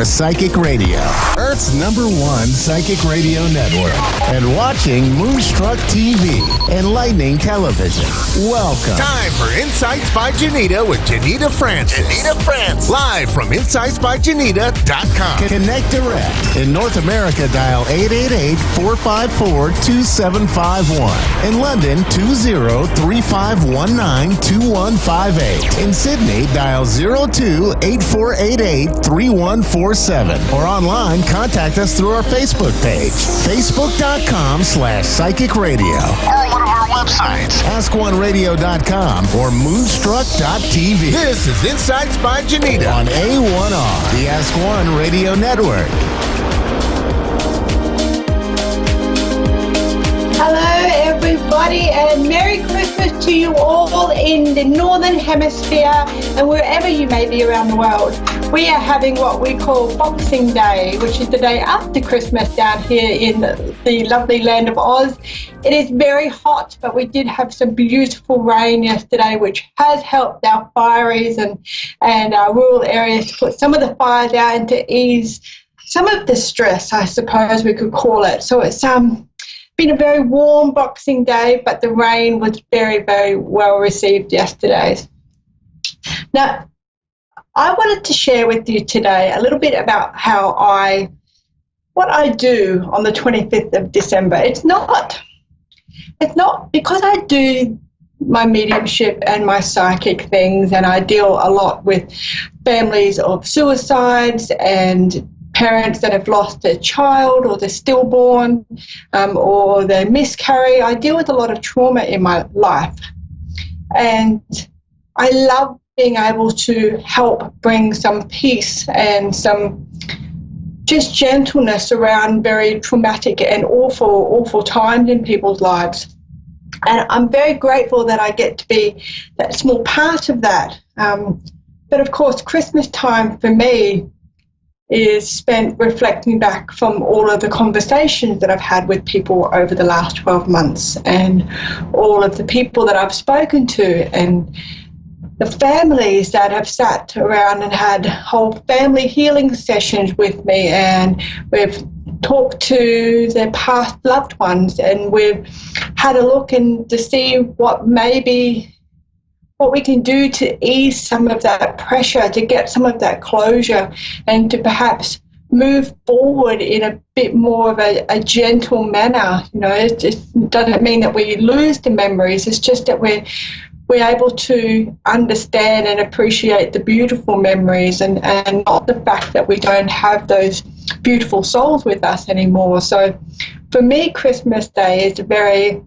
are Psychic Radio, Earth's #1 psychic radio network, and watching Moonstruck TV, enlightening television. Welcome. Time for Insights by Janita with Janita Francis. Live from InsightsByJanita.com. Connect direct. In North America, dial 888-454-2751. In London, 20-3519-2158. In Sydney, dial 02-8488-3147. Or online, contact us through our Facebook page, facebook.com/Psychic Radio. Or one of our websites, AskOneRadio.com or Moonstruck.tv. This is Insights by Janita on A1R, the Ask One Radio Network. Hello, everybody, and Merry Christmas to you all in the Northern Hemisphere and wherever you may be around the world. We are having what we call Boxing Day, which is the day after Christmas down here in the lovely land of Oz. It is very hot, but we did have some beautiful rain yesterday, which has helped our fireys and our rural areas to put some of the fires out and to ease some of the stress, I suppose we could call it. So it's been a very warm Boxing Day, but the rain was very, very well received yesterday. Now, I wanted to share with you today a little bit about what I do on the 25th of December. It's not because I do my mediumship and my psychic things, and I deal a lot with families of suicides and parents that have lost their child or they're stillborn or they miscarry. I deal with a lot of trauma in my life, and I love being able to help bring some peace and some just gentleness around very traumatic and awful times in people's lives. And I'm very grateful that I get to be that small part of that. But of course, Christmas time for me is spent reflecting back from all of the conversations that I've had with people over the last 12 months and all of the people that I've spoken to and the families that have sat around and had whole family healing sessions with me, and we've talked to their past loved ones, and we've had a look and to see what we can do to ease some of that pressure, to get some of that closure, and to perhaps move forward in a bit more of a gentle manner. You know, it just doesn't mean that we lose the memories. It's just that we're able to understand and appreciate the beautiful memories and not the fact that we don't have those beautiful souls with us anymore. So for me, Christmas Day is very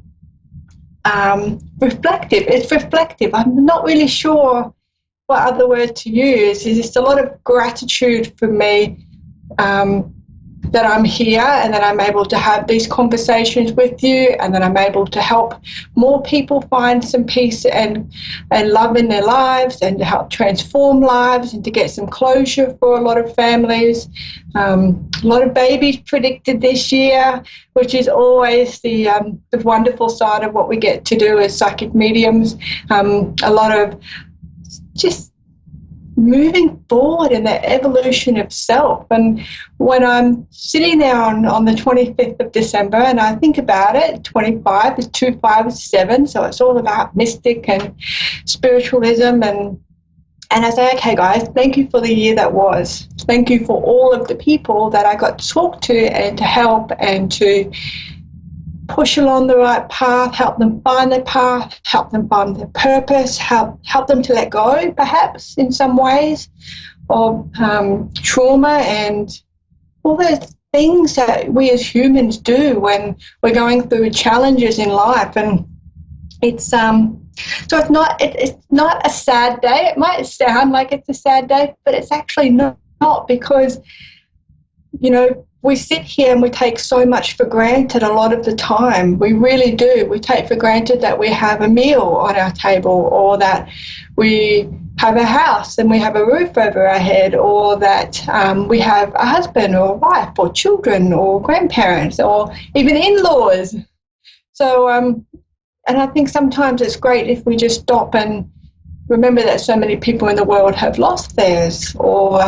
reflective. It's reflective. I'm not really sure what other word to use. It's just a lot of gratitude for me that I'm here and that I'm able to have these conversations with you, and that I'm able to help more people find some peace and love in their lives, and to help transform lives and to get some closure for a lot of families. A lot of babies predicted this year, which is always the wonderful side of what we get to do as psychic mediums. A lot of just moving forward in the evolution of self. And when I'm sitting there on the 25th of December and I think about it, 25 is 2, 5 is 7, so it's all about mystic and spiritualism, and I say, okay guys, thank you for the year that was. Thank you for all of the people that I got to talk to and to help and to push along the right path, help them find their path, help them find their purpose, help them to let go, perhaps, in some ways, of trauma and all those things that we as humans do when we're going through challenges in life. And it's so it's not a sad day. It might sound like it's a sad day, but it's actually not, because, you know, we sit here and we take so much for granted a lot of the time. We really do. We take for granted that we have a meal on our table, or that we have a house and we have a roof over our head, or that we have a husband or a wife or children or grandparents or even in-laws. So, and I think sometimes it's great if we just stop and remember that so many people in the world have lost theirs, or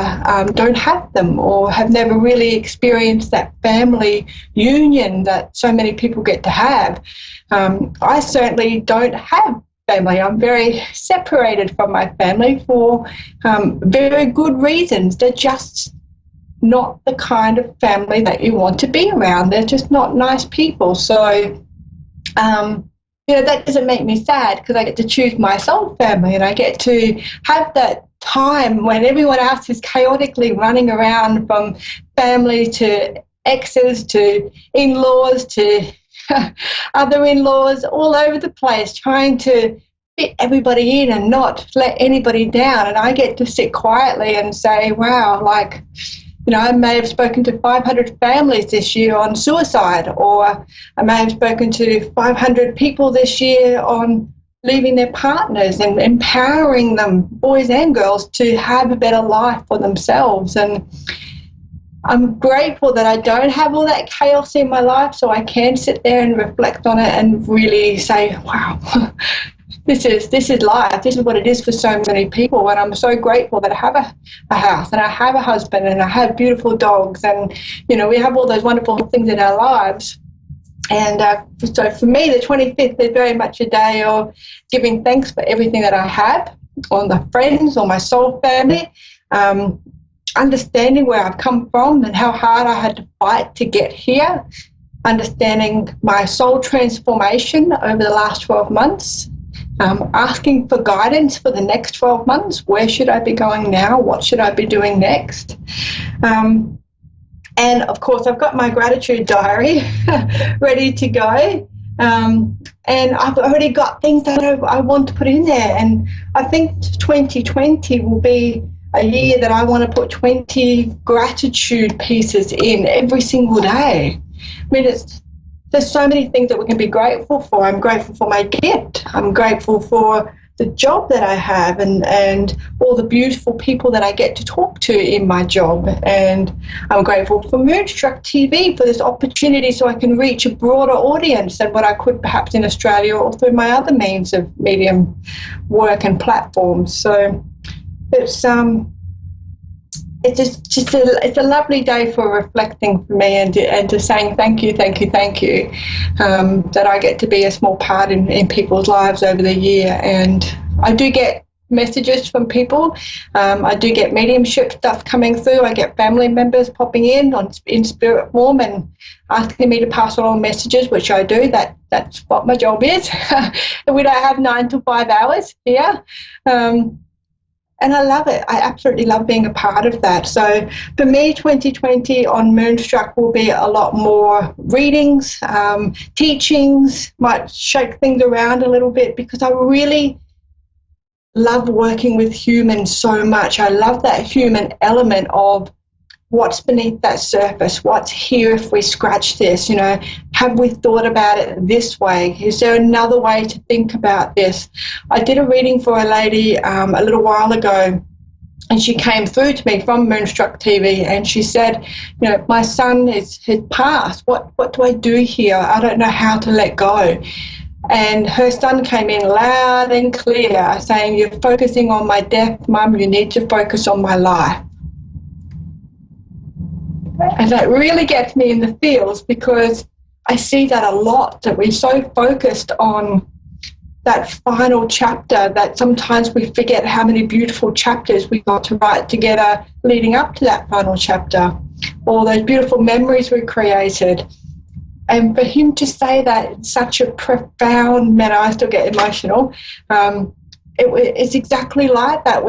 don't have them, or have never really experienced that family union that so many people get to have. I certainly don't have family. I'm very separated from my family for very good reasons. They're just not the kind of family that you want to be around. They're just not nice people. So, that doesn't make me sad, because I get to choose my soul family, and I get to have that time when everyone else is chaotically running around, from family to exes to in-laws to other in-laws, all over the place, trying to fit everybody in and not let anybody down. And I get to sit quietly and say, wow, like, I may have spoken to 500 families this year on suicide, or I may have spoken to 500 people this year on leaving their partners, and empowering them, boys and girls, to have a better life for themselves. And I'm grateful that I don't have all that chaos in my life, so I can sit there and reflect on it and really say, wow, this is life. This is what it is for so many people. And I'm so grateful that I have a house, and I have a husband, and I have beautiful dogs, and, we have all those wonderful things in our lives. And so for me, the 25th is very much a day of giving thanks for everything that I have, on the friends, or my soul family, understanding where I've come from and how hard I had to fight to get here, understanding my soul transformation over the last 12 months, asking for guidance for the next 12 months. Where should I be going now? What should I be doing next? And, of course, I've got my gratitude diary ready to go. And I've already got things that I want to put in there. And I think 2020 will be a year that I want to put 20 gratitude pieces in every single day. I mean, there's so many things that we can be grateful for. I'm grateful for my gift. I'm grateful for the job that I have, and all the beautiful people that I get to talk to in my job. And I'm grateful for Moonstruck TV, for this opportunity so I can reach a broader audience than what I could perhaps in Australia, or through my other means of medium work and platforms. So it's a lovely day for reflecting for me, and to saying thank you, that I get to be a small part in people's lives over the year. And I do get messages from people. I do get mediumship stuff coming through. I get family members popping in spirit form and asking me to pass on messages, which I do. That's what my job is. We don't have 9 to 5 hours here. And I love it. I absolutely love being a part of that. So for me, 2020 on Moonstruck will be a lot more readings, teachings, might shake things around a little bit, because I really love working with humans so much. I love that human element of what's beneath that surface, what's here if we scratch this, have we thought about it this way? Is there another way to think about this? I did a reading for a lady a little while ago, and she came through to me from Moonstruck TV, and she said, my son has passed. What do I do here? I don't know how to let go. And her son came in loud and clear saying, you're focusing on my death, Mum, you need to focus on my life. And that really gets me in the feels, because I see that a lot, that we're so focused on that final chapter that sometimes we forget how many beautiful chapters we got to write together leading up to that final chapter, all those beautiful memories we created. And for him to say that in such a profound manner, I still get emotional. It's exactly like that.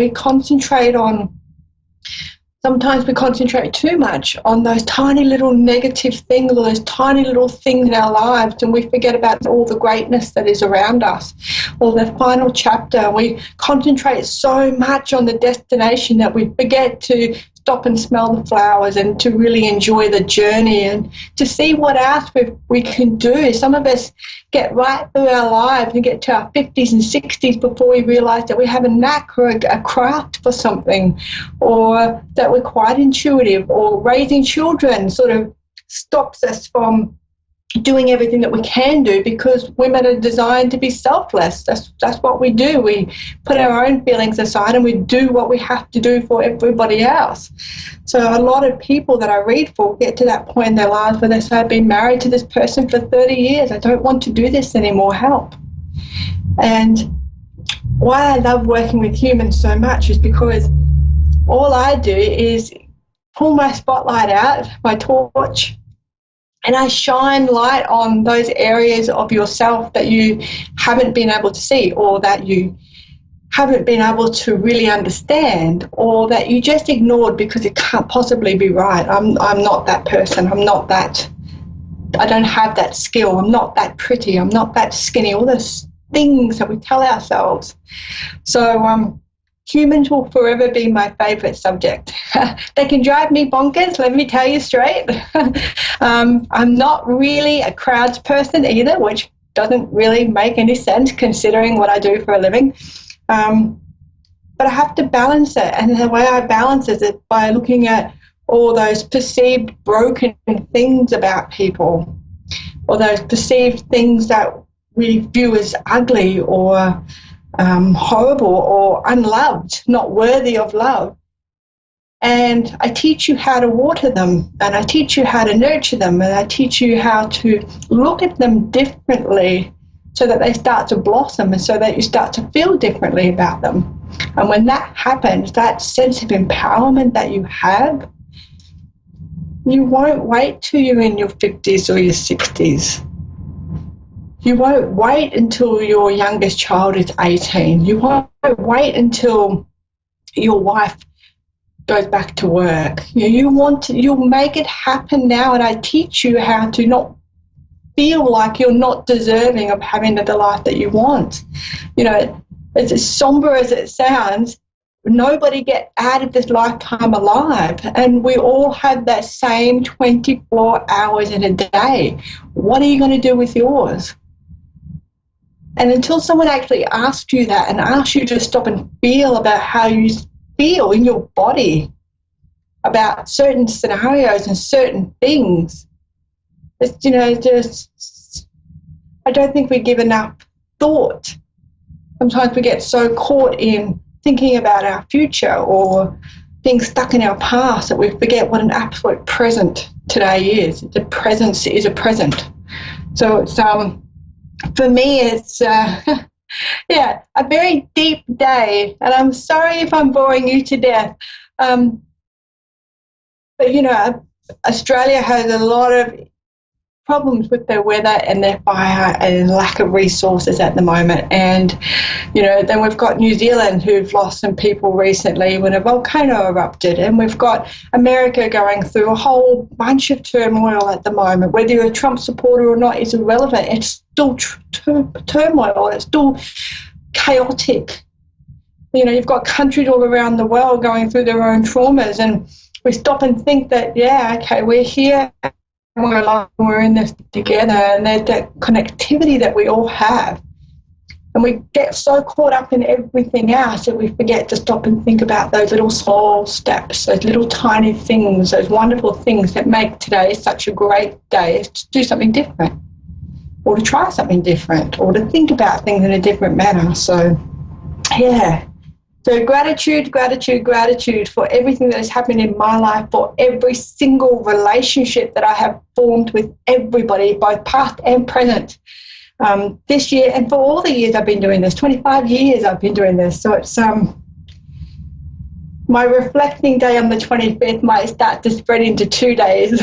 Sometimes we concentrate too much on those tiny little negative things, or those tiny little things in our lives, and we forget about all the greatness that is around us. Or the final chapter, we concentrate so much on the destination that we forget to stop and smell the flowers, and to really enjoy the journey, and to see what else we can do. Some of us get right through our lives and get to our 50s and 60s before we realise that we have a knack or a craft for something, or that we're quite intuitive, or raising children sort of stops us from doing everything that we can do, because women are designed to be selfless. That's what we do. We put our own feelings aside and we do what we have to do for everybody else. So a lot of people that I read for get to that point in their lives where they say, I've been married to this person for 30 years. I don't want to do this anymore. Help. And why I love working with humans so much is because all I do is pull my spotlight out, my torch, and I shine light on those areas of yourself that you haven't been able to see, or that you haven't been able to really understand, or that you just ignored because it can't possibly be right. I'm not that person. I don't have that skill. I'm not that pretty. I'm not that skinny. All those things that we tell ourselves. So humans will forever be my favourite subject. They can drive me bonkers, let me tell you straight. I'm not really a crowds person either, which doesn't really make any sense considering what I do for a living. But I have to balance it, and the way I balance it is by looking at all those perceived broken things about people, or those perceived things that we view as ugly or horrible or unloved, not worthy of love. And I teach you how to water them, and I teach you how to nurture them, and I teach you how to look at them differently so that they start to blossom and so that you start to feel differently about them. And when that happens, that sense of empowerment that you have, you won't wait till you're in your 50s or your 60s. You won't wait until your youngest child is 18. You won't wait until your wife goes back to work. You'll make it happen now, and I teach you how to not feel like you're not deserving of having the life that you want. It's as somber as it sounds, nobody gets out of this lifetime alive, and we all have that same 24 hours in a day. What are you going to do with yours? And until someone actually asks you that and asks you to stop and feel about how you feel in your body about certain scenarios and certain things, I don't think we give enough thought. Sometimes we get so caught in thinking about our future or being stuck in our past that we forget what an absolute present today is. The presence is a present. So it's for me, it's a very deep day, and I'm sorry if I'm boring you to death. But Australia has a lot of problems with their weather and their fire and lack of resources at the moment. And, then we've got New Zealand, who've lost some people recently when a volcano erupted. And we've got America going through a whole bunch of turmoil at the moment. Whether you're a Trump supporter or not is irrelevant. It's still turmoil. It's still chaotic. You've got countries all around the world going through their own traumas. And we stop and think that, we're here. We're alive, we're in this together, and there's that connectivity that we all have. And we get so caught up in everything else that we forget to stop and think about those little small steps, those little tiny things, those wonderful things that make today such a great day, to do something different, or to try something different, or to think about things in a different manner. So, So gratitude for everything that has happened in my life, for every single relationship that I have formed with everybody, both past and present, this year, and for all the years I've been doing this, 25 years I've been doing this. So it's my reflecting day on the 25th might start to spread into 2 days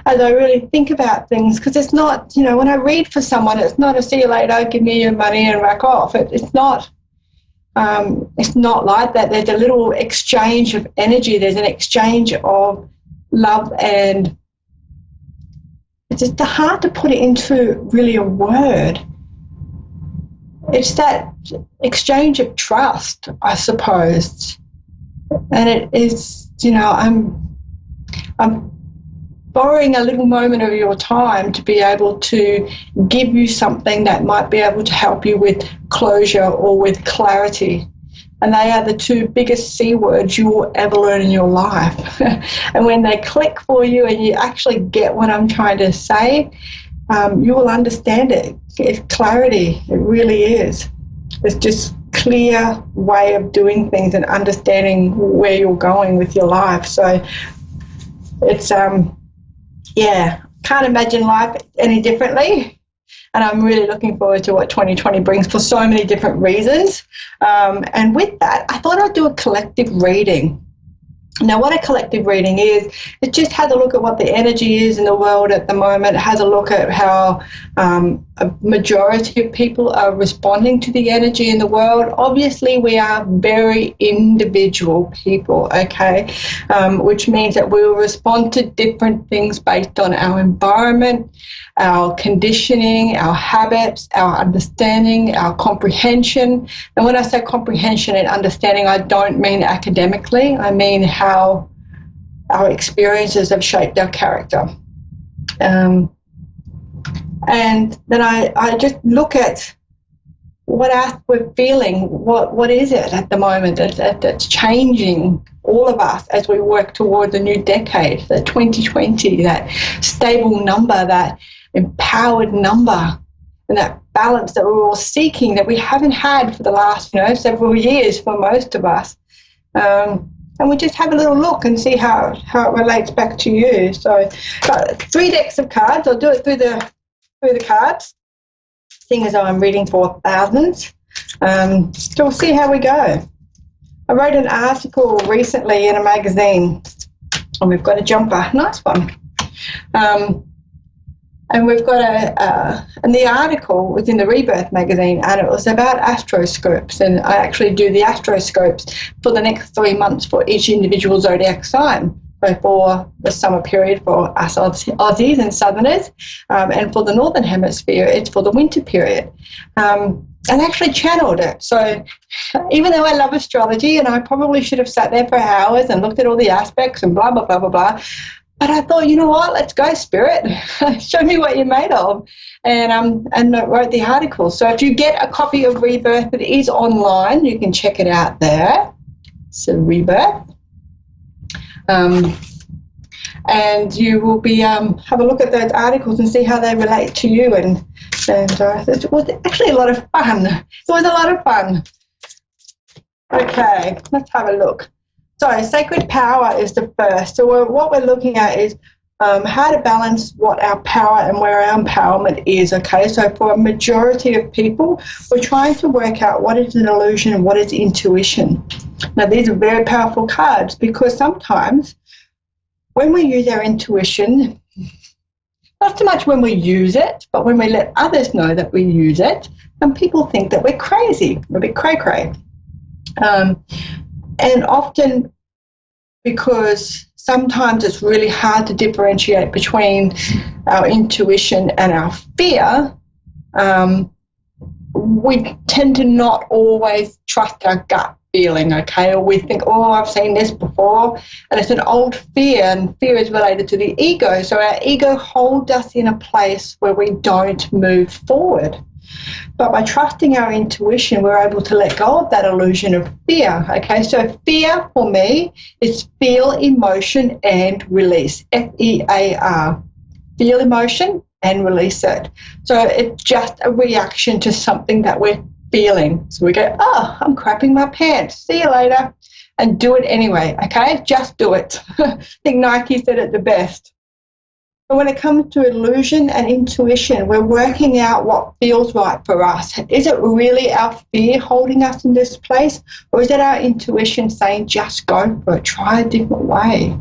as I really think about things, because it's not, when I read for someone, it's not a see you later, give me your money and rack off. It's not like that. There's a little exchange of energy. There's an exchange of love, and it's just hard to put it into really a word. It's that exchange of trust, I suppose. And it is, I'm borrowing a little moment of your time to be able to give you something that might be able to help you with closure or with clarity. And they are the two biggest C words you will ever learn in your life. And when they click for you and you actually get what I'm trying to say, you will understand it. It's clarity. It really is. It's just clear way of doing things and understanding where you're going with your life. So it's, can't imagine life any differently. And I'm really looking forward to what 2020 brings for so many different reasons. And with that, I thought I'd do a collective reading. Now, what a collective reading is, it just has a look at what the energy is in the world at the moment. It has a look at how a majority of people are responding to the energy in the world. Obviously, we are very individual people, okay, which means that we will respond to different things based on our environment, our conditioning, our habits, our understanding, our comprehension. And when I say comprehension and understanding, I don't mean academically. I mean how our experiences have shaped our character. And then I just look at what else we're feeling. What is it at the moment that's changing all of us as we work towards a new decade, that 2020, that stable number, that empowered number, and that balance that we're all seeking that we haven't had for the last several years for most of us. And we just have a little look and see how it relates back to you. So 3 decks of cards. I'll do it through the cards, seeing as though I'm reading for thousands. So we'll see how we go. I wrote an article recently in a magazine, and we've got a jumper, nice one. And we've got and the article was in the Rebirth magazine, and it was about astroscopes. And I actually do the astroscopes for the next 3 months for each individual zodiac sign. So for the summer period for us Aussies and Southerners, and for the Northern Hemisphere, it's for the winter period. And actually channeled it. So even though I love astrology, and I probably should have sat there for hours and looked at all the aspects and blah, blah, blah, blah, blah, but I thought, you know what, let's go, Spirit. Show me what you're made of. And I wrote the article. So if you get a copy of Rebirth, it is online. You can check it out there. So Rebirth. And you will be have a look at those articles and see how they relate to you. And it was actually a lot of fun. It was a lot of fun. Okay, let's have a look. So sacred power is the first. So what we're looking at is how to balance what our power and where our empowerment is, okay? So for a majority of people, we're trying to work out what is an illusion and what is intuition. Now, these are very powerful cards because sometimes when we use our intuition, not so much when we use it, but when we let others know that we use it, and people think that we're crazy, we're a bit cray-cray. And often because sometimes it's really hard to differentiate between our intuition and our fear, we tend to not always trust our gut feeling, okay? Or we think, oh, I've seen this before, and it's an old fear, and fear is related to the ego. So our ego holds us in a place where we don't move forward. But by trusting our intuition, we're able to let go of that illusion of fear, okay? So fear for me is feel emotion and release, F-E-A-R. Feel emotion and release it. So it's just a reaction to something that we're feeling. So we go, oh, I'm crapping my pants. See you later. And do it anyway, okay? Just do it. I think Nike said it the best. But when it comes to illusion and intuition, we're working out what feels right for us. Is it really our fear holding us in this place? Or is it our intuition saying, just go for it, try a different way?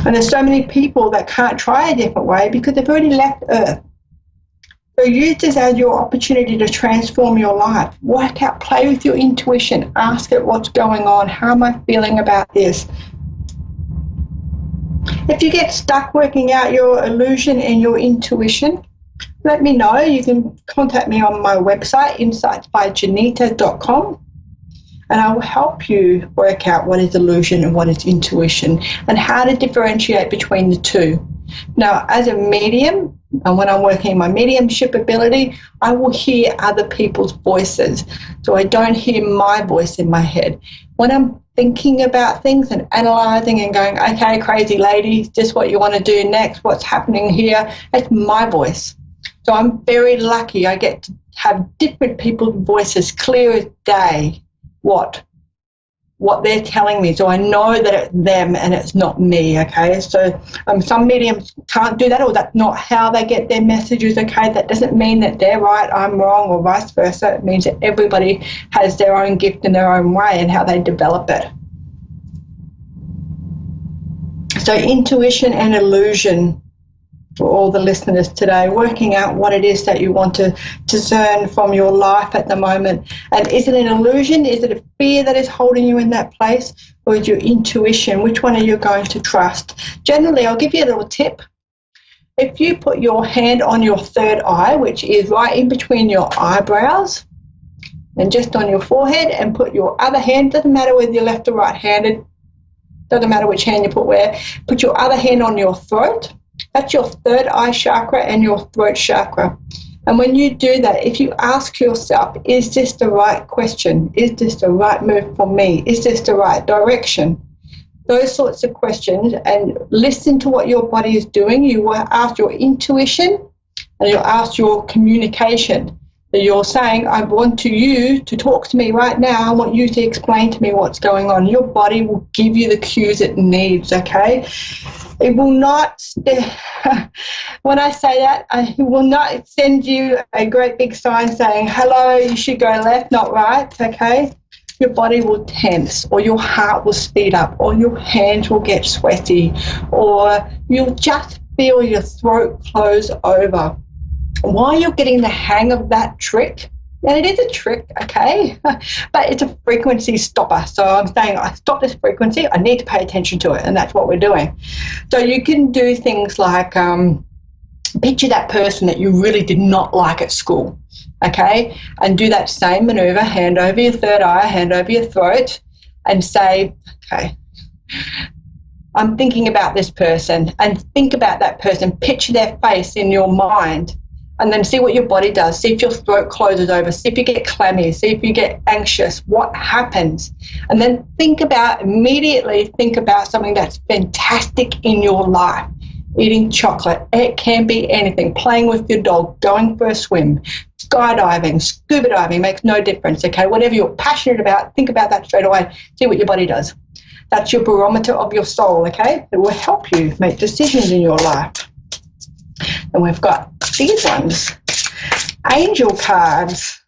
And there's so many people that can't try a different way because they've already left Earth. So use this as your opportunity to transform your life. Work out, play with your intuition. Ask it what's going on. How am I feeling about this? If you get stuck working out your illusion and your intuition, let me know. You can contact me on my website, insightsbyjanita.com, and I will help you work out what is illusion and what is intuition and how to differentiate between the two. Now, as a medium, and when I'm working my mediumship ability, I will hear other people's voices. So I don't hear my voice in my head. When I'm thinking about things and analysing and going, okay, crazy lady, just what you want to do next, what's happening here, it's my voice. So I'm very lucky. I get to have different people's voices clear as day, what they're telling me, so I know that it's them and it's not me, okay? So some mediums can't do that, or that's not how they get their messages, okay? That doesn't mean that they're right, I'm wrong, or vice versa. It means that everybody has their own gift in their own way and how they develop it. So intuition and illusion, for all the listeners today, working out what it is that you want to discern from your life at the moment. And is it an illusion? Is it a fear that is holding you in that place? Or is your intuition? Which one are you going to trust? Generally, I'll give you a little tip. If you put your hand on your third eye, which is right in between your eyebrows and just on your forehead, and put your other hand, doesn't matter whether you're left or right-handed, doesn't matter which hand you put where, put your other hand on your throat. That's your third eye chakra and your throat chakra. And when you do that, if you ask yourself, is this the right question? Is this the right move for me? Is this the right direction? Those sorts of questions, and listen to what your body is doing. You will ask your intuition and you'll ask your communication. So you're saying, I want you to talk to me right now. I want you to explain to me what's going on. Your body will give you the cues it needs, okay? It will not, when I say that, it will not send you a great big sign saying, hello, you should go left, not right, okay? Your body will tense, or your heart will speed up, or your hands will get sweaty, or you'll just feel your throat close over. While you're getting the hang of that trick, and it is a trick, okay, but it's a frequency stopper. So I'm saying, I stop this frequency, I need to pay attention to it, and that's what we're doing. So you can do things like picture that person that you really did not like at school, okay, and do that same maneuver, hand over your third eye, hand over your throat, and say, okay, I'm thinking about this person, and think about that person, picture their face in your mind. And then see what your body does. See if your throat closes over. See if you get clammy. See if you get anxious. What happens? And then immediately think about something that's fantastic in your life. Eating chocolate. It can be anything. Playing with your dog. Going for a swim. Skydiving. Scuba diving. Makes no difference, okay? Whatever you're passionate about, think about that straight away. See what your body does. That's your barometer of your soul, okay? It will help you make decisions in your life. And we've got these ones, angel cards.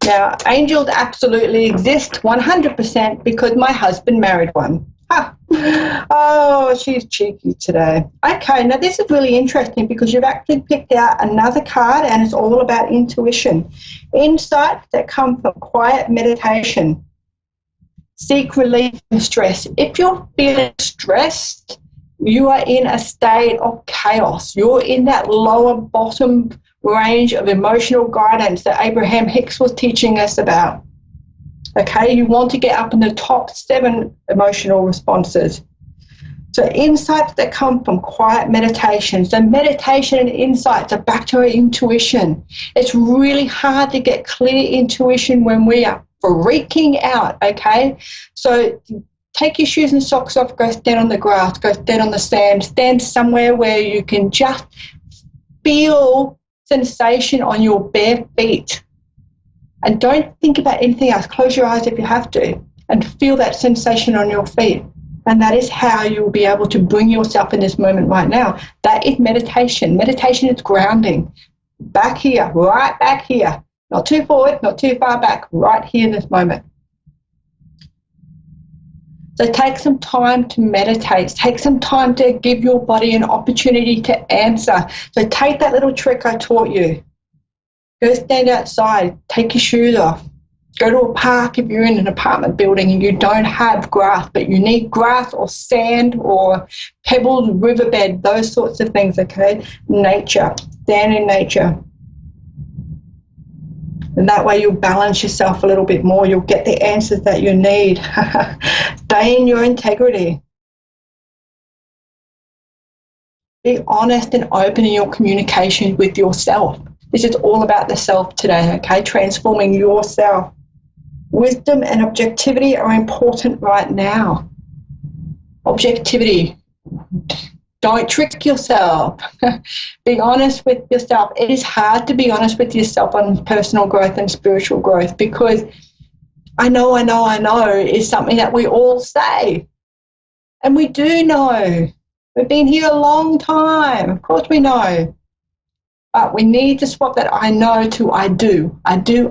Now, angels absolutely exist 100% because my husband married one. Oh, she's cheeky today. Okay, now this is really interesting because you've actually picked out another card, and it's all about intuition. Insights that come from quiet meditation. Seek relief from stress. If you're feeling stressed, you are in a state of chaos. You're in that lower bottom range of emotional guidance that Abraham Hicks was teaching us about. Okay, you want to get up in the top 7 emotional responses. So insights that come from quiet meditation. So meditation and insights are back to our intuition. It's really hard to get clear intuition when we are freaking out, okay? So take your shoes and socks off, go stand on the grass, go stand on the sand, stand somewhere where you can just feel sensation on your bare feet. And don't think about anything else. Close your eyes if you have to and feel that sensation on your feet. And that is how you'll be able to bring yourself in this moment right now. That is meditation. Meditation is grounding. Back here, right back here. Not too forward, not too far back, right here in this moment. So take some time to meditate. Take some time to give your body an opportunity to answer. So take that little trick I taught you. Go stand outside. Take your shoes off. Go to a park if you're in an apartment building and you don't have grass, but you need grass or sand or pebbled riverbed, those sorts of things, okay? Nature. Stand in nature. And that way you'll balance yourself a little bit more. You'll get the answers that you need. Stay in your integrity. Be honest and open in your communication with yourself. This is all about the self today, okay? Transforming yourself. Wisdom and objectivity are important right now. Objectivity. Don't trick yourself. Be honest with yourself. It is hard to be honest with yourself on personal growth and spiritual growth because I know is something that we all say. And we do know. We've been here a long time. Of course we know. But we need to swap that I know to I do. I do.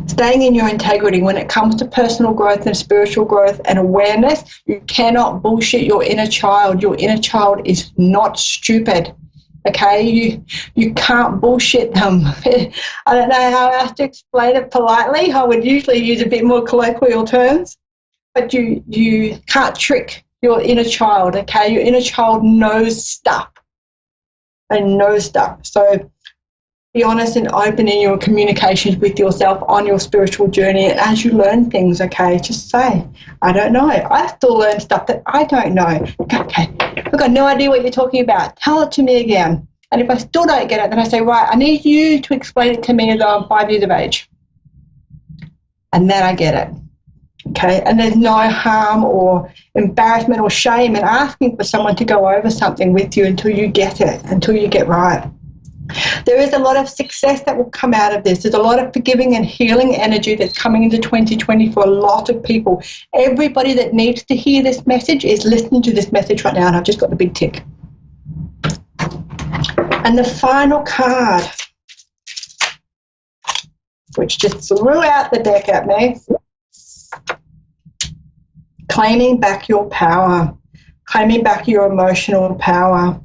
Staying in your integrity when it comes to personal growth and spiritual growth and awareness, you cannot bullshit your inner child. Your inner child is not stupid. Okay, you can't bullshit them. I don't know how else to explain it politely. I would usually use a bit more colloquial terms, but you can't trick your inner child. Okay, your inner child knows stuff and knows stuff. So be honest and open in your communications with yourself on your spiritual journey. And as you learn things, okay, just say, I don't know. I still learn stuff that I don't know. Okay, I've got no idea what you're talking about. Tell it to me again. And if I still don't get it, then I say, right, I need you to explain it to me as I'm 5 years of age. And then I get it. Okay, and there's no harm or embarrassment or shame in asking for someone to go over something with you until you get it, until you get right. There is a lot of success that will come out of this. There's a lot of forgiving and healing energy that's coming into 2020 for a lot of people. Everybody that needs to hear this message is listening to this message right now, and I've just got the big tick. And the final card, which just threw out the deck at me, claiming back your power, claiming back your emotional power.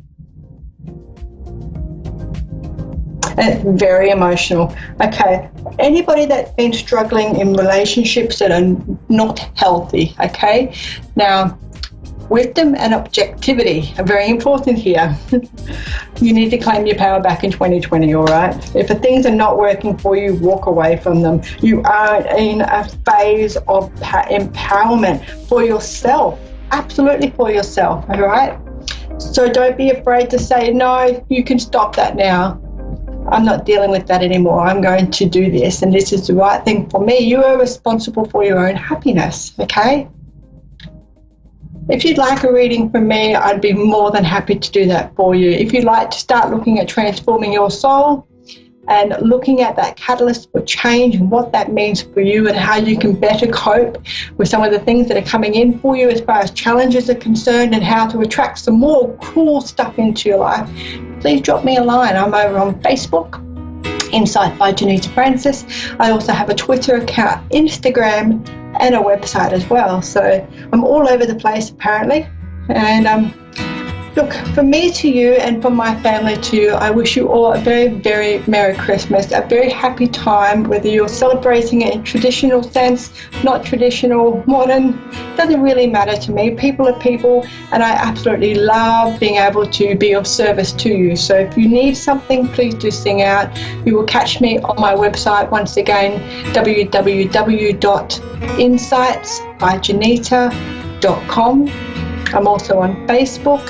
It's very emotional. Okay, anybody that's been struggling in relationships that are not healthy, okay? Now, wisdom and objectivity are very important here. You need to claim your power back in 2020, all right? If the things are not working for you, walk away from them. You are in a phase of empowerment for yourself, absolutely for yourself, all right? So don't be afraid to say, no, you can stop that now. I'm not dealing with that anymore. I'm going to do this, and this is the right thing for me. You are responsible for your own happiness, okay? If you'd like a reading from me, I'd be more than happy to do that for you. If you'd like to start looking at transforming your soul and looking at that catalyst for change and what that means for you and how you can better cope with some of the things that are coming in for you as far as challenges are concerned and how to attract some more cool stuff into your life, please drop me a line. I'm over on Facebook, Insight by Janita Francis. I also have a Twitter account, Instagram, and a website as well. So I'm all over the place apparently. And look, from me to you and from my family to you, I wish you all a very, very Merry Christmas, a very happy time, whether you're celebrating it in traditional sense, not traditional, modern, doesn't really matter to me. People are people, and I absolutely love being able to be of service to you. So if you need something, please do sing out. You will catch me on my website, once again, www.insightsbyjanita.com. I'm also on Facebook,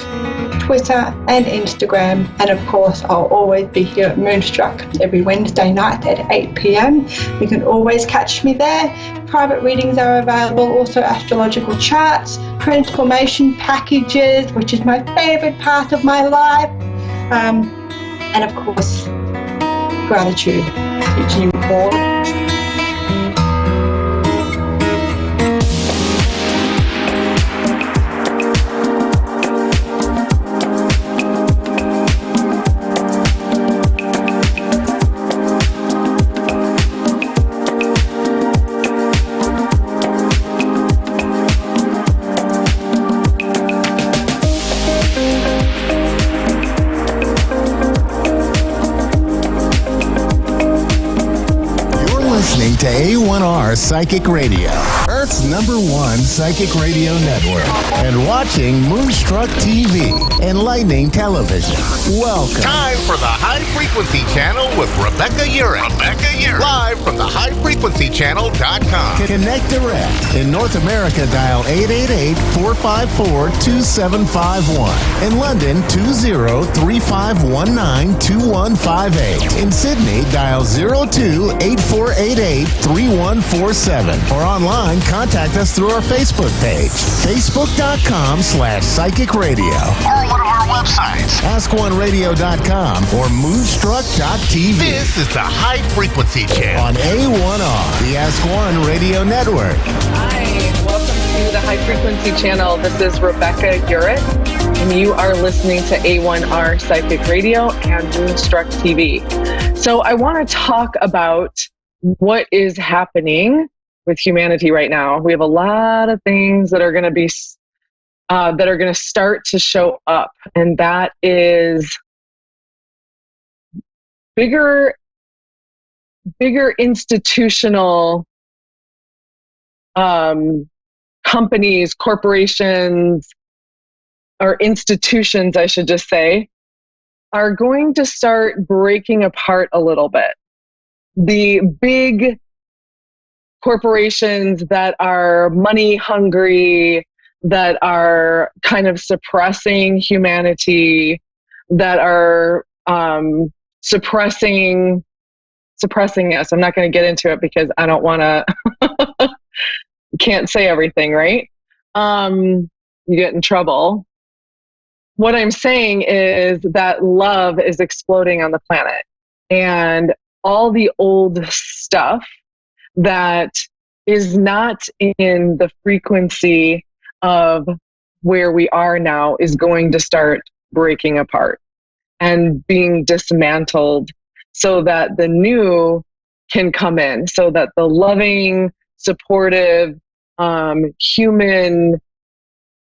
Twitter and Instagram, and of course I'll always be here at Moonstruck every Wednesday night at 8 p.m. You can always catch me there. Private readings are available, also astrological charts, transformation packages, which is my favourite part of my life, and of course gratitude, teaching you all. To A1R Psychic Radio. Earth's #1 psychic radio network, and watching Moonstruck TV, enlightening television. Welcome. Time for the High Frequency Channel with Rebecca Urich. Live from the highfrequencychannel.com. Connect direct. In North America, dial 888-454-2751. In London, 20-3519-2158. In Sydney, dial 02-8488-3147. Or online, contact us through our Facebook page, facebook.com/psychic radio. Or one of our websites, askoneradio.com or moonstruck.tv. This is the High Frequency Channel On A1R, the Ask One Radio Network. Hi, welcome to the High Frequency Channel. This is Rebecca Urich, and you are listening to A1R Psychic Radio and Moonstruck TV. So I want to talk about what is happening with humanity right now. We have a lot of things that are going to be start to show up, and that is bigger institutional companies, corporations, or institutions, I should just say, are going to start breaking apart a little bit. The big corporations that are money hungry, that are kind of suppressing humanity, that are suppressing us. I'm not going to get into it because I don't want to, can't say everything, right? You get in trouble. What I'm saying is that love is exploding on the planet, and all the old stuff that is not in the frequency of where we are now is going to start breaking apart and being dismantled so that the new can come in, so that the loving, supportive, human,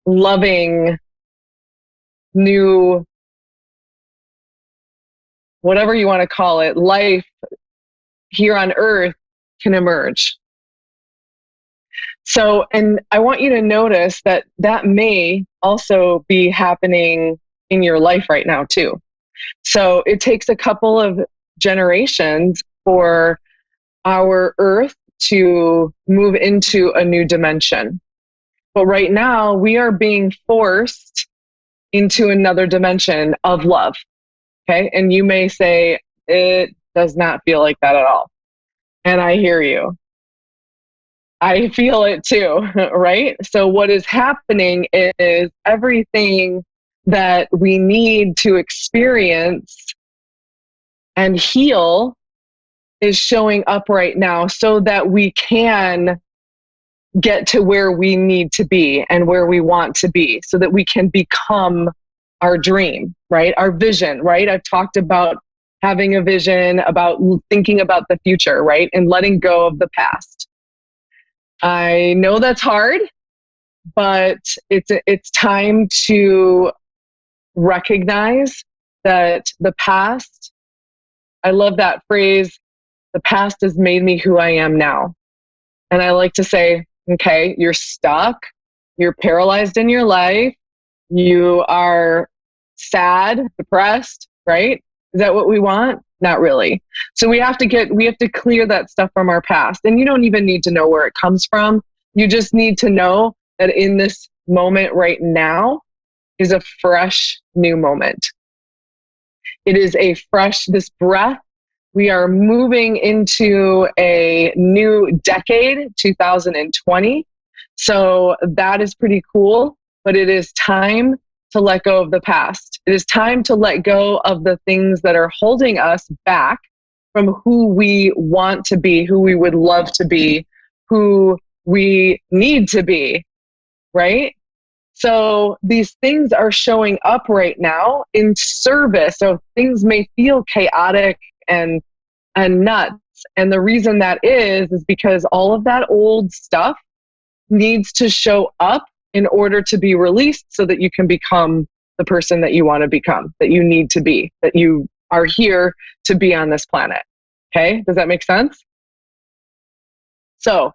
loving, new, whatever you want to call it, life here on Earth can emerge. So, and I want you to notice that that may also be happening in your life right now too. So it takes a couple of generations for our Earth to move into a new dimension. But right now we are being forced into another dimension of love. Okay. And you may say, it does not feel like that at all. And I hear you. I feel it too, right? So what is happening is everything that we need to experience and heal is showing up right now so that we can get to where we need to be and where we want to be, so that we can become our dream, right? Our vision, right? I've talked about having a vision, about thinking about the future, right? And letting go of the past. I know that's hard, but it's time to recognize that the past, I love that phrase, the past has made me who I am now. And I like to say, okay, you're stuck, you're paralyzed in your life, you are sad, depressed, right? Is that what we want? Not really. So we have to clear that stuff from our past. And you don't even need to know where it comes from. You just need to know that in this moment right now is a fresh new moment. It is a fresh, this breath. We are moving into a new decade, 2020. So that is pretty cool, but it is time to let go of the past. It is time to let go of the things that are holding us back from who we want to be, who we would love to be, who we need to be, right? So these things are showing up right now in service. So things may feel chaotic and nuts. And the reason that is because all of that old stuff needs to show up in order to be released so that you can become the person that you want to become, that you need to be, that you are here to be on this planet. Okay? Does that make sense? So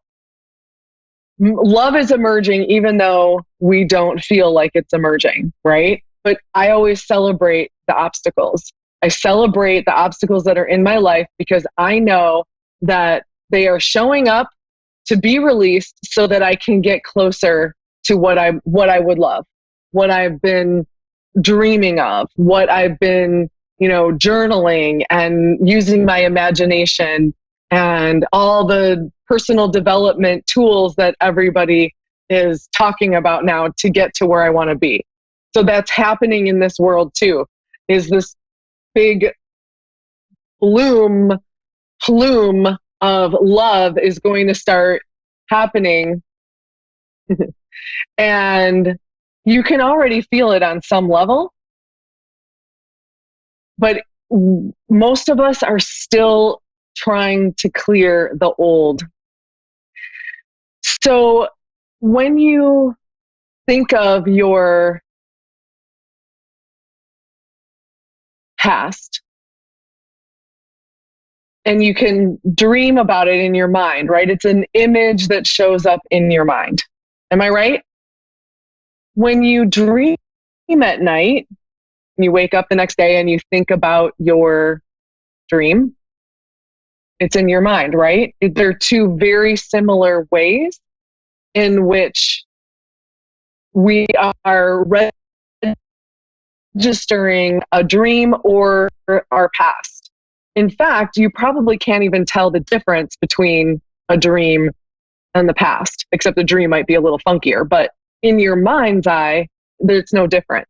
Love is emerging, even though we don't feel like it's emerging, right? But I always celebrate the obstacles. I celebrate the obstacles that are in my life because I know that they are showing up to be released so that I can get closer to what I would love, what I've been dreaming of, what I've been, journaling and using my imagination and all the personal development tools that everybody is talking about now to get to where I want to be. So that's happening in this world too, is this big plume of love is going to start happening. And you can already feel it on some level, but most of us are still trying to clear the old. So when you think of your past, and you can dream about it in your mind, right? It's an image that shows up in your mind. Am I right? When you dream at night, and you wake up the next day and you think about your dream, it's in your mind, right? There are two very similar ways in which we are registering a dream or our past. In fact, you probably can't even tell the difference between a dream and the past, except the dream might be a little funkier. But in your mind's eye, it's no different,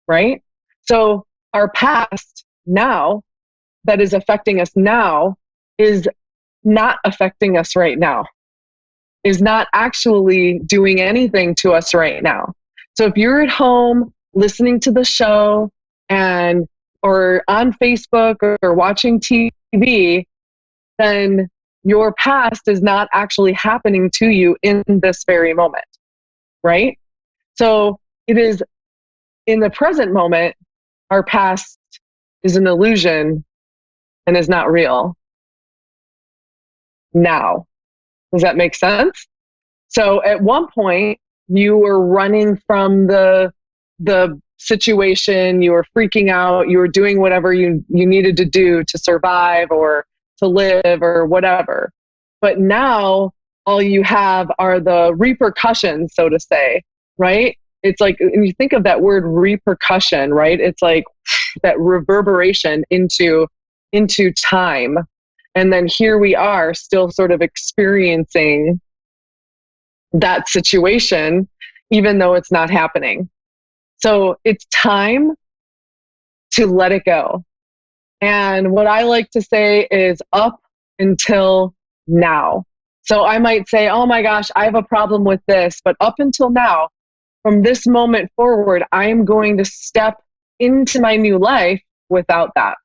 right? So our past now, that is affecting us now, is not affecting us right now, is not actually doing anything to us right now. So if you're at home listening to the show or on Facebook or watching TV, then your past is not actually happening to you in this very moment, right? So it is in the present moment, our past is an illusion and is not real. Now, does that make sense? So at one point, you were running from the situation, you were freaking out, you were doing whatever you needed to do to survive or to live or whatever. But now all you have are the repercussions, so to say, right? It's like, and you think of that word repercussion, right? It's like that reverberation into time. And then here we are still sort of experiencing that situation, even though it's not happening. So it's time to let it go. And what I like to say is up until now. So I might say, oh my gosh, I have a problem with this, but up until now, from this moment forward, I am going to step into my new life without that.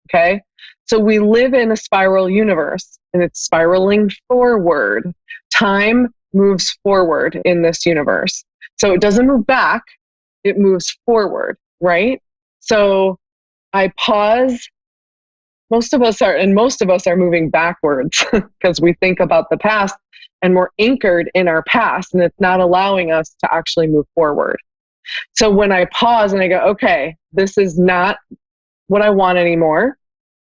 Okay? So we live in a spiral universe and it's spiraling forward. Time moves forward in this universe. So it doesn't move back, it moves forward, right? So I pause. Most of us are moving backwards because we think about the past and we're anchored in our past and it's not allowing us to actually move forward. So when I pause and I go, okay, this is not what I want anymore.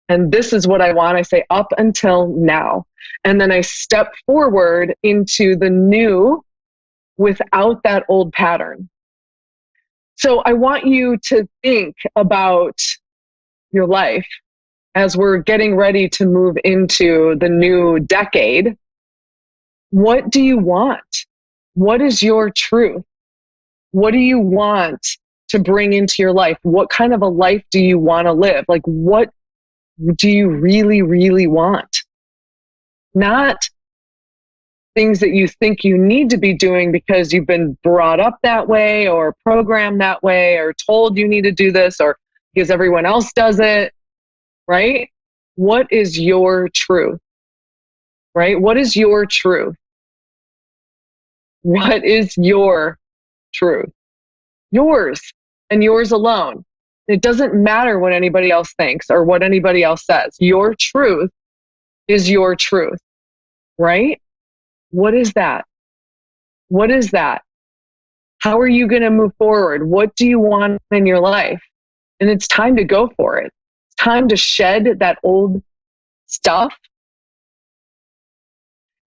And this is what I want. I say up until now. And then I step forward into the new without that old pattern. So I want you to think about your life as we're getting ready to move into the new decade. What do you want? What is your truth? What do you want to bring into your life? What kind of a life do you want to live? Like, what do you really, really want? Not things that you think you need to be doing because you've been brought up that way or programmed that way or told you need to do this or because everyone else does it, right? What is your truth, right? What is your truth? What is your truth? Yours and yours alone. It doesn't matter what anybody else thinks or what anybody else says. Your truth is your truth, right? What is that? What is that? How are you going to move forward? What do you want in your life? And it's time to go for it. It's time to shed that old stuff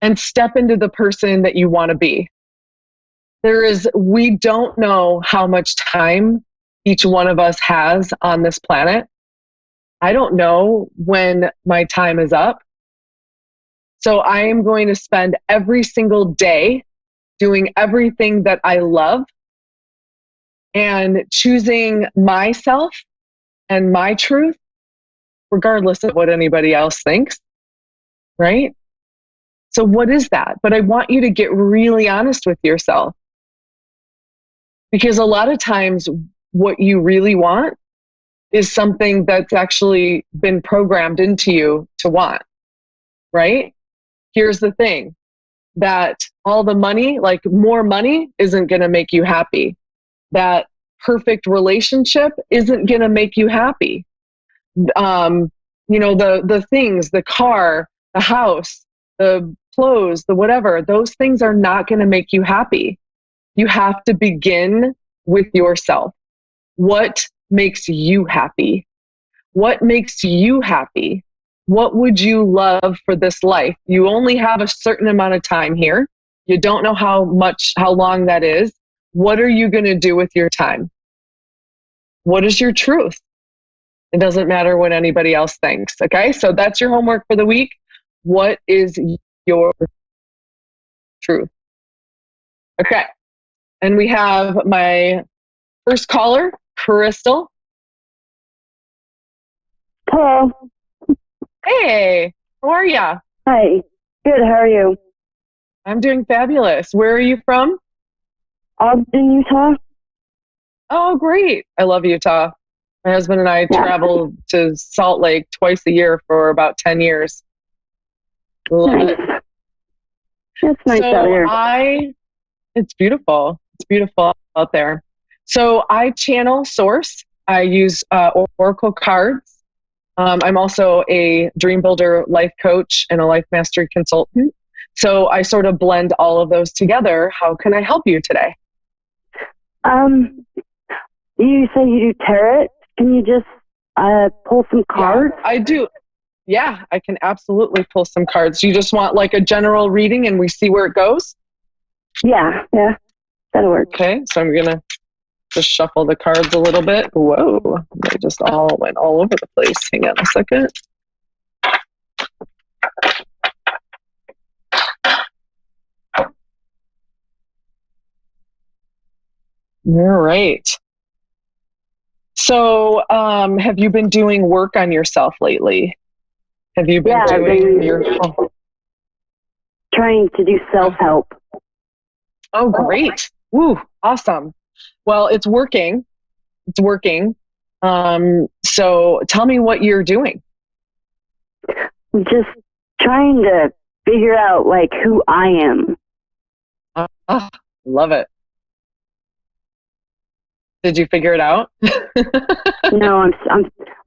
and step into the person that you want to be. We don't know how much time each one of us has on this planet. I don't know when my time is up. So I am going to spend every single day doing everything that I love and choosing myself and my truth, regardless of what anybody else thinks, right? So what is that? But I want you to get really honest with yourself. Because a lot of times what you really want is something that's actually been programmed into you to want, right? Here's the thing, that all the money, like more money, isn't going to make you happy. That perfect relationship isn't going to make you happy. The things, the car, the house, the clothes, the whatever, those things are not going to make you happy. You have to begin with yourself. What makes you happy? What makes you happy? What would you love for this life? You only have a certain amount of time here. You don't know how long that is. What are you going to do with your time? What is your truth? It doesn't matter what anybody else thinks. Okay. So that's your homework for the week. What is your truth? Okay. And we have my first caller, Crystal. Hello. Hey, how are ya? Hi. Good. How are you? I'm doing fabulous. Where are you from? Ogden, Utah. Oh, great. I love Utah. My husband and I travel to Salt Lake twice a year for about 10 years. Love it. It's nice out here. It's beautiful. It's beautiful out there. So I channel source. I use Oracle cards. I'm also a dream builder life coach and a life mastery consultant. So I sort of blend all of those together. How can I help you today? You say you do tarot. Can you just pull some cards? Yeah, I do. Yeah, I can absolutely pull some cards. You just want like a general reading and we see where it goes? Yeah, that'll work. Okay, so I'm going to just shuffle the cards a little bit. Whoa, they just all went all over the place. Hang on a second. All right. So, have you been doing work on yourself lately? Have you been trying to do self-help? Oh, great. Woo, awesome. Well, it's working. It's working. So tell me what you're doing. I'm just trying to figure out like who I am. Love it. Did you figure it out? No,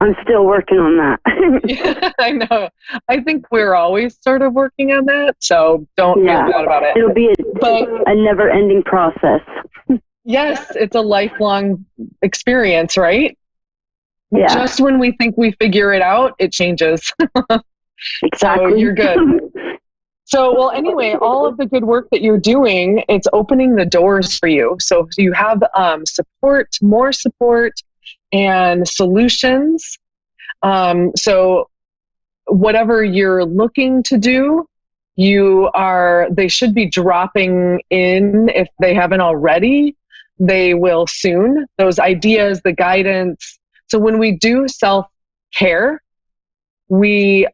I'm still working on that. Yeah, I know. I think we're always sort of working on that, so don't feel bad about it. It'll be a never-ending process. Yes, it's a lifelong experience, right? Yeah. Just when we think we figure it out, it changes. Exactly. So you're good. So, well, anyway, all of the good work that you're doing, it's opening the doors for you. So you have support, more support, and solutions. So whatever you're looking to do, they should be dropping in if they haven't already. They will soon. Those ideas, the guidance. So when we do self-care, we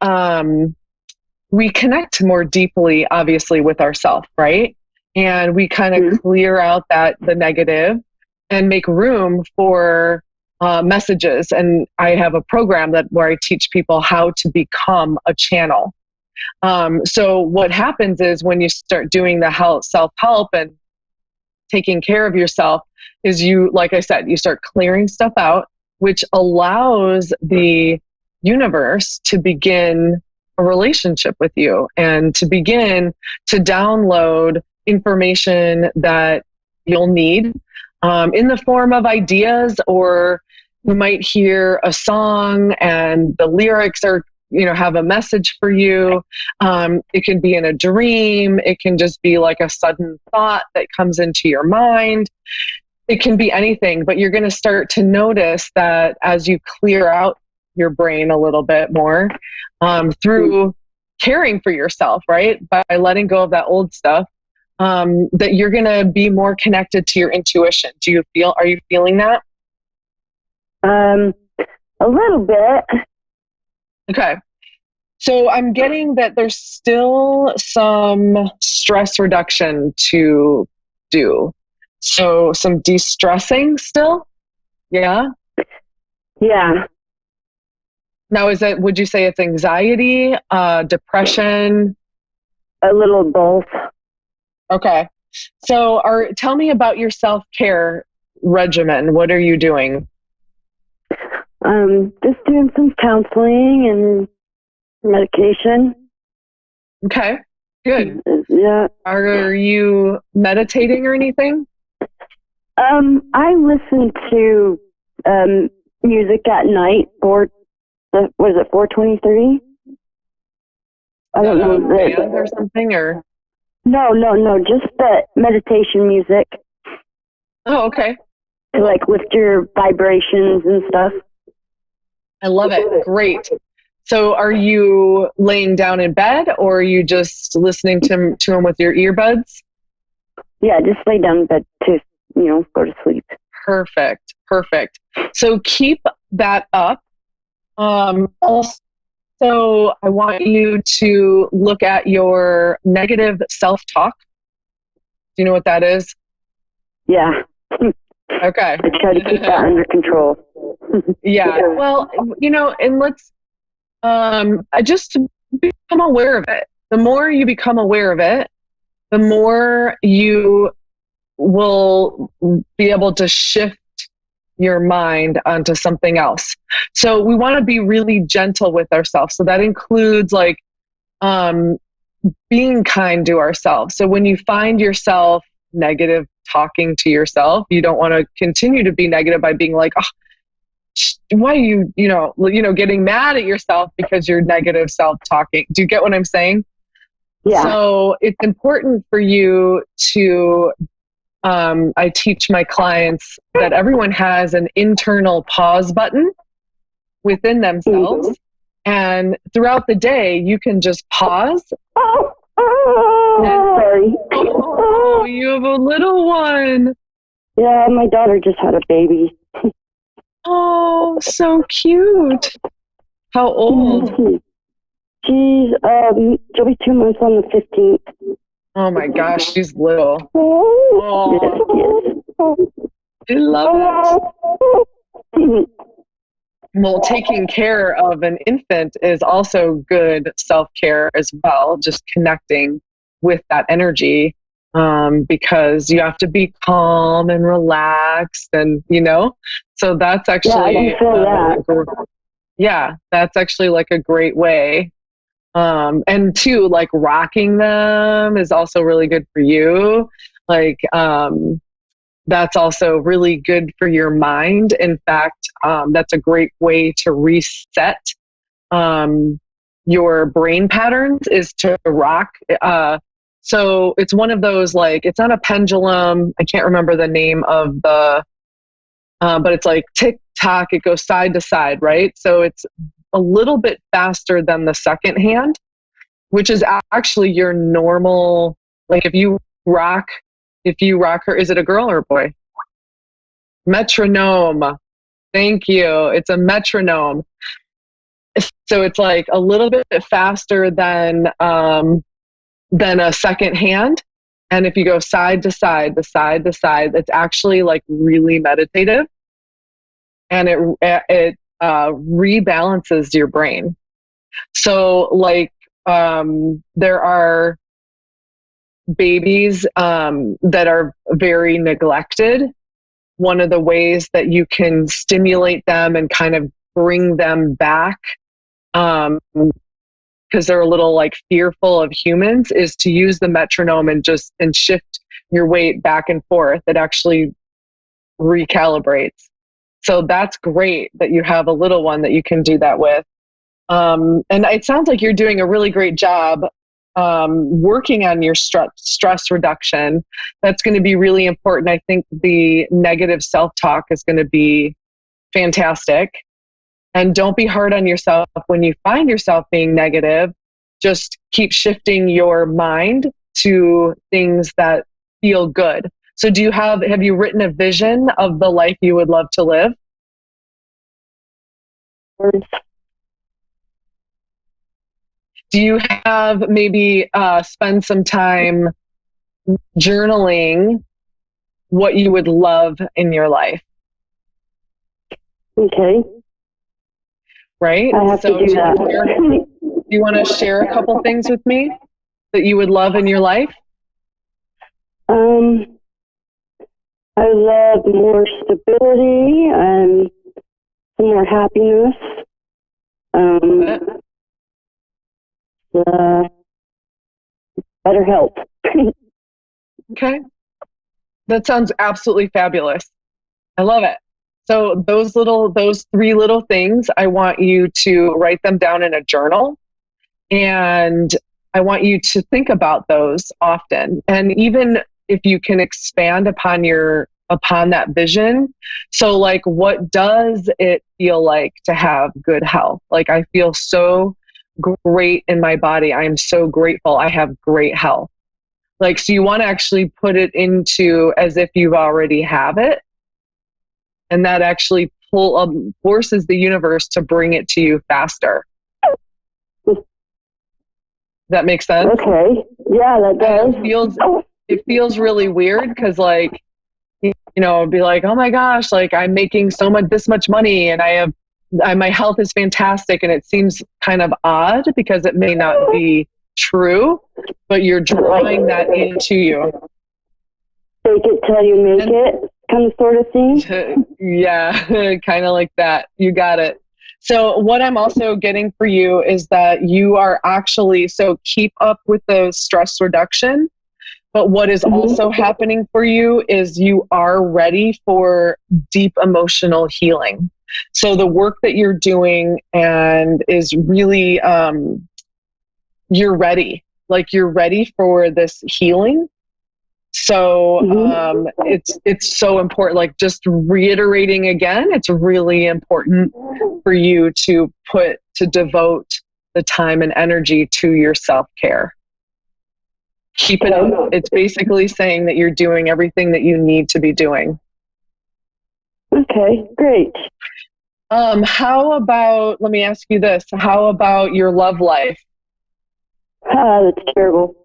connect more deeply, obviously, with ourselves, right? And we kind of clear out the negative and make room for messages. And I have a program where I teach people how to become a channel. So what happens is when you start doing the self-help and taking care of yourself is like I said, you start clearing stuff out, which allows the universe to begin a relationship with you and to begin to download information that you'll need in the form of ideas, or you might hear a song and the lyrics are, have a message for you. It can be in a dream. It can just be like a sudden thought that comes into your mind. It can be anything, but you're going to start to notice that as you clear out your brain a little bit more through caring for yourself, right? By letting go of that old stuff, that you're going to be more connected to your intuition. Are you feeling that? A little bit. Okay. So I'm getting that there's still some stress reduction to do. So some de-stressing still? Yeah? Yeah. Now, would you say it's anxiety, depression? A little both. Okay. So tell me about your self-care regimen. What are you doing? Just doing some counseling and medication. Okay, good. Yeah. Are you meditating or anything? I listen to music at night. Was it 423? I don't know. Band or something, or? No. Just the meditation music. Oh, okay. To like lift your vibrations and stuff. I love it. Great. So are you laying down in bed, or are you just listening to them with your earbuds? Yeah, just lay down in bed to, go to sleep. Perfect. So keep that up. Also, I want you to look at your negative self-talk. Do you know what that is? Yeah. Okay. I try to keep that under control. Yeah. Well, and let's just become aware of it. The more you become aware of it, the more you will be able to shift your mind onto something else. So we want to be really gentle with ourselves. So that includes like being kind to ourselves. So when you find yourself negative talking to yourself, you don't want to continue to be negative by being like, oh, why are you, getting mad at yourself because you're negative self-talking. Do you get what I'm saying? Yeah. So it's important for you to, I teach my clients that everyone has an internal pause button within themselves. Mm-hmm. And throughout the day, you can just pause. Sorry. Oh, you have a little one. Yeah, my daughter just had a baby. Oh, so cute. How old? She'll be 2 months on the 15th. Oh my gosh, she's little. Oh, I love it. Well, taking care of an infant is also good self-care as well, just connecting with that energy, because you have to be calm and relaxed and, so that's actually, that's actually like a great way. And two, like rocking them is also really good for you. Like, that's also really good for your mind. In fact, that's a great way to reset your brain patterns is to rock. So it's one of those, like, it's not a pendulum. I can't remember the name of but it's like tick tock. It goes side to side, right? So it's a little bit faster than the second hand, which is actually your normal, like if you rock her, is it a girl or a boy? Metronome. Thank you. It's a metronome. So it's like a little bit faster than a second hand. And if you go side to side, it's actually like really meditative, and it rebalances your brain. So like there are babies that are very neglected. One of the ways that you can stimulate them and kind of bring them back, because because they're a little like fearful of humans, is to use the metronome and shift your weight back and forth. It actually recalibrates. So that's great that you have a little one that you can do that with. And it sounds like you're doing a really great job working on your stress reduction. That's going to be really important. I think the negative self-talk is going to be fantastic. And don't be hard on yourself when you find yourself being negative. Just keep shifting your mind to things that feel good. So have you written a vision of the life you would love to live? Do you have maybe spend some time journaling what you would love in your life? Okay. Right? I have to do that. Do you want to share a couple things with me that you would love in your life? I love more stability and some more happiness. Better health. Okay. That sounds absolutely fabulous. I love it. So those 3 little things, I want you to write them down in a journal, and I want you to think about those often. And even if you can expand upon that vision. So like, what does it feel like to have good health? Like, I feel so great in my body. I am so grateful I have great health. Like, so you want to actually put it into as if you already have it. And that actually forces the universe to bring it to you faster. That makes sense? Okay. Yeah, that does. It feels really weird because, like, it'd be like, oh my gosh, like I'm making this much money and my health is fantastic. And it seems kind of odd because it may not be true, but you're drawing that into you. Fake it till you make it kind of sort of thing. Yeah, kind of like that. You got it. So what I'm also getting for you is that you are actually, so keep up with the stress reduction. But what is also happening for you is you are ready for deep emotional healing. So the work that you're doing and is really, you're ready. Like, you're ready for this healing. So it's so important. Like, just reiterating again, it's really important for you to devote the time and energy to your self-care. Keep it up. It's basically saying that you're doing everything that you need to be doing. Okay, great. How about, let me ask you this. How about your love life? That's terrible.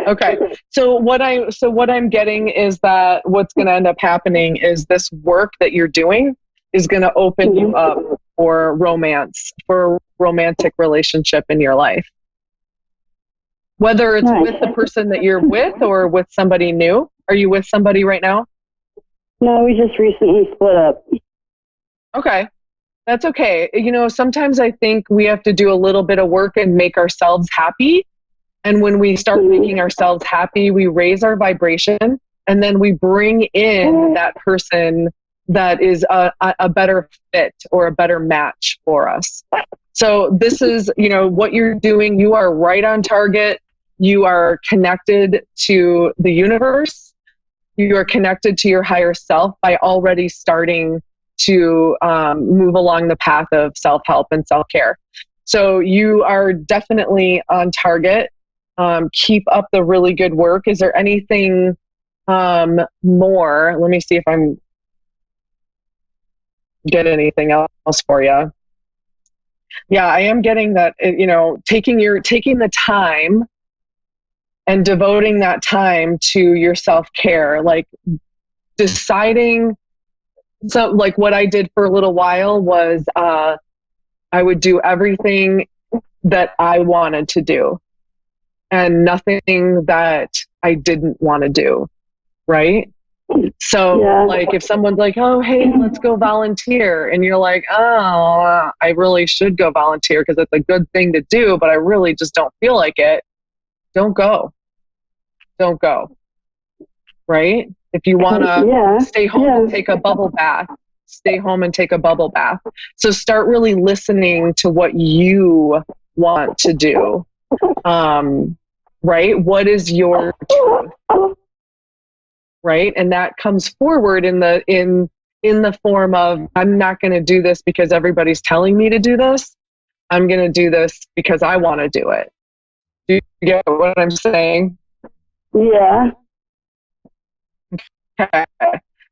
Okay. So what I'm getting is that what's going to end up happening is this work that you're doing is going to open you up for romance, for a romantic relationship in your life. Whether it's with the person that you're with or with somebody new. Are you with somebody right now? No, we just recently split up. Okay. That's okay. Sometimes I think we have to do a little bit of work and make ourselves happy. And when we start making ourselves happy, we raise our vibration, and then we bring in that person that is a better fit or a better match for us. So this is, what you're doing. You are right on target. You are connected to the universe. You are connected to your higher self by already starting to move along the path of self-help and self-care. So you are definitely on target. Keep up the really good work. Is there anything more? Let me see if I'm get anything else for you. Yeah, I am getting that, taking the time and devoting that time to your self-care, like deciding. So like what I did for a little while was I would do everything that I wanted to do and nothing that I didn't want to do. Right. So like if someone's like, oh, hey, let's go volunteer. And you're like, oh, I really should go volunteer because it's a good thing to do, but I really just don't feel like it. Don't go. Don't go. Right? If you want to stay home and take a bubble bath, stay home and take a bubble bath. So start really listening to what you want to do. Right? What is your truth? Right? And that comes forward in the form of, I'm not going to do this because everybody's telling me to do this. I'm going to do this because I want to do it. Do you get what I'm saying? Yeah. Okay.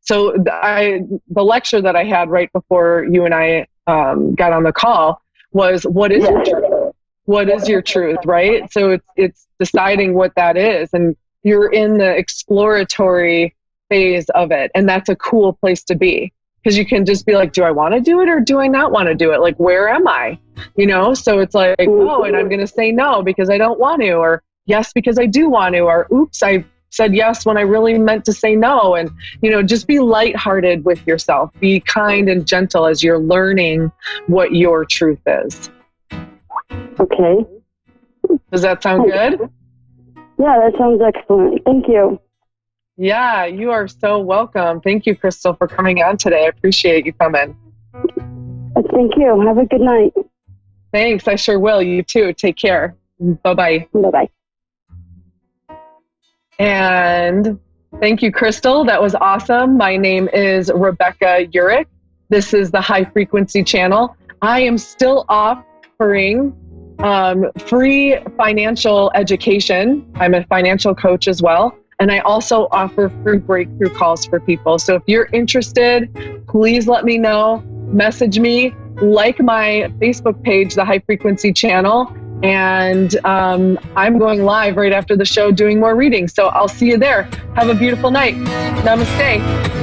So the lecture that I had right before you and I got on the call was, what is your truth? What is your truth, right? So it's deciding what that is. And you're in the exploratory phase of it. And that's a cool place to be, because you can just be like, do I want to do it or do I not want to do it? Like, where am I? You know? So it's like, oh, and I'm going to say no because I don't want to, or yes, because I do want to, or oops, I said yes when I really meant to say no. And, you know, just be lighthearted with yourself. Be kind and gentle as you're learning what your truth is. Okay. Does that sound good? Yeah, that sounds excellent. Thank you. Yeah, you are so welcome. Thank you, Crystal, for coming on today. I appreciate you coming. Thank you. Have a good night. Thanks. I sure will. You too. Take care. Bye-bye. Bye-bye. And thank you, Crystal. That was awesome. My name is Rebecca Urich. This is the High Frequency Channel. I am still offering free financial education. I'm a financial coach as well. And I also offer free breakthrough calls for people. So if you're interested, please let me know. Message me, like my Facebook page, the High Frequency Channel. And I'm going live right after the show doing more readings. So I'll see you there. Have a beautiful night. Namaste.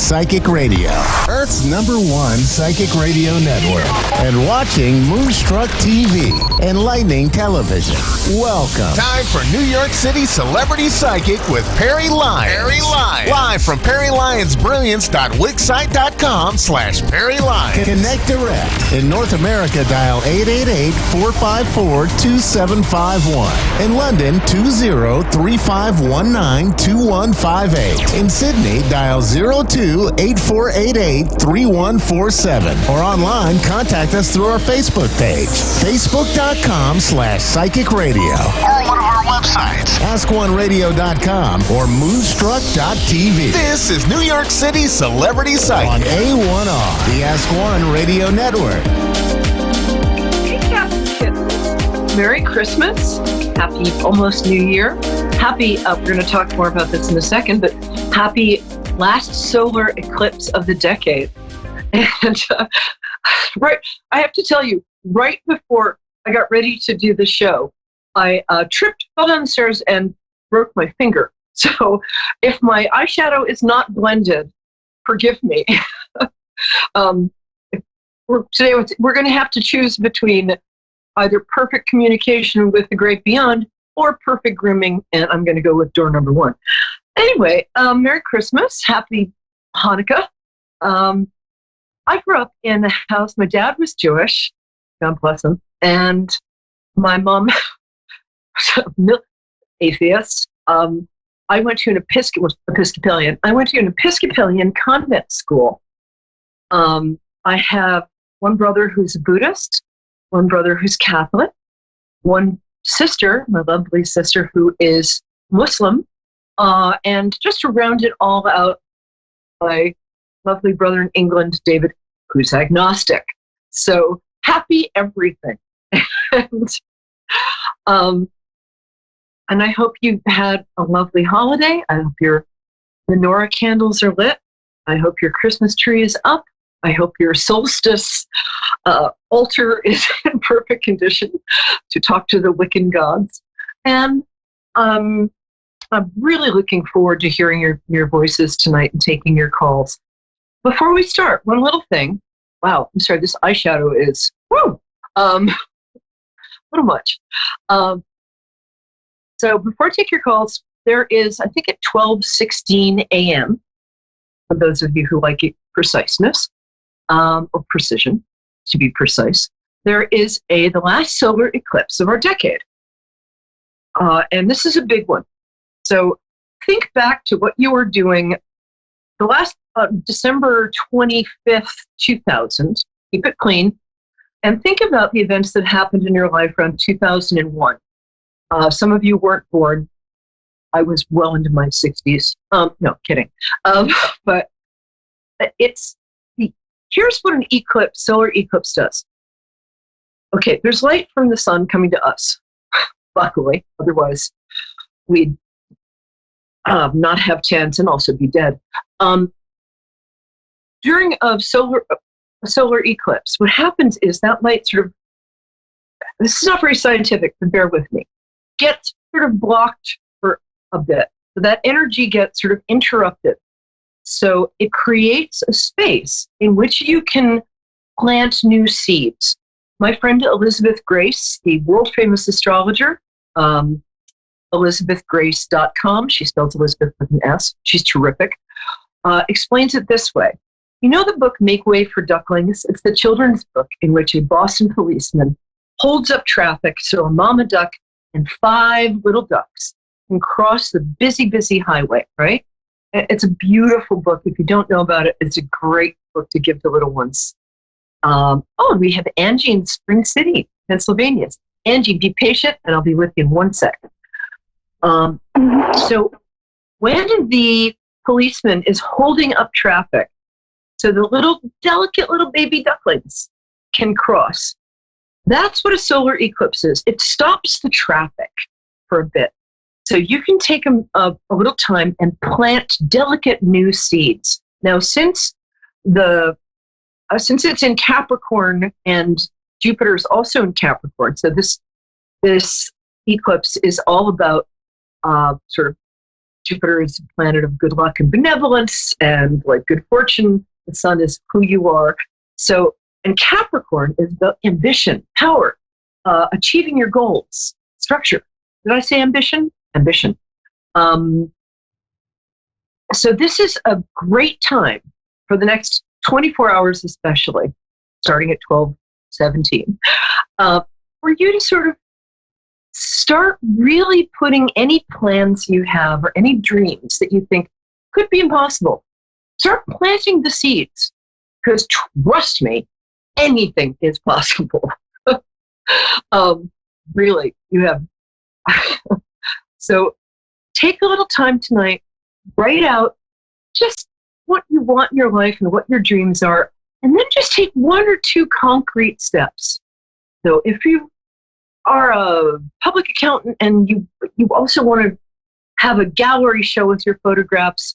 Psychic Radio, Earth's #1 psychic radio network, and watching Moonstruck TV, enlightening television. Welcome. Time for New York City Celebrity Psychic with Perry Lyons. Perry Lyons. Live from PerryLyonsBrilliance.wixsite.com/Perry Lyons. Connect direct. In North America, dial 888-454-2751. In London, 20-3519-2158. In Sydney, dial 02-8488-3147. Or online, contact us through our Facebook page, facebook.com/psychic radio. Or one of our websites, AskOneRadio.com or Moonstruck.tv. This is New York City Celebrity Psychic On A1R, the Ask One Radio Network. Hey, Captain Kids. Merry Christmas. Happy almost New Year. Happy, we're going to talk more about this in a second, but happy last solar eclipse of the decade. And right, I have to tell you, right before I got ready to do the show, I tripped, fell down the stairs, and broke my finger. So if my eyeshadow is not blended, forgive me. Today we're going to have to choose between either perfect communication with the great beyond or perfect grooming, and I'm going to go with door number 1. Anyway, Merry Christmas, Happy Hanukkah. I grew up in a house. My dad was Jewish, God bless him, and my mom atheist. I went to an Episcopalian. I went to an Episcopalian convent school. I have one brother who's a Buddhist, one brother who's Catholic, one sister, my lovely sister, who is Muslim, and just to round it all out, my lovely brother in England, David, who's agnostic. So happy everything. And I hope you had a lovely holiday. I hope your menorah candles are lit. I hope your Christmas tree is up. I hope your solstice altar is in perfect condition to talk to the Wiccan gods. And I'm really looking forward to hearing your voices tonight and taking your calls. Before we start, one little thing. Wow, I'm sorry, this eyeshadow is, a little much. So before I take your calls, there is, I think at 12:16 a.m., for those of you who like preciseness, or precision, to be precise, there is the last solar eclipse of our decade. And this is a big one. So think back to what you were doing the last December 25th, 2000, keep it clean, and think about the events that happened in your life around 2001. Some of you weren't born. I was well into my 60s. No, kidding. But here's what an eclipse, solar eclipse does. Okay, there's light from the sun coming to us, luckily. Otherwise, we'd not have tents and also be dead. During a solar eclipse, what happens is that light sort of, this is not very scientific, but bear with me, gets sort of blocked for a bit. So that energy gets sort of interrupted. So it creates a space in which you can plant new seeds. My friend Elizabeth Grace, the world famous astrologer, ElizabethGrace.com, she spells Elizabeth with an S, she's terrific, explains it this way. You know the book Make Way for Ducklings? It's the children's book in which a Boston policeman holds up traffic so a mama duck and 5 little ducks can cross the busy, busy highway, right? It's a beautiful book. If you don't know about it, it's a great book to give to little ones. And we have Angie in Spring City, Pennsylvania. Angie, be patient, and I'll be with you in 1 second. So when the policeman is holding up traffic, so the little delicate little baby ducklings can cross, that's what a solar eclipse is. It stops the traffic for a bit. So you can take a little time and plant delicate new seeds. Now, since it's in Capricorn and Jupiter is also in Capricorn, so this eclipse is all about sort of Jupiter is a planet of good luck and benevolence and like good fortune. The sun is who you are. So, and Capricorn is the ambition, power, achieving your goals, structure. Did I say ambition? Ambition. So this is a great time for the next 24 hours, especially starting at 12:17, for you to sort of start really putting any plans you have or any dreams that you think could be impossible. Start planting the seeds, because trust me, anything is possible. Really, you have. So take a little time tonight, write out just what you want in your life and what your dreams are, and then just take one or two concrete steps. So if you are a public accountant and you also want to have a gallery show with your photographs,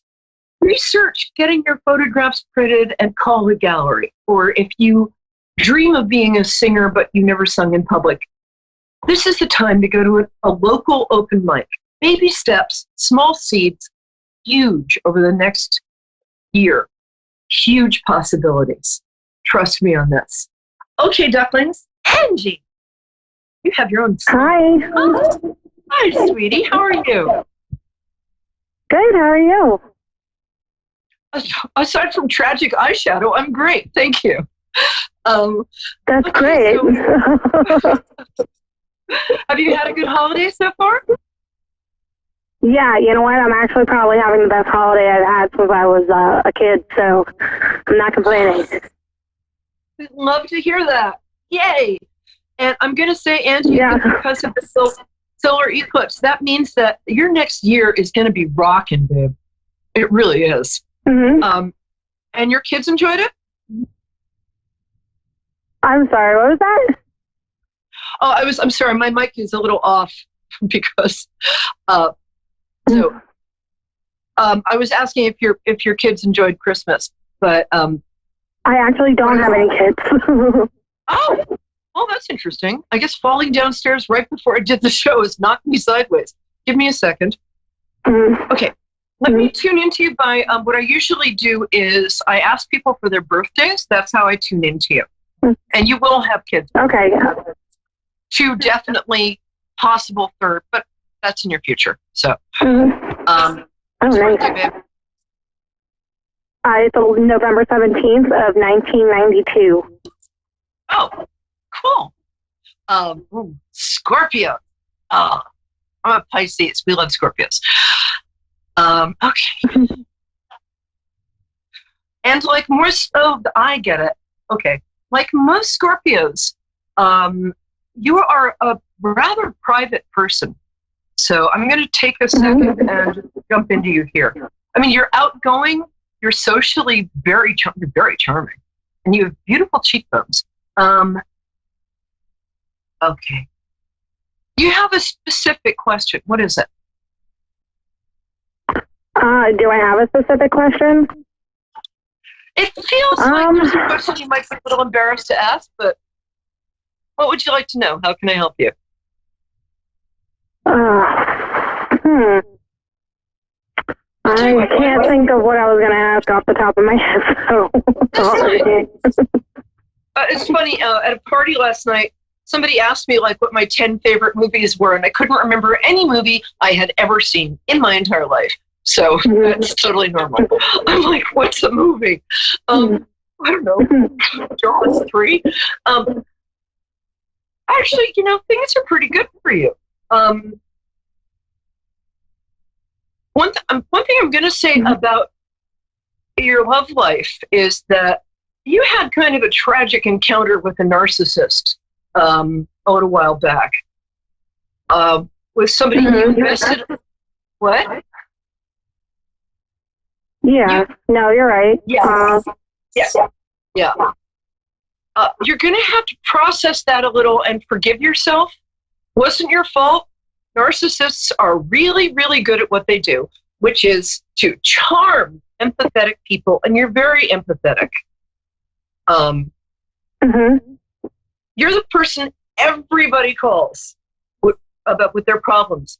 research getting your photographs printed and call the gallery. Or if you dream of being a singer but you never sung in public, this is the time to go to a local open mic. Baby steps, small seeds, huge over the next year. Huge possibilities. Trust me on this. Okay, ducklings. Angie, you have your own song. Hi. Oh, hi, sweetie. How are you? Good, how are you? Aside from tragic eyeshadow, I'm great. Thank you. That's okay, great. Have you had a good holiday so far? Yeah, you know what? I'm actually probably having the best holiday I've had since I was a kid, so I'm not complaining. I'd love to hear that. Yay! And I'm going to say, Angie, Yeah. because of the solar eclipse, that means that your next year is going to be rocking, babe. It really is. Mm-hmm. And your kids enjoyed it? I'm sorry, what was that? Oh, I'm sorry, my mic is a little off because I was asking if your kids enjoyed Christmas, but I actually don't have any kids. Oh, that's interesting. I guess falling downstairs right before I did the show has knocked me sideways. Give me a second. Okay, let me tune into you by what I usually do is I ask people for their birthdays. That's how I tune into you. And you will have kids. Okay. Two definitely, possible third, but that's in your future. So, Nice. birthday, babe? It's November 17th of 1992. Oh, cool. Scorpio. I'm a Pisces. We love Scorpios. Okay. And like I get it. Okay. Like most Scorpios, you are a rather private person. So I'm going to take a second and jump into you here. I mean, you're outgoing. You're socially very charming. And you have beautiful cheekbones. Okay. You have a specific question. What is it? Do I have a specific question? It feels like there's a question you might be a little embarrassed to ask, but what would you like to know? How can I help you? I can't think of what I was going to ask off the top of my head. So. It's funny, at a party last night, somebody asked me like what my 10 favorite movies were, and I couldn't remember any movie I had ever seen in my entire life. So that's totally normal. I'm like, what's a movie? I don't know. Jaws 3. Actually, things are pretty good for you. One thing I'm going to say about your love life is that you had kind of a tragic encounter with a narcissist a little while back. With somebody you invested. What? Yeah. No, you're right. Yeah. Yeah. You're going to have to process that a little and forgive yourself. Wasn't your fault. Narcissists are really, really good at what they do, which is to charm empathetic people, and you're very empathetic. You're the person everybody calls with their problems.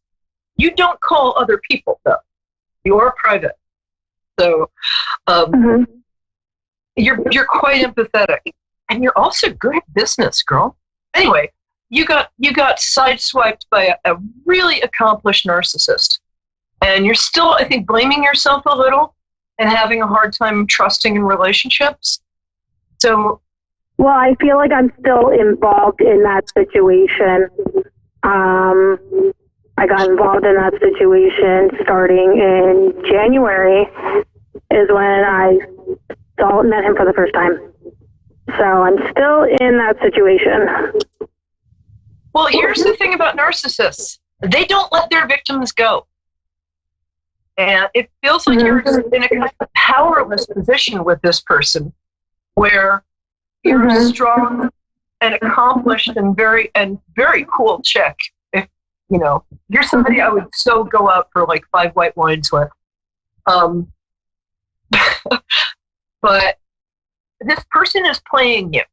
You don't call other people, though. You're private. So you're quite empathetic. And you're also good at business, girl. Anyway, you got sideswiped by a really accomplished narcissist. And you're still, I think, blaming yourself a little and having a hard time trusting in relationships. So, well, I feel like I'm still involved in that situation. I got involved in that situation starting in January is when I met him for the first time. So I'm still in that situation. Well, here's the thing about narcissists. They don't let their victims go. And it feels like you're in a kind of powerless position with this person where you're a strong and accomplished and very cool chick. If, you know, you're somebody I would so go out for like 5 white wines with. But this person is playing you.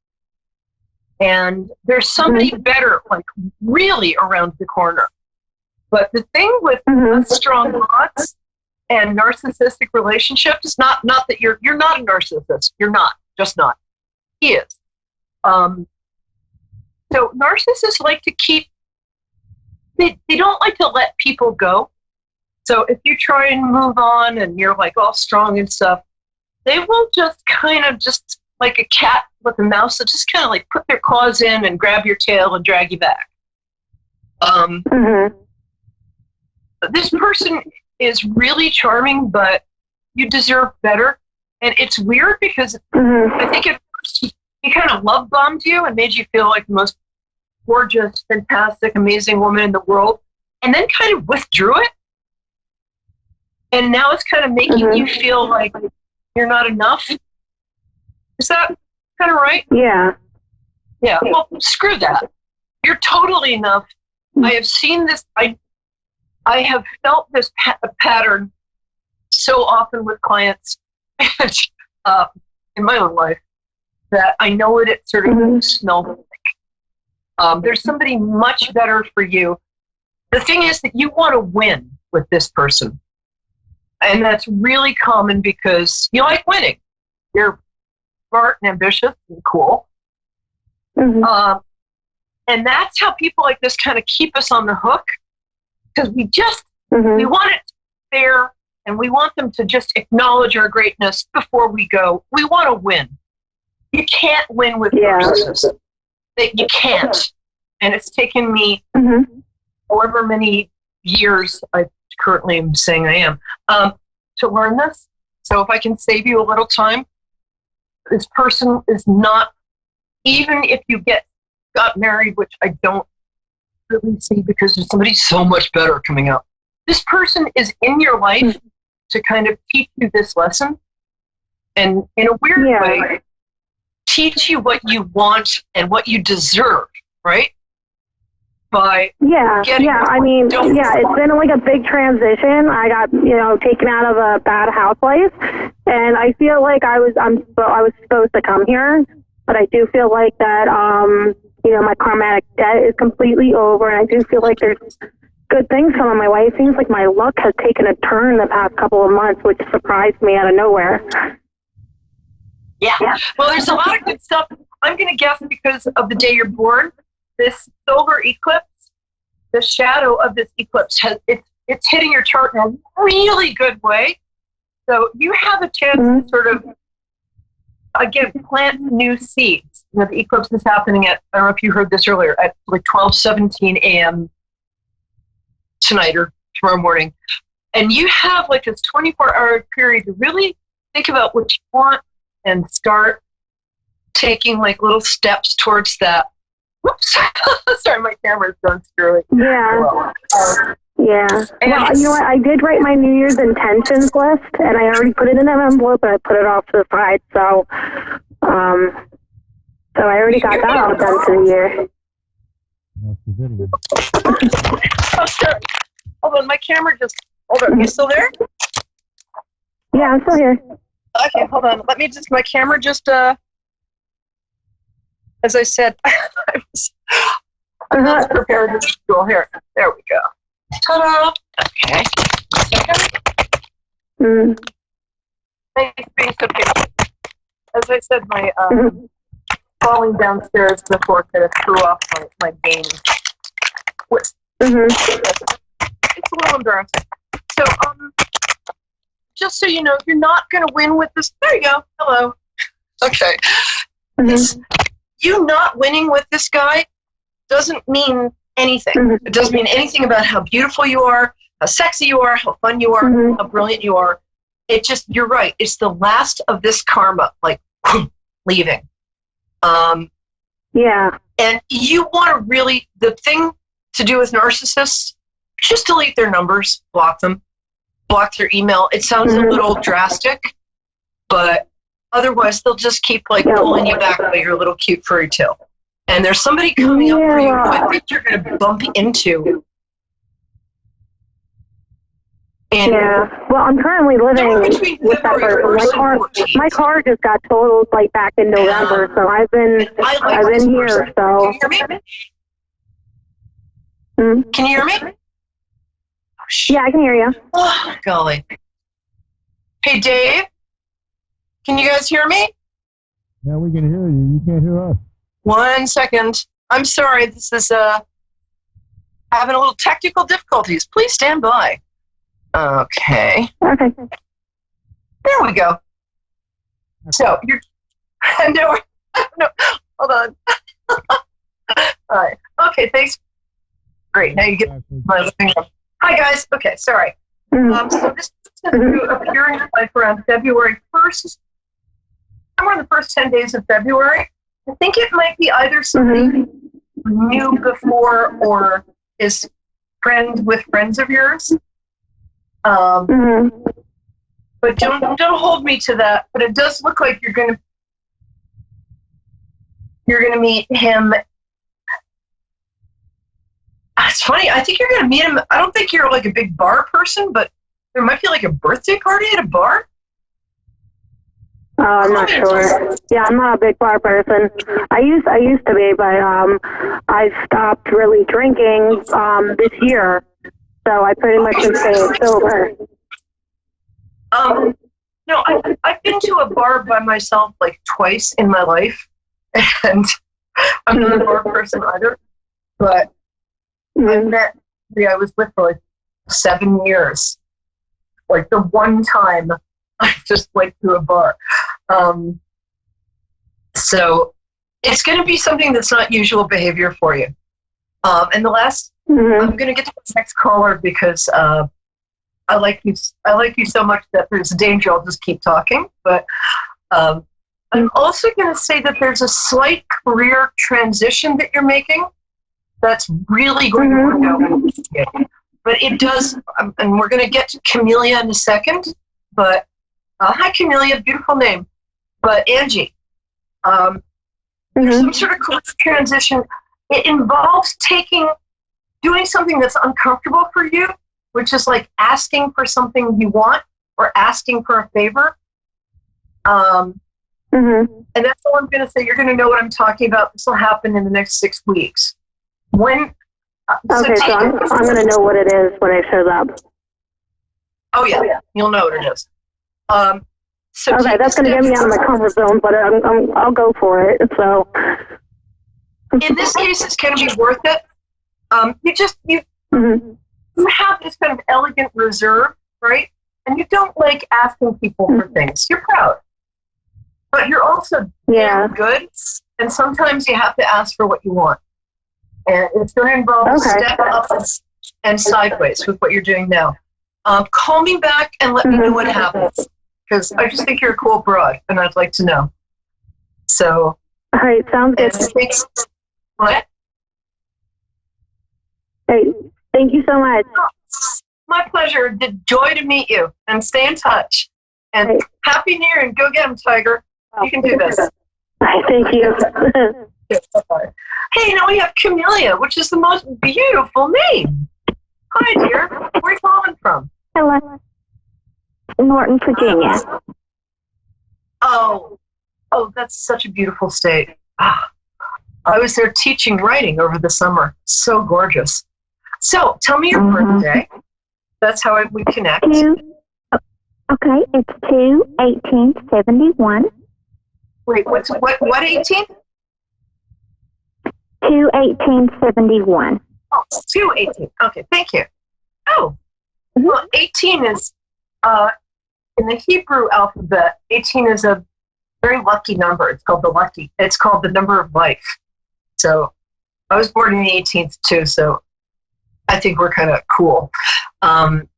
And there's somebody better, like really around the corner. But the thing with strong bonds and narcissistic relationships, not that you're not a narcissist. You're not, just not. He is. So narcissists like to keep, they don't like to let people go. So if you try and move on and you're like all strong and stuff, they will just kind of just like a cat with a mouse, that just kind of like put their claws in and grab your tail and drag you back. This person is really charming, but you deserve better. And it's weird because I think at first he kind of love bombed you and made you feel like the most gorgeous, fantastic, amazing woman in the world, and then kind of withdrew it. And now it's kind of making you feel like you're not enough. Is that kind of right? Yeah. Yeah. Well, screw that. You're totally enough. I have seen this. I have felt this pattern so often with clients in my own life that I know what it sort of smells like. There's somebody much better for you. The thing is that you want to win with this person. And that's really common because you like winning. You're smart and ambitious and cool. And that's how people like this kind of keep us on the hook, because we just, we want it fair, and we want them to just acknowledge our greatness before we go. We want to win. You can't win with narcissists. You can't. And it's taken me however many years I currently am saying I am, to learn this. So if I can save you a little time, this person is not, even if you got married, which I don't really see because there's somebody so much better coming up. This person is in your life to kind of teach you this lesson, and in a weird way, teach you what you want and what you deserve, right? By I mean, it's been like a big transition. I got, taken out of a bad house life, and I feel like I was supposed to come here, but I do feel like that, my karmatic debt is completely over, and I do feel like there's good things coming my way. It seems like my luck has taken a turn the past couple of months, which surprised me out of nowhere. Yeah. Well, there's a lot of good stuff. I'm going to guess because of the day you're born. This solar eclipse, the shadow of this eclipse, it's hitting your chart in a really good way. So you have a chance to sort of, again, plant new seeds. The eclipse is happening at, I don't know if you heard this earlier, at like 12:17 a.m. tonight or tomorrow morning. And you have like this 24-hour period to really think about what you want and start taking like little steps towards that. Whoops. Sorry, my camera's done screwy. Yeah. Well, you know what? I did write my New Year's intentions list, and I already put it in an envelope, and I put it off to the side. So, I already got that all done for the year. Oh, sorry. Hold on, my camera just. Hold on, you still there? Yeah, I'm still here. Okay, hold on. Let me just. My camera just. As I said, I'm not prepared to go here. There we go. Ta-da! Okay. Thanks for being so patient. As I said, my falling downstairs before kind of threw off my game. It's a little embarrassing. So, just so you know, you're not going to win with this. There you go. Hello. Okay. You not winning with this guy doesn't mean anything. It doesn't mean anything about how beautiful you are, how sexy you are, how fun you are, how brilliant you are. It just, you're right. It's the last of this karma, like leaving. Yeah. And you want to really, the thing to do with narcissists, just delete their numbers, block them, block their email. It sounds a little drastic, but otherwise they'll just keep like pulling you back by your little cute furry tail. And there's somebody coming up for you who I think you're going to bump into. And well, I'm currently living with that person. My car just got totaled like back in November, so I've been here. So can you hear me? Can you hear me? Yeah, I can hear you. Oh, golly. Hey, Dave, can you guys hear me? Yeah, we can hear you. You can't hear us. 1 second. I'm sorry. This is having a little technical difficulties. Please stand by. Okay. Okay. There we go. So you're. No, hold on. All right. Okay. Thanks. Great. Now you get my living room. Hi guys. Okay. Sorry. So this is to appear in your life around February 1st. Somewhere in the first 10 days of February. I think it might be either somebody knew before or is friend with friends of yours. But don't hold me to that. But it does look like you're gonna meet him. It's funny. I think you're gonna meet him. I don't think you're like a big bar person, but there might be like a birthday party at a bar. I'm not sure. Yeah, I'm not a big bar person. I used to be, but I stopped really drinking this year. So I pretty much been staying sober. No, I've been to a bar by myself like twice in my life, and I'm not a bar person either. But I met the I was with for like 7 years. Like the one time I just went to a bar. So it's going to be something that's not usual behavior for you. And the last, I'm going to get to the next caller because I like you so much that there's a danger I'll just keep talking. But I'm also going to say that there's a slight career transition that you're making that's really going to work out. But it does, and we're going to get to Camellia in a second. But hi, Camellia, beautiful name. But Angie, there's some sort of career transition. It involves doing something that's uncomfortable for you, which is like asking for something you want or asking for a favor. And that's all I'm going to say. You're going to know what I'm talking about. This will happen in the next 6 weeks. When? Okay, so I'm going to know what it is when it shows up. Oh yeah, you'll know what it is. So okay, that's going to get me out of my comfort zone, but I'll go for it. So. In this case, it's going to be worth it. You have this kind of elegant reserve, right? And you don't like asking people for things. You're proud, but you're also good. And sometimes you have to ask for what you want, and it's going to involve a step up and sideways with what you're doing now. Call me back and let me know what happens, because I just think you're a cool broad, and I'd like to know. So, all right, sounds good. What? Hey, thank you so much. My pleasure. The joy to meet you, and stay in touch. And Happy New Year, and go get him, Tiger. You can do this. Thank you. Hey, now we have Camellia, which is the most beautiful name. Hi, dear. Where are you calling from? Hello. Norton, Virginia. Oh, that's such a beautiful state. I was there teaching writing over the summer. So gorgeous. So, tell me your birthday. That's how we connect. Okay, it's 2/18/71. Wait, what 18? 2/18/71. Oh, 2/18. Okay, thank you. Oh, well, 18 is, in the Hebrew alphabet, 18 is a very lucky number. It's called the number of life. So I was born in the 18th too, so I think we're kind of cool. And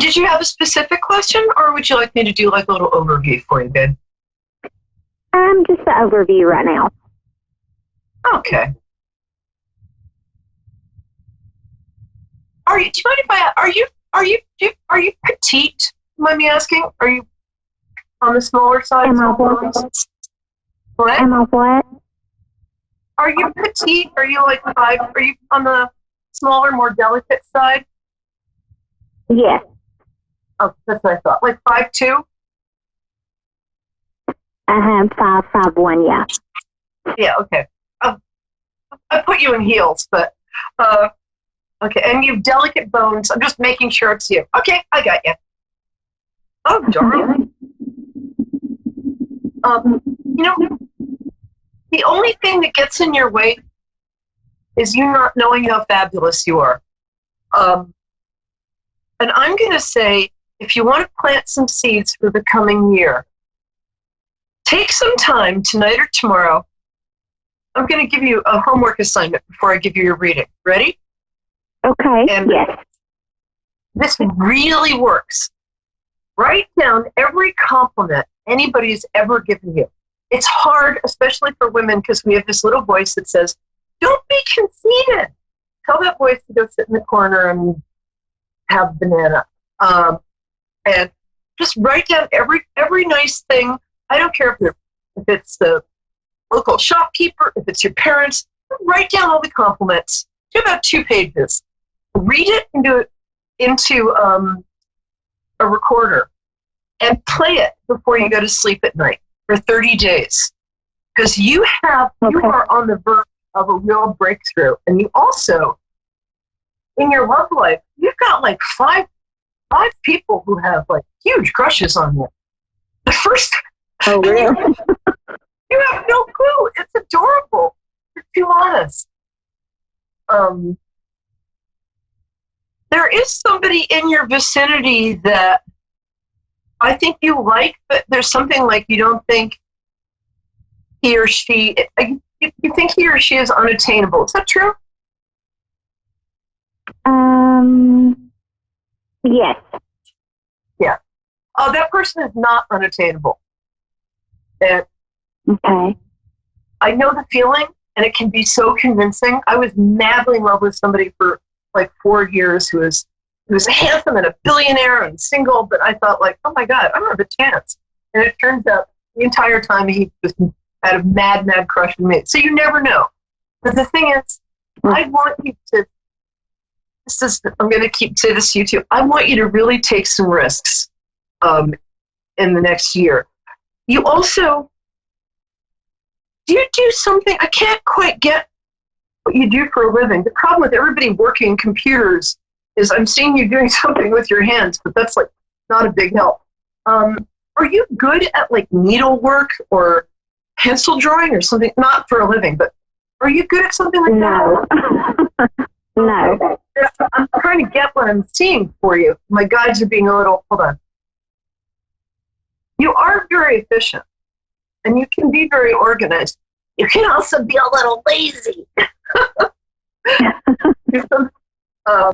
did you have a specific question, or would you like me to do like a little overview for you, babe? Just the overview right now. Okay. Do you mind if are you petite? Mind me asking? Are you on the smaller side? Am I what? What? Am I what? Are you petite? Are you like 5? Are you on the smaller, more delicate side? Yes. Oh, that's what I thought. Like 5'2"? I have 5'1", yeah. Yeah, okay. I put you in heels, but okay. And you have delicate bones. I'm just making sure it's you. Okay, I got you. Oh, darling. The only thing that gets in your way is you not knowing how fabulous you are. And I'm going to say, if you want to plant some seeds for the coming year, take some time tonight or tomorrow. I'm going to give you a homework assignment before I give you your reading. Ready? Okay, And yes. this really works. Write down every compliment anybody's ever given you. It's hard, especially for women, because we have this little voice that says, don't be conceited. Tell that voice to go sit in the corner and have banana. And just write down every nice thing. I don't care if it's the local shopkeeper, if it's your parents. Write down all the compliments. Do about 2 pages. Read it and do it into a recorder and play it before you go to sleep at night for 30 days. Because you are on the verge of a real breakthrough. And you also, in your love life, you've got like five people who have like huge crushes on you. The first, Oh, really? you have no clue. It's adorable. You're too honest. There is somebody in your vicinity that I think you like, but there's something like you don't think he or she, you think he or she is unattainable. Is that true? Yes. Yeah. Oh, that person is not unattainable. And Okay. I know the feeling, and it can be so convincing. I was madly in love with somebody for like 4 years who was handsome and a billionaire and single, but I thought like, oh my God, I don't have a chance. And it turns out the entire time he just had a mad crush on me. So you never know. But the thing is, I want you to, I'm going to say this to you too. I want you to really take some risks in the next year. You also, do you do something, I can't quite get what you do for a living. The problem with everybody working computers is I'm seeing you doing something with your hands, but that's like not a big help. Are you good at like needlework or pencil drawing or something? Not for a living, but are you good at something like that? No. I'm trying to get what I'm seeing for you. My guides are being a little, hold on. You are very efficient, and you can be very organized. You can also be a little lazy.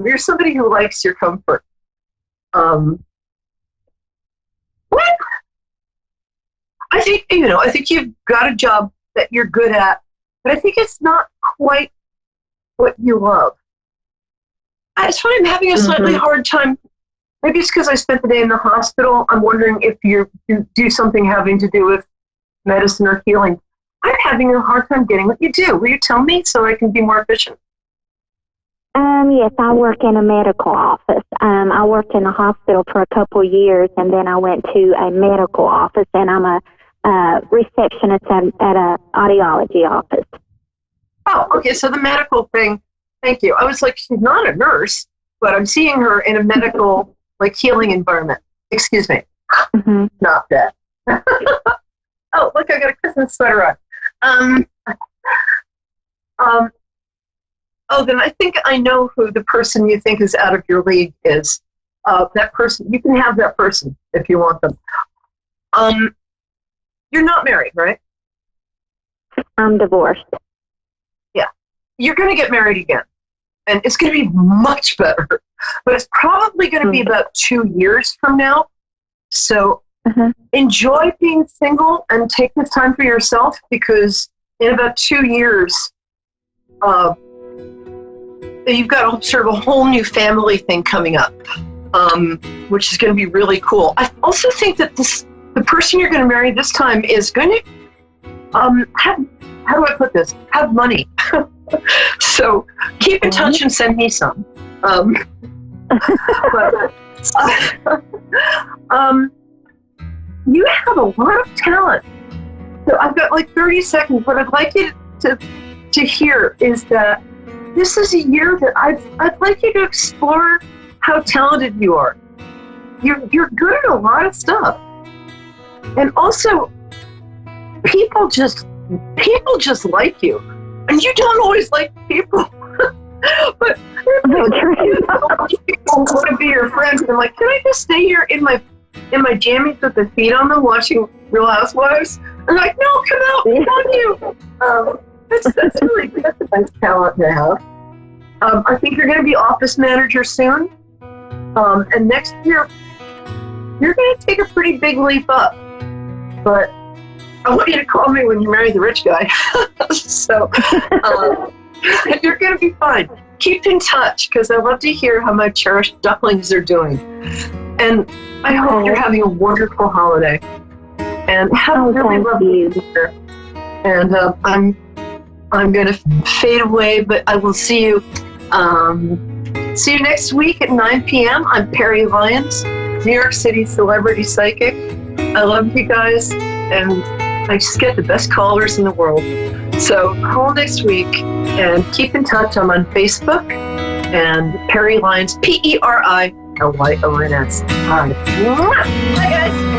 You're somebody who likes your comfort. What? I think you've got a job that you're good at, but I think it's not quite what you love. It's funny, I'm having a slightly hard time. Maybe it's because I spent the day in the hospital. I'm wondering if you do something having to do with medicine or healing. I'm having a hard time getting what you do. Will you tell me so I can be more efficient? Yes, I work in a medical office. I worked in a hospital for a couple of years, and then I went to a medical office, and I'm a receptionist at an audiology office. Oh, okay, so the medical thing, thank you. I was like, she's not a nurse, but I'm seeing her in a medical, like, healing environment. Excuse me. Mm-hmm. Not that. Oh, look, I got a Christmas sweater on. Oh, then I think I know who the person you think is out of your league is. That person, you can have that person if you want them. You're not married, right? I'm divorced. Yeah. You're going to get married again. And it's going to be much better. But it's probably going to be about 2 years from now. So enjoy being single and take this time for yourself, because in about 2 years, you've got sort of a whole new family thing coming up, which is going to be really cool. I also think that the person you're going to marry this time is going to have, how do I put this? Have money. So keep in touch and send me some. You have a lot of talent. So I've got like 30 seconds. What I'd like you to hear is that this is a year that I'd like you to explore how talented you are. You're good at a lot of stuff. And also, people just like you. And you don't always like people. But people want to be your friends. And I'm like, can I just stay here in my jammies with the feet on them watching Real Housewives? I'm like, no, come out, come you. That's really that's a nice talent to have. I think you're going to be office manager soon. And next year, you're going to take a pretty big leap up. But I want you to call me when you marry the rich guy. So you're going to be fine. Keep in touch, because I love to hear how my cherished ducklings are doing. And I hope you're having a wonderful holiday. And have a really lovely year. And I'm going to fade away, but I will see you. See you next week at 9 p.m. I'm Perry Lyons, New York City celebrity psychic. I love you guys, and I just get the best callers in the world. So call next week and keep in touch. I'm on Facebook and Perry Lyons, PERILYONS. All right. Bye, guys.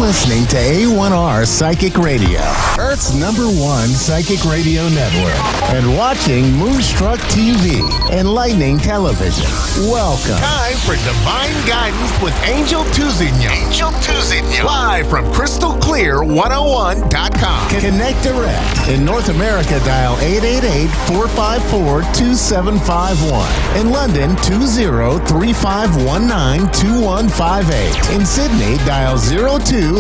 listening to A1R Psychic Radio, Earth's #1 psychic radio network, and watching Moonstruck TV, enlightening television. Welcome. Time for Divine Guidance with Angel Tuzigno. Angel Tuzigno. Live from crystalclear101.com. Connect direct. In North America, dial 888-454-2751. In London, 20-3519-2158. In Sydney, dial 02-8488-3147.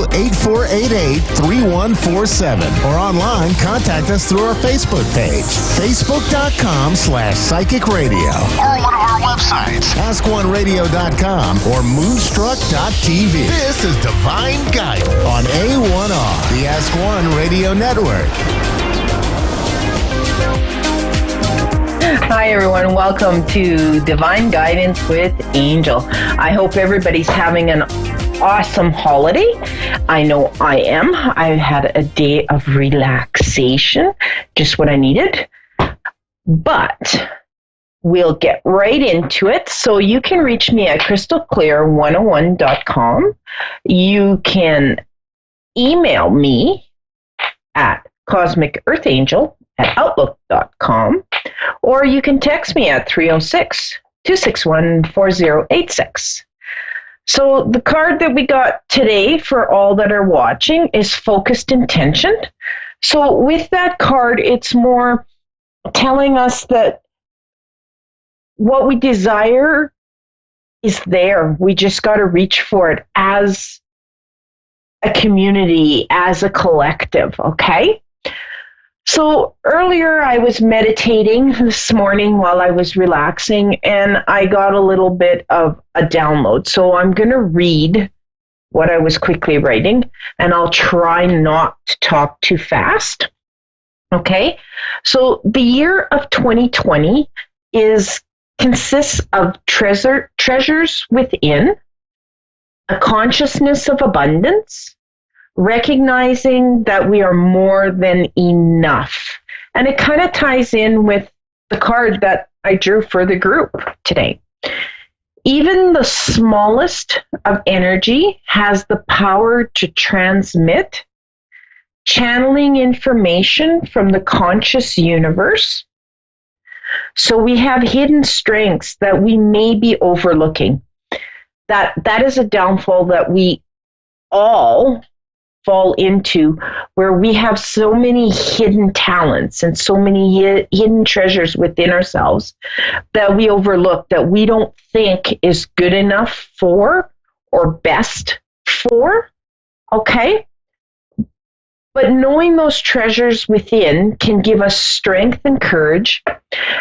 Or online, contact us through our Facebook page, facebook.com/psychic radio. Or one of our websites, askoneradio.com or moonstruck.tv. This is Divine Guidance On A1R, the Ask One Radio Network. Hi, everyone. Welcome to Divine Guidance with Angel. I hope everybody's having an awesome holiday. I know I am. I had a day of relaxation, just what I needed. But we'll get right into it. So you can reach me at crystalclear101.com. You can email me at cosmicearthangel@outlook.com, or you can text me at 306-261-4086. So the card that we got today for all that are watching is Focused Intention. So with that card, it's more telling us that what we desire is there. We just got to reach for it as a community, as a collective, okay? So earlier I was meditating this morning while I was relaxing, and I got a little bit of a download. So I'm going to read what I was quickly writing, and I'll try not to talk too fast. Okay? So the year of 2020 consists of treasures within, a consciousness of abundance, recognizing that we are more than enough. And it kind of ties in with the card that I drew for the group today. Even the smallest of energy has the power to transmit, channeling information from the conscious universe. So we have hidden strengths that we may be overlooking. That is a downfall that we all fall into, where we have so many hidden talents and so many hidden treasures within ourselves that we overlook, that we don't think is good enough for or best for, okay? But knowing those treasures within can give us strength and courage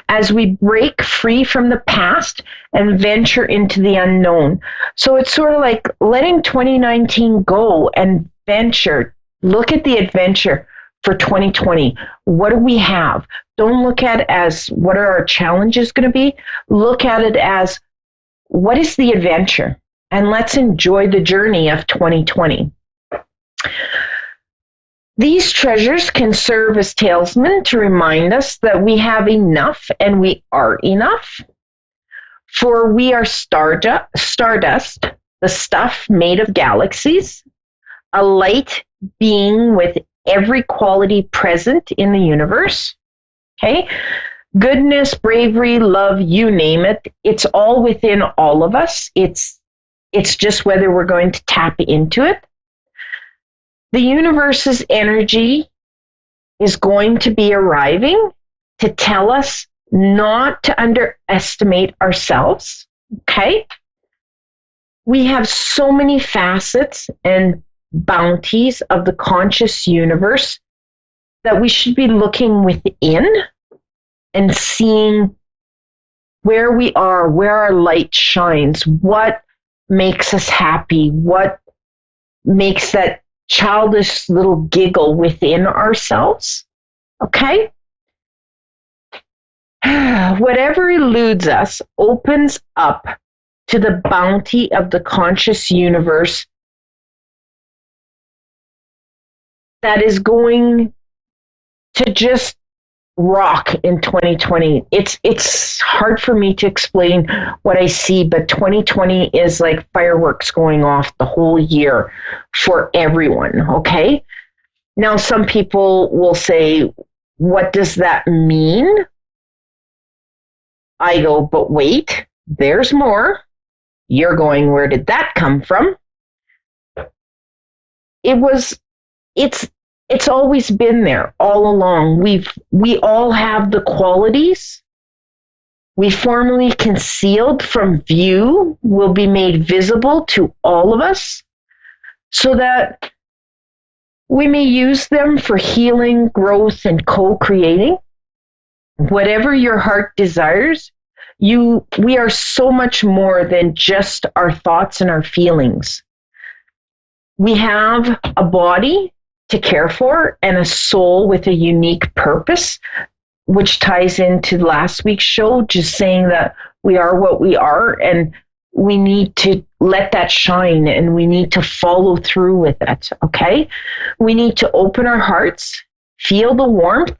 as we break free from the past and venture into the unknown. So it's sort of like letting 2019 go and venture. Look at the adventure for 2020. What do we have? Don't look at it as what are our challenges going to be. Look at it as what is the adventure? And let's enjoy the journey of 2020. These treasures can serve as talisman to remind us that we have enough and we are enough. For we are stardust, the stuff made of galaxies, a light being with every quality present in the universe. Okay? Goodness, bravery, love, you name it. It's all within all of us. It's just whether we're going to tap into it. The universe's energy is going to be arriving to tell us not to underestimate ourselves, okay? We have so many facets and bounties of the conscious universe that we should be looking within and seeing where we are, where our light shines, what makes us happy, what makes that childish little giggle within ourselves, okay? Whatever eludes us opens up to the bounty of the conscious universe that is going to just rock in 2020. It's hard for me to explain what I see, but 2020 is like fireworks going off the whole year for everyone, okay? Now some people will say, what does that mean? I go, but wait, there's more. You're going, where did that come from? It's always been there all along. We all have the qualities we formerly concealed from view will be made visible to all of us so that we may use them for healing, growth, and co-creating. Whatever your heart desires, we are so much more than just our thoughts and our feelings. We have a body to care for and a soul with a unique purpose, which ties into last week's show, just saying that we are what we are and we need to let that shine and we need to follow through with it, okay? We need to open our hearts, feel the warmth,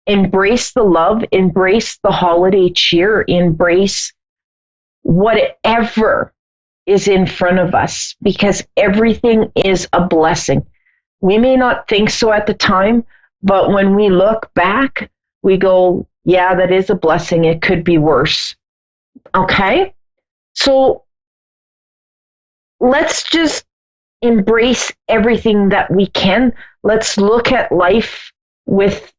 embrace the love, embrace the holiday cheer, embrace whatever is in front of us because everything is a blessing. We may not think so at the time, but when we look back, we go, yeah, that is a blessing. It could be worse. Okay? So let's just embrace everything that we can. Let's look at life with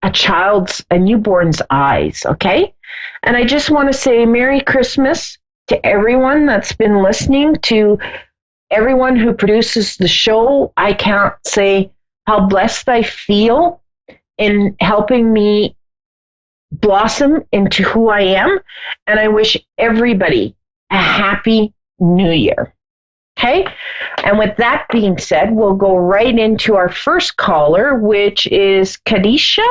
a newborn's eyes, okay? And I just want to say Merry Christmas to everyone that's been listening, to everyone who produces the show. I can't say how blessed I feel in helping me blossom into who I am. And I wish everybody a happy new year. Okay? And with that being said, we'll go right into our first caller, which is Kadisha.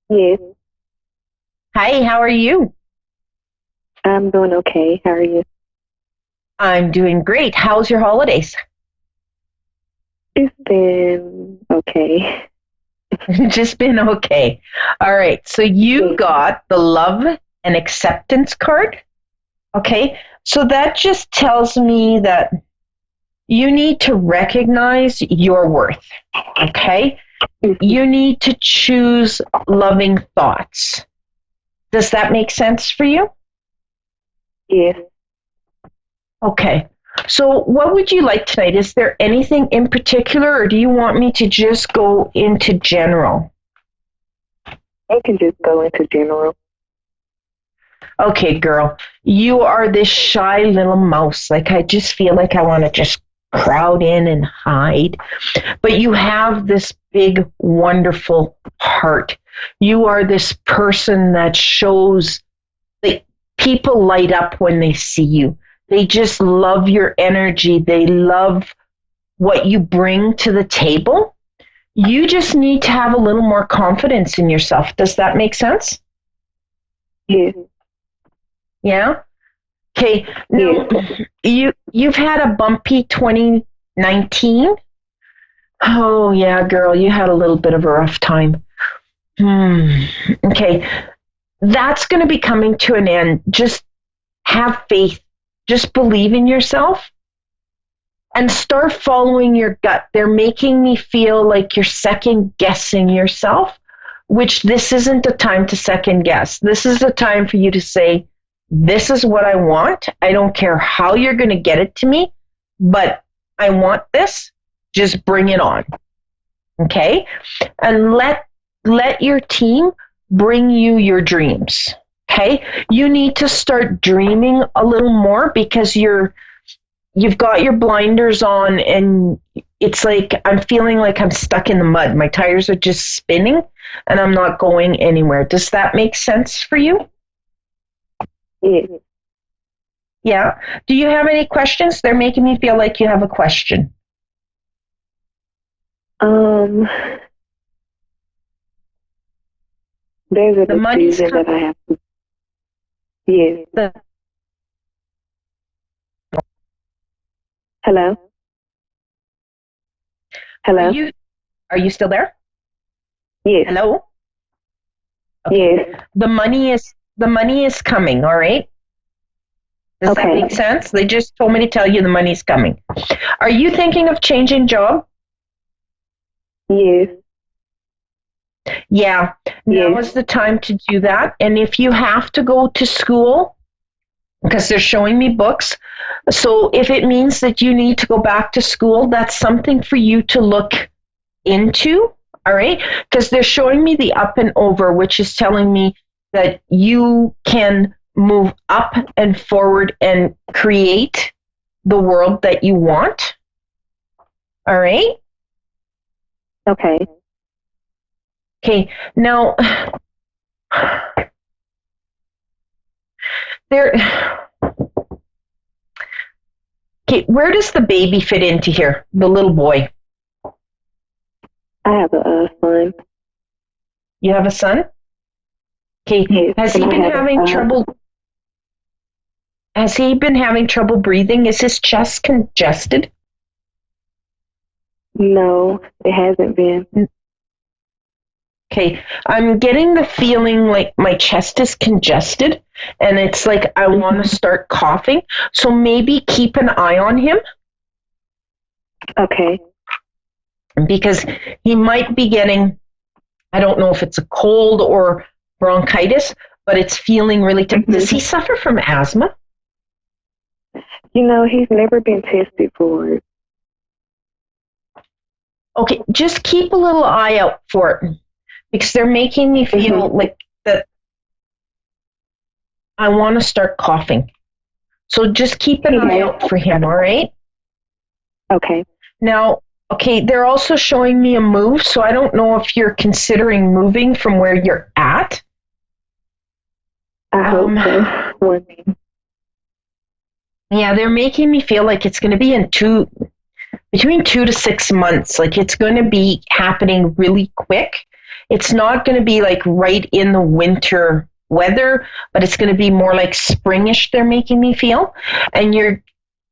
Yes. Hi, how are you? I'm doing okay. How are you? I'm doing great. How's your holidays? It's been okay. Just been okay. All right. So you got the love and acceptance card. Okay. So that just tells me that you need to recognize your worth. Okay. You need to choose loving thoughts. Does that make sense for you? Yes. Okay. So what would you like tonight? Is there anything in particular, or do you want me to just go into general? I can just go into general. Okay, girl. You are this shy little mouse. Like, I just feel like I want to just crowd in and hide. But you have this big, wonderful heart. You are this person that shows that people light up when they see you. They just love your energy. They love what you bring to the table. You just need to have a little more confidence in yourself. Does that make sense? Yes. Yeah? Okay. Now, you've had a bumpy 2019. Oh, yeah, girl, you had a little bit of a rough time. Okay. That's going to be coming to an end. Just have faith. Just believe in yourself and start following your gut. They're making me feel like you're second guessing yourself, which this isn't the time to second guess. This is the time for you to say, this is what I want. I don't care how you're going to get it to me, but I want this. Just bring it on. Okay? And let your team bring you your dreams. Okay? You need to start dreaming a little more because you've got your blinders on and it's like I'm feeling like I'm stuck in the mud. My tires are just spinning and I'm not going anywhere. Does that make sense for you? Yes. Yeah. Do you have any questions? They're making me feel like you have a question. There's a decision that I have to. Yes. Hello? Hello? Are you still there? Yes. Hello? Okay. Yes. The money is coming, all right? Does that make sense? They just told me to tell you the money's coming. Are you thinking of changing job? Yes. Yeah. Now is the time to do that. And if you have to go to school, because they're showing me books, so if it means that you need to go back to school, that's something for you to look into, all right? Because they're showing me the up and over, which is telling me that you can move up and forward and create the world that you want. All right? Okay. Okay. Now, okay, where does the baby fit into here? The little boy. I have a son. You have a son? Okay. Yes, Has he been having trouble? Has he been having trouble breathing? Is his chest congested? No, it hasn't been. Okay, I'm getting the feeling like my chest is congested and it's like I want to start coughing. So maybe keep an eye on him. Okay. Because he might be getting, I don't know if it's a cold or bronchitis, but it's feeling really Does he suffer from asthma? You know, he's never been tested for it. Okay, just keep a little eye out for it. Because they're making me feel like that I want to start coughing. So just keep an eye out for him, all right? Okay. Now, okay, they're also showing me a move, so I don't know if you're considering moving from where you're at. I hope so. Yeah, they're making me feel like it's going to be between 2 to 6 months. Like it's going to be happening really quick. It's not going to be like right in the winter weather, but it's going to be more like springish, they're making me feel. And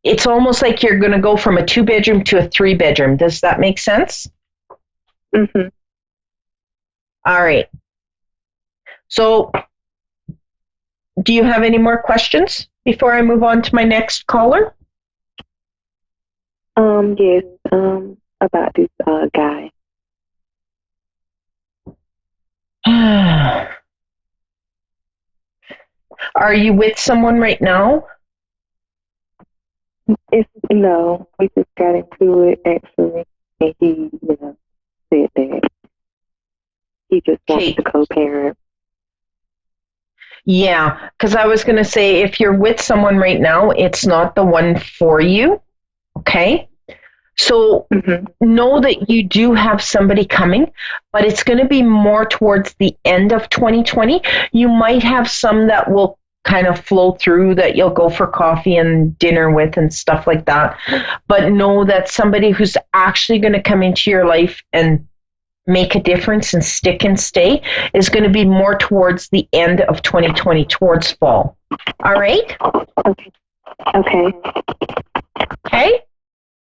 it's almost like you're going to go from a 2-bedroom to a 3-bedroom. Does that make sense? Mm-hmm. All right. So do you have any more questions before I move on to my next caller? Yes, about this guy. Are you with someone right now? No, we just got into it actually, and he, said that he just wants to co-parent. Yeah, because I was going to say if you're with someone right now, it's not the one for you. Okay. So know that you do have somebody coming, but it's going to be more towards the end of 2020. You might have some that will kind of flow through that you'll go for coffee and dinner with and stuff like that. But know that somebody who's actually going to come into your life and make a difference and stick and stay is going to be more towards the end of 2020, towards fall. All right? Okay. Okay?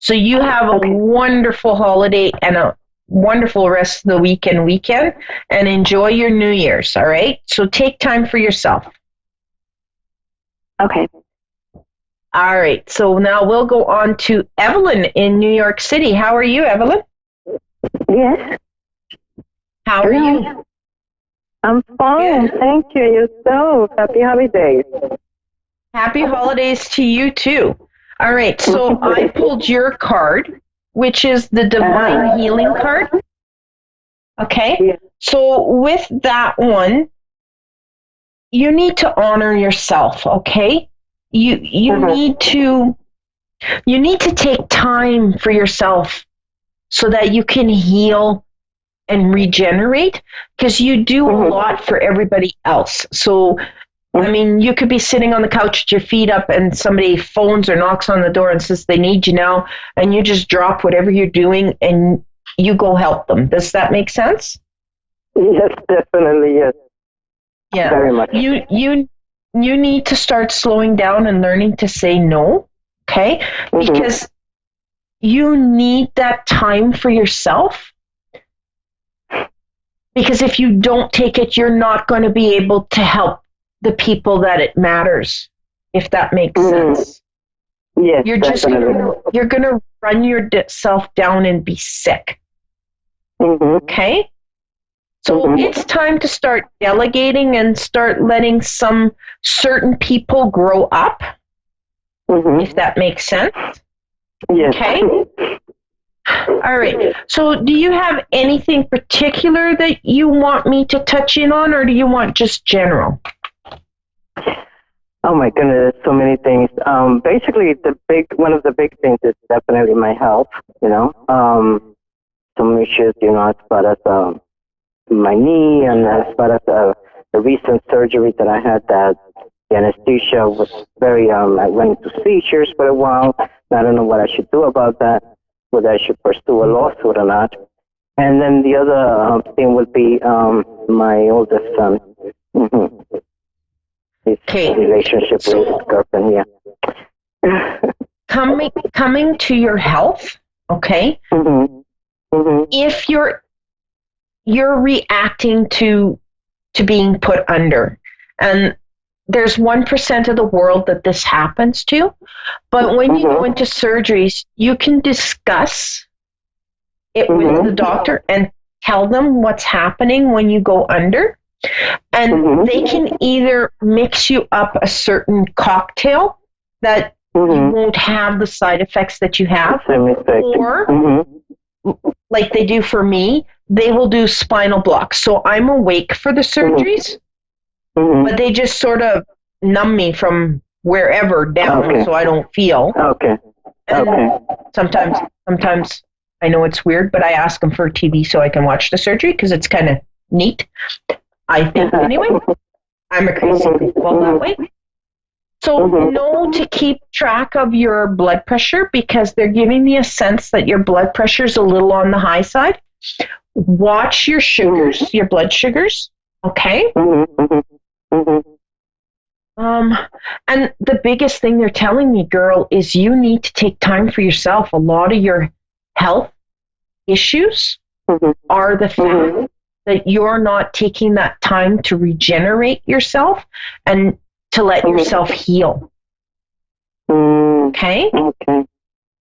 So you have a wonderful holiday and a wonderful rest of the weekend and enjoy your New Year's, all right? So take time for yourself. Okay. All right. So now we'll go on to Evelyn in New York City. How are you, Evelyn? Yes. How are you? I'm fine. Good. Thank you. Yourself. Happy holidays. Happy holidays to you, too. All right, so I pulled your card, which is the Divine Healing card. Okay? Yeah. So with that one, you need to honor yourself, okay? You need to take time for yourself so that you can heal and regenerate, because you do a lot for everybody else. So I mean, you could be sitting on the couch with your feet up and somebody phones or knocks on the door and says they need you now, and you just drop whatever you're doing and you go help them. Does that make sense? Yes, definitely, yes. Yeah. Very much. You need to start slowing down and learning to say no, okay? Because you need that time for yourself. Because if you don't take it, you're not going to be able to help the people that it matters, if that makes sense. Yes, You're just you're going to run yourself down and be sick. Okay? So it's time to start delegating and start letting some certain people grow up, if that makes sense. Yes. Okay? All right. So do you have anything particular that you want me to touch in on, or do you want just general? Oh my goodness, so many things. Basically, one of the big things is definitely my health. Some issues, as far as my knee, and as far as the recent surgery that I had, that the anesthesia was very. I went into seizures for a while. I don't know what I should do about that. Whether I should pursue a lawsuit or not. And then the other thing would be my oldest son. His relationship with his girlfriend, Coming to your health, okay? If you're reacting to being put under, and there's 1% of the world that this happens to, but when you go into surgeries, you can discuss it with the doctor and tell them what's happening when you go under, and they can either mix you up a certain cocktail that you won't have the side effects that you have, or like they do for me, they will do spinal blocks. So I'm awake for the surgeries, but they just sort of numb me from wherever down, so I don't feel. And sometimes I know it's weird, but I ask them for a TV so I can watch the surgery because it's kind of neat. I think anyway. I'm a crazy people that way. So know to keep track of your blood pressure, because they're giving me a sense that your blood pressure is a little on the high side. Watch your sugars, your blood sugars, okay? And the biggest thing they're telling me, girl, is you need to take time for yourself. A lot of your health issues are the fact that you're not taking that time to regenerate yourself and to let yourself heal. Okay? Okay.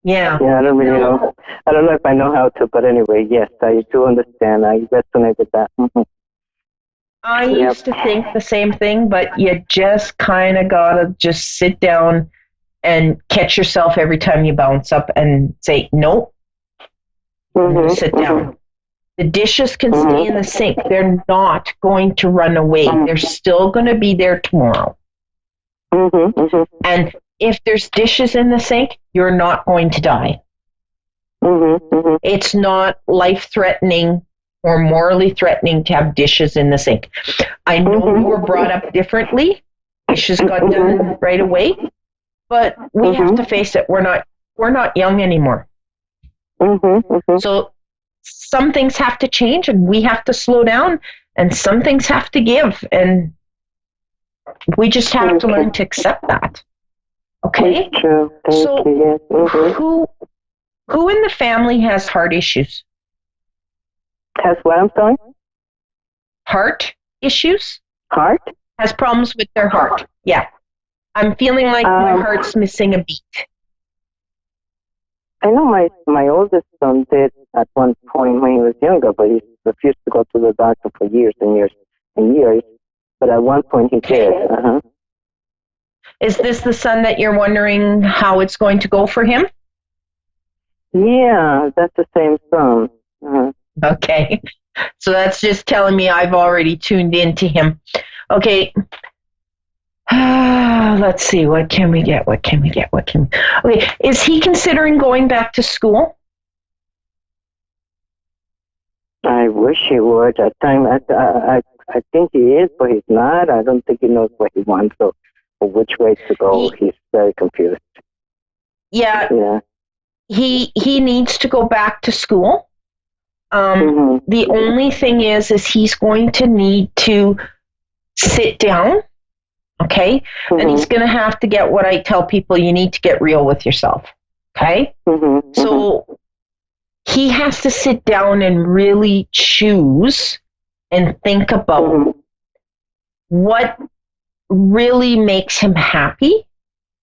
Yeah. Yeah, I don't really know. I don't know if I know how to, but anyway, yes, I do understand. I resonate with that. I used to think the same thing, but you just kind of got to just sit down and catch yourself every time you bounce up and say, nope, sit down. The dishes can stay in the sink. They're not going to run away. They're still going to be there tomorrow. And if there's dishes in the sink, you're not going to die. It's not life-threatening or morally threatening to have dishes in the sink. I know we were brought up differently. Dishes got done right away, but we have to face it. We're not young anymore. So some things have to change, and we have to slow down, and some things have to give, and we just have to learn to accept that. Okay? That's true. So Thank you. who in the family has heart issues? Has what, I'm sorry? Heart issues? Heart? Has problems with their heart. Yeah. I'm feeling like my heart's missing a beat. I know my oldest son did at one point when he was younger, but he refused to go to the doctor for years and years and years. But at one point he did. Is this the son that you're wondering how it's going to go for him? Yeah, that's the same son. Okay. So that's just telling me I've already tuned into him. Okay. Let's see. What can we get? Okay. Is he considering going back to school? I wish he would. At time, I think he is, but he's not. I don't think he knows what he wants or which way to go. He's very confused. Yeah. He needs to go back to school. The only thing is he's going to need to sit down, okay? And he's going to have to get what I tell people, you need to get real with yourself, okay? So he has to sit down and really choose and think about what really makes him happy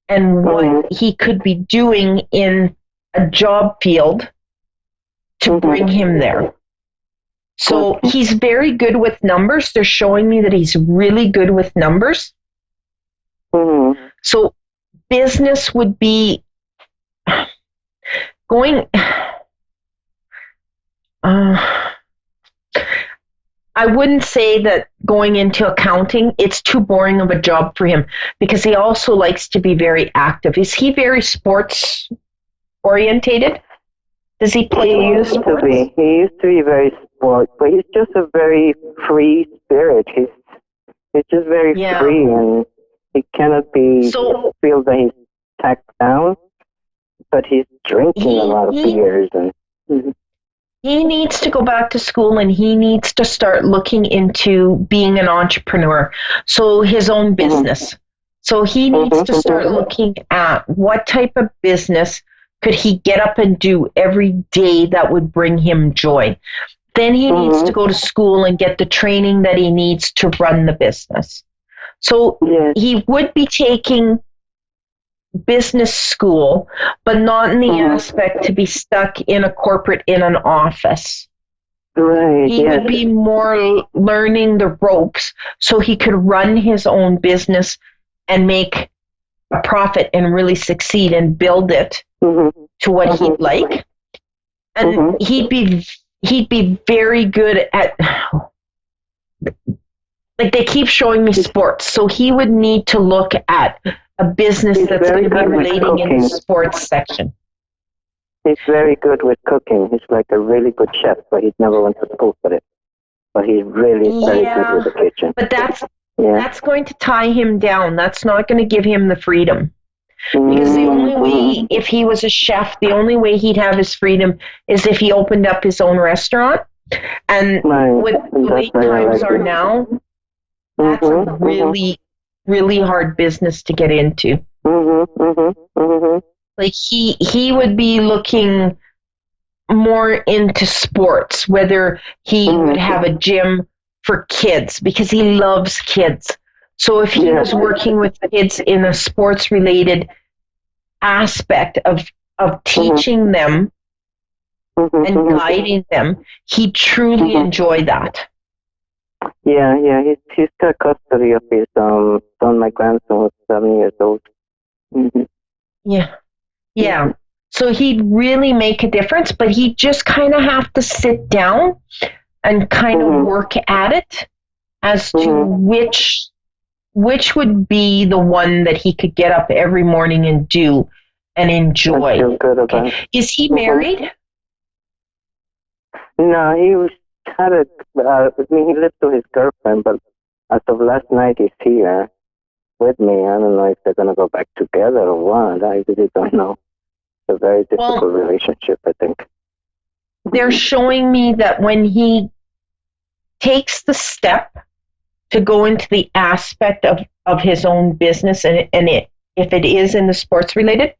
and what he could be doing in a job field to bring him there. So he's very good with numbers. They're showing me that he's really good with numbers. So business would be going. I wouldn't say that going into accounting, it's too boring of a job for him because he also likes to be very active. Is he very sports orientated? Does he play? He used to be. He used to be very sports, but he's just a very free spirit. He's just very free, and he cannot be feel that he's tacked down. But he's drinking a lot of beers and. He needs to go back to school and he needs to start looking into being an entrepreneur. So his own business. So he needs to start looking at what type of business could he get up and do every day that would bring him joy. Then he needs to go to school and get the training that he needs to run the business. So he would be taking business school, but not in the aspect to be stuck in a corporate in an office. Right. He would be more learning the ropes so he could run his own business and make a profit and really succeed and build it to what he'd like. And he'd be very good at, like they keep showing me sports, so he would need to look at a business that's going to be relating in the sports section. He's very good with cooking. He's like a really good chef, but he's never went to school for it. But he's really very good with the kitchen. But that's going to tie him down. That's not going to give him the freedom. Because the only way, if he was a chef, the only way he'd have his freedom is if he opened up his own restaurant. And with the way times are now, that's a really hard business to get into. Like he would be looking more into sports, whether he would have a gym for kids because he loves kids. So if he was working with kids in a sports related aspect of teaching them and guiding them, he truly enjoyed that. Yeah, he's got custody of his son. My grandson was 7 years old. Yeah. So he'd really make a difference, but he'd just kind of have to sit down and kind of work at it as to which would be the one that he could get up every morning and do and enjoy. I feel good about it. Is he married? No, he was he lived with his girlfriend, but as of last night, he's here with me. I don't know if they're going to go back together or what. I really don't know. It's a very difficult relationship, I think. They're showing me that when he takes the step to go into the aspect of his own business, and if it is in the sports related,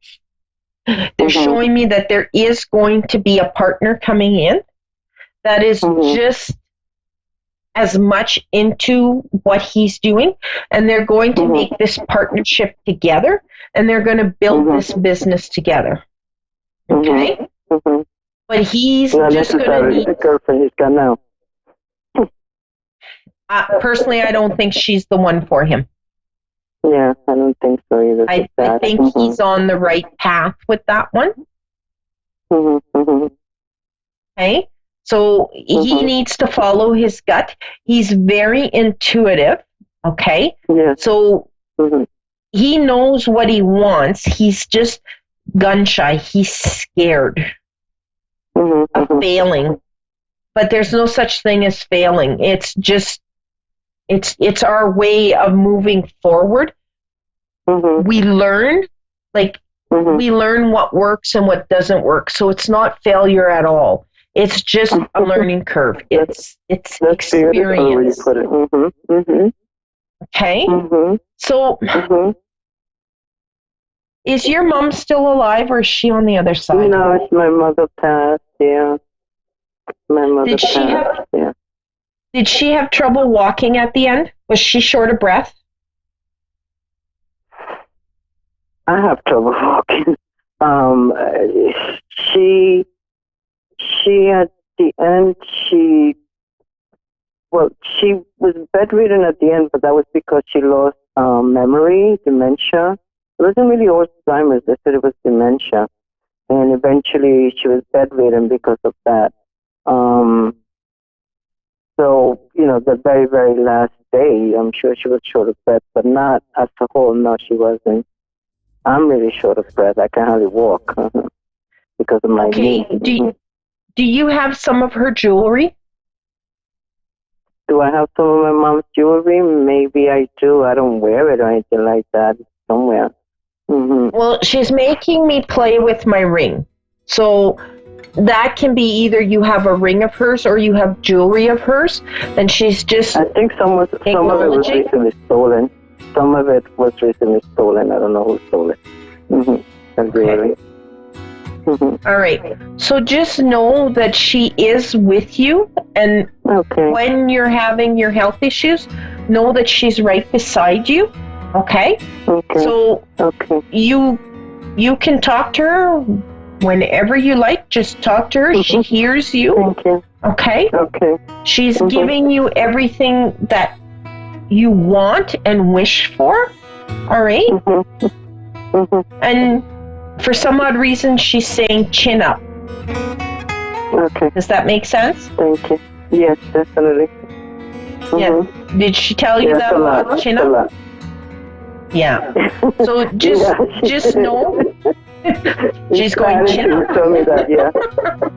they're showing me that there is going to be a partner coming in that is just as much into what he's doing, and they're going to make this partnership together, and they're going to build this business together. Okay? But he's just going to need... the girlfriend he's got now. Personally, I don't think she's the one for him. Yeah, I don't think so either. I think he's on the right path with that one. Okay? So he needs to follow his gut. He's very intuitive, okay? Yeah. So he knows what he wants. He's just gun shy. He's scared of failing. But there's no such thing as failing. It's just, it's our way of moving forward. We learn, we learn what works and what doesn't work. So it's not failure at all. It's just a learning curve. It's experience. Okay? So, is your mom still alive or is she on the other side? No, it's my mother passed, yeah. My mother Did she passed, yeah. Did she have trouble walking at the end? Was she short of breath? I have trouble walking. She at the end, she was bedridden at the end, but that was because she lost memory, dementia. It wasn't really Alzheimer's. They said it was dementia. And eventually she was bedridden because of that. So, the very, very last day, I'm sure she was short of breath, but not as a whole. No, she wasn't. I'm really short of breath. I can hardly walk because of my knee. Do you have some of her jewelry? Do I have some of my mom's jewelry? Maybe I do. I don't wear it or anything like that. It's somewhere. Mm-hmm. Well, she's making me play with my ring. So that can be either you have a ring of hers or you have jewelry of hers. And she's just I think some of it was recently stolen. Some of it was recently stolen. I don't know who stole it. Mm-hmm. Okay. Mm-hmm. All right. So just know that she is with you. And when you're having your health issues, know that she's right beside you. Okay? So you can talk to her whenever you like. Just talk to her. She hears you. Thank you. Okay? Okay. She's giving you everything that you want and wish for. All right? And for some odd reason, she's saying chin up. Okay. Does that make sense? Thank you. Yes, definitely. Yeah. Did she tell you that about chin up? A lot. Yeah. So just know she's going chin up. You told me that, yeah.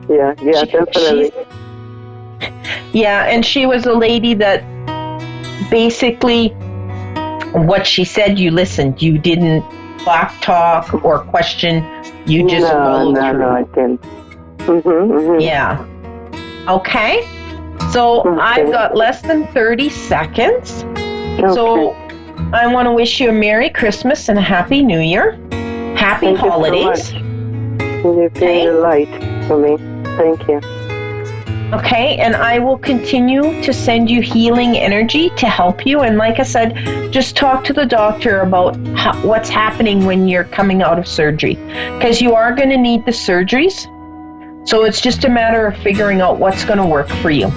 Yeah, definitely. Yeah, and she was a lady that basically what she said, you listened. You didn't back talk or question. You just rolled through. No, I didn't. Yeah. Okay. So I've got less than 30 seconds. So I want to wish you a Merry Christmas and a Happy New Year. Happy holidays. You've been a light for me. Thank you. Okay, and I will continue to send you healing energy to help you. And like I said, just talk to the doctor about what's happening when you're coming out of surgery. Because you are going to need the surgeries. So it's just a matter of figuring out what's going to work for you.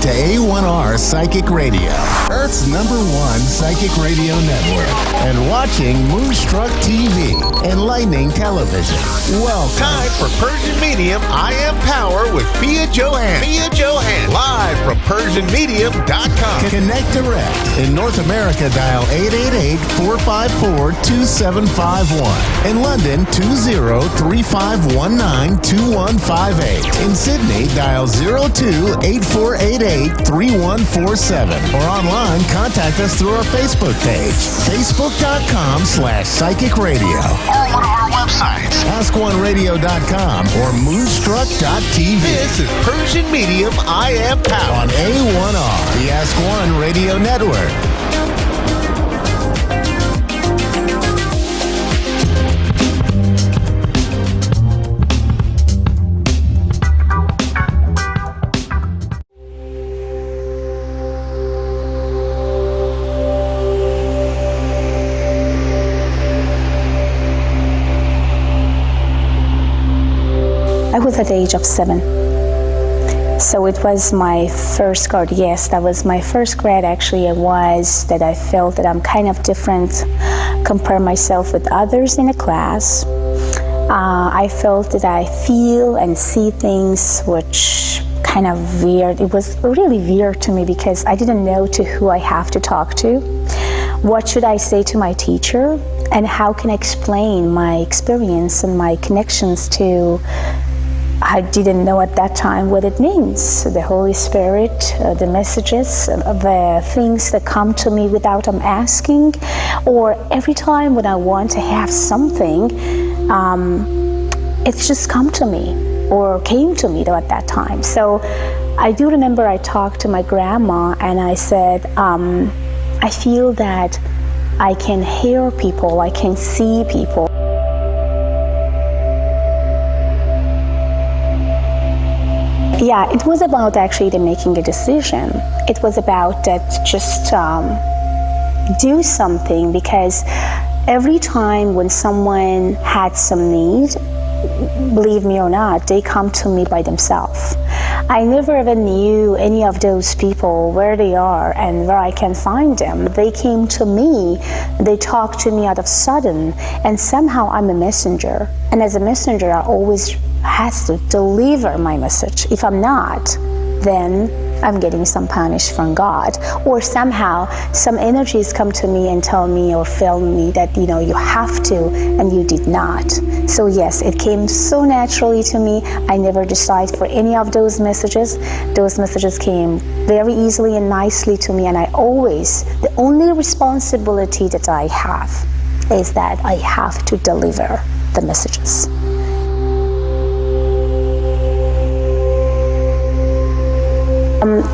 to A1R Psychic Radio, Earth's #1 psychic radio network, and watching Moonstruck TV, enlightening television. Welcome. Time for Persian Medium I Am Power with Fia Johan. Fia Johan. Live from PersianMedium.com. Connect direct. In North America, dial 888-454-2751. In London, 20-3519-2158. In Sydney, dial 02-8488-3147. Or online, contact us through our Facebook page, facebook.com/psychic radio. Or one of our websites, AskOneRadio.com or Moonstruck.tv. This is Persian Medium I Am Power On A1R, the Ask One Radio Network. I was at the age of 7. So it was my first grade. Yes, that was my first grade. Actually, it was that I felt that I'm kind of different, compare myself with others in the class. I felt that I feel and see things which kind of weird. It was really weird to me because I didn't know to who I have to talk to. What should I say to my teacher? And how can I explain my experience and my connections to I didn't know at that time what it means. The Holy Spirit, the messages, the things that come to me without them asking, or every time when I want to have something, it's just come to me or came to me at that time. So I do remember I talked to my grandma and I said, I feel that I can hear people, I can see people. Yeah, it was about actually making a decision. It was about that just do something, because every time when someone had some need, believe me or not, they come to me by themselves. I never even knew any of those people, where they are and where I can find them. They came to me, they talked to me out of sudden, and somehow I'm a messenger. And as a messenger, I always has to deliver my message. If I'm not, then I'm getting some punish from God, or somehow some energies come to me and tell me or tell me that you have to, and you did not. So yes, it came so naturally to me. I never decided for any of those messages. Those messages came very easily and nicely to me, and the only responsibility that I have is that I have to deliver the messages.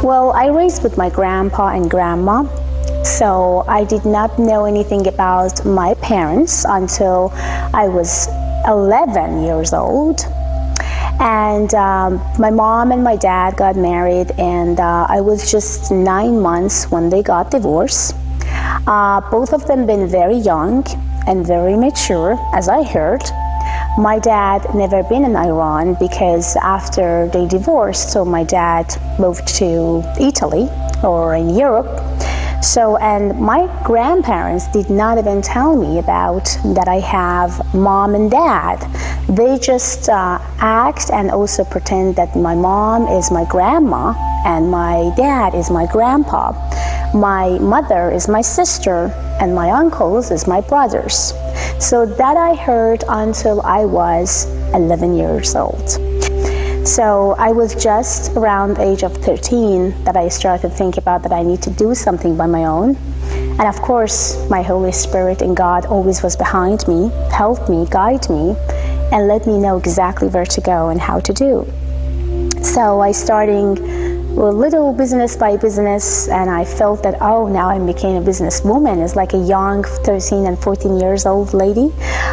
Well, I raised with my grandpa and grandma, so I did not know anything about my parents until I was 11 years old. And my mom and my dad got married, and I was just 9 months when they got divorced. Both of them been very young and very mature, as I heard. My dad never been in Iran because after they divorced, so my dad moved to Italy or in Europe. So, and my grandparents did not even tell me about that I have mom and dad. They just act and also pretend that my mom is my grandma and my dad is my grandpa. My mother is my sister and my uncles is my brothers. So that I heard until I was 11 years old. So I was just around the age of 13 that I started to think about that I need to do something by my own. And of course, my Holy Spirit and God always was behind me, helped me, guide me, and let me know exactly where to go and how to do. So I started a little business by business, and I felt that, now I became a businesswoman. It's like a young 13 and 14 years old lady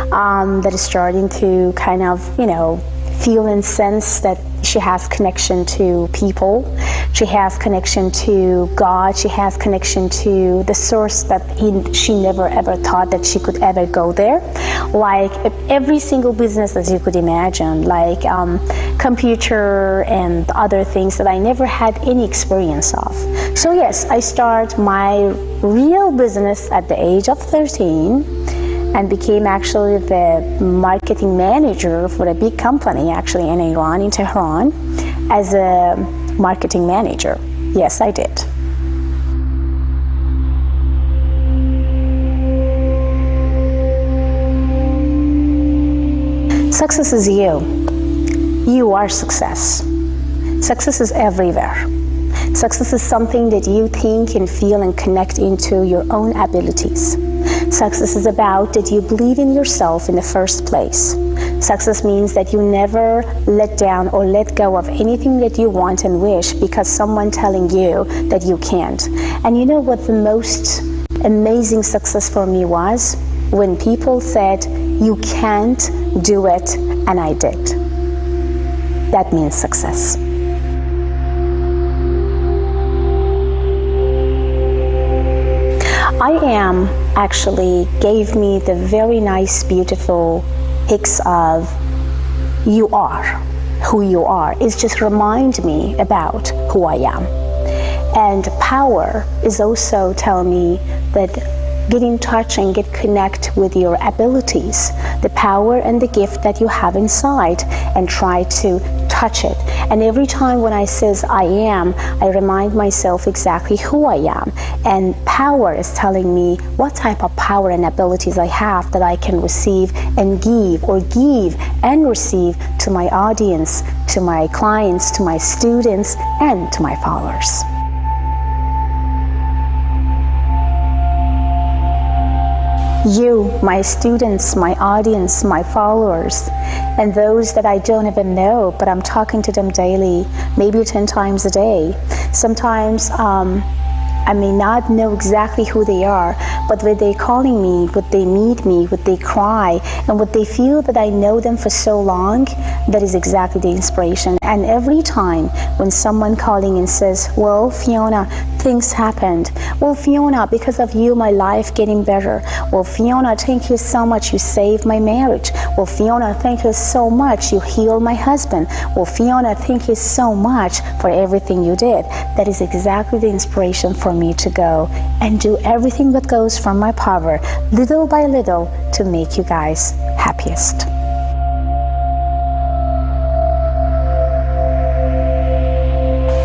that is starting to kind of, feel and sense that she has connection to people. She has connection to God. She has connection to the source that she never ever thought that she could ever go there. Like every single business that you could imagine, like computer and other things that I never had any experience of. So yes, I start my real business at the age of 13 and became actually the marketing manager for a big company actually in Iran, in Tehran, as a marketing manager. Yes, I did. Success is you. You are success. Success is everywhere. Success is something that you think and feel and connect into your own abilities. Success is about that you believe in yourself in the first place. Success means that you never let down or let go of anything that you want and wish because someone telling you that you can't. And you know what the most amazing success for me was? When people said, you can't do it, and I did. That means success. I am actually gave me the very nice, beautiful pics of you are who you are. It just remind me about who I am. And power is also telling me that get in touch and get connect with your abilities, the power and the gift that you have inside, and try to touch it. And every time when I says I am, I remind myself exactly who I am. And power is telling me what type of power and abilities I have that I can receive and give, or give and receive to my audience, to my clients, to my students, and to my followers. You, my students, my audience, my followers, and those that I don't even know, but I'm talking to them daily, maybe 10 times a day. Sometimes I may not know exactly who they are, but when they're calling me, when they meet me, when they cry, and when they feel that I know them for so long, that is exactly the inspiration. And every time when someone calling and says, well, Fiona, things happened. Well, Fiona, because of you, my life getting better. Well, Fiona, thank you so much. You saved my marriage. Well, Fiona, thank you so much. You healed my husband. Well, Fiona, thank you so much for everything you did. That is exactly the inspiration for me to go and do everything that goes from my power, little by little, to make you guys happiest.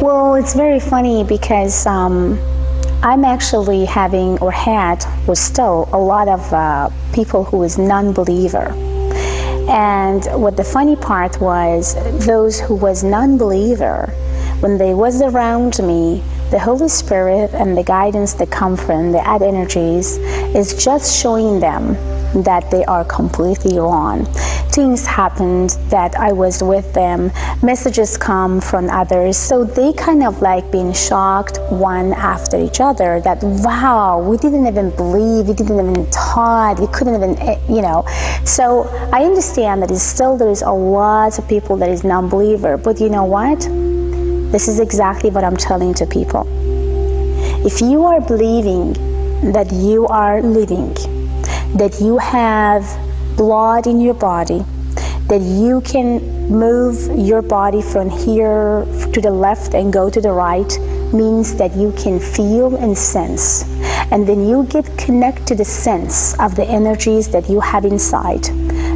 Well, it's very funny because I'm actually having, or had, or still, a lot of people who is non-believer. And what the funny part was, those who was non-believer, when they was around me, the Holy Spirit and the guidance that come from the add energies is just showing them that they are completely wrong. Things happened that I was with them, messages come from others, so they kind of like being shocked one after each other that, wow, we didn't even believe, we didn't even thought, we couldn't even, you know. So I understand that there is a lot of people that is non-believer, but you know what? This is exactly what I'm telling to people. If you are believing that you are living, that you have blood in your body, that you can move your body from here to the left and go to the right, means that you can feel and sense. And when you get connected to the sense of the energies that you have inside,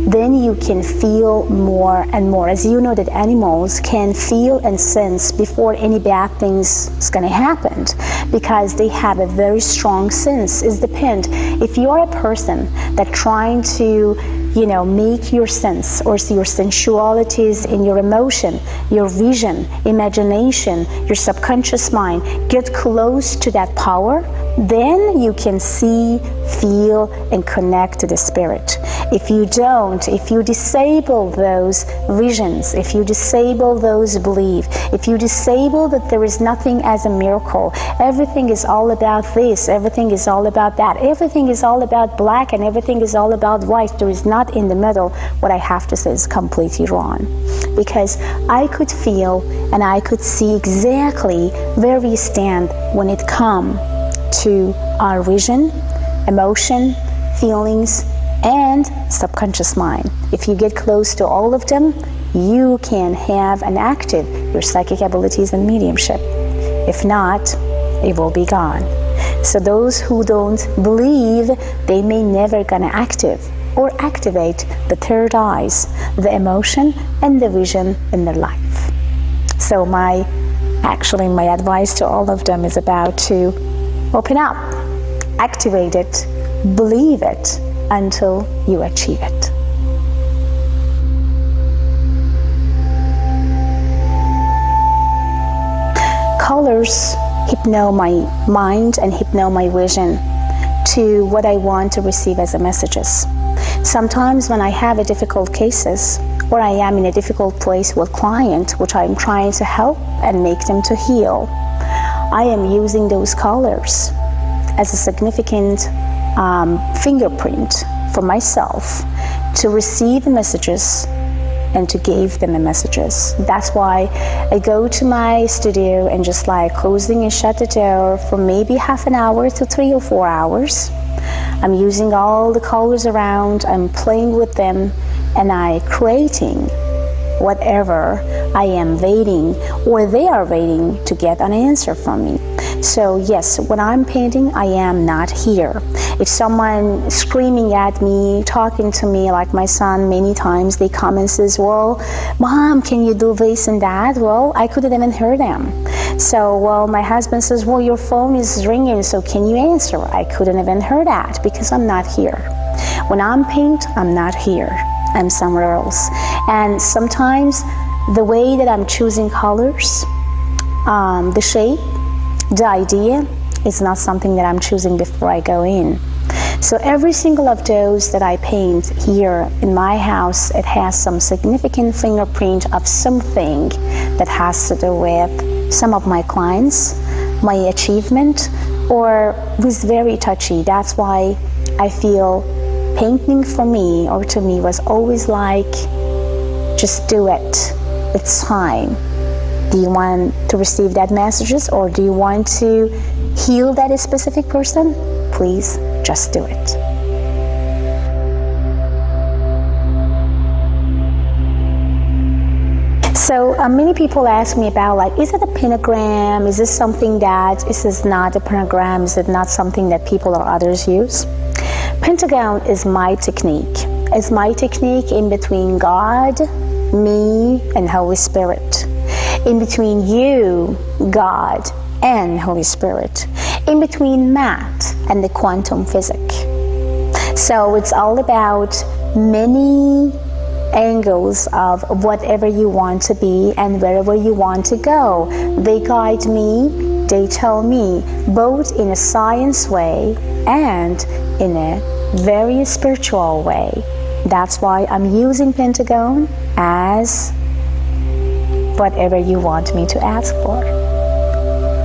then you can feel more and more. As you know that animals can feel and sense before any bad things is going to happen, because they have a very strong sense. It depends. If you are a person that trying to, you know, make your sense or your sensualities in your emotion, your vision, imagination, your subconscious mind, get close to that power, then you can see, feel, and connect to the spirit. If you don't, if you disable those visions, if you disable those beliefs, if you disable that there is nothing as a miracle, everything is all about this, everything is all about that, everything is all about black and everything is all about white, there is not in the middle, what I have to say is completely wrong. Because I could feel and I could see exactly where we stand when it comes to our vision, emotion, feelings, and subconscious mind. If you get close to all of them, you can have and active your psychic abilities and mediumship. If not, it will be gone. So those who don't believe, they may never gonna active or activate the third eyes, the emotion and the vision in their life. So my advice to all of them is about to open up, activate it, believe it until you achieve it. Colors hypno my mind and hypno my vision to what I want to receive as a messages. Sometimes when I have a difficult cases or I am in a difficult place with client which I'm trying to help and make them to heal, I am using those colors as a significant fingerprint for myself to receive the messages and to give them the messages. That's why I go to my studio and just like closing and shut the door for maybe half an hour to 3 or 4 hours. I'm using all the colors around, I'm playing with them, and I creating whatever I am waiting or they are waiting to get an answer from me. So yes, when I'm painting, I am not here. If someone screaming at me, talking to me, like my son many times, they come and says, well, Mom, can you do this and that? Well, I couldn't even hear them. So, well, my husband says, well, your phone is ringing, so can you answer? I couldn't even hear that because I'm not here. When I'm paint, I'm not here. I'm somewhere else. And sometimes the way that I'm choosing colors, the shape, the idea is not something that I'm choosing before I go in. So every single of those that I paint here in my house, it has some significant fingerprint of something that has to do with some of my clients, my achievement, or was very touchy. That's why I feel painting for me or to me was always like, just do it. It's time. Do you want to receive that messages or do you want to heal that specific person? Please just do it. So many people ask me about like, is it a pentagram? Is this something that, is this not a pentagram? Is it not something that people or others use? Pentagon is my technique. It's my technique in between God, me, and Holy Spirit. In between you, God, and Holy Spirit. In between math and the quantum physics. So it's all about many angles of whatever you want to be and wherever you want to go. They guide me, they tell me, both in a science way and in a very spiritual way. That's why I'm using Pentagon as whatever you want me to ask for.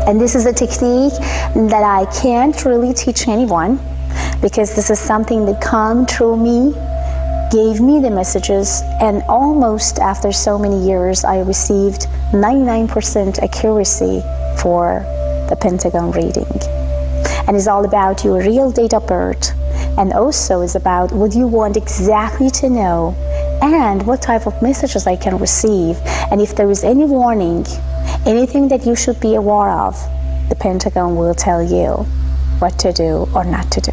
And this is a technique that I can't really teach anyone because this is something that come through me, gave me the messages, and almost after so many years I received 99% accuracy for the Pentagon reading. And it's all about your real date of birth, and also is about what you want exactly to know and what type of messages I can receive, and if there is any warning, anything that you should be aware of, the Pentagon will tell you what to do or not to do.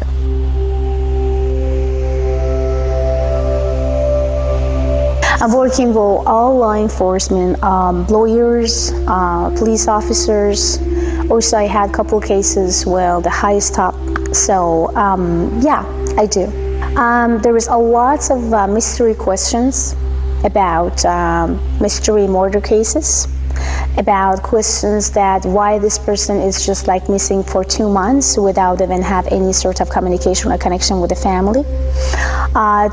I'm working with all law enforcement, lawyers, police officers. Also, I had a couple cases where the highest top. So, yeah, I do. There is a lot of mystery questions about mystery murder cases. about questions that why this person is just like missing for 2 months without even have any sort of communication or connection with the family.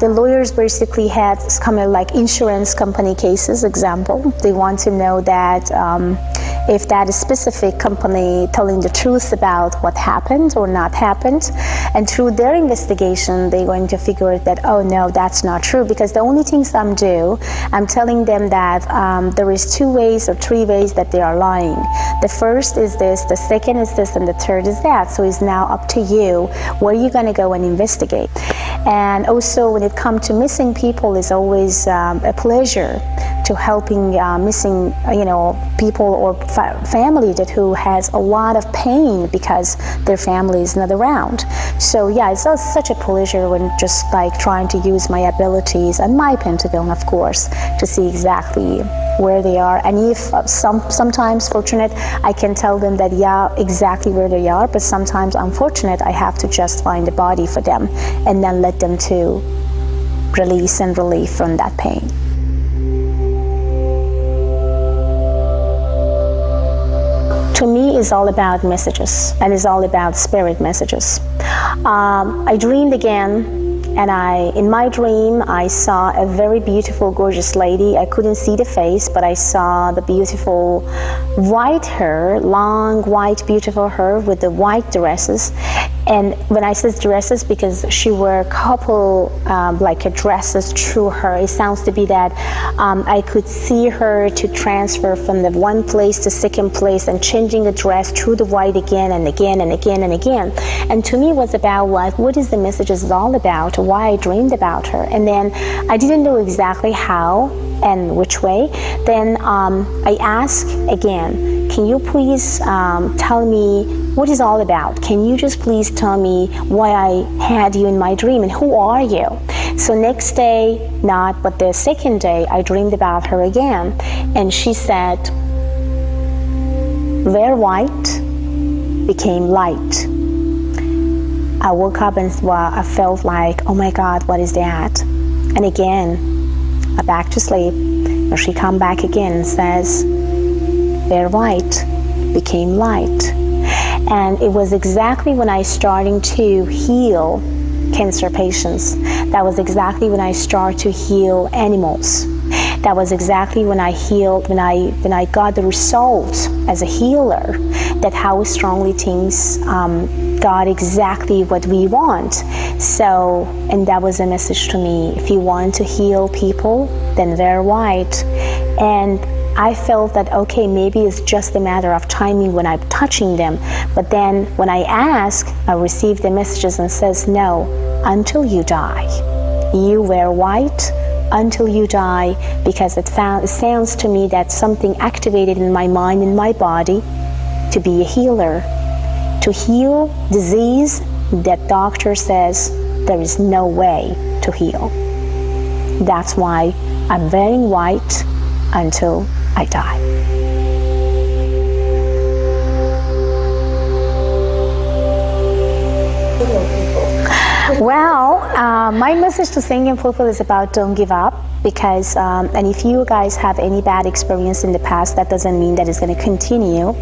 The lawyers basically had kind of like insurance company cases example. They want to know that if that specific company telling the truth about what happened or not happened, and through their investigation they're going to figure out that, oh no, that's not true, because the only things I'm telling them that there is 2 ways or 3 ways that they are lying. The first is this, the second is this, and the third is that. So it's now up to you where you're going to go and investigate. And also when it comes to missing people, it's always a pleasure to helping missing people or family that who has a lot of pain because their family is not around. So yeah, it's such a pleasure when just like trying to use my abilities and my pentagon, of course, to see exactly where they are. And if sometimes fortunate, I can tell them that yeah, exactly where they are, but sometimes unfortunate, I have to just find a body for them and then let them to release and relief from that pain. To me, it's all about messages, and it's all about spirit messages. I dreamed again, and in my dream, I saw a very beautiful, gorgeous lady. I couldn't see the face, but I saw the beautiful white hair, long, white, beautiful hair with the white dresses. And when I say dresses, because she wore a couple like dresses through her, it sounds to be that I could see her to transfer from the one place to second place and changing the dress through the white again and again and again and again. And to me it was about what is the message is all about, why I dreamed about her. And then I didn't know exactly how and which way. Then I asked again, can you please tell me what is all about? Can you just please tell me why I had you in my dream and who are you? So next day, not, but the second day, I dreamed about her again. And she said, where white became light. I woke up and I felt like, oh my God, what is that? And again, I back to sleep. And she come back again and says, where white became light. And it was exactly when I started to heal cancer patients. That was exactly when I started to heal animals. That was exactly when I healed, when I got the result as a healer, that how strongly things got exactly what we want. So, and that was a message to me. If you want to heal people, then wear white. And I felt that, okay, maybe it's just a matter of timing when I'm touching them. But then when I ask, I receive the messages and says, no, until you die. You wear white until you die, because it sounds to me that something activated in my mind, in my body, to be a healer, to heal disease that doctor says there is no way to heal. That's why I'm wearing white until I die. Well, my message to singing people is about don't give up, because and if you guys have any bad experience in the past, that doesn't mean that it's going to continue,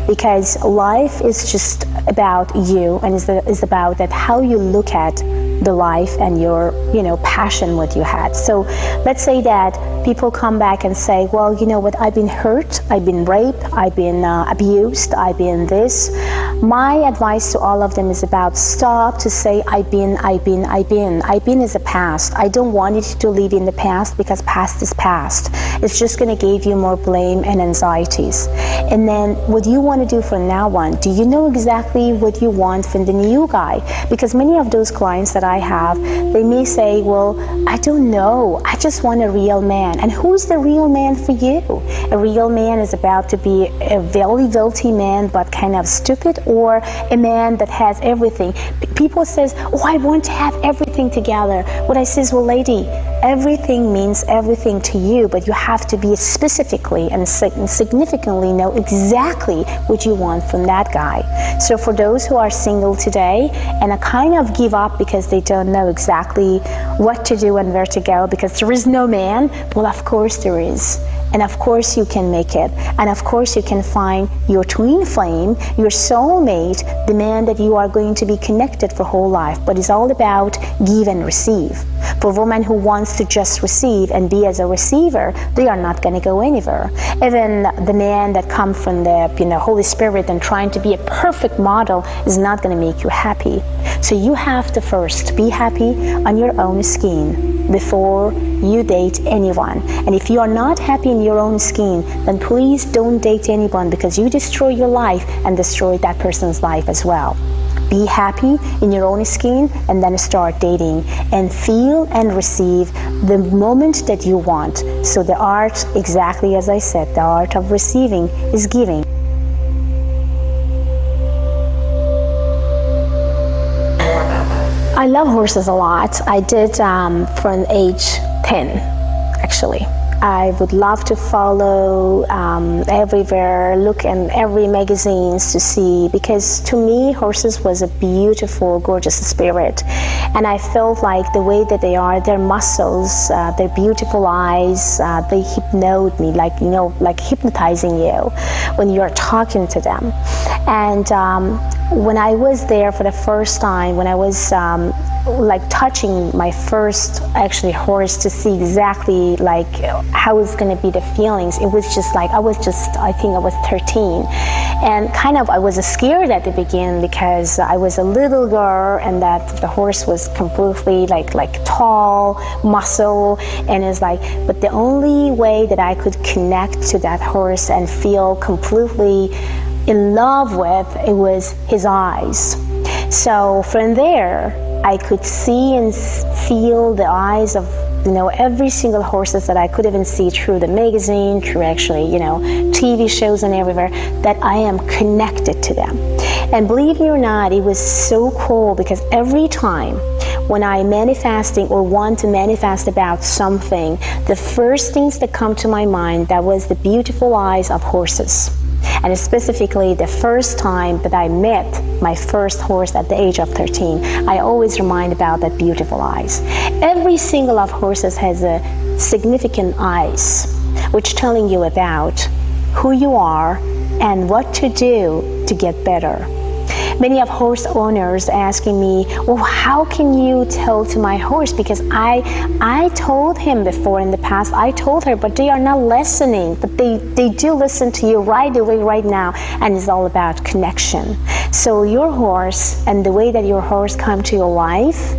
because life is just about you, and is about that how you look at the life and your passion what you had. So let's say that people come back and say, well, you know what, I've been hurt, I've been raped, I've been abused, I've been this. My advice to all of them is about stop to say I've been is a past. I don't want you to live in the past, because past is past. It's just going to give you more blame and anxieties. And then what you want to do from now on, do you know exactly what you want from the new guy? Because many of those clients that I have, they may say, well, I don't know, I just want a real man. And who's the real man for you? A real man is about to be a very wealthy man but kind of stupid, or a man that has everything. People says, oh, I want to have everything together. What I says, well, lady, everything means everything to you, but you have to be specifically and significantly know exactly what you want from that guy. So for those who are single today and kind of give up because they don't know exactly what to do and where to go, because there is no man, well, of course there is. And of course you can make it. And of course you can find your twin flame, your soulmate, the man that you are going to be connected for whole life. But it's all about give and receive. For a woman who wants to just receive and be as a receiver, they are not going to go anywhere. Even the man that comes from the Holy Spirit and trying to be a perfect model is not going to make you happy. So you have to first be happy on your own skin before you date anyone. And if you are not happy in your own skin, then please don't date anyone, because you destroy your life and destroy that person's life as well. Be happy in your own skin and then start dating and feel and receive the moment that you want. So the art, exactly as I said, the art of receiving is giving. I love horses a lot. I did from age 10, actually. I would love to follow everywhere, look in every magazines to see, because to me horses was a beautiful, gorgeous spirit. And I felt like the way that they are, their muscles, their beautiful eyes, they hypnote me, like hypnotizing you when you're talking to them. And when I was there for the first time, when I was touching my first horse to see exactly how it's going to be the feelings, it was just like I think I was 13, and I was scared at the beginning because I was a little girl and that the horse was completely tall, muscle, and it's but the only way that I could connect to that horse and feel completely in love with it was his eyes. So from there I could see and feel the eyes of every single horses that I could even see through the magazine, through TV shows and everywhere, that I am connected to them. And believe me or not, it was so cool, because every time when I manifesting or want to manifest about something, the first things that come to my mind, that was the beautiful eyes of horses. And specifically the first time that I met my first horse at the age of 13, I always remind about that beautiful eyes. Every single of horses has a significant eyes, which telling you about who you are and what to do to get better. Many of horse owners asking me, well, how can you tell to my horse? Because I told him before in the past, I told her, but they are not listening. But they do listen to you right away, right now, and it's all about connection. So your horse and the way that your horse come to your life,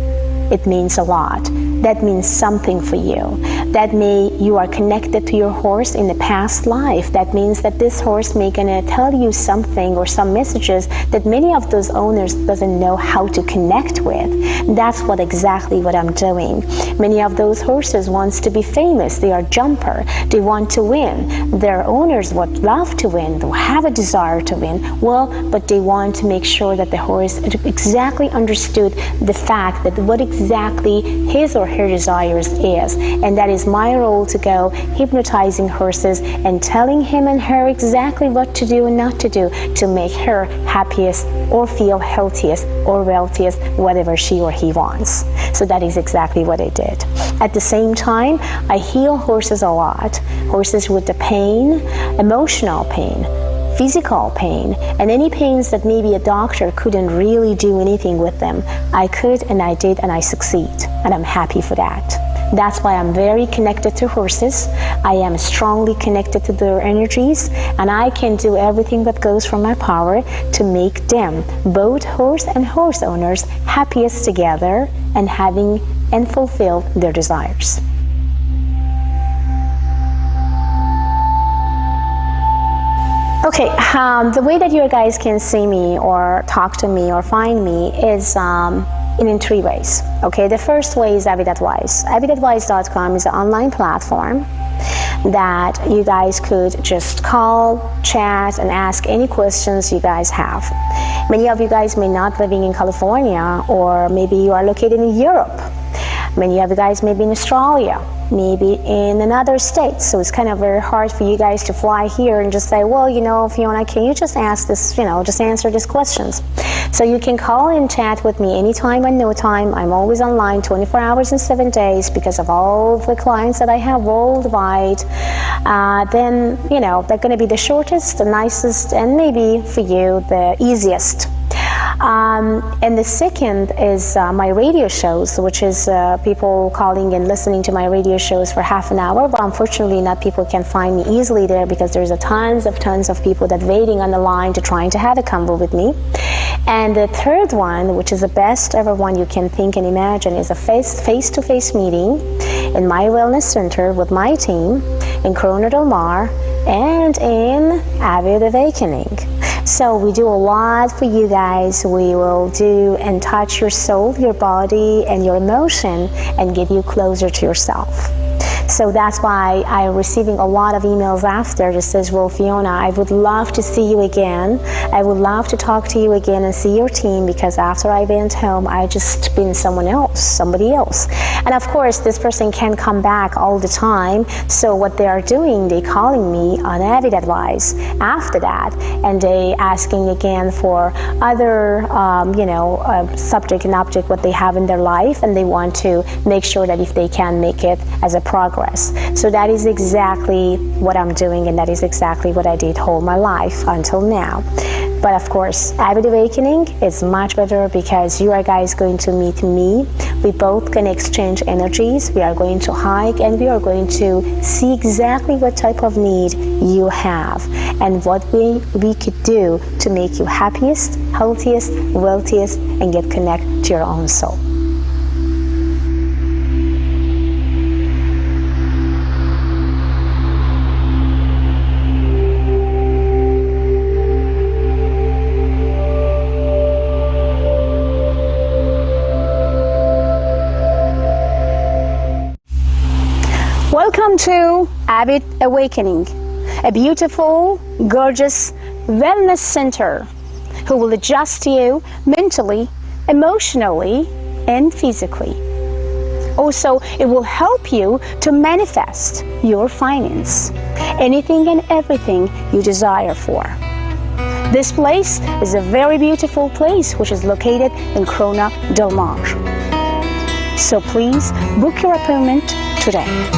it means a lot. That means something for you. That you are connected to your horse in the past life. That means that this horse may gonna tell you something or some messages that many of those owners doesn't know how to connect with. That's exactly what I'm doing. Many of those horses wants to be famous. They are jumper. They want to win. Their owners would love to win. They have a desire to win. But they want to make sure that the horse exactly understood the fact that what exactly his or her desires is. And that is my role, to go hypnotizing horses and telling him and her exactly what to do and not to do to make her happiest or feel healthiest or wealthiest, whatever she or he wants. So that is exactly what I did. At the same time, I heal horses a lot. Horses with the pain, emotional pain, physical pain, and any pains that maybe a doctor couldn't really do anything with them. I could, and I did, and I succeed, and I'm happy for that. That's why I'm very connected to horses. I am strongly connected to their energies, and I can do everything that goes from my power to make them, both horse and horse owners, happiest together and having and fulfill their desires. Okay, the way that you guys can see me or talk to me or find me is in 3 ways. Okay, the first way is Avid Advice. AvidAdvice.com is an online platform that you guys could just call, chat, and ask any questions you guys have. Many of you guys may not living in California, or maybe you are located in Europe. Many of you guys may be in Australia, maybe in another state, so it's kind of very hard for you guys to fly here and just say, well, Fiona, can you just ask this, just answer these questions. So you can call and chat with me anytime and no time. I'm always online 24 hours and 7 days because of all the clients that I have worldwide. Then, they're going to be the shortest, the nicest, and maybe for you, the easiest. And the second is my radio shows, which is people calling and listening to my radio shows for half an hour. But unfortunately, not people can find me easily there because there's tons of people that waiting on the line to trying to have a convo with me. And the third one, which is the best ever one you can think and imagine, is a face-to-face meeting in my wellness center with my team in Corona Del Mar and in Avid Awakening. So we do a lot for you guys. We will do and touch your soul, your body, and your emotion and get you closer to yourself. So that's why I'm receiving a lot of emails after that says, well, Fiona, I would love to see you again. I would love to talk to you again and see your team, because after I went home, I just been somebody else. And of course, this person can't come back all the time. So what they are doing, they calling me on Avid Advice after that, and they asking again for other, subject and object what they have in their life, and they want to make sure that if they can make it as a progress. So that is exactly what I'm doing, and that is exactly what I did all my life until now. But of course, Avid Awakening is much better because you are guys going to meet me. We both can exchange energies. We are going to hike, and we are going to see exactly what type of need you have and what we could do to make you happiest, healthiest, wealthiest, and get connected to your own soul. Welcome to Avid Awakening, a beautiful, gorgeous wellness center who will adjust you mentally, emotionally, and physically. Also, it will help you to manifest your finance, anything and everything you desire for. This place is a very beautiful place which is located in Corona Del Mar. So please book your appointment today.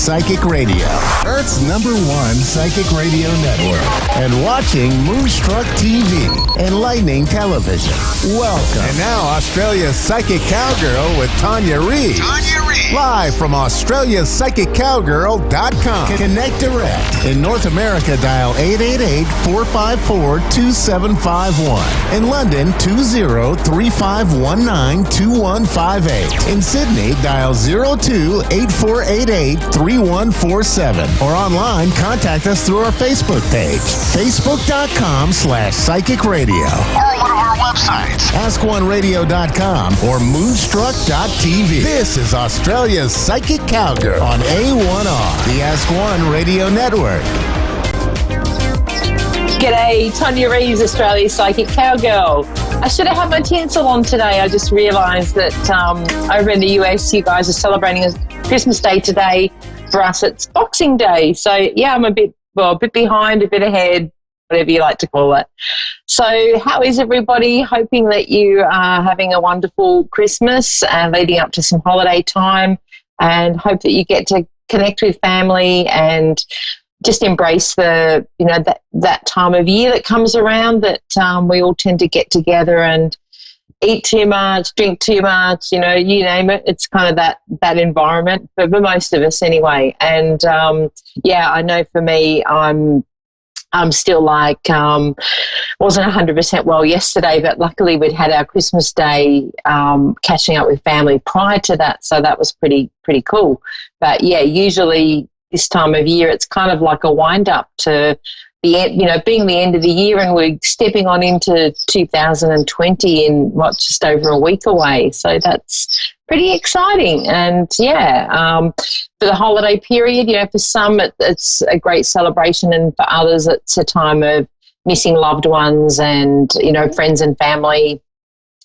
Psychic Radio, Earth's #1 psychic radio network, and watching Moonstruck TV, enlightening television. Welcome. And now, Australia's Psychic Cowgirl with Tanya Reid. Live from AustraliaPsychicCowgirl.com. Connect direct. In North America, dial 888-454-2751. In London, 20-3519-2158. In Sydney, dial 02-8488-3147. Or online, contact us through our Facebook page, facebook.com/Psychic Radio. Or one of our websites, AskOneRadio.com or Moonstruck.tv. This is Australia's Psychic Cowgirl on A1R, the Ask One Radio Network. G'day, Tanya Reeves, Australia's Psychic Cowgirl. I should have had my tinsel on today. I just realised that over in the US, you guys are celebrating Christmas Day today. For us, it's Boxing Day. So, yeah, I'm a bit behind, a bit ahead, whatever you like to call it. So how is everybody? Hoping that you are having a wonderful Christmas and leading up to some holiday time, and hope that you get to connect with family and just embrace the, that time of year that comes around that we all tend to get together and eat too much, drink too much, you name it. It's kind of that environment for most of us anyway. And I know for me, I'm still wasn't 100% well yesterday, but luckily we'd had our Christmas Day catching up with family prior to that, so that was pretty cool. But yeah, usually this time of year it's kind of like a wind up to the end, being the end of the year, and we're stepping on into 2020 in just over a week away. So that's pretty exciting. And for the holiday period, for some it's a great celebration, and for others it's a time of missing loved ones and, friends and family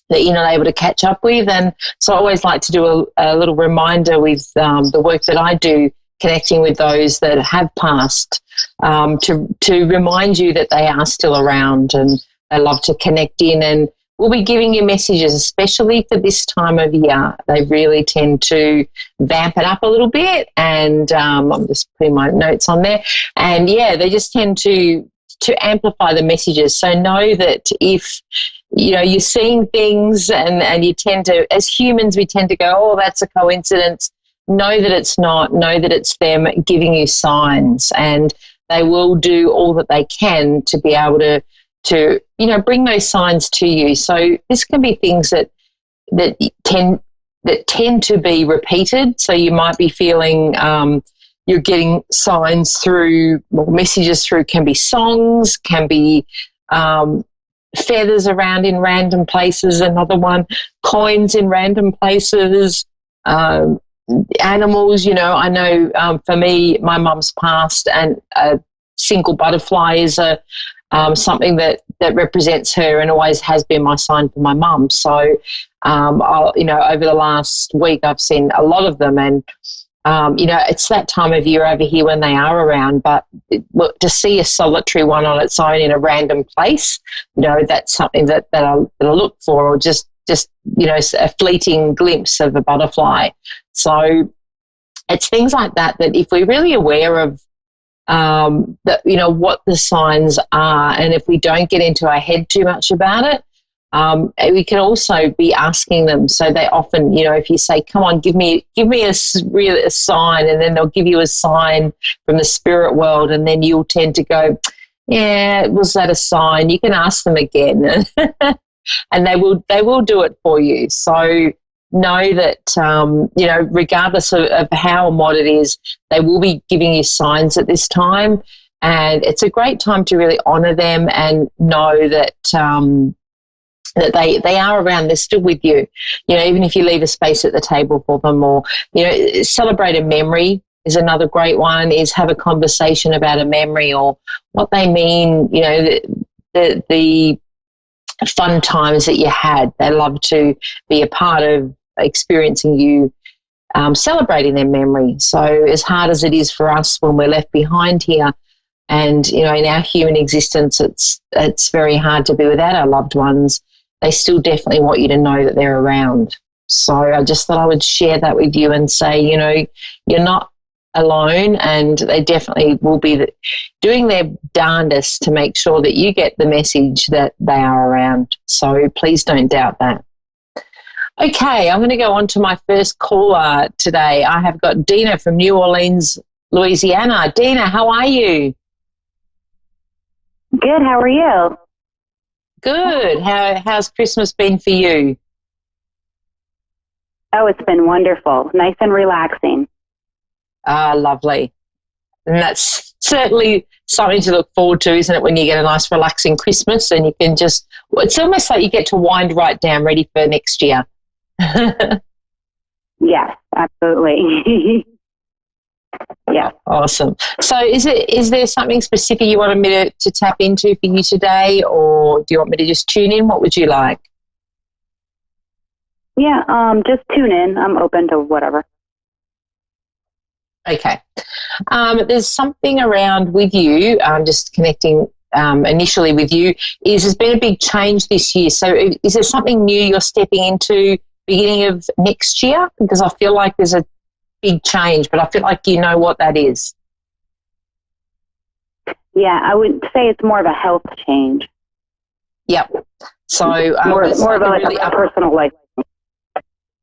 that you're not able to catch up with. And so I always like to do a little reminder with the work that I do, connecting with those that have passed, to remind you that they are still around and they love to connect in, and we'll be giving you messages, especially for this time of year. They really tend to vamp it up a little bit, and I'm just putting my notes on there, and they just tend to amplify the messages. So know that if you're seeing things and you tend to, as humans, we tend to go, oh, that's a coincidence. Know that it's not. Know that it's them giving you signs, and they will do all that they can to be able to bring those signs to you. So this can be things that tend to be repeated. So you might be feeling you're getting signs through, messages through, can be songs, can be feathers around in random places. Another one, coins in random places. Animals, I know for me, my mum's passed, and a single butterfly is something that represents her and always has been my sign for my mum. So, over the last week, I've seen a lot of them, and it's that time of year over here when they are around. But to see a solitary one on its own in a random place, that's something that I'll look for, or just a fleeting glimpse of a butterfly. So it's things like that if we're really aware of what the signs are, and if we don't get into our head too much about it, we can also be asking them. So they often, if you say, come on, give me a sign, and then they'll give you a sign from the spirit world, and then you'll tend to go, yeah, was that a sign? You can ask them again. And they will do it for you. So know that, regardless of how and what it is, they will be giving you signs at this time. And it's a great time to really honour them and know that that they are around, they're still with you. Even if you leave a space at the table for them, or, celebrate a memory is another great one, is have a conversation about a memory or what they mean, the fun times that you had. They love to be a part of experiencing you celebrating their memory. So as hard as it is for us when we're left behind here, and in our human existence, it's very hard to be without our loved ones, they still definitely want you to know that they're around. So I just thought I would share that with you and say, you're not alone, and they definitely will be doing their darndest to make sure that you get the message that they are around. So please don't doubt that. Okay, I'm going to go on to my first caller today. I have got Dina from New Orleans, Louisiana. Dina, how are you? Good, how are you? Good. How's Christmas been for you? Oh, it's been wonderful. Nice and relaxing. Ah, lovely. And that's certainly something to look forward to, isn't it, when you get a nice relaxing Christmas and you can just, it's almost like you get to wind right down ready for next year. Yes, absolutely. Yeah. Awesome. So is there something specific you wanted me to tap into for you today, or do you want me to just tune in? What would you like? Yeah, just tune in. I'm open to whatever. Okay. There's something around with you, just connecting initially with you, there's been a big change this year. So is there something new you're stepping into beginning of next year? Because I feel like there's a big change, but I feel like you know what that is. Yeah, I would say it's more of a health change. Yep. So more it's of like a really personal life.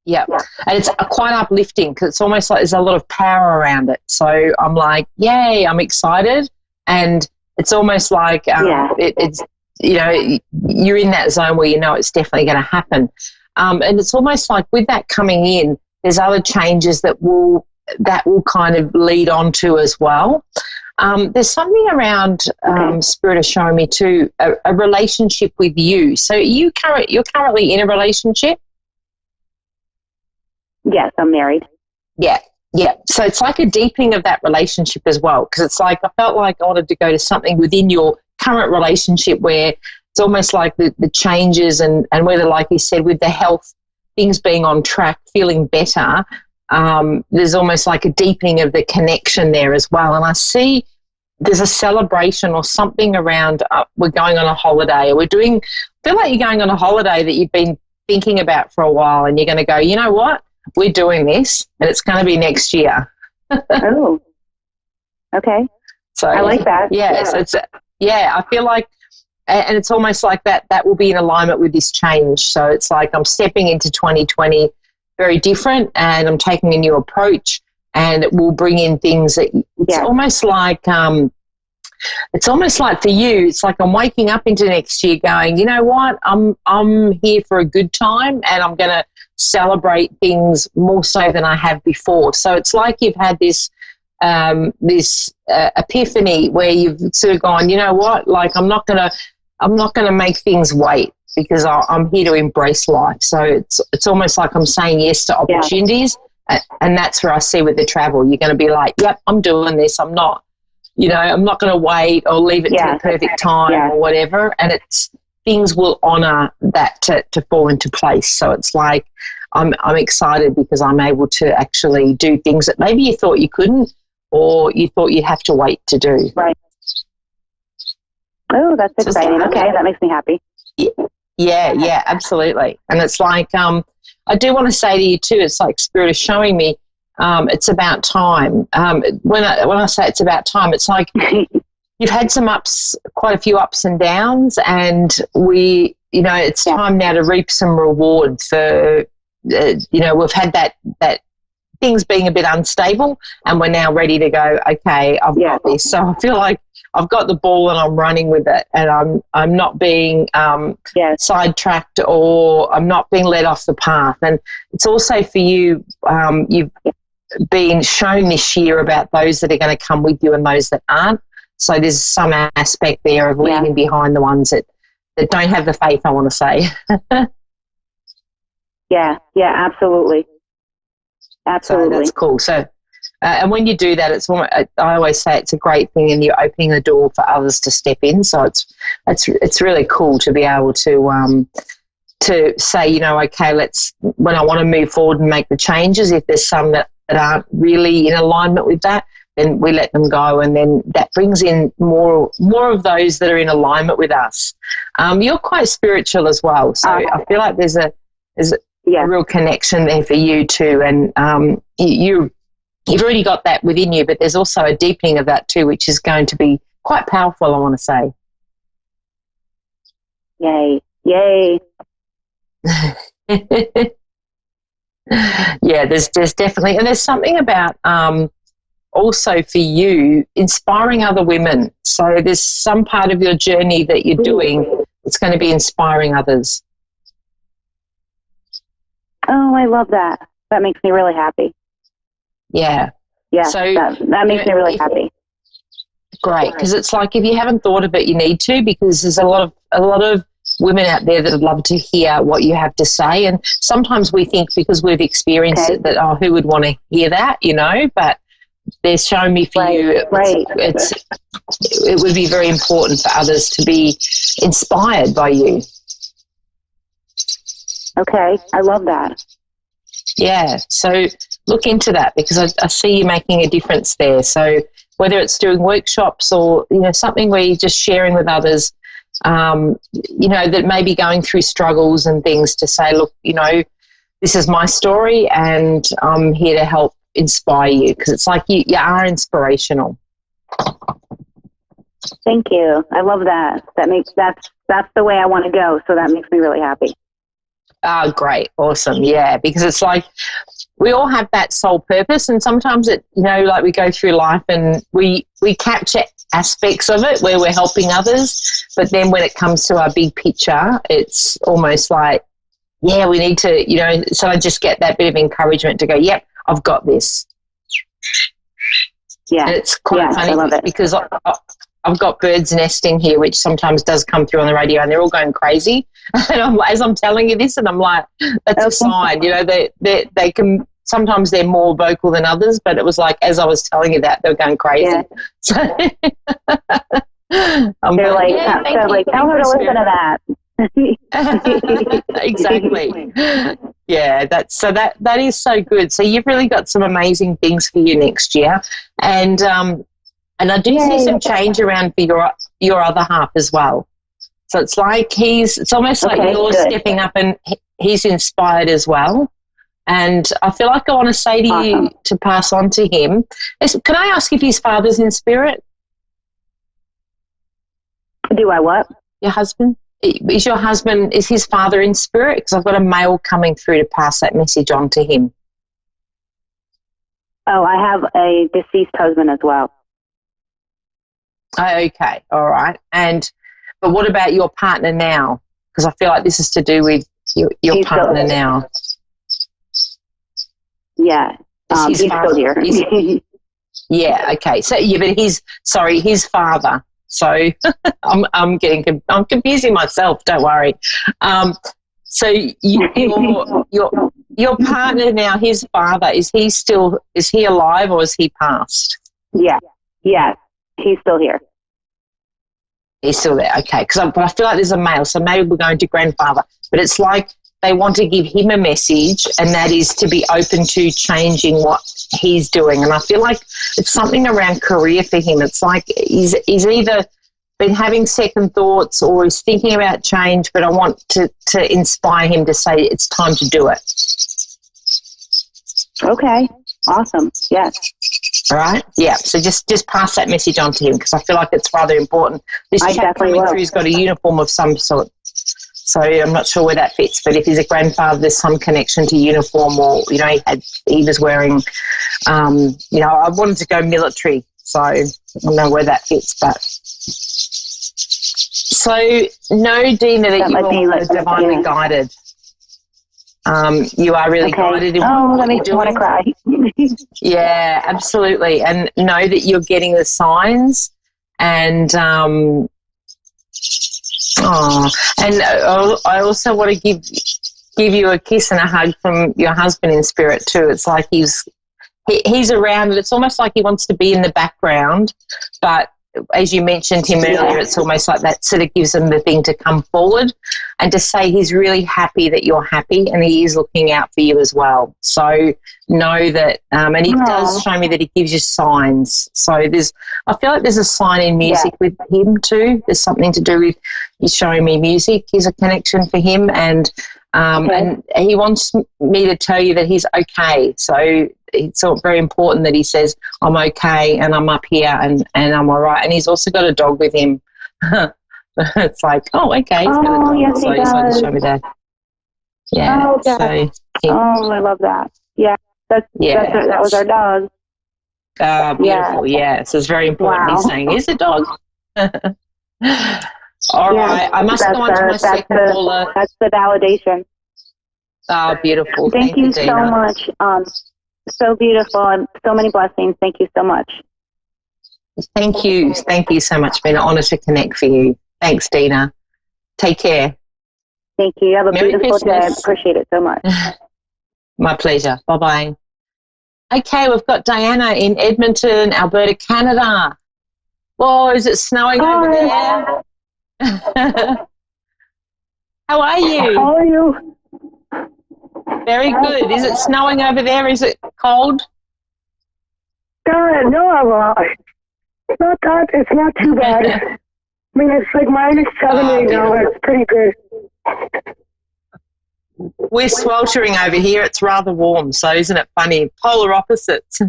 Yeah, and it's quite uplifting because it's almost like there's a lot of power around it. So I'm like, yay, I'm excited. And it's almost like it's, you know, you're in that zone where you know it's definitely going to happen. And it's almost like with that coming in, there's other changes that will kind of lead on to as well. There's something around Spirit is showing me too, a relationship with you. So you're currently in a relationship? Yes, I'm married. Yeah. So it's like a deepening of that relationship as well, because it's like I felt like I wanted to go to something within your current relationship where it's almost like the changes and whether, like you said, with the health, things being on track, feeling better, there's almost like a deepening of the connection there as well. And I see there's a celebration or something around we're going on a holiday, or feel like you're going on a holiday that you've been thinking about for a while, and you're going to go, you know what? We're doing this, and it's going to be next year. Oh, okay. So I like that. Yeah. So it's I feel like, and it's almost like that will be in alignment with this change. So it's like I'm stepping into 2020 very different, and I'm taking a new approach, and it will bring in things that it's almost like for you, it's like I'm waking up into next year going, you know what, I'm here for a good time, and I'm going to celebrate things more so than I have before. So it's like you've had this epiphany where you've sort of gone, you know what, like I'm not gonna make things wait, because I'm here to embrace life. So it's almost like I'm saying yes to opportunities, and that's where I see with the travel. You're going to be like, yep, I'm doing this. I'm not going to wait or leave it to the perfect time or whatever. And things will honour that to fall into place. So it's like I'm excited because I'm able to actually do things that maybe you thought you couldn't, or you thought you'd have to wait to do. Right. Oh, that's exciting. Okay, that makes me happy. Yeah, absolutely. And it's like I do want to say to you too, it's like Spirit is showing me it's about time. When I say it's about time, it's like you've had quite a few ups and downs, and it's time now to reap some reward for, we've had that things being a bit unstable, and we're now ready to go, okay, I've got this. So I feel like I've got the ball and I'm running with it, and I'm not being sidetracked, or I'm not being led off the path. And it's also for you, you've been shown this year about those that are going to come with you and those that aren't. So there's some aspect there of leaving behind the ones that don't have the faith, I want to say. Yeah, absolutely. Absolutely. So that's cool. So, and when you do that, I always say it's a great thing, and you're opening the door for others to step in. So it's really cool to be able to say, okay, when I want to move forward and make the changes, if there's some that aren't really in alignment with that, then we let them go, and then that brings in more of those that are in alignment with us. You're quite spiritual as well, so I feel like there's a real connection there for you too, and you're you've already got that within you, but there's also a deepening of that too, which is going to be quite powerful, I want to say. Yay. Yay. Yeah, there's definitely, and there's something about also for you inspiring other women. So there's some part of your journey that you're doing that's going to be inspiring others. Oh, I love that. That makes me really happy. Yeah. Yeah, so that makes me really happy. Great, because it's like if you haven't thought of it, you need to, because there's a lot of women out there that would love to hear what you have to say, and sometimes we think because we've experienced it that who would want to hear that, but they're showing me for you it would be very important for others to be inspired by you. Okay, I love that. Yeah, so look into that, because I see you making a difference there. So whether it's doing workshops or something where you're just sharing with others, that may be going through struggles and things, to say, look, this is my story and I'm here to help inspire you, because it's like you are inspirational. Thank you. I love that. That's the way I want to go. So that makes me really happy. Oh, great. Awesome. Yeah, because it's like we all have that soul purpose, and sometimes it, like we go through life and we capture aspects of it where we're helping others, but then when it comes to our big picture, it's almost like, yeah, we need to, so I just get that bit of encouragement to go, yep, I've got this. Yeah. And it's quite funny, I love it. because I've got birds nesting here, which sometimes does come through on the radio, and they're all going crazy. And as I'm telling you this, and I'm like, that's a sign, they can, sometimes they're more vocal than others, but it was like, as I was telling you that, they were going crazy. Yeah. So they're like, tell her to listen to that. Exactly. Yeah, that is so good. So you've really got some amazing things for you next year, and I do see some change around for your other half as well. So it's like it's almost like you're stepping up, and he's inspired as well. And I feel like I want to say to you to pass on to him. Can I ask if his father's in spirit? Do I what? Your husband? Is his father in spirit? Because I've got a mail coming through to pass that message on to him. Oh, I have a deceased husband as well. Oh, okay. All right. But what about your partner now? Because I feel like this is to do with your partner now. Yeah. He's still here. Yeah, okay. So, but his father. So I'm confusing myself, don't worry. So your partner now, his father, is he alive or is he passed? Yeah. Yeah. He's still here. He's still there, okay. But I feel like there's a male, so maybe we're going to grandfather. But it's like they want to give him a message, and that is to be open to changing what he's doing. And I feel like it's something around career for him. It's like he's either been having second thoughts or he's thinking about change, but I want to inspire him to say it's time to do it. Okay. Awesome. Yes. All right. Yeah. So just pass that message on to him, because I feel like it's rather important. This chap coming through has got a uniform of some sort. So I'm not sure where that fits, but if he's a grandfather, there's some connection to uniform, or, he was wearing, I wanted to go military, so I don't know where that fits, but. So know, Dina, that you are divinely guided. You are really guided in what you're doing. Want to cry. Yeah, absolutely. And know that you're getting the signs, and I also want to give you a kiss and a hug from your husband in spirit too. It's like he's around, and it's almost like he wants to be in the background, but as you mentioned him earlier, it's almost like that sort of gives him the thing to come forward and to say he's really happy that you're happy, and he is looking out for you as well. So know that, and he does show me that he gives you signs. So I feel like there's a sign in music with him too. There's something to do with, he's showing me music is a connection for him, and And he wants me to tell you that he's okay. So it's very important that he says, I'm okay and I'm up here and I'm all right. And he's also got a dog with him. It's like, oh, okay. He's got a dog. Yes, So he he's like to does. show me that. Yeah. Oh, God. I love that. Yeah, that was our dog. Beautiful. Yeah. So it's very important. Wow. He's saying, he's a dog. All right. I must go on to my second caller. That's the validation. Oh, beautiful. Thank you so Dina. much. So beautiful and so many blessings. Thank you so much. Thank you. Thank you so much. It's been an honor to connect for you. Thanks, Dina. Take care. Thank you. Have a Merry beautiful day. I Christmas. appreciate it so much. My pleasure. Bye-bye. Okay, we've got Diana in Edmonton, Alberta, Canada. Whoa, is it snowing over there? How are you? How are you? Very good. Is it snowing over there? Is it cold? No, it's not that. It's not too bad. I mean, it's like -7 right now. It's pretty good. We're sweltering over here. It's rather warm, so isn't it funny? Polar opposites.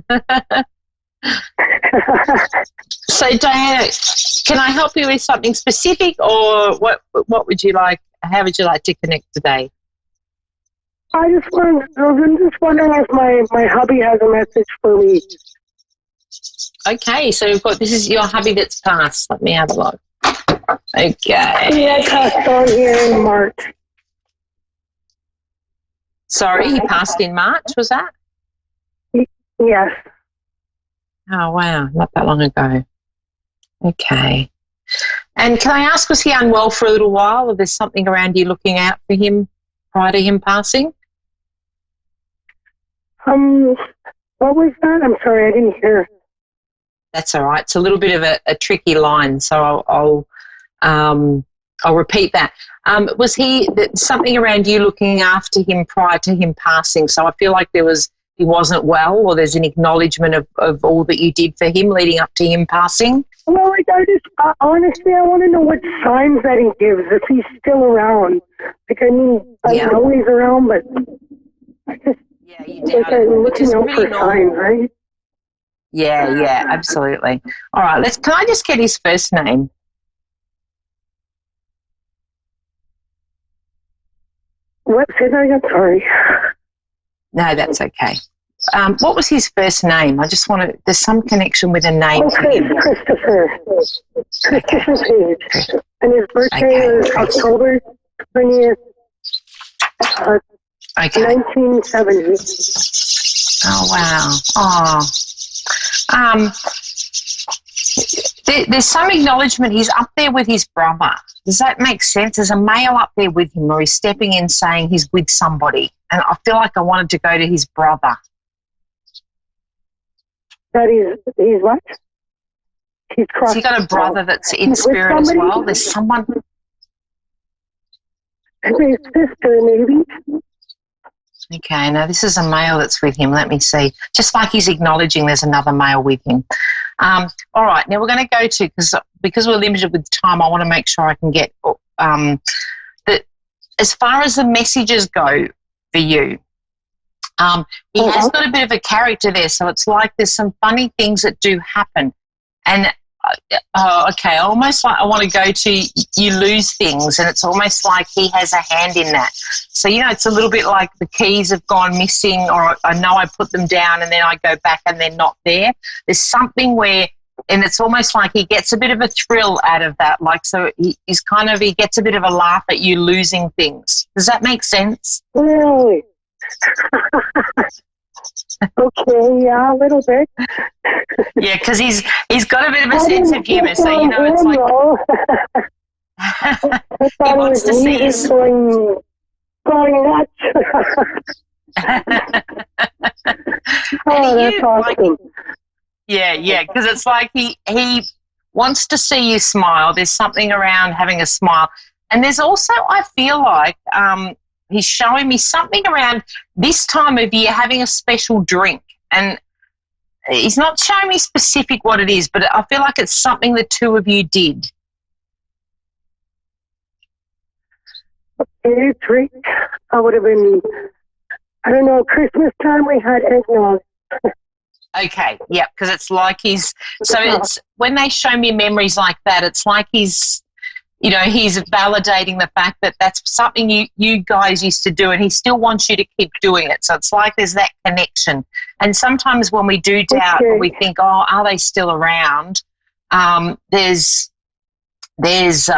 So, Diana, can I help you with something specific, or what would you like? How would you like to connect today? I was just wondering if my hubby has a message for me. Okay, so we've got, this is your hubby that's passed. Let me have a look. Okay. Yeah, passed on here in March. Sorry, he passed in March, was that? Yes. Oh, wow, not that long ago. Okay. And can I ask, was he unwell for a little while, or there's something around you looking out for him prior to him passing? What was that? I'm sorry, I didn't hear. That's all right. It's a little bit of a tricky line, so I'll repeat that. Was he something around you looking after him prior to him passing? So I feel like he wasn't well, or there's an acknowledgement of all that you did for him leading up to him passing? Well, like, honestly, I want to know what signs that he gives, if he's still around. Like, I mean, I know he's around, but I just, you I'm looking out for signs, right? Yeah, absolutely. All right, can I just get his first name? What? Say that again? Sorry. No, that's okay. What was his first name? I just want to, there's some connection with a name. Okay, Christopher. Christopher Page. And his birthday is October 20th, 1970. Oh, wow. There's some acknowledgement he's up there with his brother. Does that make sense? There's a male up there with him, or he's stepping in saying he's with somebody. And I feel like I wanted to go to his brother. That he's what? He's crossed. Has he got a brother that's in spirit as well? There's someone. His sister, maybe. Okay, now this is a male that's with him. Let me see. Just like he's acknowledging there's another male with him. All right, now we're going to go to, because we're limited with time, I want to make sure I can get that as far as the messages go for you, he has got a bit of a character there, so it's like there's some funny things that do happen. And, okay, almost like I want to go to you lose things, and it's almost like he has a hand in that. So, it's a little bit like the keys have gone missing, or I know I put them down and then I go back and they're not there. There's something where, and it's almost like he gets a bit of a thrill out of that. Like, so he gets a bit of a laugh at you losing things. Does that make sense? Really? Okay, yeah, a little bit. Yeah, because he's got a bit of a sense of humour, so it's like he wants to see you going nuts. That's awesome. Yeah, because it's like he wants to see you smile. There's something around having a smile, and there's also, I feel like, he's showing me something around this time of year having a special drink. And he's not showing me specific what it is, but I feel like it's something the two of you did. Okay, drink. I would have been, I don't know, Christmas time we had eggnog. Okay, yeah, because it's like it's when they show me memories like that, it's like he's validating the fact that that's something you guys used to do, and he still wants you to keep doing it. So it's like there's that connection. And sometimes when we do doubt and we think, oh, are they still around? There's there's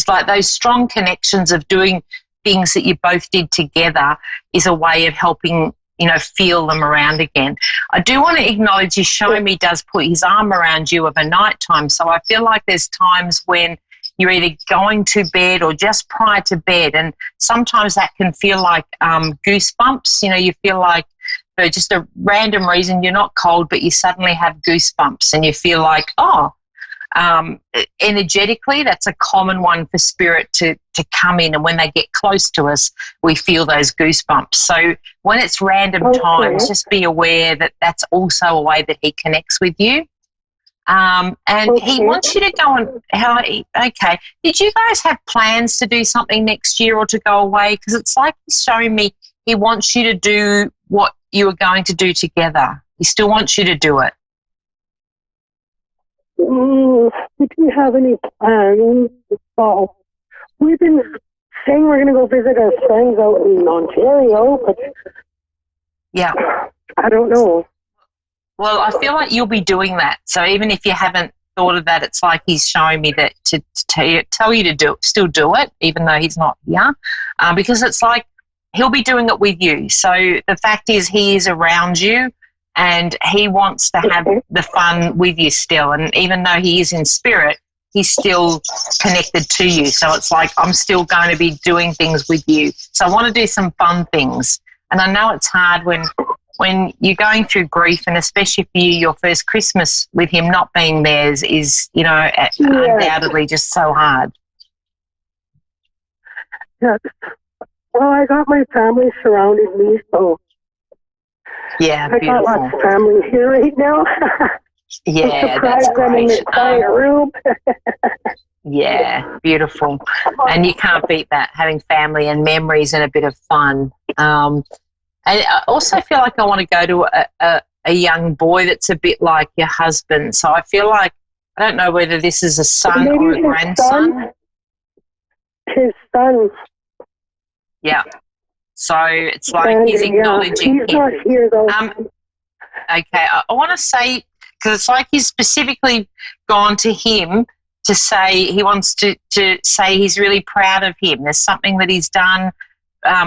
like those strong connections of doing things that you both did together is a way of helping, feel them around again. I do want to acknowledge he's showing me does put his arm around you of a night time. So I feel like there's times when you're either going to bed or just prior to bed, and sometimes that can feel like goosebumps. You feel like for just a random reason you're not cold, but you suddenly have goosebumps and you feel like, energetically, that's a common one for spirit to come in, and when they get close to us, we feel those goosebumps. So when it's random times, just be aware that that's also a way that he connects with you. And he wants you to go on. Okay. Did you guys have plans to do something next year or to go away? Because it's like he's showing me he wants you to do what you were going to do together. He still wants you to do it. We didn't have any plans. Well, we've been saying we're going to go visit our friends out in Ontario, but yeah, I don't know. Well, I feel like you'll be doing that. So even if you haven't thought of that, it's like he's showing me that to tell you to still do it, even though he's not here, because it's like he'll be doing it with you. So the fact is he is around you, and he wants to have the fun with you still. And even though he is in spirit, he's still connected to you. So it's like, I'm still going to be doing things with you. So I want to do some fun things. And I know it's hard when you're going through grief, and especially for you, your first Christmas with him not being there is undoubtedly just so hard. Yeah. Well, I got my family surrounding me, so yeah, I got lots of family here right now. Yeah, that's great. In this quiet room. Yeah, beautiful. And you can't beat that, having family and memories and a bit of fun. And I also feel like I want to go to a young boy that's a bit like your husband. So I feel like, I don't know whether this is a son or a grandson. His son. Yeah. So it's like he's acknowledging him. He's not here, though. Okay, I want to say, because it's like he's specifically gone to him to say he wants to say he's really proud of him. There's something that he's done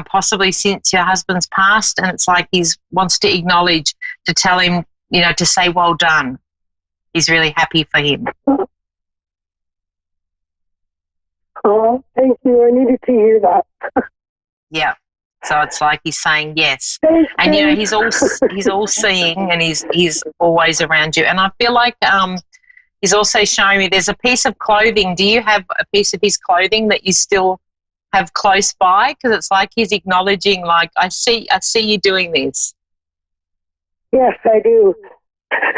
possibly since your husband's passed, and it's like he wants to acknowledge, to tell him, to say well done. He's really happy for him. Oh, thank you. I needed to hear that. Yeah. So it's like he's saying yes. Thanks, and he's all seeing, and he's always around you. And I feel like he's also showing me there's a piece of clothing. Do you have a piece of his clothing that you still have close by? Because it's like he's acknowledging, like, I see you doing this. Yes, I do.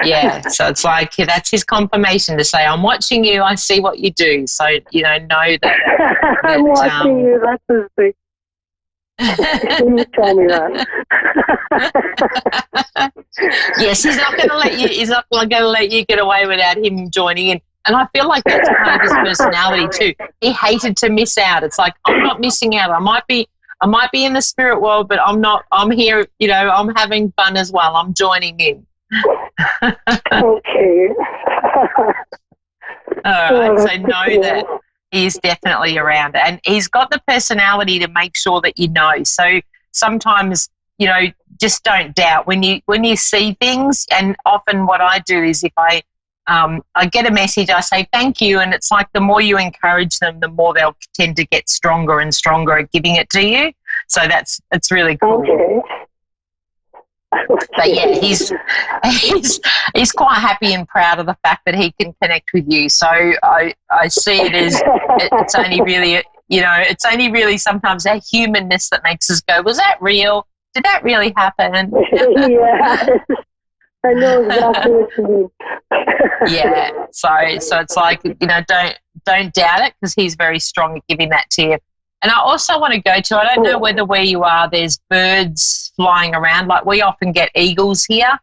Yeah, so it's like that's his confirmation to say, I'm watching you, I see what you do. So, know that I'm watching you, that's his thing. You tell me that. Yes, he's not going to let you. He's not going to let you get away without him joining in. And I feel like that's part of his personality too. He hated to miss out. It's like, I'm not missing out. I might be in the spirit world, but I'm not. I'm here. I'm having fun as well. I'm joining in. Okay. All right. So know that he's definitely around, and he's got the personality to make sure that you know. So sometimes, just don't doubt when you see things. And often what I do is if I get a message, I say thank you, and it's like the more you encourage them, the more they'll tend to get stronger and stronger at giving it to you. So it's really cool. Okay. But yeah, he's quite happy and proud of the fact that he can connect with you. So I see it as it's only really sometimes that humanness that makes us go, was that real? Did that really happen? Yeah, I know exactly what you mean. Yeah, so it's like, don't doubt it, because he's very strong at giving that to you. And I also want to go to, I don't know where you are, there's birds flying around. Like we often get eagles here.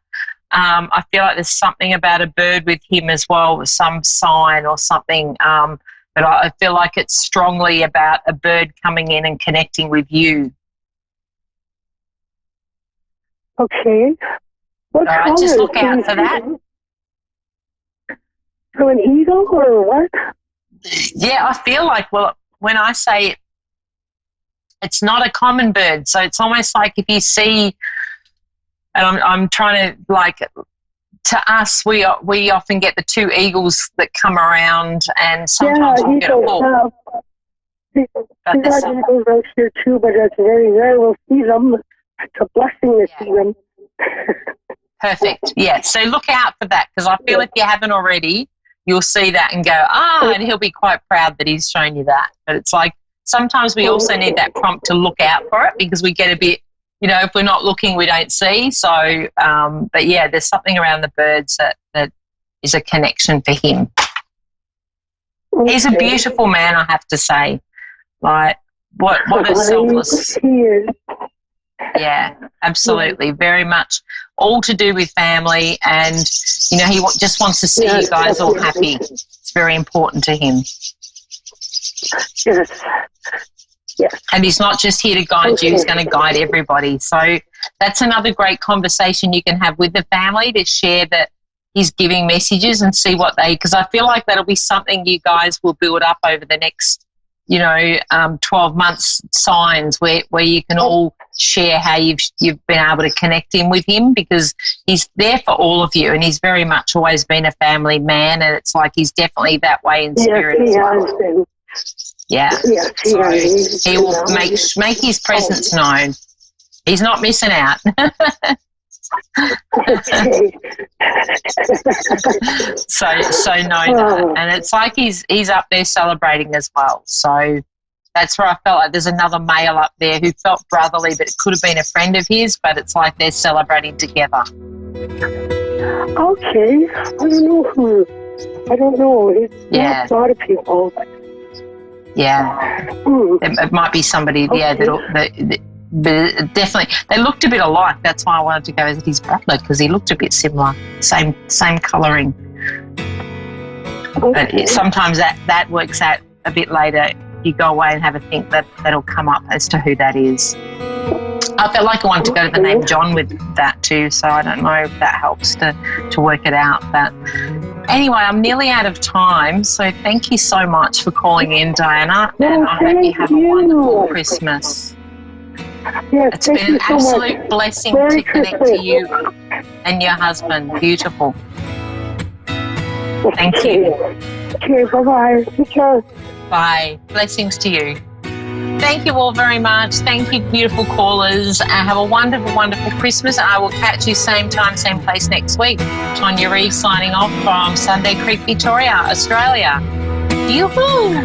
I feel like there's something about a bird with him as well, with some sign or something. But I feel like it's strongly about a bird coming in and connecting with you. Okay. What color just look out for that. So an eagle or what? Yeah, I feel like, well, when I say it, it's not a common bird. So it's almost like if you see, and I'm trying to, like, to us, we often get the two eagles that come around, and sometimes we get a hawk. We got eagles out here too, but it's very rare we'll see them. It's a blessing to see them. Perfect. Yeah. So look out for that, because I feel if you haven't already, you'll see that and go, and he'll be quite proud that he's shown you that. But it's like sometimes we also need that prompt to look out for it, because we get a bit, if we're not looking, we don't see. So, but yeah, there's something around the birds that is a connection for him. Okay. He's a beautiful man, I have to say. Like, what a selfless. He is. Yeah, absolutely. Very much all to do with family, and, he just wants to see you guys all happy. It's very important to him. Yes. Yes. And he's not just here to guide you, he's going to guide everybody. So that's another great conversation you can have with the family, to share that he's giving messages and see what because I feel like that'll be something you guys will build up over the next, 12 months, signs where you can all share how you've been able to connect in with him, because he's there for all of you, and he's very much always been a family man, and it's like he's definitely that way in spirit as well. Yeah. Yes, so he will make his presence known. He's not missing out. so know that. And it's like he's up there celebrating as well. So that's where I felt like there's another male up there who felt brotherly, but it could have been a friend of his, but it's like they're celebrating together. Okay. I don't know. It's not a lot of people. Yeah. It might be somebody, that definitely. They looked a bit alike. That's why I wanted to go as his brother, because he looked a bit similar. Same colouring. Okay. But sometimes that works out a bit later. You go away and have a think, that'll come up as to who that is. I felt like I wanted to go to the name John with that too, so I don't know if that helps to work it out. But anyway, I'm nearly out of time, so thank you so much for calling in, Diana, and I hope you have a wonderful Christmas. Yes, it's been an absolute blessing to connect to you and your husband. Beautiful. Thank you. Okay, bye-bye. Take care. Bye. Blessings to you. Thank you all very much. Thank you, beautiful callers. Have a wonderful, wonderful Christmas. I will catch you same time, same place next week. Tonya Reeve signing off from Sunday Creek, Victoria, Australia. Yoo-hoo!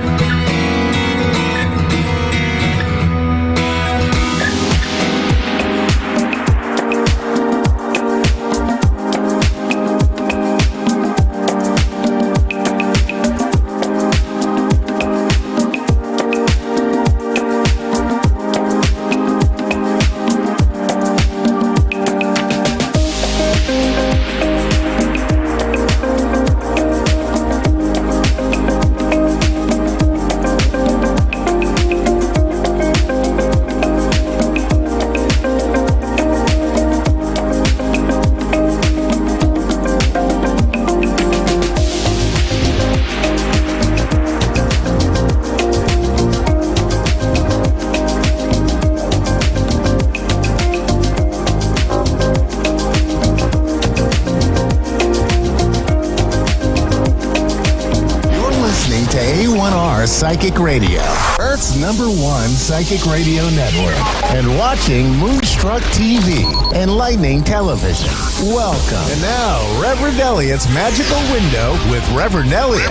Psychic Radio, Earth's #1 psychic radio network, and watching Moonstruck TV and Lightning Television. Welcome. And now, Reverend Elliot's Magical Window with Reverend Elliot.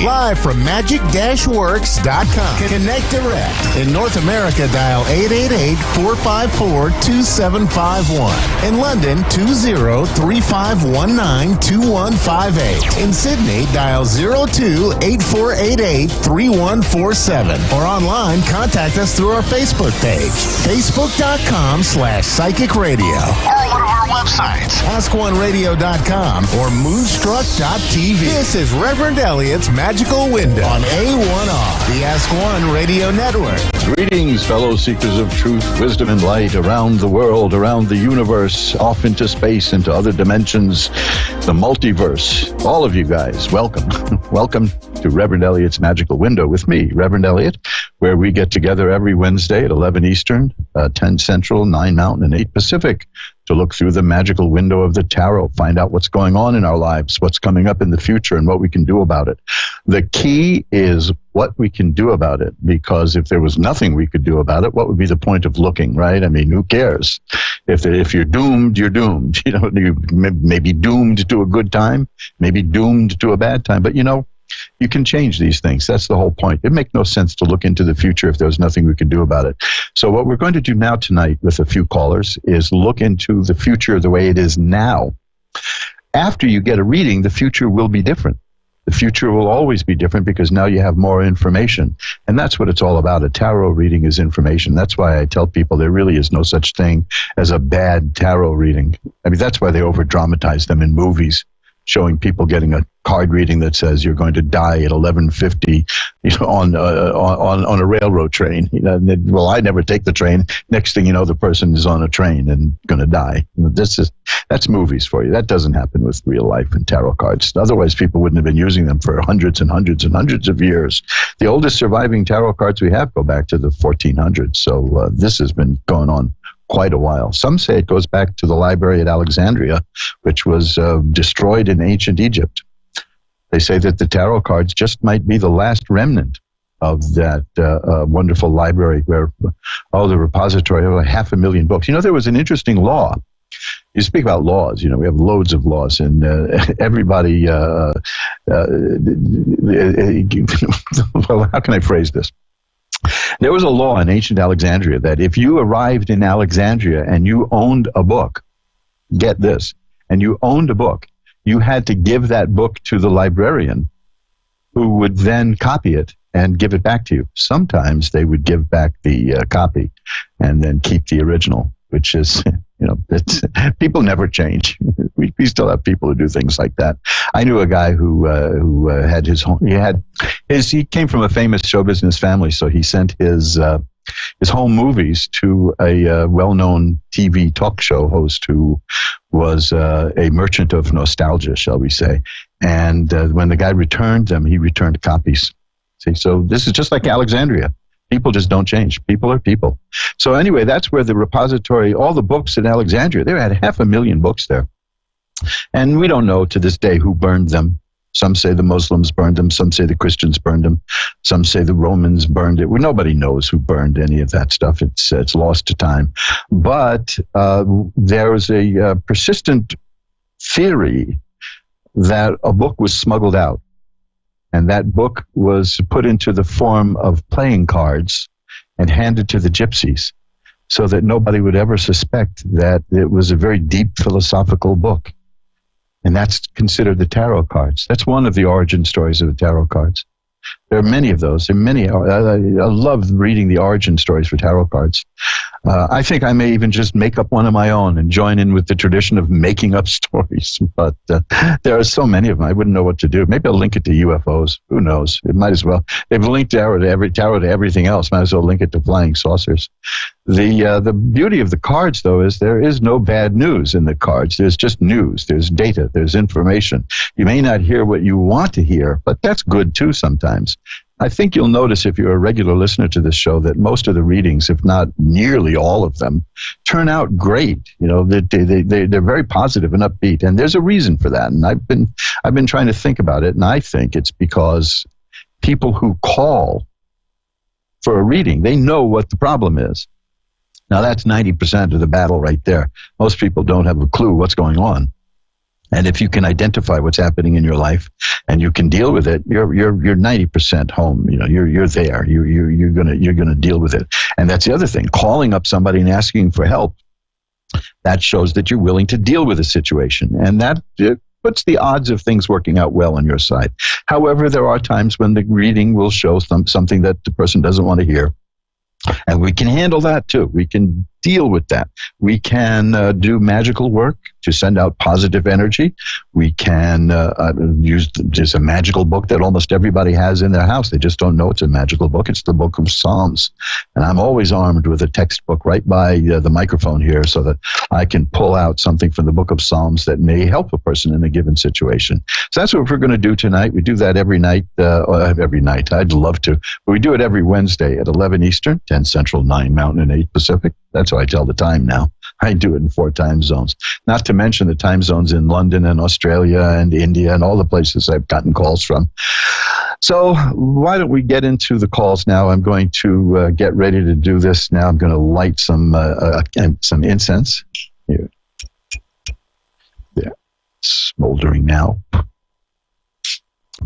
Live from magic-works.com. Connect direct. In North America, dial 888-454-2751. In London, 20-3519-2158. In Sydney, dial 02-8488-3 3147. Or online, contact us through our Facebook page, facebook.com/Psychic Radio. Or one of our websites, AskOneRadio.com or Moonstruck.tv. This is Reverend Elliot's Magical Window on A1R, the Ask One Radio Network. Greetings, fellow seekers of truth, wisdom, and light around the world, around the universe, off into space, into other dimensions, the multiverse. All of you guys, welcome. Welcome to Reverend Elliot's Magical Window with me, Reverend Elliot, where we get together every Wednesday at 11 Eastern, 10 Central, 9 Mountain, and 8 Pacific to look through the magical window of the tarot, find out what's going on in our lives, what's coming up in the future, and what we can do about it. The key is what we can do about it, because if there was nothing we could do about it, what would be the point of looking, right? I mean, who cares? If you're doomed, you're doomed. You know, you may be doomed to a good time, maybe doomed to a bad time, but you know, you can change these things. That's the whole point. It makes no sense to look into the future if there was nothing we could do about it. So what we're going to do now tonight with a few callers is look into the future the way it is now. After you get a reading, the future will be different. The future will always be different because now you have more information. And that's what it's all about. A tarot reading is information. That's why I tell people there really is no such thing as a bad tarot reading. I mean, that's why they over-dramatize them in movies, showing people getting a card reading that says you're going to die at 11:50, you know, on a railroad train. You know, well, I never take the train. Next thing you know, the person is on a train and going to die. You know, that's movies for you. That doesn't happen with real life and tarot cards. Otherwise, people wouldn't have been using them for hundreds and hundreds and hundreds of years. The oldest surviving tarot cards we have go back to the 1400s. So this has been going on quite a while. Some say it goes back to the library at Alexandria, which was destroyed in ancient Egypt. They say that the tarot cards just might be the last remnant of that wonderful library where, the repository of 500,000 books. You know, there was an interesting law. You speak about laws, you know, we have loads of laws, and everybody, well, how can I phrase this? There was a law in ancient Alexandria that if you arrived in Alexandria and you owned a book, get this, and you owned a book, you had to give that book to the librarian, who would then copy it and give it back to you. Sometimes they would give back the copy and then keep the original, which is, you know, people never change. We still have people who do things like that. I knew a guy who had his home. He came from a famous show business family, so he sent his home movies to a well-known TV talk show host who was a merchant of nostalgia, shall we say. And when the guy returned them, he returned copies. See, so this is just like Alexandria. People just don't change. People are people. So anyway, that's where the repository, all the books in Alexandria, they had 500,000 books there. And we don't know to this day who burned them. Some say the Muslims burned them. Some say the Christians burned them. Some say the Romans burned it. Well, nobody knows who burned any of that stuff. It's lost to time. But there is a persistent theory that a book was smuggled out. And that book was put into the form of playing cards and handed to the gypsies so that nobody would ever suspect that it was a very deep philosophical book. And that's considered the tarot cards. That's one of the origin stories of the tarot cards. There are many of those. There are many. I love reading the origin stories for tarot cards. I think I may even just make up one of my own and join in with the tradition of making up stories. But there are so many of them, I wouldn't know what to do. Maybe I'll link it to UFOs. Who knows? It might as well. They've linked tarot to everything else. Might as well link it to flying saucers. The beauty of the cards, though, is there is no bad news in the cards. There's just news. There's data. There's information. You may not hear what you want to hear, but that's good, too, sometimes. I think you'll notice if you're a regular listener to this show that most of the readings, if not nearly all of them, turn out great. You know, they're very positive and upbeat, and there's a reason for that. And I've been trying to think about it, and I think it's because people who call for a reading, they know what the problem is. Now that's 90% of the battle right there. Most people don't have a clue what's going on. And if you can identify what's happening in your life and you can deal with it, you're 90% home. You know, you're there. You're gonna deal with it. And that's the other thing. Calling up somebody and asking for help, that shows that you're willing to deal with a situation. And that what's the odds of things working out well on your side? However, there are times when the reading will show something that the person doesn't want to hear. And we can handle that too. We can deal with that. We can do magical work to send out positive energy. We can use there's a magical book that almost everybody has in their house. They just don't know it's a magical book. It's the Book of Psalms. And I'm always armed with a textbook right by the microphone here so that I can pull out something from the Book of Psalms that may help a person in a given situation. So that's what we're going to do tonight. We do that every night. Every night. I'd love to. But we do it every Wednesday at 11 Eastern, 10 Central, 9 Mountain, and 8 Pacific. That's how I tell the time now. I do it in 4 time zones. Not to mention the time zones in London and Australia and India and all the places I've gotten calls from. So why don't we get into the calls now? I'm going to get ready to do this now. I'm going to light some incense. Here. Yeah. Smoldering now.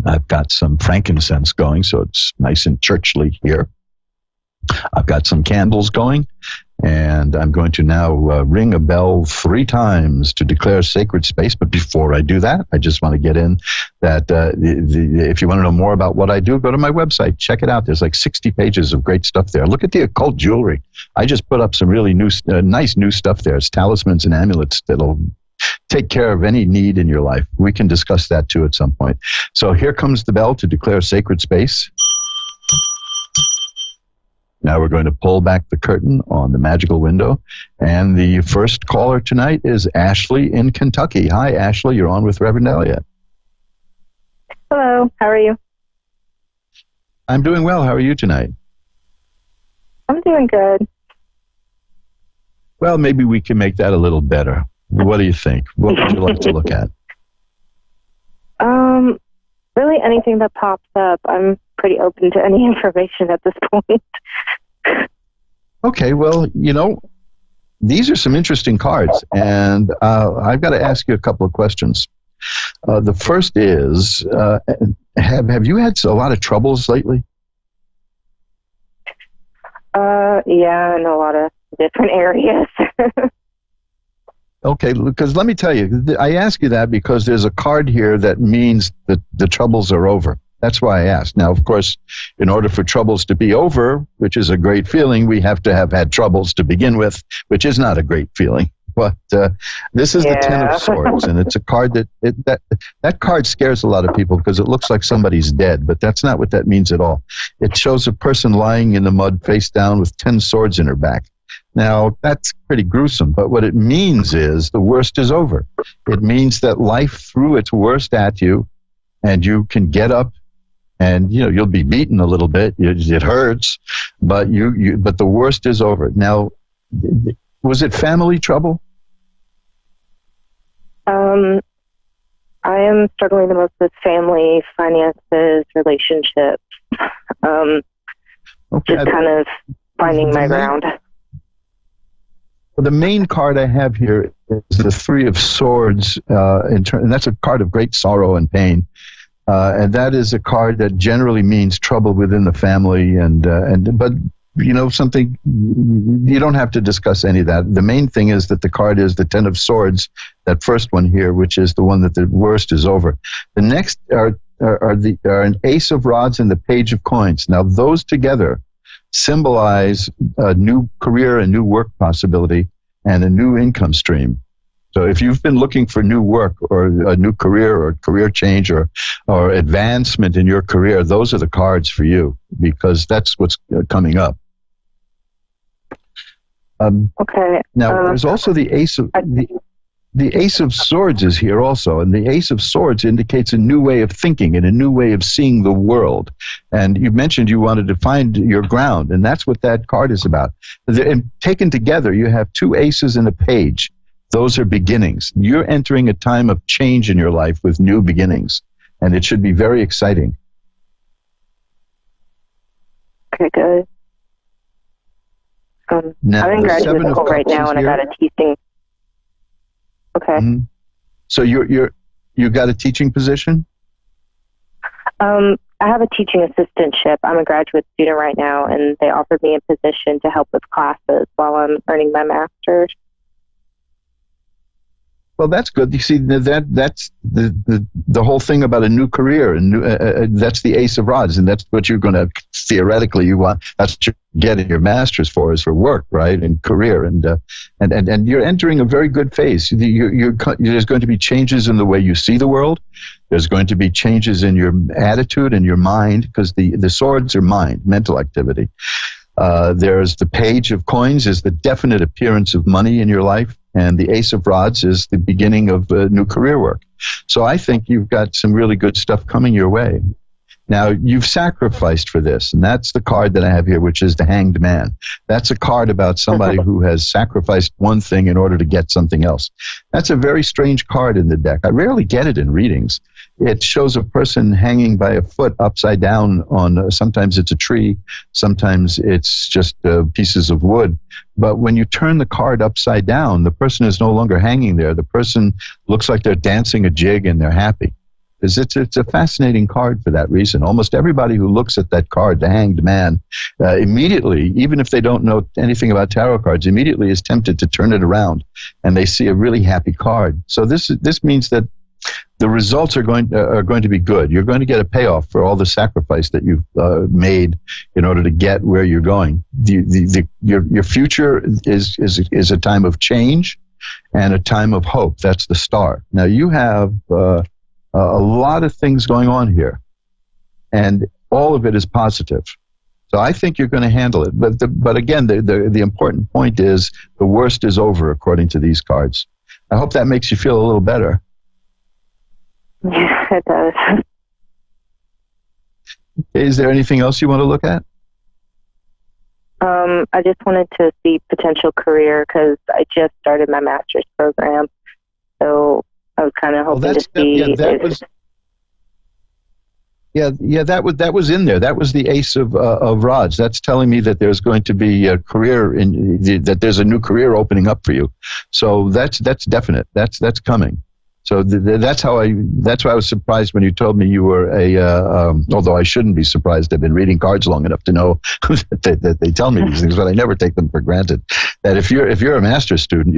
I've got some frankincense going, so it's nice and churchly here. I've got some candles going, and I'm going to now ring a bell 3 times to declare sacred space. But before I do that, I just want to get in that if you want to know more about what I do, go to my website. Check it out. There's like 60 pages of great stuff there. Look at the occult jewelry. I just put up some really nice new stuff there. It's talismans and amulets that'll take care of any need in your life. We can discuss that too at some point. So here comes the bell to declare sacred space. Now we're going to pull back the curtain on the magical window. And the first caller tonight is Ashley in Kentucky. Hi, Ashley. You're on with Reverend Elliot. Hello. How are you? I'm doing well. How are you tonight? I'm doing good. Well, maybe we can make that a little better. What do you think? What would you like to look at? Really anything that pops up. I'm pretty open to any information at this point. Okay, well, these are some interesting cards, and I've got to ask you a couple of questions. The first is, have you had a lot of troubles lately? Yeah, in a lot of different areas. Okay, because let me tell you, I ask you that because there's a card here that means that the troubles are over. That's why I asked. Now, of course, in order for troubles to be over, which is a great feeling, we have to have had troubles to begin with, which is not a great feeling. But this is the Ten of Swords, and it's a card that card scares a lot of people because it looks like somebody's dead, but that's not what that means at all. It shows a person lying in the mud face down with 10 swords in her back. Now, that's pretty gruesome, but what it means is the worst is over. It means that life threw its worst at you, and you can get up, and you'll be beaten a little bit. It hurts, but but the worst is over. Now, was it family trouble? I am struggling the most with family, finances, relationships. Just kind of finding my ground. Well, the main card I have here is the Three of Swords, and that's a card of great sorrow and pain. And that is a card that generally means trouble within the family, but something you don't have to discuss any of that. The main thing is that the card is the Ten of Swords, that first one here, which is the one that the worst is over. The next are an Ace of Rods and the Page of Coins. Now those together symbolize a new career, a new work possibility, and a new income stream. So if you've been looking for new work or a new career or career change or advancement in your career, those are the cards for you because that's what's coming up. Okay. Now, there's also the Ace of the Ace of Swords is here also, and the Ace of Swords indicates a new way of thinking and a new way of seeing the world. And you mentioned you wanted to find your ground, and that's what that card is about. And taken together, you have 2 aces and a page. Those are beginnings. You're entering a time of change in your life with new beginnings, and it should be very exciting. Okay, good. Now, I'm in graduate school right now, and I got a teaching. Okay. Mm-hmm. So you got a teaching position? I have a teaching assistantship. I'm a graduate student right now, and they offered me a position to help with classes while I'm earning my master's. Well, that's good. You see, that's the whole thing about a new career, and that's the Ace of Rods, and that's what you're going to theoretically you want. That's what you're getting your master's for, is for work, right, and career, and you're entering a very good phase. There's going to be changes in the way you see the world. There's going to be changes in your attitude and your mind, because the swords are mind, mental activity. There's the Page of Coins is the definite appearance of money in your life, and the Ace of Rods is the beginning of new career work. So I think you've got some really good stuff coming your way. Now, you've sacrificed for this, and that's the card that I have here, which is the Hanged Man. That's a card about somebody who has sacrificed one thing in order to get something else. That's a very strange card in the deck. I rarely get it in readings. It shows a person hanging by a foot upside down on, sometimes it's a tree, sometimes it's just pieces of wood. But when you turn the card upside down, the person is no longer hanging there. The person looks like they're dancing a jig and they're happy. It's a fascinating card for that reason. Almost everybody who looks at that card, the Hanged Man, immediately, even if they don't know anything about tarot cards, immediately is tempted to turn it around, and they see a really happy card. So this means that the results are going to be good. You're going to get a payoff for all the sacrifice that you've made in order to get where you're going. Your future is a time of change and a time of hope. That's the star. Now you have a lot of things going on here, and all of it is positive. So I think you're going to handle it. But again, the important point is the worst is over, according to these cards. I hope that makes you feel a little better. Yeah, it does. Is there anything else you want to look at? I just wanted to see potential career, because I just started my master's program. So I was kind of hoping to see. That was in there. That was the Ace of Rods. That's telling me that there's going to be a career that there's a new career opening up for you. So that's definite. That's coming. So that's why I was surprised when you told me you were although I shouldn't be surprised. I've been reading cards long enough to know that they tell me these things, but I never take them for granted. That if you're a master's student,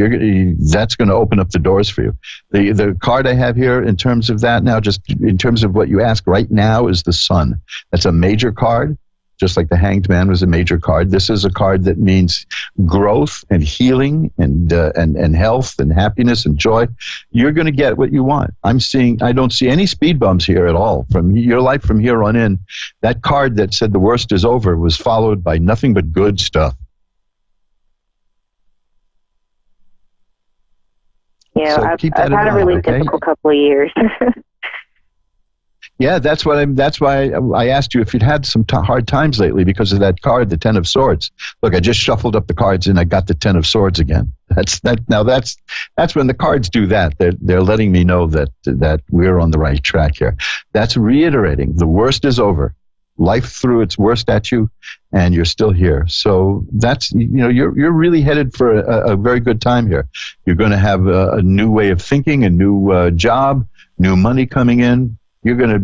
that's going to open up the doors for you. The card I have here in terms of that now, just in terms of what you ask right now, is the Sun. That's a major card. Just like the Hanged Man was a major card, this is a card that means growth and healing and health and happiness and joy. You're going to get what you want. I don't see any speed bumps here at all. From your life from here on in, that card that said the worst is over was followed by nothing but good stuff. Yeah, so I've had a really difficult couple of years. Yeah, that's why I asked you if you'd had some hard times lately because of that card, the Ten of Swords. Look, I just shuffled up the cards and I got the Ten of Swords again. That's when the cards do that. They're letting me know that we're on the right track here. That's reiterating the worst is over. Life threw its worst at you, and you're still here. So that's you're really headed for a very good time here. You're going to have a new way of thinking, a new job, new money coming in. You're gonna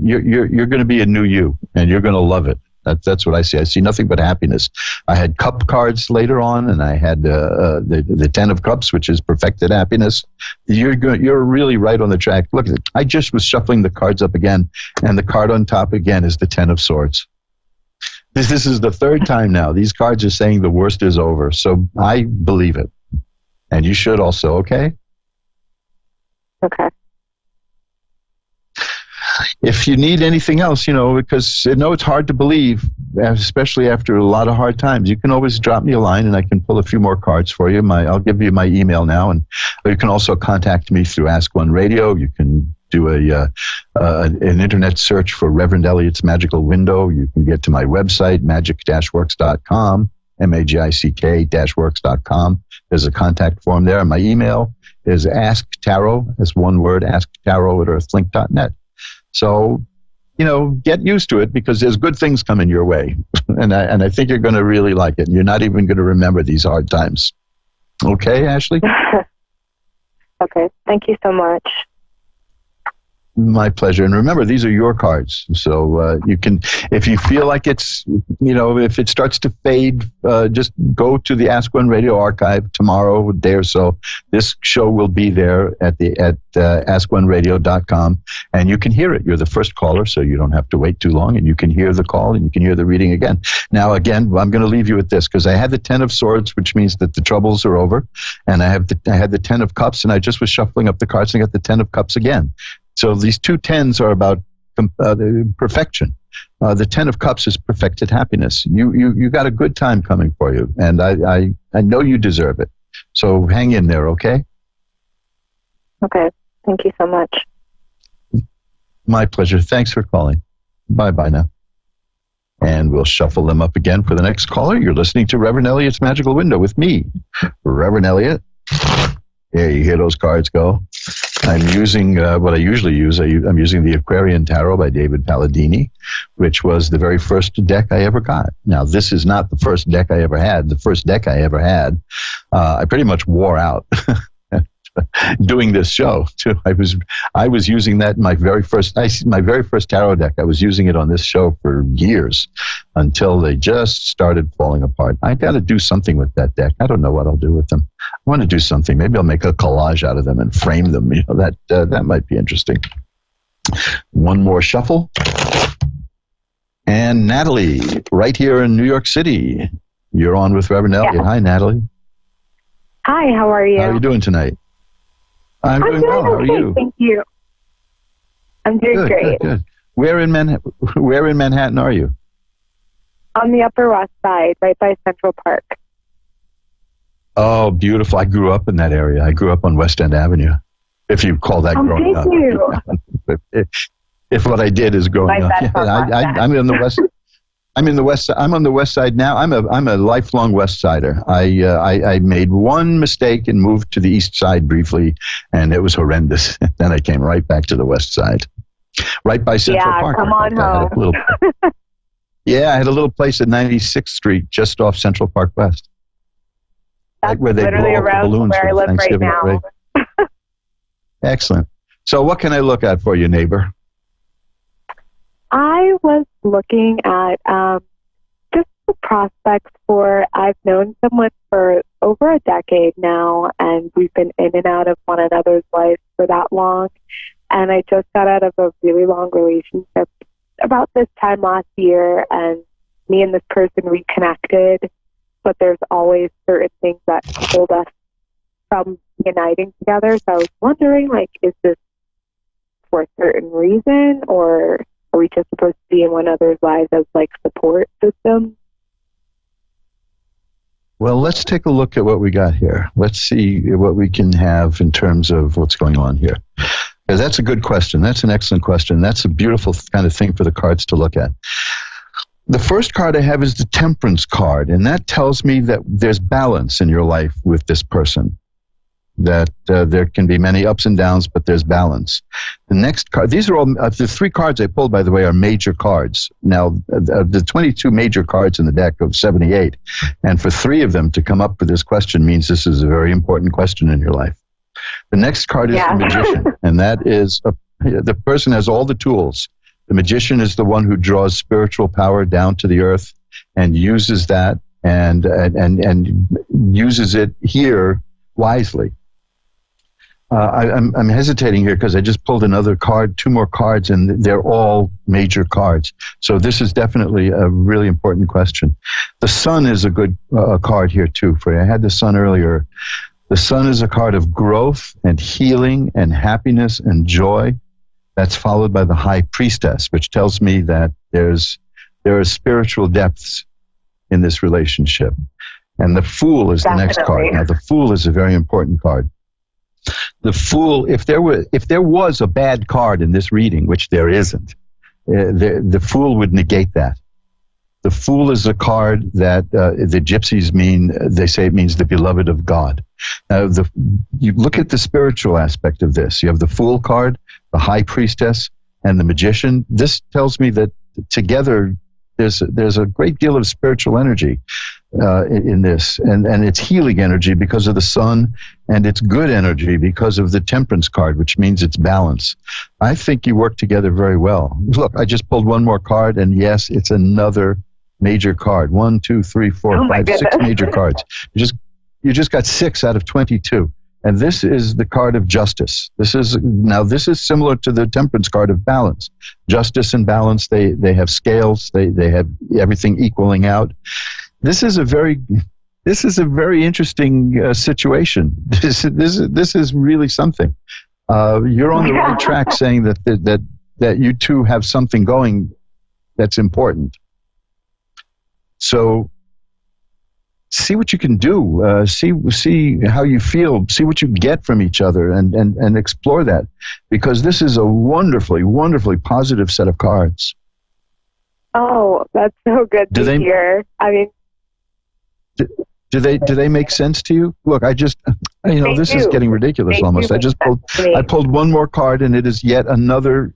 be a new you, and you're gonna love it. That's what I see. I see nothing but happiness. I had cup cards later on, and I had the Ten of Cups, which is perfected happiness. You're really right on the track. Look, I just was shuffling the cards up again, and the card on top again is the Ten of Swords. This is the third time now. These cards are saying the worst is over, so I believe it, and you should also. Okay. Okay. If you need anything else, because I know it's hard to believe, especially after a lot of hard times, you can always drop me a line and I can pull a few more cards for you. I'll give you my email now, and you can also contact me through Ask One Radio. You can do an internet search for Reverend Elliot's Magical Window. You can get to my website, magic-works.com, magick-works.com. There's a contact form there. My email is asktarot, as one word, asktarot@earthlink.net. So, get used to it, because there's good things coming your way. and I think you're going to really like it. You're not even going to remember these hard times. Okay, Ashley? Okay. Thank you so much. My pleasure. And remember, these are your cards. So you can, if you feel like it's, if it starts to fade, just go to the Ask One Radio archive tomorrow, a day or so. This show will be there at askoneradio.com, and you can hear it. You're the first caller, so you don't have to wait too long, and you can hear the call, and you can hear the reading again. Now, again, I'm going to leave you with this, because I had the 10 of Swords, which means that the troubles are over, and I had the 10 of Cups, and I just was shuffling up the cards and got the 10 of Cups again. So these two 10s are about perfection. The 10 of Cups is perfected happiness. You got a good time coming for you, and I know you deserve it. So hang in there, okay? Okay. Thank you so much. My pleasure. Thanks for calling. Bye-bye now. And we'll shuffle them up again for the next caller. You're listening to Reverend Elliot's Magical Window with me, Reverend Elliot. Yeah, you hear those cards go. I'm using what I usually use. I'm using the Aquarian Tarot by David Palladini, which was the very first deck I ever got. Now, this is not the first deck I ever had. The first deck I ever had, I pretty much wore out doing this show too. I was using that in my very first tarot deck. I was using it on this show for years until they just started falling apart. I got to do something with that deck. I don't know what I'll do with them. I want to do something. Maybe I'll make a collage out of them and frame them. That might be interesting. One more shuffle. And Natalie, right here in New York City. You're on with Reverend Elliot. Yeah. Hi, Natalie. Hi, how are you? How are you doing tonight? I'm doing well. How are you? Thank you. I'm doing great. Good. Where in Manhattan are you? On the Upper West Side, right by Central Park. Oh, beautiful. I grew up in that area. I grew up on West End Avenue, if you call that growing up. Thank you. if what I did is growing up. Yeah, I'm in the West. I'm on the West Side now. I'm a lifelong West Sider. I made one mistake and moved to the East Side briefly, and it was horrendous. Then I came right back to the West Side, right by Central Park. Yeah, come on home. I had a little place at 96th Street, just off Central Park West. That's like where they literally blow up around the balloons where I live right now. Excellent. So what can I look at for you, neighbor? I was looking at just the prospects for, I've known someone for over a decade now, and we've been in and out of one another's lives for that long. And I just got out of a really long relationship about this time last year, and me and this person reconnected, but there's always certain things that hold us from uniting together. So I was wondering, is this for a certain reason, or are we just supposed to be in one another's lives as support systems? Well, let's take a look at what we got here. Let's see what we can have in terms of what's going on here. Because that's a good question. That's an excellent question. That's a beautiful kind of thing for the cards to look at. The first card I have is the Temperance card, and that tells me that there's balance in your life with this person. That there can be many ups and downs, but there's balance. The next card, these are all, the three cards I pulled, by the way, are major cards. Now, the 22 major cards in the deck of 78, and for three of them to come up with this question means this is a very important question in your life. The next card is the Magician, and that is, the person has all the tools. The Magician is the one who draws spiritual power down to the earth and uses that and uses it here wisely. I'm hesitating here because I just pulled another card, two more cards, and they're all major cards. So this is definitely a really important question. The Sun is a good card here too for you. I had the Sun earlier. The Sun is a card of growth and healing and happiness and joy. That's followed by the High Priestess, which tells me that there are spiritual depths in this relationship. And the Fool is the next card. Now, the Fool is a very important card. The Fool, if there was a bad card in this reading, which there isn't, the Fool would negate that. The Fool is a card that the Gypsies mean, they say it means the beloved of God. Now, you look at the spiritual aspect of this. You have the Fool card, the High Priestess, and the Magician. This tells me that together there's a great deal of spiritual energy in this, and it's healing energy because of the sun, and it's good energy because of the temperance card, which means it's balance. I think you work together very well. Look, I just pulled one more card, and yes, it's another major card. 1, 2, 3, 4, 5, 6 major cards. You just got 6 out of 22. And this is the card of justice. This is similar to the temperance card of balance. Justice and balance, they have scales, they have everything equaling out. This is a very interesting situation. This is really something. You're on the right track saying that you two have something going that's important. So see what you can do. See how you feel. See what you get from each other, and explore that, because this is a wonderfully, wonderfully positive set of cards. Oh, that's so good to hear. I mean, do they make sense to you? Look, this is getting ridiculous almost. I pulled one more card, and it is yet another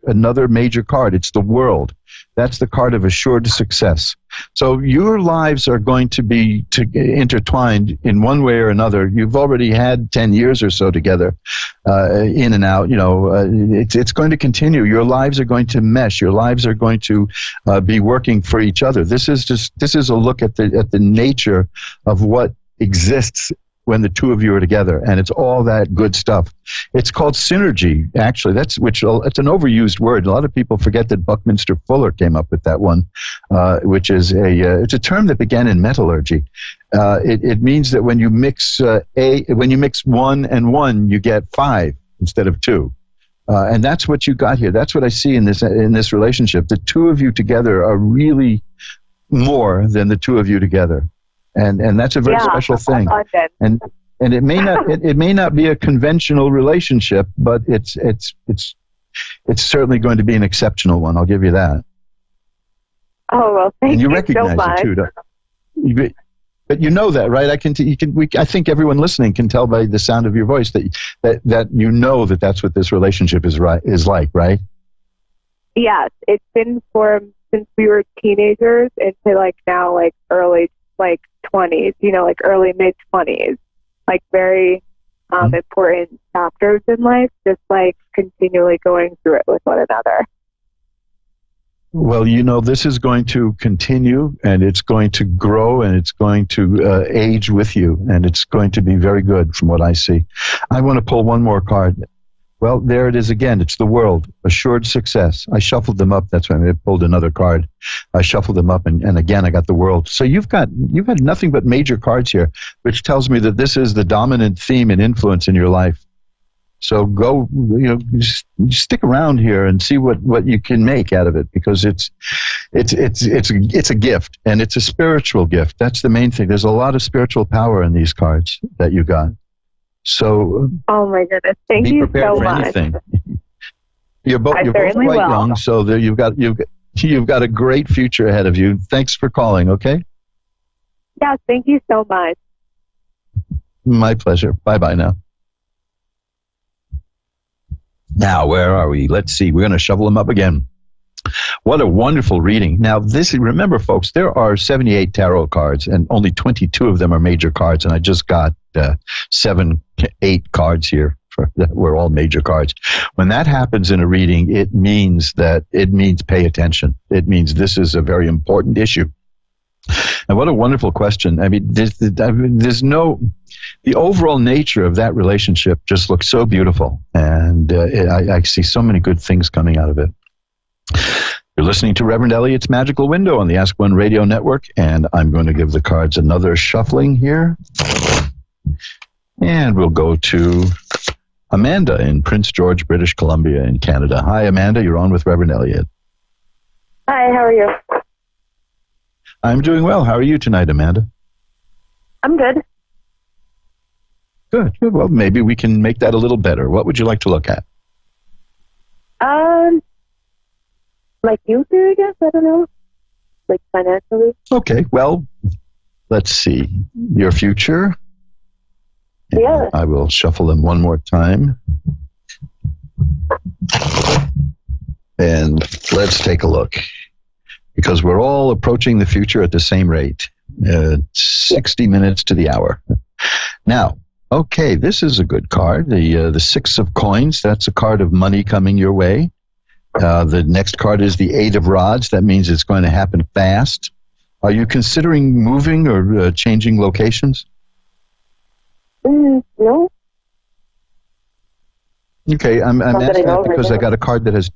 major card. It's the World. That's the card of assured success. So your lives are going to be intertwined in one way or another. You've already had 10 years or so together, in and out. It's going to continue. Your lives are going to mesh. Your lives are going to be working for each other. This is a look at the nature of what exists when the two of you are together, and it's all that good stuff. It's called synergy, actually. It's an overused word. A lot of people forget that Buckminster Fuller came up with that one, which is it's a term that began in metallurgy. It means that when you mix 1 and 1, you get 5 instead of 2. And that's what you got here. That's what I see in this relationship. The two of you together are really more than the two of you together. And that's a very special thing. And it may not be a conventional relationship, but it's certainly going to be an exceptional one. I'll give you that. Oh, well, thank you so much. And you recognize it too. But you know that, right? I think everyone listening can tell by the sound of your voice that you know that that's what this relationship is like, right? Yes, it's been formed since we were teenagers into now early 20s, early mid 20s, very important chapters in life, just continually going through it with one another. Well, this is going to continue, and it's going to grow, and it's going to age with you, and it's going to be very good from what I see. I want to pull one more card. Well, there it is again. It's the World, assured success. I shuffled them up. That's why I pulled another card. I shuffled them up, and again, I got the World. So you've had nothing but major cards here, which tells me that this is the dominant theme and influence in your life. So go, just stick around here and see what you can make out of it, because it's a gift, and it's a spiritual gift. That's the main thing. There's a lot of spiritual power in these cards that you got. So, oh my goodness, thank you so much. You're both quite young, so you've got a great future ahead of you. Thanks for calling. Okay. Yeah, thank you so much. My pleasure. Bye now. Now, where are we? Let's see. We're going to shovel them up again. What a wonderful reading. Now, remember, folks, there are 78 tarot cards, and only 22 of them are major cards, and I just got 8 cards here that were all major cards. When that happens in a reading, it means pay attention. It means this is a very important issue. And what a wonderful question. I mean, the overall nature of that relationship just looks so beautiful, and I see so many good things coming out of it. You're listening to Reverend Elliot's Magical Window on the Ask One Radio Network, and I'm going to give the cards another shuffling here. And we'll go to Amanda in Prince George, British Columbia in Canada. Hi, Amanda. You're on with Reverend Elliot. Hi, how are you? I'm doing well. How are you tonight, Amanda? I'm good. Good. Well, maybe we can make that a little better. What would you like to look at? Like you do, I guess. I don't know. Like financially. Okay. Well, let's see. Your future. Yeah. I will shuffle them one more time. And let's take a look. because we're all approaching the future at the same rate, 60 minutes to the hour. Now, okay, this is a good card. The Six of Coins, that's a card of money coming your way. The next card is the Eight of Rods. That means it's going to happen fast. Are you considering moving or changing locations? No. Okay, I'm asking that because I got a card that has.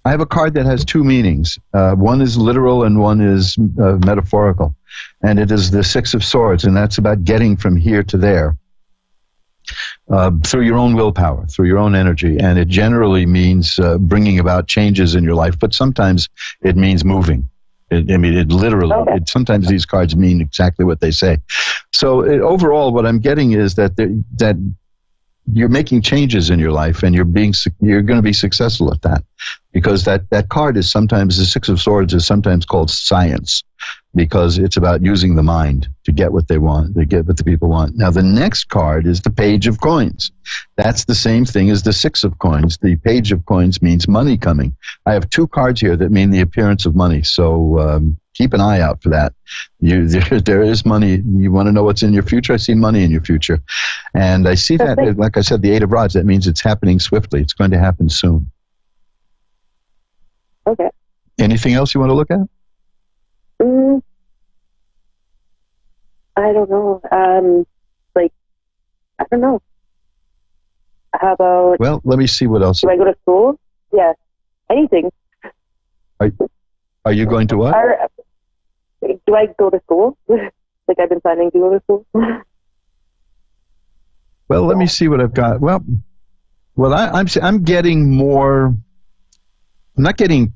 I have a card that has two meanings. One is literal and one is metaphorical, and it is the Six of Swords, and that's about getting from here to there through your own willpower, through your own energy, and it generally means bringing about changes in your life. But sometimes it means moving. It literally. Okay. Sometimes these cards mean exactly what they say. So overall, what I'm getting is that that you're making changes in your life, and you're going to be successful at that, because that card is sometimes, the Six of Swords is sometimes called science, because it's about using the mind to get what they want, to get what the people want. Now, the next card is the Page of Coins. That's the same thing as the Six of Coins. The Page of Coins means money coming. I have two cards here that mean the appearance of money, so keep an eye out for that. There is money. You want to know what's in your future? I see money in your future. And I see that, like I said, the Eight of Rods, that means it's happening swiftly. It's going to happen soon. Okay. Anything else you want to look at? I don't know. I don't know. How about... Well, let me see what else. Do I go to school? Yeah. Anything. Are you going to what? Do I go to school? Like I've been planning to go to school? Well, let me see what I've got. Well, I'm getting more... I'm not getting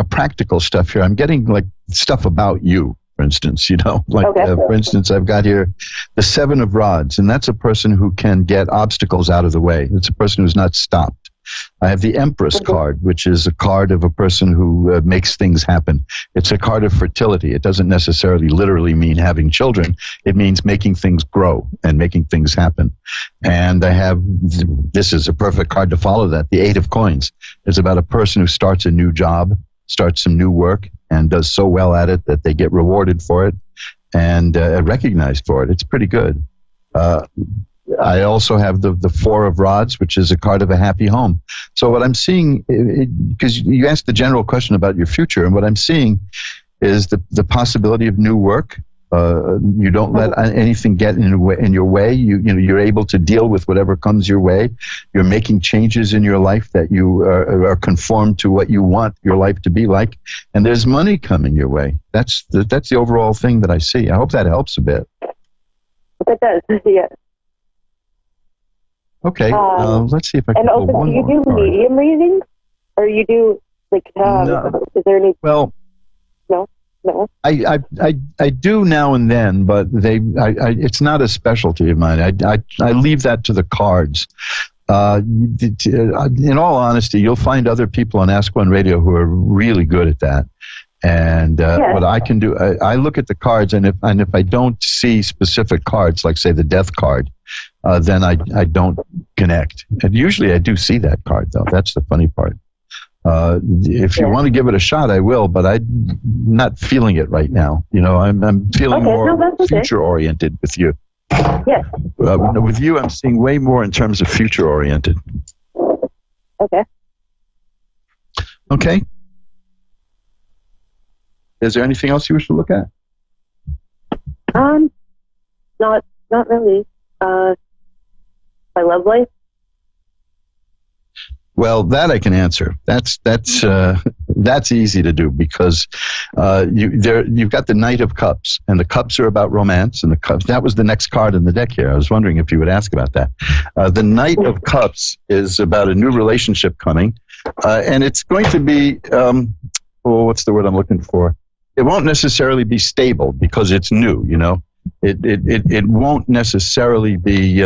practical stuff here. I'm getting like stuff about you, for instance, for instance, I've got here the Seven of Rods, and that's a person who can get obstacles out of the way. It's a person who's not stopped. I have the Empress card, which is a card of a person who makes things happen. It's a card of fertility. It doesn't necessarily literally mean having children. It means making things grow and making things happen. And I have, this is a perfect card to follow that, the Eight of Coins. It's about a person who starts a new job, starts some new work, and does so well at it that they get rewarded for it and recognized for it. It's pretty good. I also have the Four of Rods, which is a card of a happy home. So what I'm seeing, because you asked the general question about your future, and what I'm seeing is the possibility of new work. You don't let anything get in your way. You're able to deal with whatever comes your way. You're making changes in your life that you are conformed to what you want your life to be like. And there's money coming your way. That's the overall thing that I see. I hope that helps a bit. It does, yes. Okay, let's see if I can pull one more. Do you do medium readings? Or you do, no. Is there any... Well... No? I do now and then, but it's not a specialty of mine. I leave that to the cards. In all honesty, you'll find other people on Ask One Radio who are really good at that. And what I can do, I look at the cards, and if I don't see specific cards, like say the Death card, then I don't connect. And usually I do see that card, though. That's the funny part. If you want to give it a shot, I will, but I'm not feeling it right now. I'm feeling more future-oriented with you. Yes. With you, I'm seeing way more in terms of future-oriented. Okay. Okay. Is there anything else you wish to look at? Not really. My love life. Well, that I can answer. That's easy to do, because you've got the Knight of Cups, and the cups are about romance, and the cups, that was the next card in the deck here. I was wondering if you would ask about that. The Knight of Cups is about a new relationship coming, and it's going to be what's the word I'm looking for? It won't necessarily be stable because it's new. It won't necessarily be.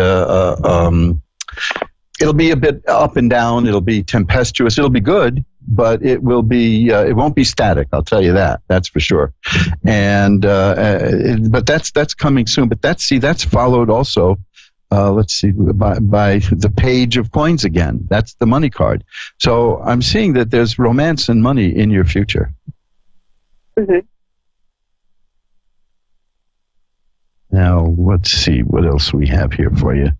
It'll be a bit up and down. It'll be tempestuous. It'll be good, but it will be. It won't be static. I'll tell you that. That's for sure. And but that's coming soon. But that's followed also. Let's see, by the Page of Coins again. That's the money card. So I'm seeing that there's romance and money in your future. Mm-hmm. Now, let's see what else we have here for you.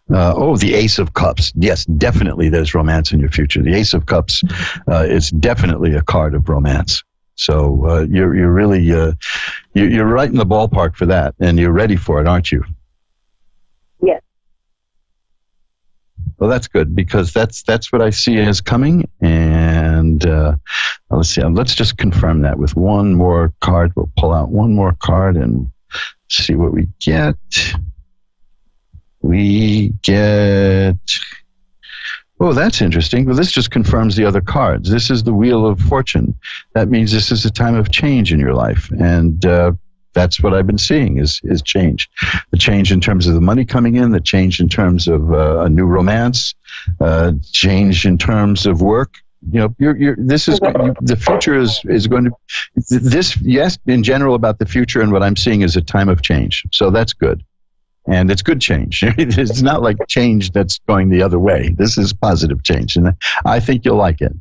The Ace of Cups. Yes, definitely there's romance in your future. The Ace of Cups is definitely a card of romance. So you're really you're right in the ballpark for that, and you're ready for it, aren't you? Yes. Well, that's good, because that's what I see as coming. And let's see. Let's just confirm that with one more card. We'll pull out one more card and see what we get. We get... Oh, that's interesting. Well, this just confirms the other cards. This is the Wheel of Fortune. That means this is a time of change in your life. And that's what I've been seeing is change. The change in terms of the money coming in, the change in terms of a new romance, change in terms of work. You know, the future is going to, this, yes, in general about the future, and what I'm seeing is a time of change. So that's good. And it's good change. It's not like change that's going the other way. This is positive change, and I think you'll like it.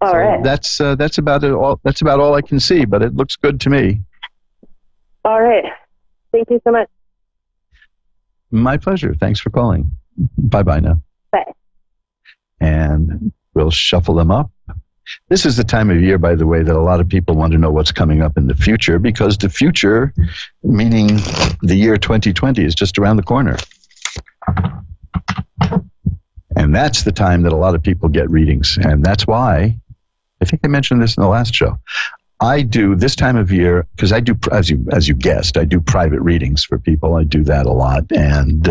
All right. That's about it. That's about all I can see, but it looks good to me. All right. Thank you so much. My pleasure. Thanks for calling. Bye-bye now. Bye. And we'll shuffle them up. This is the time of year, by the way, that a lot of people want to know what's coming up in the future, because the future, meaning the year 2020, is just around the corner. And that's the time that a lot of people get readings. And that's why, I think I mentioned this in the last show, I do this time of year, because I do, as you guessed, I do private readings for people. I do that a lot, and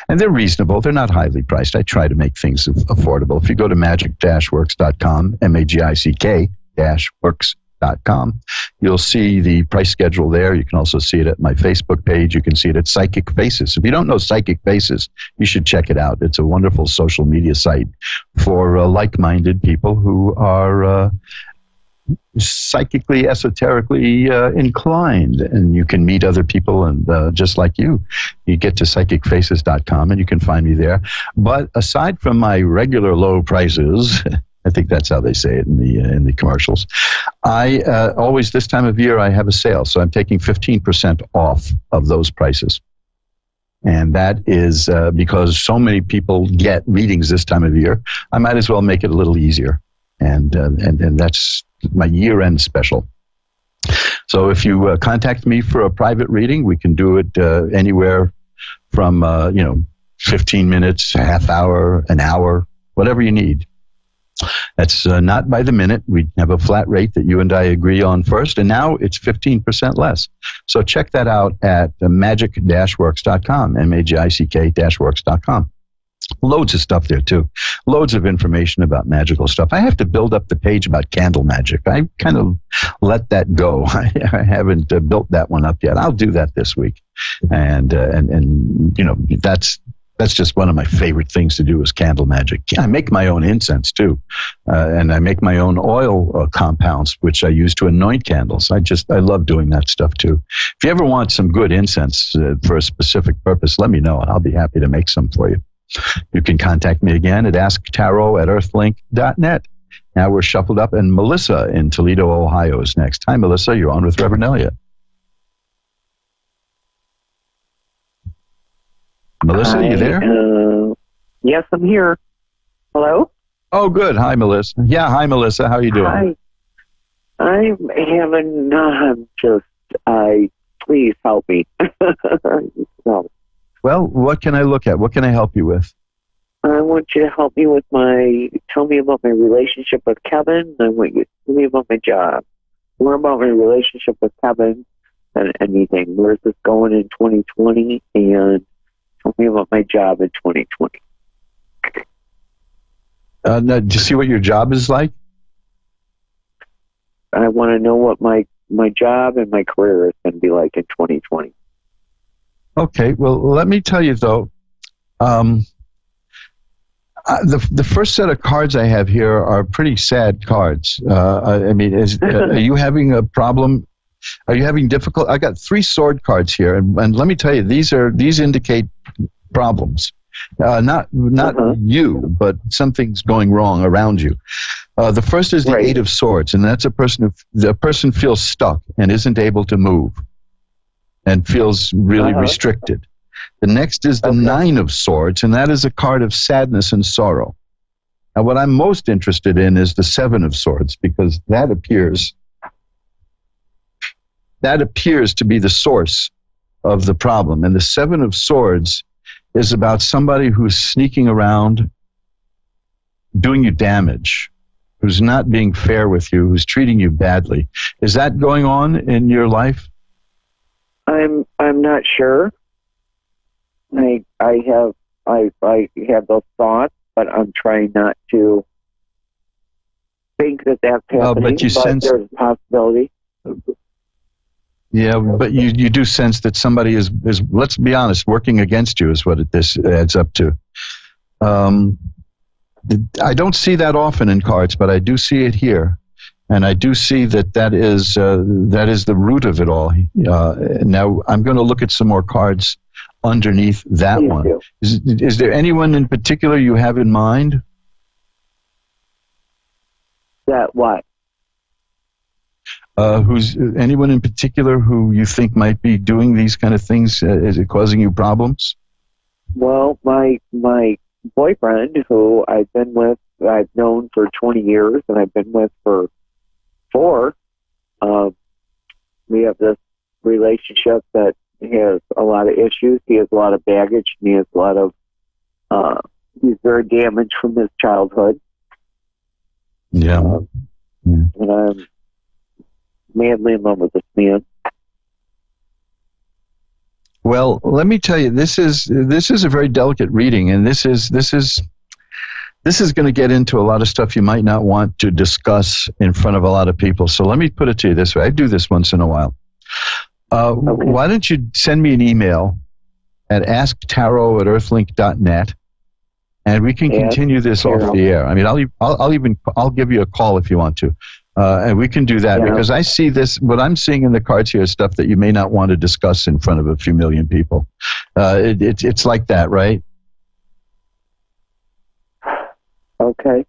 they're reasonable. They're not highly priced. I try to make things affordable. If you go to magic-works.com, magic-works.com, you'll see the price schedule there. You can also see it at my Facebook page. You can see it at Psychic Faces. If you don't know Psychic Faces, you should check it out. It's a wonderful social media site for like-minded people who are psychically, esoterically inclined, and you can meet other people, and just like you get to psychicfaces.com and you can find me there. But aside from my regular low prices, I think that's how they say it in the commercials, I always, this time of year, I have a sale, so I'm taking 15% off of those prices. And that is because so many people get readings this time of year, I might as well make it a little easier. And that's my year-end special. So if you contact me for a private reading, we can do it anywhere from 15 minutes, a half hour, an hour, whatever you need. That's not by the minute. We have a flat rate that you and I agree on first, and now it's 15% less. So check that out at magic-works.com, magic-works.com. Loads of stuff there, too. Loads of information about magical stuff. I have to build up the page about candle magic. I kind of let that go. I haven't built that one up yet. I'll do that this week. And that's just one of my favorite things to do is candle magic. I make my own incense, too. And I make my own oil compounds, which I use to anoint candles. I love doing that stuff, too. If you ever want some good incense for a specific purpose, let me know, and I'll be happy to make some for you. You can contact me again at asktarot@earthlink.net. Now we're shuffled up, and Melissa in Toledo, Ohio is next. Hi, Melissa. You're on with Reverend Elliot. Melissa, are you there? Yes, I'm here. Hello? Oh, good. Hi, Melissa. Yeah, hi, Melissa. How are you doing? Hi. I'm having please help me. No. Well, what can I look at? What can I help you with? I want you to help me with tell me about my relationship with Kevin. I want you to tell me about my job. More about my relationship with Kevin than anything. Where's this going in 2020? And tell me about my job in 2020. Now, do you see what your job is like? I want to know what my job and my career is going to be like in 2020. Okay, well, let me tell you, though, the first set of cards I have here are pretty sad cards. I mean, are you having a problem? Are you having difficult? I got 3 sword cards here, and let me tell you, these indicate problems. Not you, but something's going wrong around you. The first is the Eight of Swords, and that's a person the person feels stuck and isn't able to move and feels really restricted. The next is the Nine of Swords, and that is a card of sadness and sorrow. Now, what I'm most interested in is the Seven of Swords, because that appears to be the source of the problem. And the Seven of Swords is about somebody who's sneaking around, doing you damage, who's not being fair with you, who's treating you badly. Is that going on in your life? I'm not sure. I have those thoughts, but I'm trying not to think that that's happening. But you sense there's a possibility. Yeah, but you do sense that somebody is, let's be honest, working against you is what this adds up to. I don't see that often in cards, but I do see it here. And I do see that is the root of it all. Now, I'm going to look at some more cards underneath that one. Is there anyone in particular you have in mind? That what? Who's anyone in particular who you think might be doing these kind of things? Is it causing you problems? Well, my boyfriend, who I've known for 20 years, and I've been with for 4. We have this relationship that has a lot of issues. He has a lot of baggage, and he has a lot of. He's very damaged from his childhood. Yeah. And I'm madly in love with this man. Well, let me tell you, this is a very delicate reading, and this is going to get into a lot of stuff you might not want to discuss in front of a lot of people. So let me put it to you this way. I do this once in a while. Why don't you send me an email at asktarot@earthlink.net, and we can continue this off the air. I mean, I'll give you a call if you want to. And we can do that because I see this, what I'm seeing in the cards here is stuff that you may not want to discuss in front of a few million people. It's like that, right? Okay.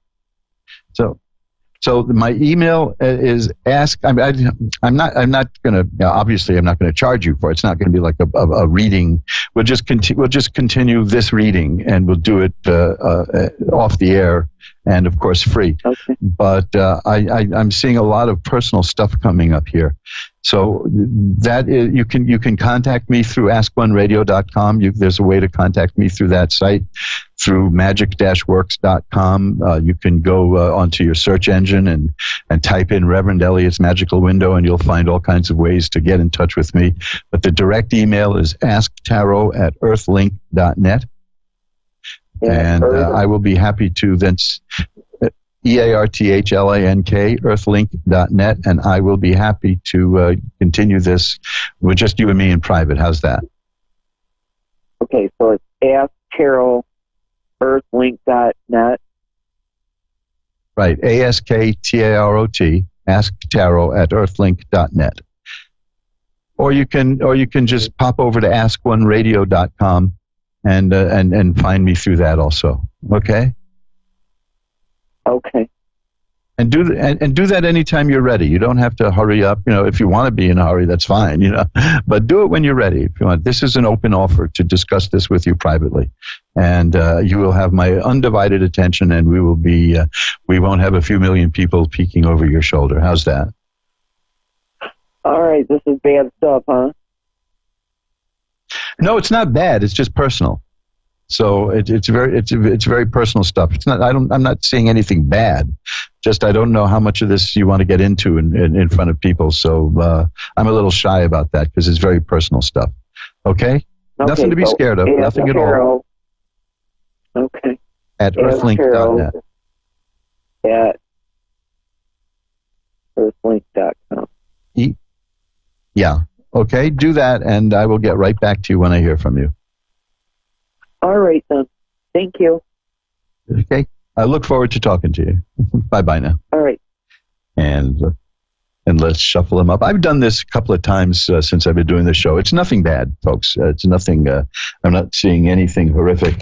So my email is ask. I'm not going to. Obviously, I'm not going to charge you for it. It's not going to be like a reading. We'll just continue this reading, and we'll do it off the air, and of course free. Okay. But I'm seeing a lot of personal stuff coming up here. So that is, you can contact me through askoneradio.com. There's a way to contact me through that site, through magic-works.com. You can go onto your search engine and type in Reverend Elliot's Magical Window, and you'll find all kinds of ways to get in touch with me. But the direct email is asktarot@earthlink.net. And I will be happy to then... EARTHLINK, earthlink.net, and I will be happy to continue this with just you and me in private. How's that? Okay, so it's asktarot@earthlink.net. Right, ASKTAROT, asktarot@earthlink.net. Or you can just pop over to askoneradio.com and find me through that also. Okay? Okay. And do that anytime you're ready. You don't have to hurry up. If you want to be in a hurry, that's fine. But do it when you're ready. If you want, this is an open offer to discuss this with you privately, and you will have my undivided attention. And we won't have a few million people peeking over your shoulder. How's that? All right. This is bad stuff, huh? No, it's not bad. It's just personal. So it's very personal stuff. It's not. I'm not seeing anything bad. Just I don't know how much of this you want to get into in front of people. So I'm a little shy about that because it's very personal stuff. Okay? Nothing to be scared of. Nothing at all. Okay. At earthlink.net. At earthlink.com. Yeah. Okay. Do that, and I will get right back to you when I hear from you. All right, then. Thank you. Okay. I look forward to talking to you. Bye-bye now. All right. And and let's shuffle them up. I've done this a couple of times since I've been doing the show. It's nothing bad, folks. It's nothing. I'm not seeing anything horrific,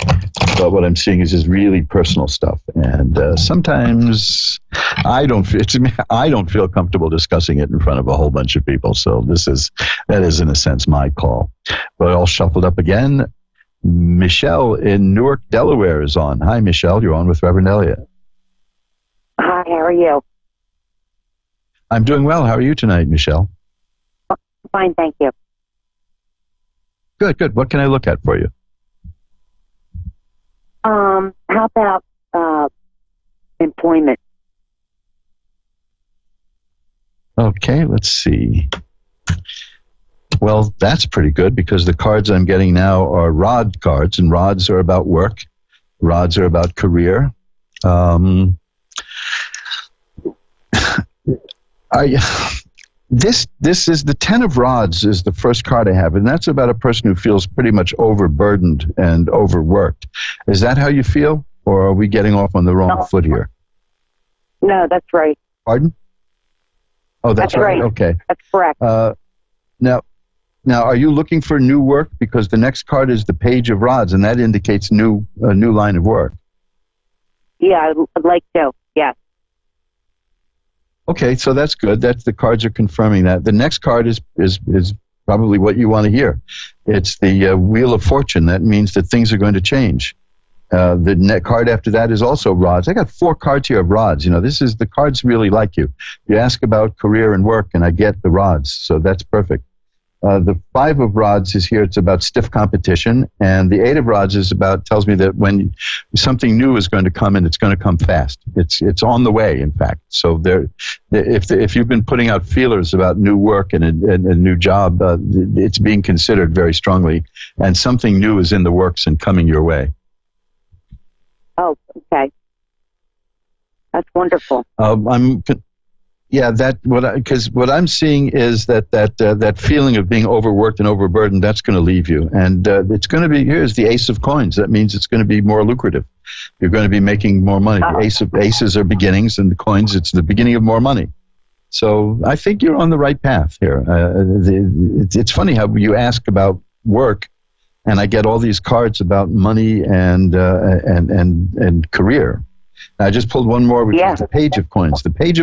but what I'm seeing is really personal stuff. And sometimes I don't feel comfortable discussing it in front of a whole bunch of people. So that is in a sense my call. But all shuffled up again. Michelle in Newark, Delaware is on. Hi, Michelle. You're on with Reverend Elliot. Hi, how are you? I'm doing well. How are you tonight, Michelle? Fine, thank you. Good, good. What can I look at for you? How about employment? Okay, let's see. Well, that's pretty good because the cards I'm getting now are rod cards, and rods are about work. Rods are about career. This is the 10 of rods is the first card I have, and that's about a person who feels pretty much overburdened and overworked. Is that how you feel, or are we getting off on the wrong foot here? No, that's right. Pardon? Oh, that's right. Okay. That's correct. Now, are you looking for new work? Because the next card is the Page of Rods, and that indicates a new line of work. Yeah, I'd like to. Yes. Okay, so that's good. That's the cards are confirming that. The next card is probably what you want to hear. It's the Wheel of Fortune. That means that things are going to change. The net card after that is also rods. I got 4 cards here of rods. You know, the cards really like you. You ask about career and work, and I get the rods, so that's perfect. The 5 of rods is here. It's about stiff competition, and the 8 of rods tells me that when something new is going to come, and it's going to come fast. It's on the way, in fact. So if you've been putting out feelers about new work and a new job, it's being considered very strongly, and something new is in the works and coming your way. Oh, okay. That's wonderful. Because what I'm seeing is that feeling of being overworked and overburdened, that's going to leave you. And it's going to be, here's the Ace of Coins. That means it's going to be more lucrative. You're going to be making more money. The aces are beginnings, and the coins, it's the beginning of more money. So I think you're on the right path here. It's funny how you ask about work, and I get all these cards about money and career. I just pulled one more, which is the Page of Coins. The Page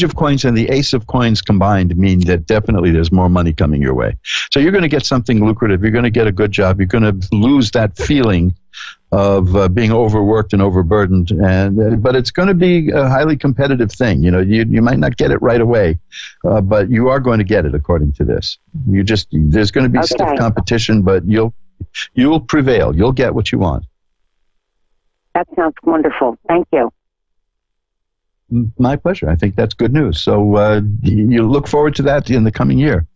of Coins and the Ace of Coins combined mean that definitely there's more money coming your way. So you're going to get something lucrative. You're going to get a good job. You're going to lose that feeling of being overworked and overburdened. But it's going to be a highly competitive thing. You know, you might not get it right away, but you are going to get it according to this. There's going to be stiff competition, but you'll prevail. You'll get what you want. That sounds wonderful. Thank you. My pleasure. I think that's good news. So you look forward to that in the coming year.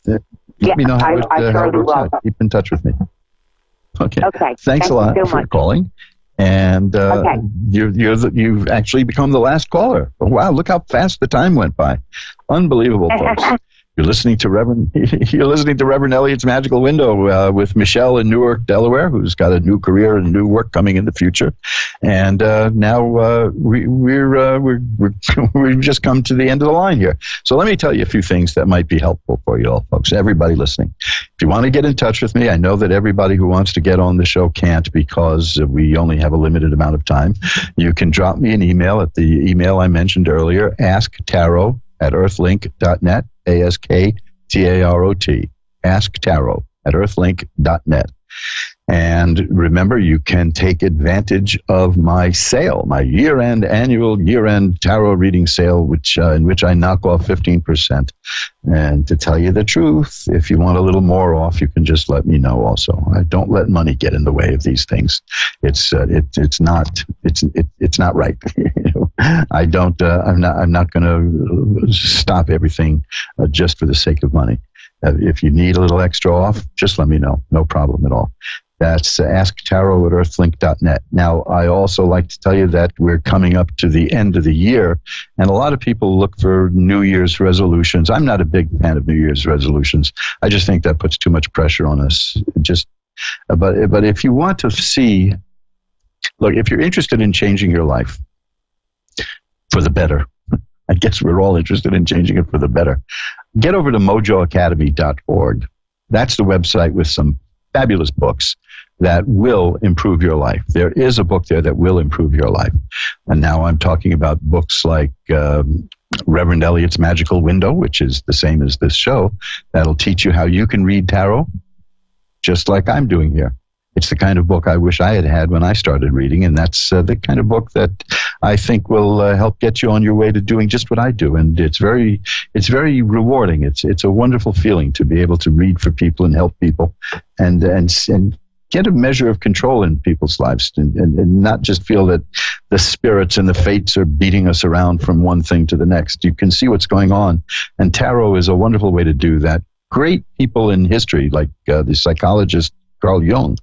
Let me know how it works out. Keep in touch with me. Okay. Thanks a lot for calling. And you've actually become the last caller. Oh, wow, look how fast the time went by. Unbelievable, folks. You're listening to Reverend Elliot's Magical Window with Michelle in Newark, Delaware, who's got a new career and new work coming in the future. And now we've just come to the end of the line here. So let me tell you a few things that might be helpful for you all, folks. Everybody listening, if you want to get in touch with me, I know that everybody who wants to get on the show can't because we only have a limited amount of time. You can drop me an email at the email I mentioned earlier, asktarot@earthlink.net. AskTarot, asktarot@earthlink.net. And remember, you can take advantage of my sale, my annual year-end tarot reading sale, in which I knock off 15%. And to tell you the truth, if you want a little more off, you can just let me know also. I don't let money get in the way of these things. It's not right. I'm not going to stop everything just for the sake of money. If you need a little extra off, just let me know. No problem at all. That's asktarot@earthlink.net. Now, I also like to tell you that we're coming up to the end of the year, and a lot of people look for New Year's resolutions. I'm not a big fan of New Year's resolutions. I just think that puts too much pressure on us. But if you want to see, look, if you're interested in changing your life for the better, I guess we're all interested in changing it for the better. Get over to mojoacademy.org. That's the website with some fabulous books that will improve your life. There is a book there that will improve your life. And now I'm talking about books like Reverend Elliott's Magical Window, which is the same as this show. That'll teach you how you can read tarot, just like I'm doing here. It's the kind of book I wish I had had when I started reading, and that's the kind of book that I think will help get you on your way to doing just what I do. And it's very rewarding. It's a wonderful feeling to be able to read for people and help people, and get a measure of control in people's lives, and not just feel that the spirits and the fates are beating us around from one thing to the next. You can see what's going on, and tarot is a wonderful way to do that. Great people in history, like the psychiatrist Carl Jung,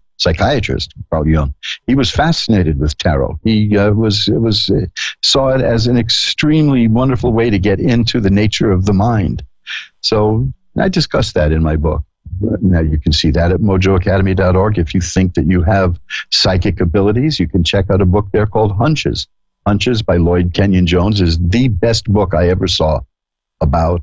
he was fascinated with tarot. He saw it as an extremely wonderful way to get into the nature of the mind. So I discuss that in my book. Now you can see that at mojoacademy.org. If you think that you have psychic abilities, you can check out a book there called Hunches. Hunches by Lloyd Kenyon Jones is the best book I ever saw about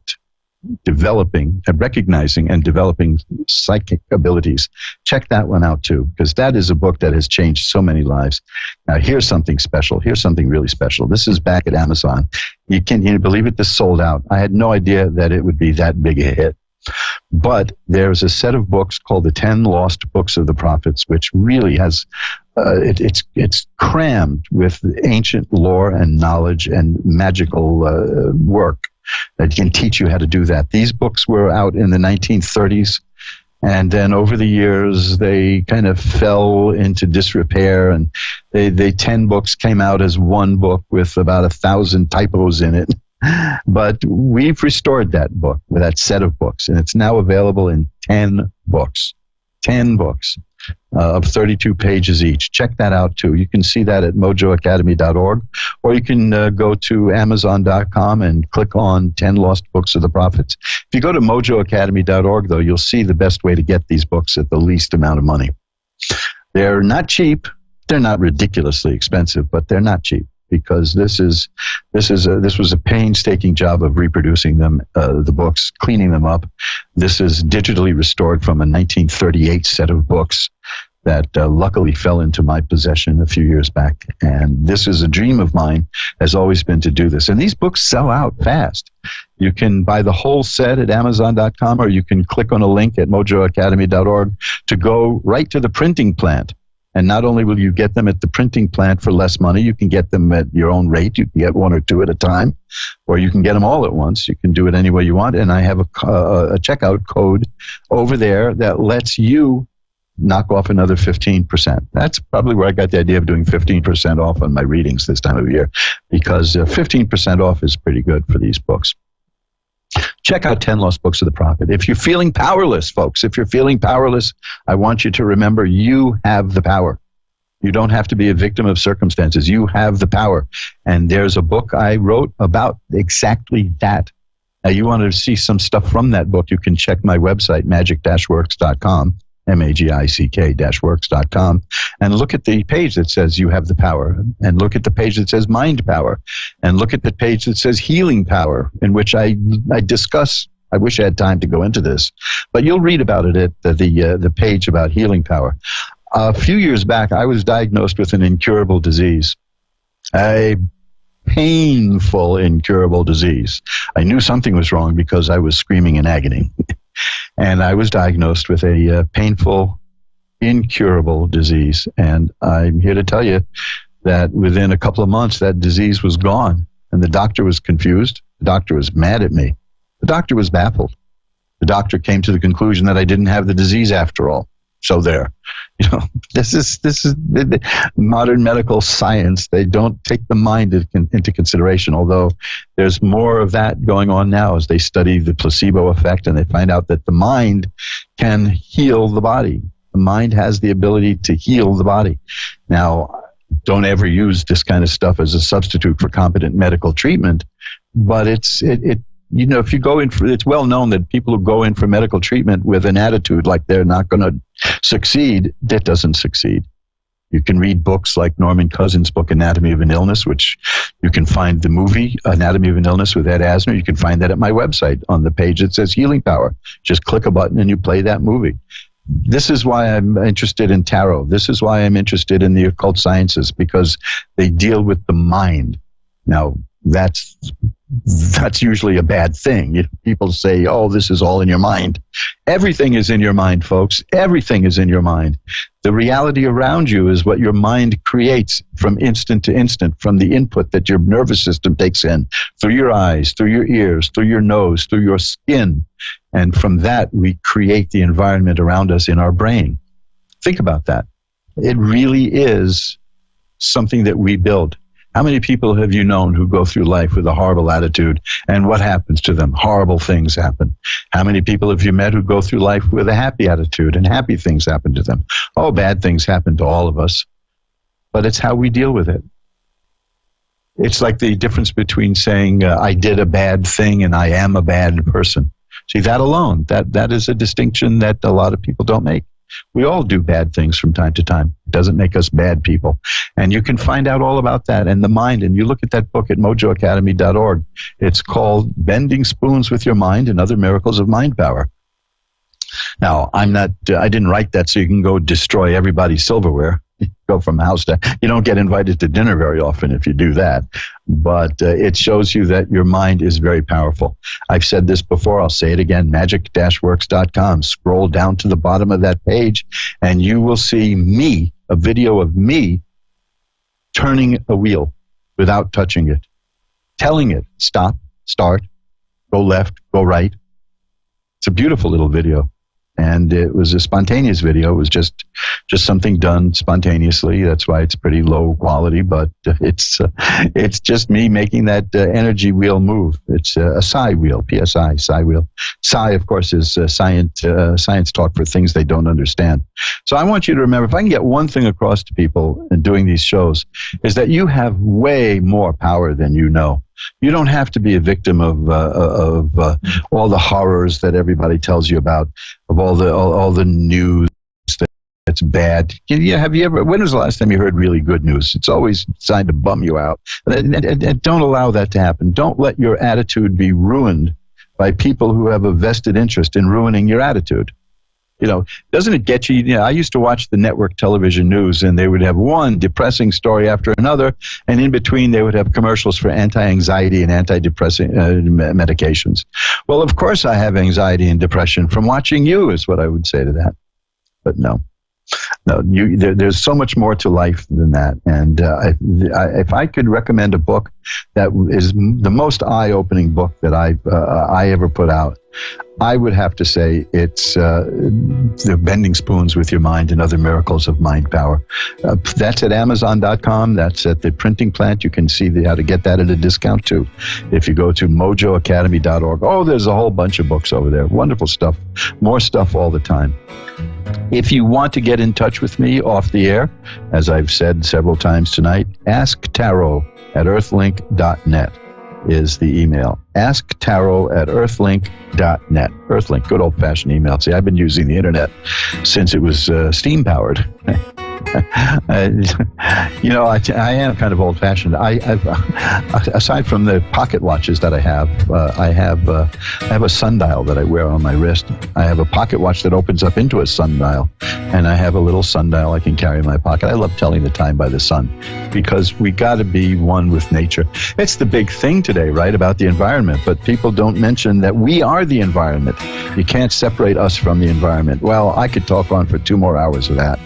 developing and recognizing and developing psychic abilities. Check that one out too, because that is a book that has changed so many lives. Now here's something special. Here's something really special. This is back at Amazon. Can you believe it? This sold out. I had no idea that it would be that big a hit. But there's a set of books called the 10 Lost Books of the Prophets, which really has, it's crammed with ancient lore and knowledge and magical work that can teach you how to do that. These books were out in the 1930s, and then over the years they kind of fell into disrepair, and they 10 books came out as one book with about 1,000 typos in it. But we've restored that book, that set of books, and it's now available in 10 books. 10 books of 32 pages each. Check that out, too. You can see that at mojoacademy.org, or you can go to amazon.com and click on 10 Lost Books of the Prophets. If you go to mojoacademy.org, though, you'll see the best way to get these books at the least amount of money. They're not cheap. They're not ridiculously expensive, but they're not cheap, because this was a painstaking job of reproducing them, the books, cleaning them up. This is digitally restored from a 1938 set of books that luckily fell into my possession a few years back. And this is a dream of mine, has always been to do this. And these books sell out fast. You can buy the whole set at Amazon.com, or you can click on a link at mojoacademy.org to go right to the printing plant. And not only will you get them at the printing plant for less money, you can get them at your own rate. You can get one or two at a time, or you can get them all at once. You can do it any way you want. And I have a checkout code over there that lets you knock off another 15%. That's probably where I got the idea of doing 15% off on my readings this time of year, because 15% off is pretty good for these books. Check out 10 Lost Books of the Prophet. If you're feeling powerless, folks, if you're feeling powerless, I want you to remember you have the power. You don't have to be a victim of circumstances. You have the power. And there's a book I wrote about exactly that. Now, you want to see some stuff from that book, you can check my website, magic-works.com, magic-works.com, and look at the page that says you have the power, and look at the page that says mind power, and look at the page that says healing power, in which I discuss. I wish I had time to go into this, but you'll read about it at the page about healing power. A few years back, I was diagnosed with an incurable disease, a painful incurable disease. I knew something was wrong because I was screaming in agony. And I was diagnosed with a painful, incurable disease. And I'm here to tell you that within a couple of months, that disease was gone. And the doctor was confused. The doctor was mad at me. The doctor was baffled. The doctor came to the conclusion that I didn't have the disease after all. So there, this is modern medical science. They don't take the mind into consideration, although there's more of that going on now as they study the placebo effect, and they find out that the mind can heal the body. The mind has the ability to heal the body. Now, don't ever use this kind of stuff as a substitute for competent medical treatment, but if you go in for, it's well known that people who go in for medical treatment with an attitude like they're not going to succeed, that doesn't succeed. You can read books like Norman Cousins' book, Anatomy of an Illness, which you can find the movie Anatomy of an Illness with Ed Asner. You can find that at my website on the page that says Healing Power. Just click a button and you play that movie. This is why I'm interested in tarot. This is why I'm interested in the occult sciences, because they deal with the mind. Now, that's usually a bad thing. People say, oh, this is all in your mind. Everything is in your mind, folks. Everything is in your mind. The reality around you is what your mind creates from instant to instant, from the input that your nervous system takes in through your eyes, through your ears, through your nose, through your skin. And from that, we create the environment around us in our brain. Think about that. It really is something that we build. How many people have you known who go through life with a horrible attitude, and what happens to them? Horrible things happen. How many people have you met who go through life with a happy attitude, and happy things happen to them? Oh, bad things happen to all of us, but it's how we deal with it. It's like the difference between saying, I did a bad thing and I am a bad person. See, that alone, that is a distinction that a lot of people don't make. We all do bad things from time to time. It doesn't make us bad people. And you can find out all about that and the mind. And you look at that book at mojoacademy.org. It's called Bending Spoons with Your Mind and Other Miracles of Mind Power. Now, I didn't write that so you can go destroy everybody's silverware. Go from house to, you don't get invited to dinner very often if you do that. But it shows you that your mind is very powerful. I've said this before, I'll say it again, magic-works.com. Scroll down to the bottom of that page and you will see me, a video of me turning a wheel without touching it, telling it, stop, start, go left, go right. It's a beautiful little video. And it was a spontaneous video. It was just something done spontaneously. That's why it's pretty low quality, but it's just me making that energy wheel move. It's a psi wheel, PSI, psi wheel. Psi, of course, is science talk for things they don't understand. So I want you to remember, if I can get one thing across to people in doing these shows, is that you have way more power than you know. You don't have to be a victim of all the horrors that everybody tells you about, of all the news that's bad. Have you ever? When was the last time you heard really good news? It's always designed to bum you out. And don't allow that to happen. Don't let your attitude be ruined by people who have a vested interest in ruining your attitude. Doesn't it get you? I used to watch the network television news, and they would have one depressing story after another, and in between they would have commercials for anti-anxiety and antidepressant medications. Well, of course I have anxiety and depression from watching you, is what I would say to that. But no, there's so much more to life than that. And if I could recommend a book that is the most eye-opening book that I ever put out, I would have to say it's The Bending Spoons with Your Mind and Other Miracles of Mind Power. That's at Amazon.com. That's at the printing plant. You can see how to get that at a discount too. If you go to mojoacademy.org. Oh, there's a whole bunch of books over there. Wonderful stuff. More stuff all the time. If you want to get in touch with me off the air, as I've said several times tonight, asktarot@earthlink.net is the email. asktarot@earthlink.net. Earthlink, good old-fashioned email. See, I've been using the internet since it was steam-powered. I am kind of old-fashioned. Aside from the pocket watches that I have a sundial that I wear on my wrist. I have a pocket watch that opens up into a sundial, and I have a little sundial I can carry in my pocket. I love telling the time by the sun because we got to be one with nature. It's the big thing today, right, about the environment, but people don't mention that we are the environment. You can't separate us from the environment. Well, I could talk on for 2 more hours of that,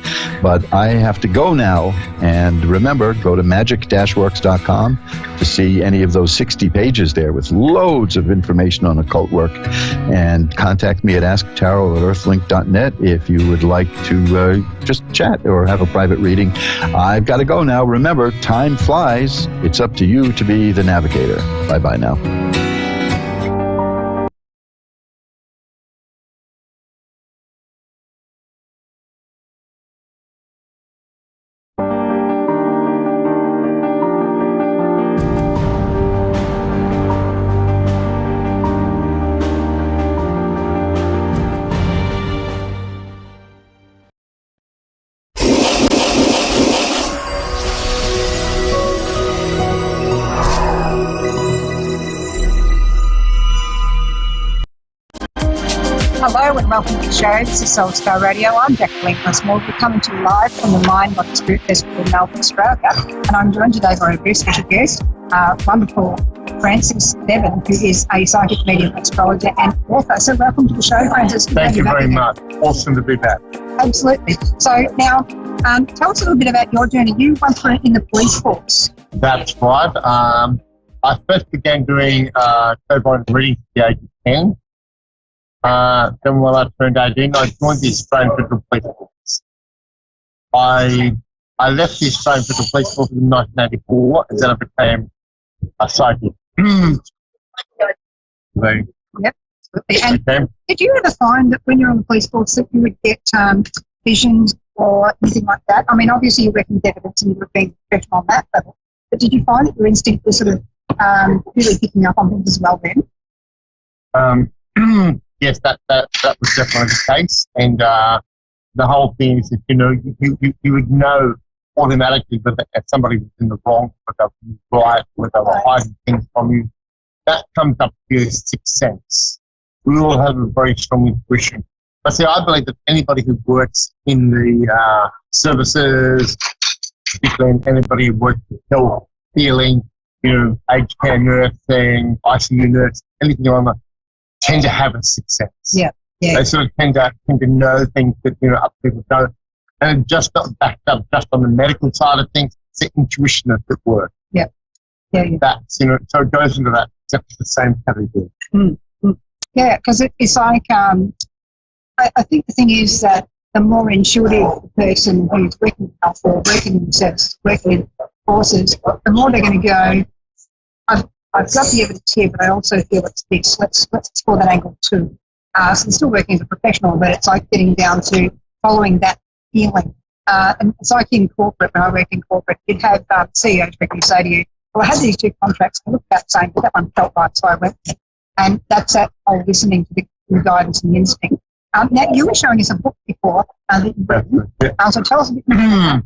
but I have to go now. And remember, go to magic-works.com to see any of those 60 pages there with loads of information on occult work. And contact me at asktarot@earthlink.net if you would like to just chat or have a private reading. I've got to go now. Remember, time flies. It's up to you to be the navigator. Bye-bye now. Hello and welcome to the show. This is Soul Star Radio. I'm Jacqueline Griswold. We're coming to you live from the Mind Body Spirit Festival in Melbourne, Australia. And I'm joined today by a very special guest, wonderful Francis Bevan, who is a psychic medium, astrologer and author. So welcome to the show, Francis. Thank you very much. Awesome to be back. Absolutely. So now, tell us a little bit about your journey. You went through it in the police force. That's right. I first began doing clairvoyant readings at the age of 10. Then when I turned 18, I joined the Australian Federal Police Force. I left the Australian Federal Police Force in 1984, and then I became a psychic. Yep. And did you ever find that when you're on the police force that you would get visions or anything like that? I mean, obviously you're working with evidence and you were being professional on that level, but did you find that your instinct was sort of really picking up on things as well then? Yes, that was definitely the case. And the whole thing is that, you would know automatically whether somebody was in the wrong, whether they were right, whether they were hiding things from you. That comes up to your sixth sense. We all have a very strong intuition. But see, I believe that anybody who works in the services, particularly anybody who works with health, healing, aged care nursing, ICU nurse, anything like that, tend to have a sixth sense. Yeah. They sort of tend to know things that other people don't, and just not backed up just on the medical side of things. It's the intuition that's at work. Yeah. That's so it goes into that the same category. Yeah, because it's like I think the thing is that the more intuitive the person who's working with health or working in services, working in forces, the more they're going to go, I've got the evidence here, but I also feel it's this. Let's explore that angle too. So I'm still working as a professional, but it's like getting down to following that feeling. And it's like in corporate, when I work in corporate, you'd have CEOs regularly say to you, well, I had these two contracts, I looked at that saying, but that one felt right, so I went there. And that's that whole listening to the guidance and the instinct. Now, you were showing us a book before that you've written. So tell us a bit more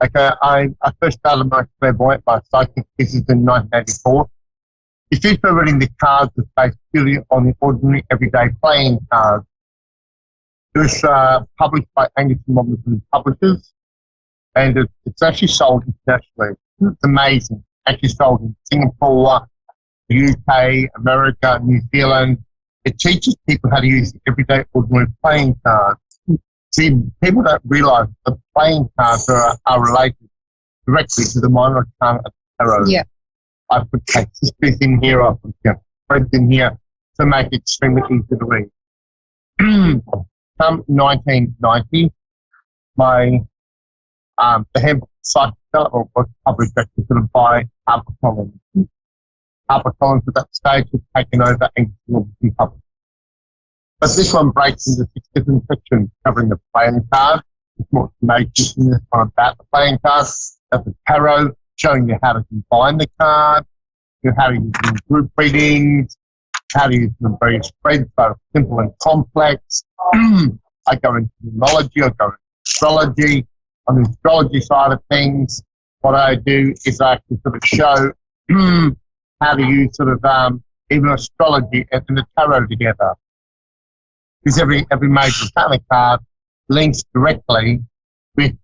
about that. I first started my clairvoyant by psychic. This is in 1984. If you were reading the cards, it's based purely on the ordinary, everyday playing cards. It was published by Angus and Robinson Publishers, and it's actually sold internationally. It's amazing. Actually sold in Singapore, the UK, America, New Zealand. It teaches people how to use the everyday, ordinary playing cards. See, people don't realise that playing cards are related directly to the minor arcana of tarot. Yeah. I put sisters in here, I put friends in here to make it extremely easy to read. Come 1990, the handbook Psychic Development was published actually sort of by HarperCollins. HarperCollins at that stage had taken over and published. But this one breaks into 6 different sections covering the playing card. It's more information in this one about the playing card, of the tarot, showing you how to combine the cards, how to use them in group readings, how to use them in various spreads, both simple and complex. I go into numerology, I go into astrology. On the astrology side of things, what I do is I actually sort of show how to use sort of even astrology and the tarot together. Because every major tarot card links directly with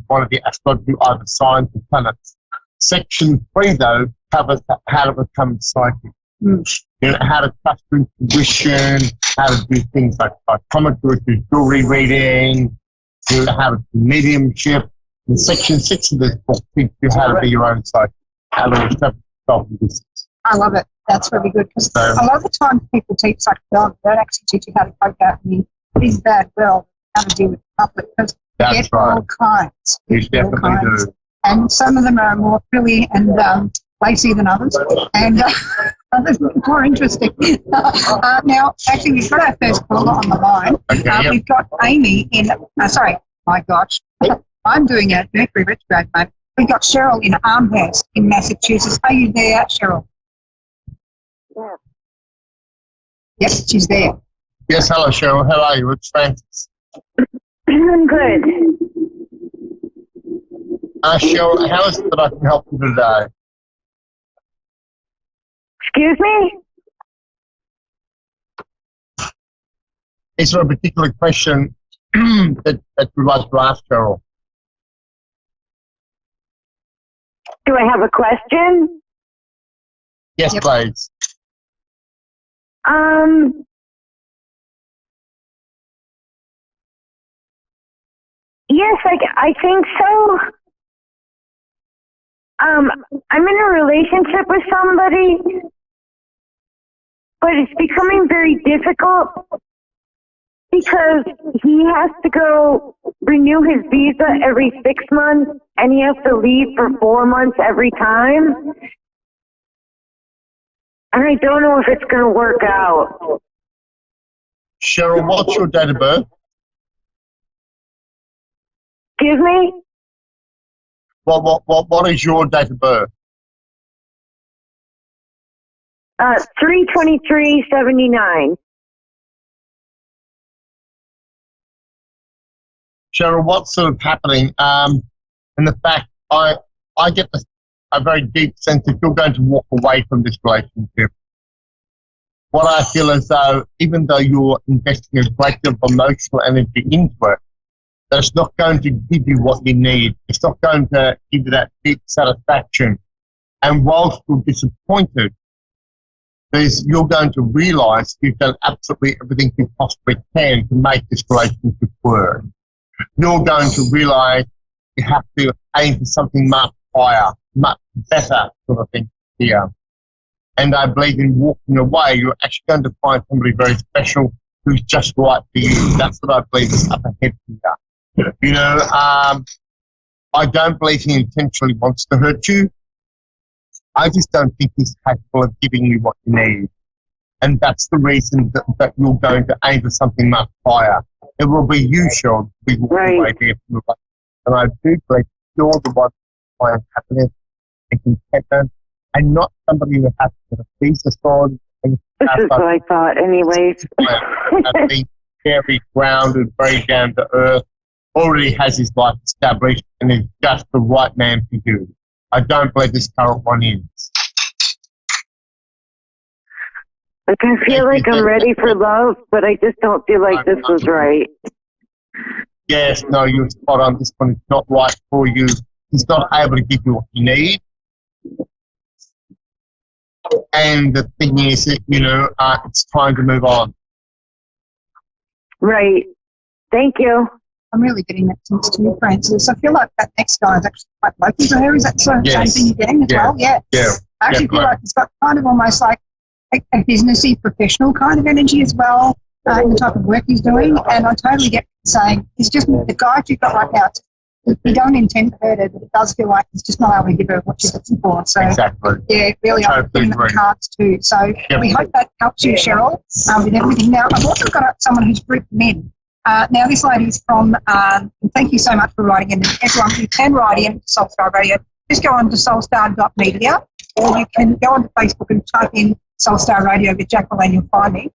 one of the astrology, either signs or planets. Section 3, though, covers how to become psychic. How to trust your intuition, how to do things like psychometry, jewelry reading, how to do mediumship. And Section 6 of this book teaches you how to be your own psychic, how to establish yourself in business. I love it. That's really good because a lot of the time people teach psychology, they don't actually teach you how to cope out in these bad world, how to deal with the public, because you get all kinds. You definitely do. And some of them are more frilly and lacy than others, and others more interesting. Now, actually, we've got our first caller on the line. We've got Amy in, my gosh, I'm doing a Mercury retrograde, mate. We've got Cheryl in Amherst in Massachusetts. Are you there, Cheryl? Yeah. Yes, she's there. Yes, hello, Cheryl. How are you? It's Francis. I'm good. Cheryl, how is it that I can help you today? Excuse me? Is there a particular question that you'd like to ask, Cheryl? Do I have a question? Yes, please. Yes, I think so. I'm in a relationship with somebody, but it's becoming very difficult because he has to go renew his visa every 6 months, and he has to leave for 4 months every time. And I don't know if it's going to work out. Cheryl, what's your date of birth? Excuse me? What is your date of birth? 3/23/79. Cheryl, what's sort of happening? And the fact I get a very deep sense that you're going to walk away from this relationship. What I feel as though, even though you're investing a great deal of emotional energy into it, that's not going to give you what you need. It's not going to give you that deep satisfaction. And whilst you're disappointed, you're going to realise you've done absolutely everything you possibly can to make this relationship work. You're going to realise you have to aim for something much higher, much better sort of thing here. And I believe in walking away, you're actually going to find somebody very special who's just right for you. That's what I believe is up ahead here. You know, I don't believe he intentionally wants to hurt you. I just don't think he's capable of giving you what you need. And that's the reason that you're going to aim for something much higher. It will be you, Sean, be walking away there from the life. And I do believe you're the one who finds happiness and contentment, and not somebody who has to get a visa on. This is what I thought anyways. Being very grounded, very down to earth, already has his life established, and is just the right man for you. I don't believe this current one is. Like, I feel like I'm ready for love, but I just don't feel like this was right. Yes, no, you're spot on. This one is not right for you. He's not able to give you what you need. And the thing is that, you know, it's time to move on. Right. Thank you. I'm really getting that sense too, Francis. I feel like that next guy is actually quite local to her. Is that the same thing you're getting as well? Yeah. I actually feel like it's got kind of almost like a businessy, professional kind of energy as well in the type of work he's doing. And I totally get saying it's just the guy you've got right now. We don't intend to hurt her, but it does feel like it's just not able to give her what she's looking for. So, yeah, really, I'm putting the cards too. So, we hope that helps you, Cheryl, with everything. Now, I've also got someone who's grouped them in. Now, this lady's from, thank you so much for writing in. Everyone who can write in to Soulstar Radio, just go on to soulstar.media, or you can go on to Facebook and type in Soulstar Radio with Jacqueline, you'll find me.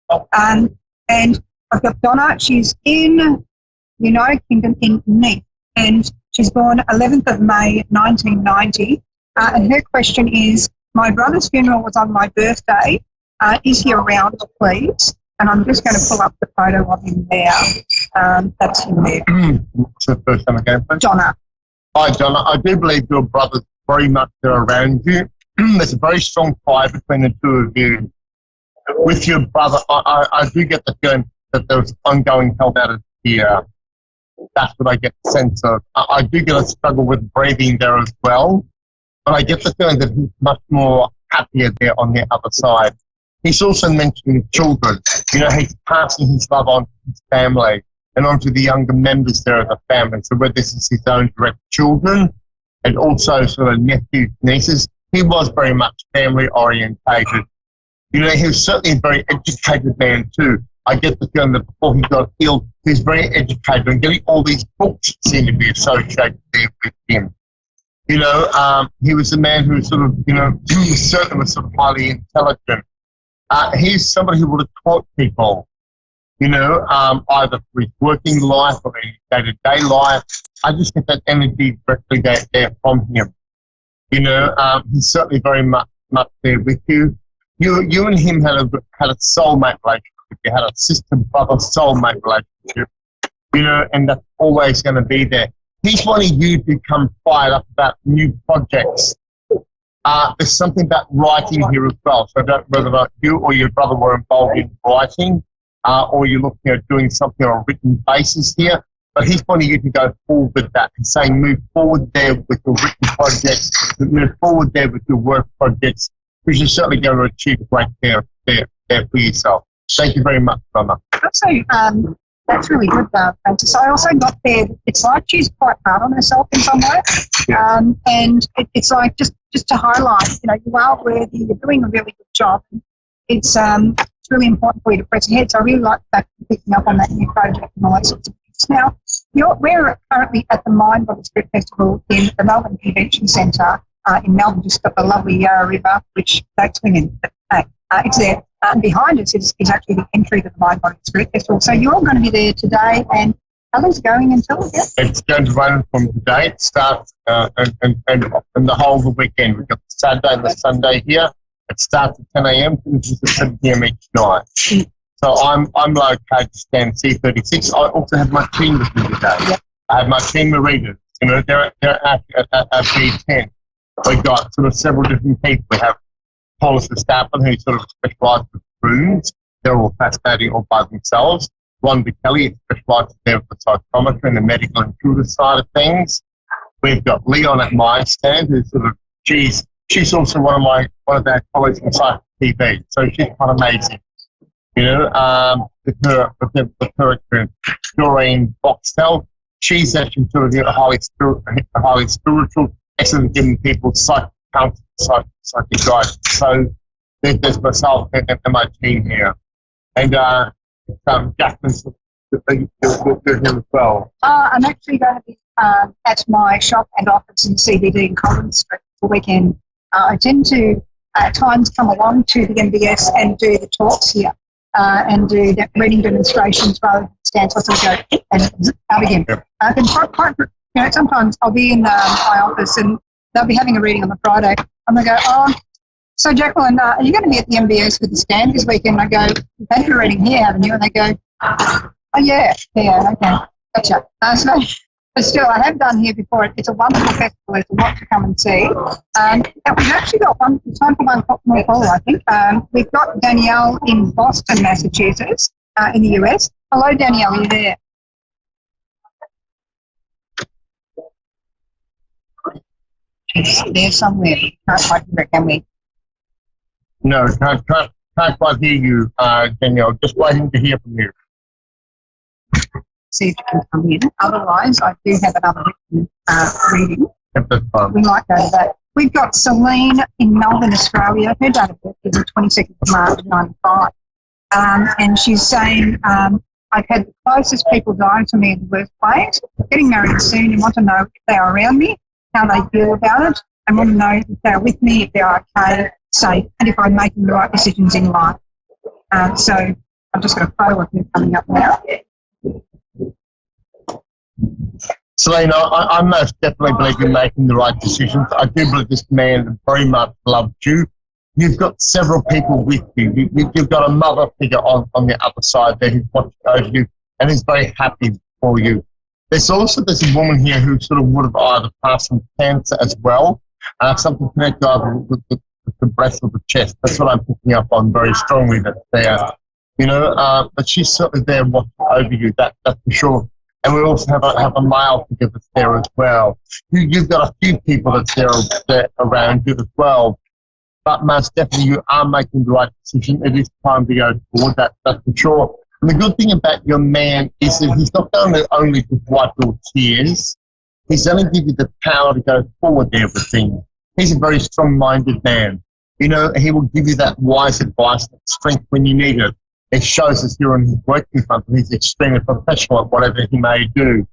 And I've got Donna, she's in United Kingdom in Neath, and she's born 11th of May 1990. And her question is, my brother's funeral was on my birthday. Is he around, please? And I'm just going to pull up the photo of him there. That's him there. What's the first time again, please? Donna. Hi, Donna. I do believe your brother's very much there around you. There's a very strong tie between the two of you. With your brother, I do get the feeling that there's ongoing held out here. That's what I get the sense of. I do get a struggle with breathing there as well, but I get the feeling that he's much more happier there on the other side. He's also mentioning children. You know, he's passing his love on to his family and on to the younger members there of the family. So whether this is his own direct children and also sort of nephews, nieces, he was very much family orientated. You know, he was certainly a very educated man too. I get the feeling that before he got ill, he was very educated and getting all these books seem to be associated there with him. You know, he was a man who sort of, you know, certainly was sort of highly intelligent. He's somebody who would have taught people, you know, either through his working life or his day-to-day life. I just get that energy directly there from him. You know, he's certainly very much there with you. You and him had a soulmate relationship. relationship. You had a sister, brother, soulmate relationship, you know, and that's always going to be there. He's wanting you to become fired up about new projects. There's something about writing here as well. So I don't know whether you or your brother were involved in writing, or you're looking at doing something on a written basis here. But he's wanting you to go forward with that and saying move forward there with your written projects, move forward there with your work projects, because you're certainly going to achieve great there for yourself. Thank you very much, brother. Also, that's really good, Francis. I also got there, it's like she's quite hard on herself in some way. And it's like just to highlight, you know, you are worthy, you're doing a really good job. It's really important for you to press ahead. So I really like that picking up on that new project and all that sorts of things. Now, we're currently at the Mind Body Spirit Festival in the Melbourne Convention Centre in Melbourne, just up the lovely Yarra River, which that's swinging. It's there. Behind us is actually the entry to the Mind Body Spirit Festival. So you're all going to be there today, and how long's it going until? Yeah? It's going to run from today. It starts and the whole of the weekend. We've got the Saturday and the Sunday here. It starts at 10 a.m. finishes at 7 p.m. each night. So I'm located stand C36. I also have my team with me today. I have my team of readers. You know, they're at B10. We've got sort of several different people. We have Paulus Verstappen, who sort of specialises with rooms. They're all fascinating all by themselves. Ron Kelly specialises there with psychometry and the medical intuitive side of things. We've got Leon at my stand, who's sort of she's also one of our colleagues in Psychic TV, so she's quite amazing. You know, with her experience. Doreen Boxtel, she's actually sort of a highly spiritual, excellent giving people psychic counsel, psychic guidance. So there's myself and my team here, and Jackman's with him as well. I'm actually going to be at my shop and office in CBD in Collins Street for the weekend. I tend to at times come along to the MBS and do the talks here and do the reading demonstrations rather than stand. So I go and out again. Sometimes I'll be in my office and they'll be having a reading on the Friday. I'm going to go, so Jacqueline, are you going to be at the MBS with the stand this weekend? I go, you've had your reading here, haven't you? And they go, oh, yeah, okay, gotcha. But still, I have done here before. It's a wonderful festival. There's a lot to come and see. And we've actually got time for one more call, I think. We've got Danielle in Boston, Massachusetts, in the US. Hello, Danielle, are you there? She's there somewhere. Can't quite hear it, can we? No, can't quite hear you, Danielle. Just waiting to hear from you. See if you can come in. Otherwise, I do have another written reading. We might go to that. We've got Celine in Melbourne, Australia. Her date of birth is the 22nd of March, 95. And she's saying, I've had the closest people die to me in the workplace, getting married soon, and want to know if they are around me, how they feel about it, and want to know if they're with me, if they're okay, safe, and if I'm making the right decisions in life. So I've just got a photo of him coming up now. Selena, I most definitely believe you're making the right decisions. I do believe this man very much loved you. You've got several people with you. You've got a mother figure on the other side there who's watching over you and is very happy for you. There's a woman here who sort of would have either passed from cancer as well, something connected either with the breast or the chest. That's what I'm picking up on very strongly that's there. You know, but she's certainly there watching over you, that's for sure. And we also have a male figure that's there as well. You've got a few people that's there around you as well. But most definitely you are making the right decision. It is time to go forward, that's for sure. And the good thing about your man is that he's not going to only just wipe your tears. He's going to give you the power to go forward there with things. He's a very strong-minded man. You know, he will give you that wise advice, that strength when you need it. It shows us here in his working front that he's extremely professional at whatever he may do.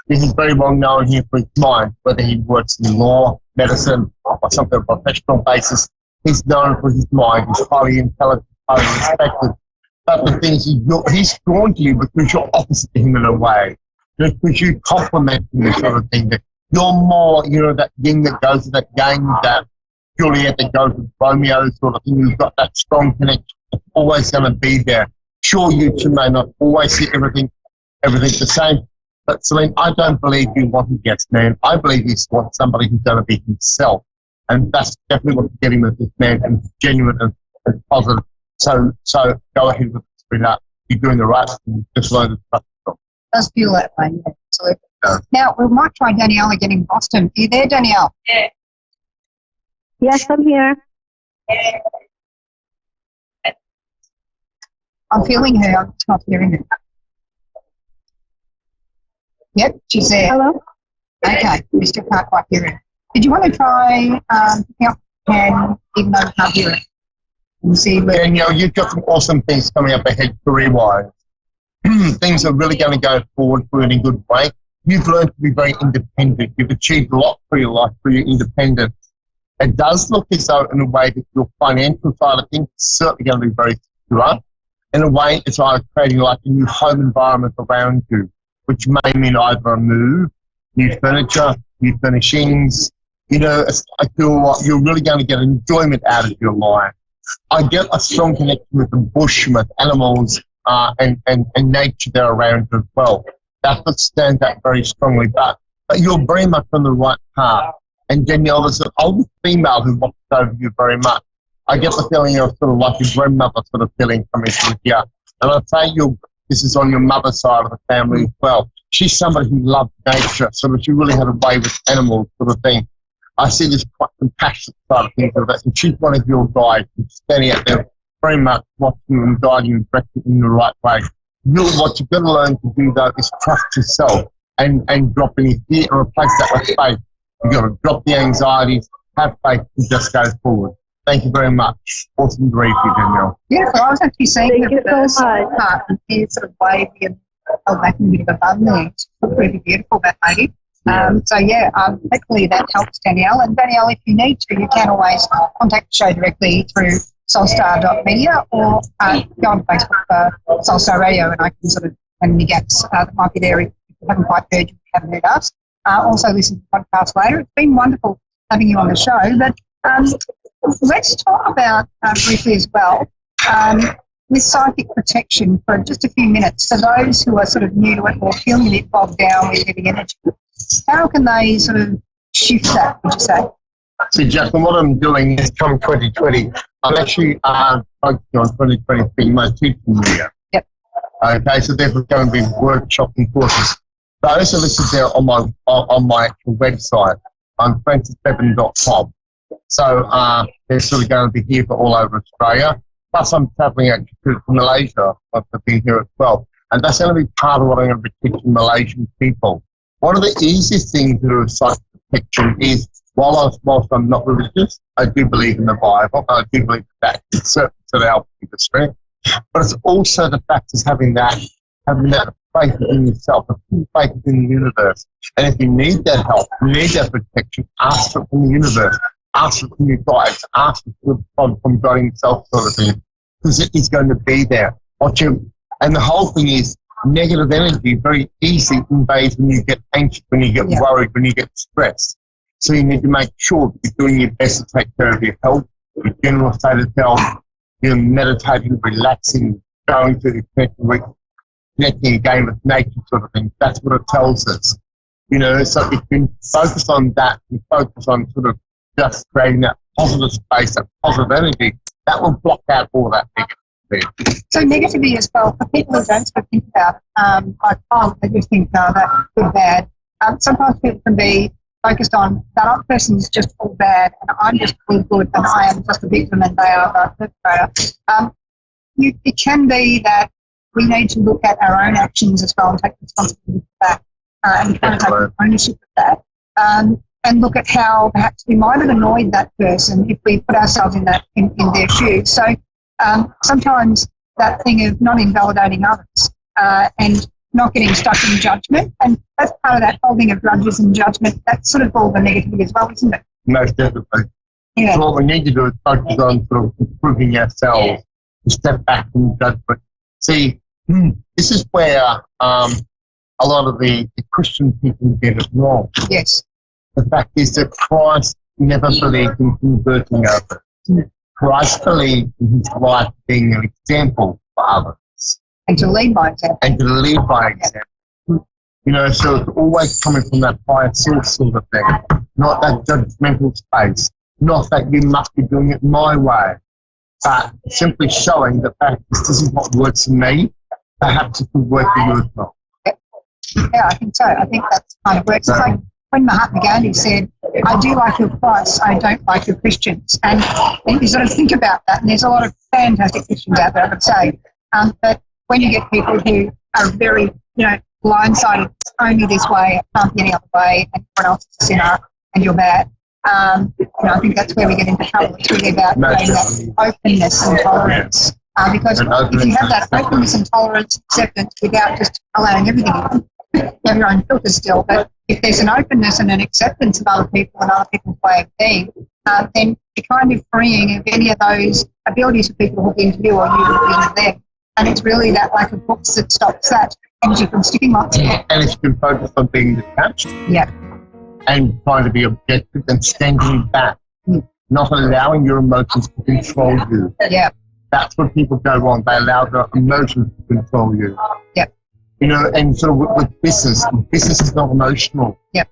He's very well known here for his mind, whether he works in law, medicine, or something on a professional basis. He's known for his mind. He's highly intelligent, highly respected. But the thing is, he's drawn to you because you're opposite to him in a way. Because you complement him, this sort of thing. That you're more, you know, that yin that goes to that game, that Juliet that goes with Romeo sort of thing. You've got that strong connection. It's always going to be there. Sure, you two may not always see everything the same, but Celine, I don't believe you want a yes man. I believe you want somebody who's going to be himself. And that's definitely what you're getting with this man, and it's genuine and positive. So go ahead with it, sweetheart. You're doing the right thing. Just learn to trust yourself. Does feel that way, yeah, absolutely. Yeah. Now, we might try Danielle again in Boston. Are you there, Danielle? Yeah. Yes, I'm here. I'm feeling her. I'm just not hearing her. Yep, she's there. Hello? Okay, we still can't quite hear her. Did you want to try picking up the pen, even though we can't hear it? And see where... Danielle, you've got some awesome things coming up ahead career-wise. Things are really going to go forward for you in a good way. You've learned to be very independent. You've achieved a lot for your life through your independence. It does look as though, in a way, that your financial side of things is certainly going to be very secure. In a way, it's either creating like a new home environment around you, which may mean either a move, new furniture, new furnishings. You know, I feel like you're really going to get enjoyment out of your life. I get a strong connection with the bush, with animals, and nature there around you as well. That's what stands out very strongly. But you're very much on the right path. And Danielle, there's an older female who watches over you very much. I get the feeling you're sort of like your grandmother sort of feeling coming through here. And I'd say this is on your mother's side of the family as well. She's somebody who loved nature, so that she really had a way with animals sort of thing. I see this quite compassionate side of things of that. And she's one of your guides, standing out there very much watching you and guiding you directly in the right way. What you've got to learn to do, though, is trust yourself and drop any fear and replace that with faith. You've got to drop the anxieties, have faith, and just go forward. Thank you very much. Awesome to read you, Danielle. Beautiful. I was actually saying the first part, and here sort of wavy and back in a bit of a bun there. It's pretty beautiful, that lady. Hopefully that helps Danielle. And Danielle, if you need to, you can always contact the show directly through soulstar.media or go on Facebook, Soulstar Radio, and I can sort of, and the gaps that might be there if you haven't quite heard, you haven't heard us. Also listen to the podcast later. It's been wonderful having you on the show. But let's talk about briefly as well with psychic protection for just a few minutes. For those who are sort of new to it or feeling a bit bogged down with heavy energy, how can they sort of shift that, would you say? See, Justin, what I'm doing is come 2020, I'm actually focusing on 2023, my teaching year. Yep. Okay, so there's going to be workshops and courses. Those are listed there on my actual website, on francisbevan.com. So they're sort of going to be here for all over Australia. Plus, I'm travelling actually to Malaysia. I've been here as well. And that's going to be part of what I'm going to be teaching Malaysian people. One of the easiest things to do with psychic protection is, whilst I'm not religious, I do believe in the Bible. I do believe that it's certainly to help with the strength. But it's also the fact is having that faith in yourself, a full faith in the universe. And if you need that help, you need that protection, ask for it from the universe. Ask for your guides, ask for from God himself, sort of thing, because it is going to be there. And the whole thing is, negative energy very easily invades when you get anxious, when you get worried, when you get stressed. So you need to make sure that you're doing your best to take care of your health, your general state of health, you're meditating, relaxing, going to connecting again with nature, sort of thing. That's what it tells us. You know, so if you focus on that, you focus on sort of just creating that positive space, that positive energy, that will block out all that negativity. So negativity as well, for people who don't think about, I just think that good, bad. Sometimes people can be focused on that other person's just all bad and I'm just all good and I am just a victim and they are the perpetrator. It can be that we need to look at our own actions as well and take responsibility for that and kind of take ownership of that. And look at how perhaps we might have annoyed that person if we put ourselves in their shoes. So sometimes that thing of not invalidating others and not getting stuck in judgment, and that's part of that holding of grudges and judgment. That's sort of all the negativity as well, isn't it? Most definitely. Yeah. So what we need to do is focus on sort of improving ourselves, to step back from judgment. See, this is where a lot of the Christian people get it wrong. Yes. The fact is that Christ never believed in converting others. Christ believed in his life being an example for others. and to lead by example. And to lead by example. You know, so it's always coming from that higher source sort of thing, not that judgmental space, not that you must be doing it my way, but simply showing that this is what works for me, perhaps it could work for you as well. Yeah, I think so. I think that kind of works. It's like when Mahatma Gandhi said, I do like your Christ, I don't like your Christians. And you sort of think about that, and there's a lot of fantastic Christians out there, I would say. But when you get people who are very, you know, blindsided, it's only this way, it can't be any other way, and everyone else is a sinner, and you're bad. You know, I think that's where we get into trouble. It's really about creating that openness and tolerance. Because if you have that openness and tolerance, acceptance, without just allowing everything in, you have your own filters still. But if there's an openness and an acceptance of other people and other people's way of being, then you're kind of freeing of any of those abilities for people to hook into you or you to hook into them. And it's really that lack of books that stops that energy from sticking lots. And if you can focus on being detached. Yeah. And trying to be objective and standing back, not allowing your emotions to control you. Yeah. That's where people go wrong. They allow their emotions to control you. Yep. You know, and sort of with business is not emotional. Yep.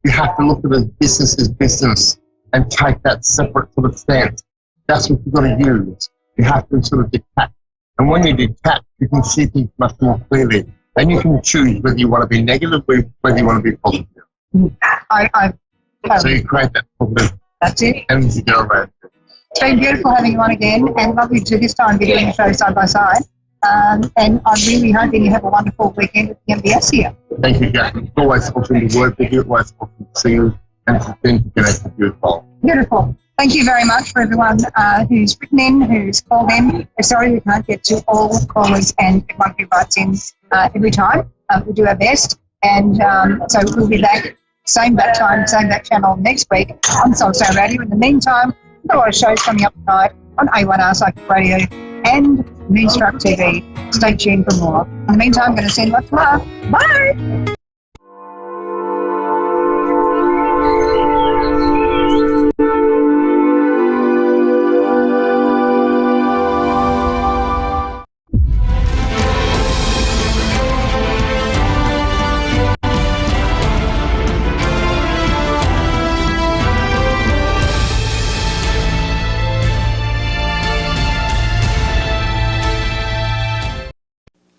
You have to look at it as business and take that separate sort of stance. That's what you've got to use. You have to sort of detach. And when you detach, you can see things much more clearly. And you can choose whether you want to be negative or whether you want to be positive. So you create that positive. That's it. And you go around. It's been beautiful having you on again, and lovely to this time be doing a show side by side. And I'm really hoping you have a wonderful weekend at the MBS here. Thank you, Jack. It's always awesome to work with you, always awesome to see you, and to connect with you as well. Beautiful. Thank you very much for everyone who's written in, who's called in. We're sorry we can't get to all callers and everyone who writes in every time. We do our best, and so we'll be back same bat time, same bat channel next week on Soul Star Radio. In the meantime, a lot of shows coming up tonight on A1R Psychic Radio and Moonstruck TV. Stay tuned for more. In the meantime, I'm going to send lots of love. Bye!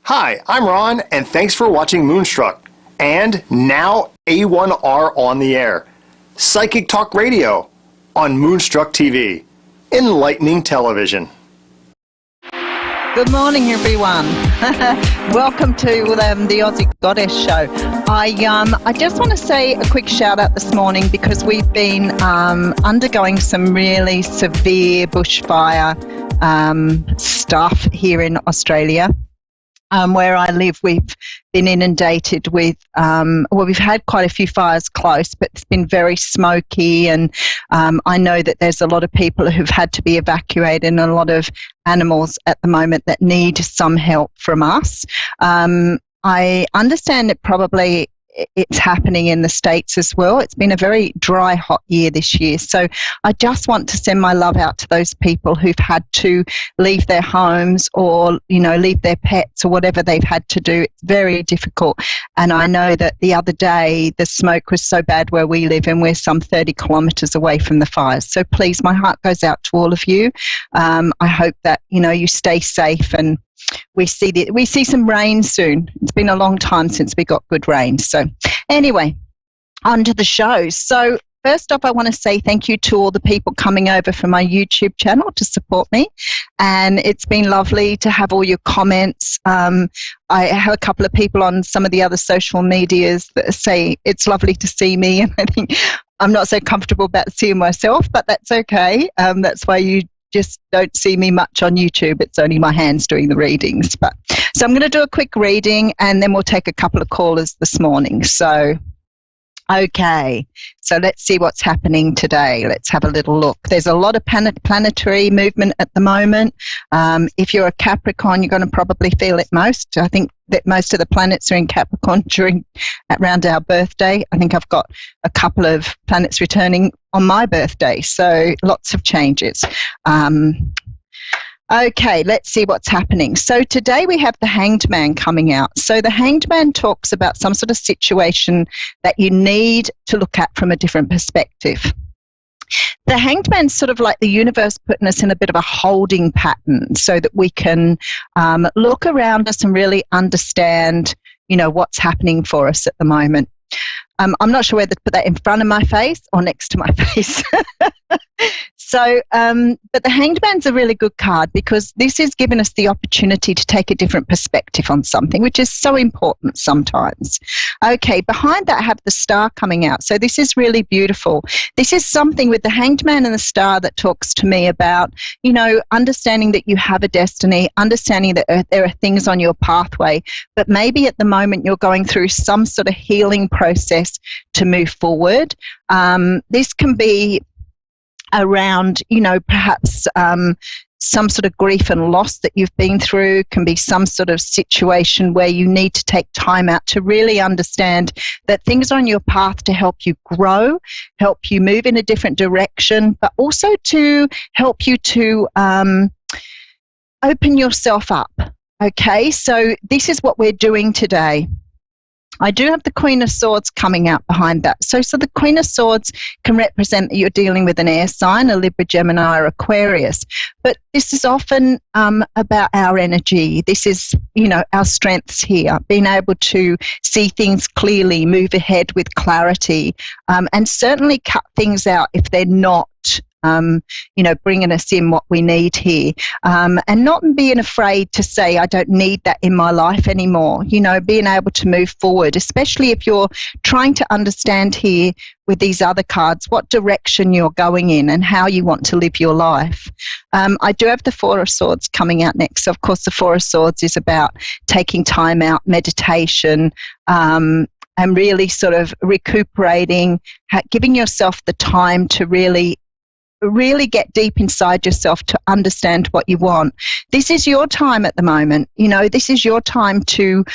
Hi, I'm Ron, and thanks for watching Moonstruck. And now A1R on the air. Psychic Talk Radio on Moonstruck TV. Enlightening television. Good morning, everyone. Welcome to the Aussie Goddess Show. I just want to say a quick shout out this morning because we've been undergoing some really severe bushfire stuff here in Australia. Where I live, we've been inundated with, we've had quite a few fires close, but it's been very smoky, and I know that there's a lot of people who've had to be evacuated and a lot of animals at the moment that need some help from us. I understand that probably it's happening in the States as well. It's been a very dry, hot year this year. So I just want to send my love out to those people who've had to leave their homes or, you know, leave their pets or whatever they've had to do. It's very difficult. And I know that the other day the smoke was so bad where we live, and we're some 30 kilometres away from the fires. So please, my heart goes out to all of you. I hope that, you know, you stay safe, and we see some rain soon. It's been a long time since we got good rain. So anyway, on to the show. So first off, I want to say thank you to all the people coming over from my YouTube channel to support me. And it's been lovely to have all your comments. I have a couple of people on some of the other social medias that say it's lovely to see me. And I think I'm not so comfortable about seeing myself, but that's okay. That's why you just don't see me much on YouTube. It's only my hands doing the readings. So I'm going to do a quick reading, and then we'll take a couple of callers this morning. So, okay. So let's see what's happening today. Let's have a little look. There's a lot of planetary movement at the moment. If you're a Capricorn, you're going to probably feel it most. I think that most of the planets are in Capricorn around our birthday. I think I've got a couple of planets returning on my birthday, so lots of changes. Okay, let's see what's happening. So today we have the Hanged Man coming out. So the Hanged Man talks about some sort of situation that you need to look at from a different perspective. The Hanged Man's sort of like the universe putting us in a bit of a holding pattern so that we can look around us and really understand, what's happening for us at the moment. I'm not sure whether to put that in front of my face or next to my face. So, but the Hanged Man's a really good card because this is giving us the opportunity to take a different perspective on something, which is so important sometimes. Okay, behind that I have the Star coming out. So this is really beautiful. This is something with the Hanged Man and the Star that talks to me about, understanding that you have a destiny, understanding that there are things on your pathway, but maybe at the moment you're going through some sort of healing process to move forward. This can be around, perhaps some sort of grief and loss that you've been through, can be some sort of situation where you need to take time out to really understand that things are on your path to help you grow, help you move in a different direction, but also to help you to open yourself up. Okay, so this is what we're doing today. I do have the Queen of Swords coming out behind that. So the Queen of Swords can represent that you're dealing with an air sign, a Libra, Gemini, or Aquarius. But this is often about our energy. This is, our strengths here, being able to see things clearly, move ahead with clarity, and certainly cut things out if they're not bringing us in what we need here, and not being afraid to say, I don't need that in my life anymore, being able to move forward, especially if you're trying to understand here with these other cards what direction you're going in and how you want to live your life. I do have the Four of Swords coming out next. So of course, the Four of Swords is about taking time out, meditation, and really sort of recuperating, giving yourself the time to really get deep inside yourself to understand what you want. This is your time at the moment. This is your time to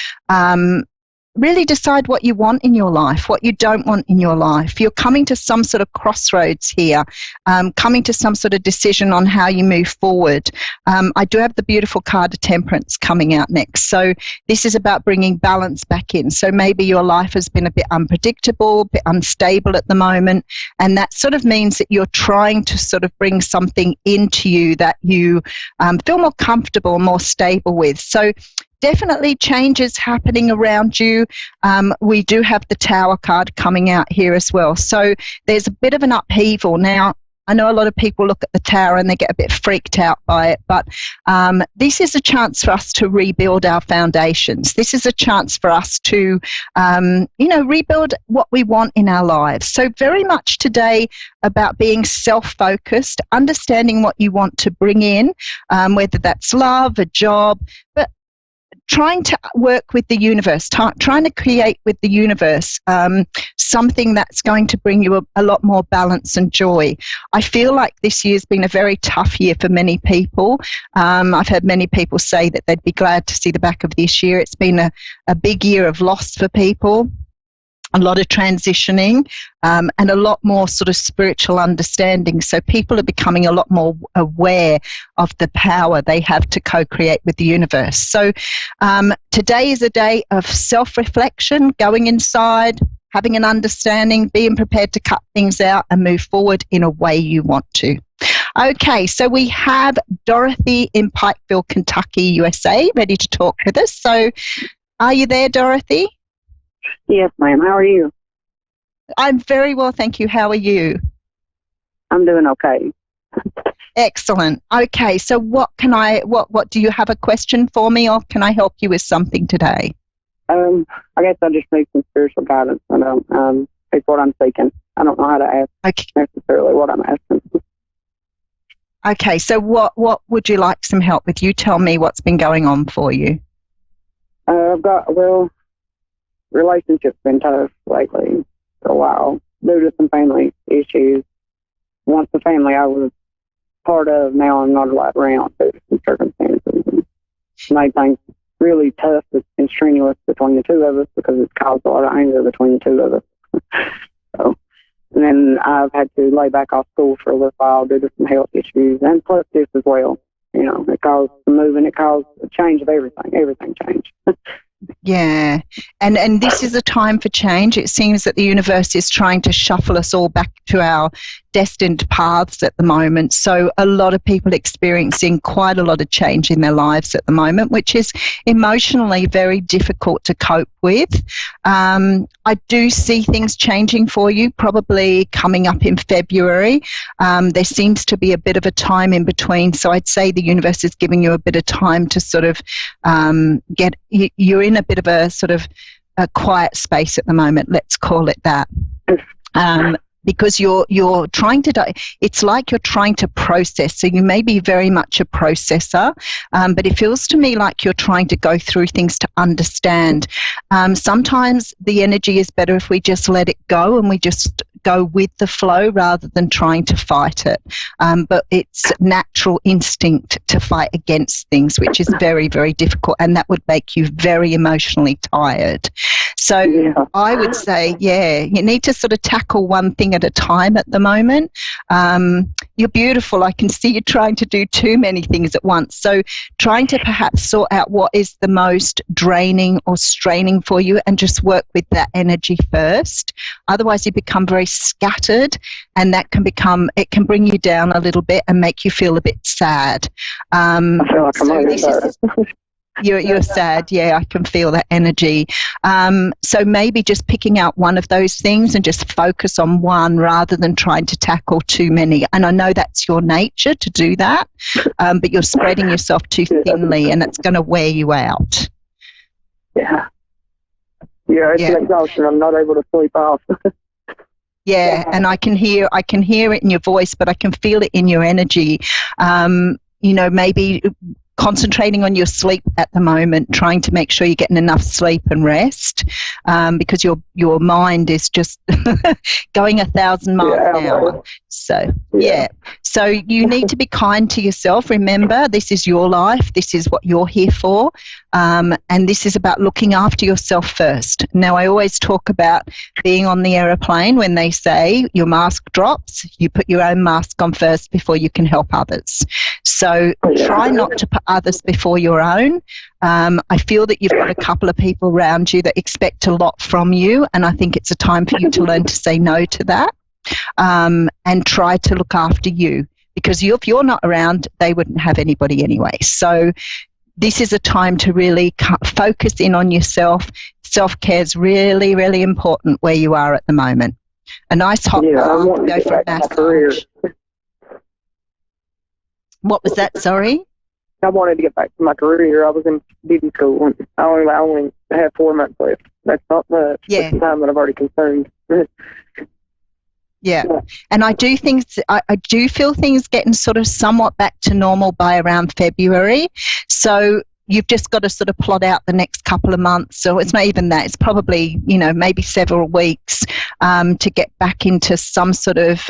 really decide what you want in your life, what you don't want in your life. You're coming to some sort of crossroads here, coming to some sort of decision on how you move forward. I do have the beautiful card of Temperance coming out next. So this is about bringing balance back in. So maybe your life has been a bit unpredictable, a bit unstable at the moment, and that sort of means that you're trying to sort of bring something into you that you feel more comfortable, more stable with. So definitely changes happening around you. We do have the Tower card coming out here as well. So there's a bit of an upheaval. Now, I know a lot of people look at the Tower and they get a bit freaked out by it, but this is a chance for us to rebuild our foundations. This is a chance for us to, rebuild what we want in our lives. So very much today about being self-focused, understanding what you want to bring in, whether that's love, a job, but trying to work with the universe, trying to create with the universe something that's going to bring you a lot more balance and joy. I feel like this year's been a very tough year for many people. I've had many people say that they'd be glad to see the back of this year. It's been a big year of loss for people, a lot of transitioning, and a lot more sort of spiritual understanding. So people are becoming a lot more aware of the power they have to co-create with the universe. So today is a day of self-reflection, going inside, having an understanding, being prepared to cut things out and move forward in a way you want to. Okay, so we have Dorothy in Pikeville, Kentucky, USA, ready to talk with us. So are you there, Dorothy? Yes, ma'am. How are you? I'm very well, thank you. How are you? I'm doing okay. Excellent. Okay, so what do you have a question for me, or can I help you with something today? I guess I just need some spiritual guidance. It's what I'm seeking. I don't know how to ask necessarily what I'm asking. Okay, so what would you like some help with? You tell me what's been going on for you. Relationship's been tough lately for a while due to some family issues. Once the family I was part of, now I'm not allowed around due to some circumstances. And made things really tough and strenuous between the two of us because it's caused a lot of anger between the two of us. And then I've had to lay back off school for a little while due to some health issues and plus this as well. You know, it caused the moving, it caused a change of everything. Everything changed. Yeah, and this is a time for change. It seems that the universe is trying to shuffle us all back to our destined paths at the moment. So a lot of people experiencing quite a lot of change in their lives at the moment, which is emotionally very difficult to cope with. I do see things changing for you, probably coming up in February. There seems to be a bit of a time in between. So I'd say the universe is giving you a bit of time to sort of you're in a bit of a sort of a quiet space at the moment, let's call it that. Because you're trying to, it's like you're trying to process. So you may be very much a processor, but it feels to me like you're trying to go through things to understand. Sometimes the energy is better if we just let it go and we just go with the flow rather than trying to fight it. But it's natural instinct to fight against things, which is very, very difficult, and that would make you very emotionally tired. So I would say, you need to sort of tackle one thing at a time at the moment. You're beautiful. I can see you trying to do too many things at once. So trying to perhaps sort out what is the most draining or straining for you and just work with that energy first. Otherwise you become very scattered, and that can bring you down a little bit and make you feel a bit sad. I feel like I'm already sad. You're sad, I can feel that energy. So maybe just picking out one of those things and just focus on one rather than trying to tackle too many. And I know that's your nature to do that, but you're spreading yourself too thinly, and it's going to wear you out. It's an exhaustion. I'm not able to sleep off. And I can hear it in your voice, but I can feel it in your energy. Maybe concentrating on your sleep at the moment, trying to make sure you're getting enough sleep and rest, because your mind is just going 1,000 miles an hour. So so you need to be kind to yourself. Remember, this is your life. This is what you're here for, and this is about looking after yourself first. Now, I always talk about being on the aeroplane when they say your mask drops. You put your own mask on first before you can help others. So try not to put others before your own. I feel that you've got a couple of people around you that expect a lot from you, and I think it's a time for you to learn to say no to that, and try to look after you, because if you're not around, they wouldn't have anybody anyway. So this is a time to really focus in on yourself. Self-care is really, really important where you are at the moment. A nice hot bath, go for a massage. What was that, sorry? I wanted to get back to my career. I was in beauty school, and I only had 4 months left. That's not much. That's the time that I've already consumed. And I do feel things getting sort of somewhat back to normal by around February. So you've just got to sort of plot out the next couple of months. So it's not even that. It's probably, maybe several weeks to get back into some sort of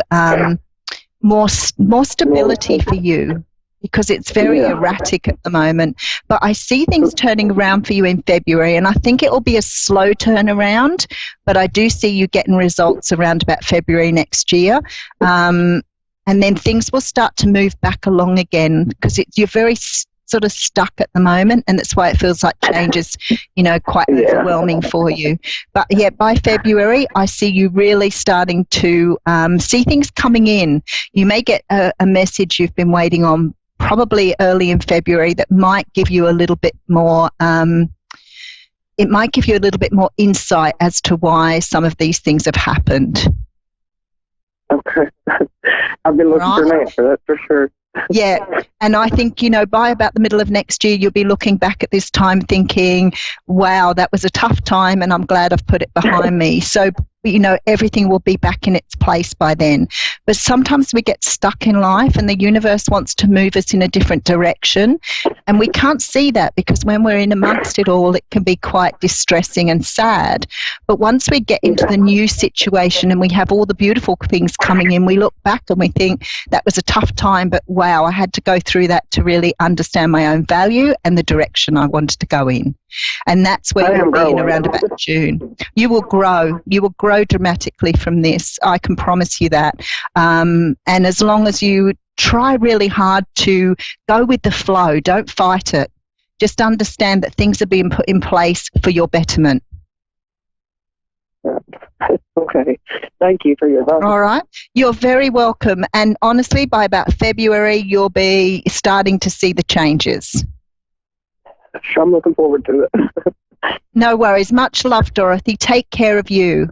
more stability for you, because it's very erratic at the moment. But I see things turning around for you in February, and I think it will be a slow turnaround, but I do see you getting results around about February next year. And then things will start to move back along again, because you're very sort of stuck at the moment, and that's why it feels like change is, quite overwhelming for you. But by February, I see you really starting to see things coming in. You may get a message you've been waiting on probably early in February that might give you a little bit more it might give you a little bit more insight as to why some of these things have happened. Okay. I've been looking for an answer, that's for sure. And I think, by about the middle of next year, you'll be looking back at this time thinking, wow, that was a tough time, and I'm glad I've put it behind me. So, everything will be back in its place by then. But sometimes we get stuck in life, and the universe wants to move us in a different direction, and we can't see that, because when we're in amongst it all, it can be quite distressing and sad. But once we get into the new situation and we have all the beautiful things coming in, we look back and we think, that was a tough time, but wow, I had to go through that to really understand my own value and the direction I wanted to go in. And that's where you'll be in around about June. You will grow. You will grow dramatically from this. I can promise you that. And as long as you try really hard to go with the flow. Don't fight it. Just understand that things are being put in place for your betterment. Okay. Thank you for your advice. All right. You're very welcome. And honestly, by about February, you'll be starting to see the changes. I'm looking forward to it. No worries. Much love, Dorothy. Take care of you.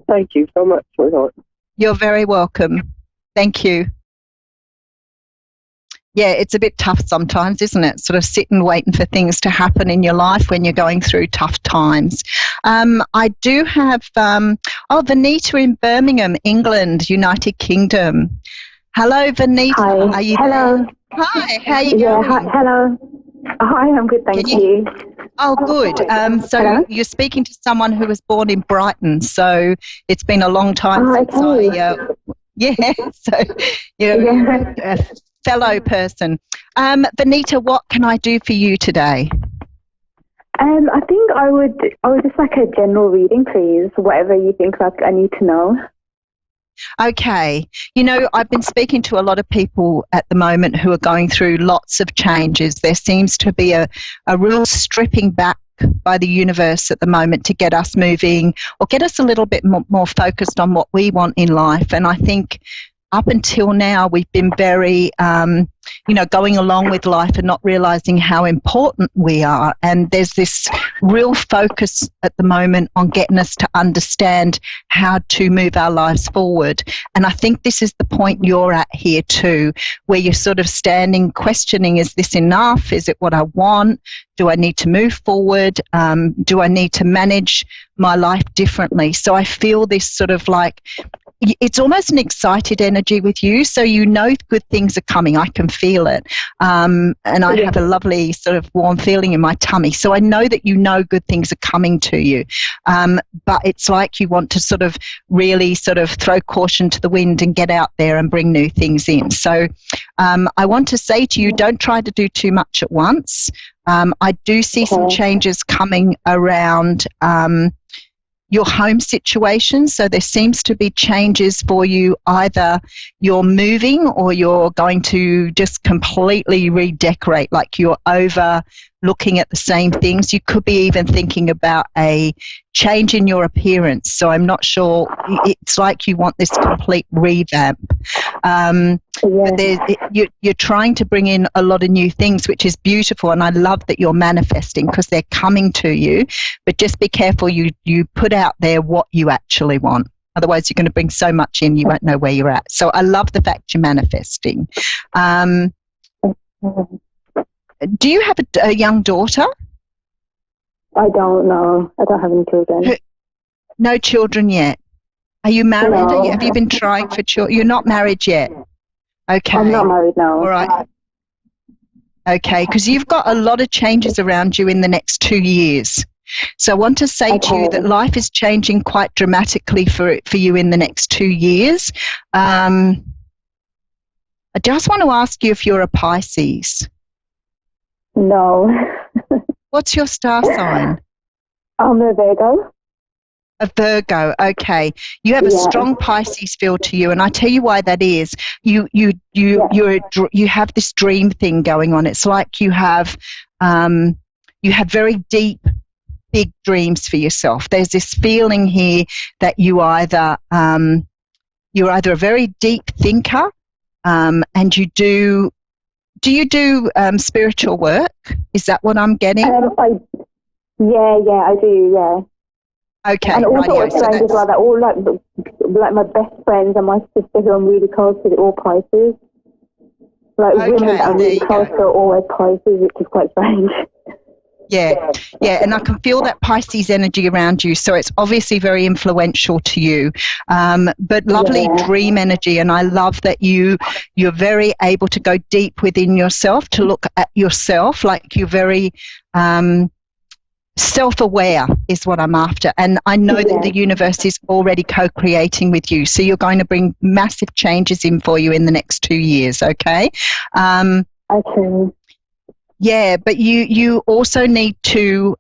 Thank you so much, sweetheart. You're very welcome. Thank you. Yeah, it's a bit tough sometimes, isn't it? Sort of sitting waiting for things to happen in your life when you're going through tough times. I do have, Vanita in Birmingham, England, United Kingdom. Hello, Vanita. Hi. Are you Hello. there? Hi, how are you Yeah, going? hi, hello. Hi, I'm good, thank you. Oh, good. So Hello? you're speaking to someone who was born in Brighton, so it's been a long time since so you're a fellow person. Vanita, what can I do for you today? I think I would just like a general reading, please. Whatever you think like I need to know. Okay. I've been speaking to a lot of people at the moment who are going through lots of changes. There seems to be a real stripping back by the universe at the moment to get us moving or get us a little bit more focused on what we want in life. And I think up until now, we've been very, going along with life and not realizing how important we are. And there's this real focus at the moment on getting us to understand how to move our lives forward. And I think this is the point you're at here too, where you're sort of standing, questioning, is this enough? Is it what I want? Do I need to move forward? Do I need to manage my life differently? So I feel this sort of like, it's almost an excited energy with you, so good things are coming. I can feel it. And I have a lovely sort of warm feeling in my tummy. So I know that good things are coming to you. But it's like you want to sort of really sort of throw caution to the wind and get out there and bring new things in. So I want to say to you, don't try to do too much at once. I do see some changes coming around your home situation. So there seems to be changes for you. Either you're moving or you're going to just completely redecorate, like you're over looking at the same things. You could be even thinking about a change in your appearance. So I'm not sure. It's like you want this complete revamp. But you're trying to bring in a lot of new things, which is beautiful. And I love that you're manifesting because they're coming to you. But just be careful you put out there what you actually want. Otherwise, you're going to bring so much in, you won't know where you're at. So I love the fact you're manifesting. Do you have a young daughter? I don't know. I don't have any children. No children yet. Are you married? No. Have you been trying for children? You're not married yet. Okay. I'm not married now. All right. Okay, because you've got a lot of changes around you in the next 2 years. So I want to say to you that life is changing quite dramatically for you in the next 2 years. I just want to ask you if you're a Pisces. No. What's your star sign? I'm a Virgo. A Virgo, okay. You have a strong Pisces feel to you, and I tell you why that is. You have this dream thing going on. It's like you have very deep, big dreams for yourself. There's this feeling here that you're either a very deep thinker, and you do. Do you do spiritual work? Is that what I'm getting? Yeah, I do, yeah. Okay, and also radio. strangers like that, all like my best friends and my sister who I'm really close to, they're all Pisces. Like women that I'm really close to are always Pisces, which is quite strange. Yeah, and I can feel that Pisces energy around you, so it's obviously very influential to you. But lovely dream energy, and I love that you're very able to go deep within yourself, to look at yourself, like you're very self-aware is what I'm after. And I know that the universe is already co-creating with you, so you're going to bring massive changes in for you in the next 2 years, okay? Okay. Yeah, but you also need to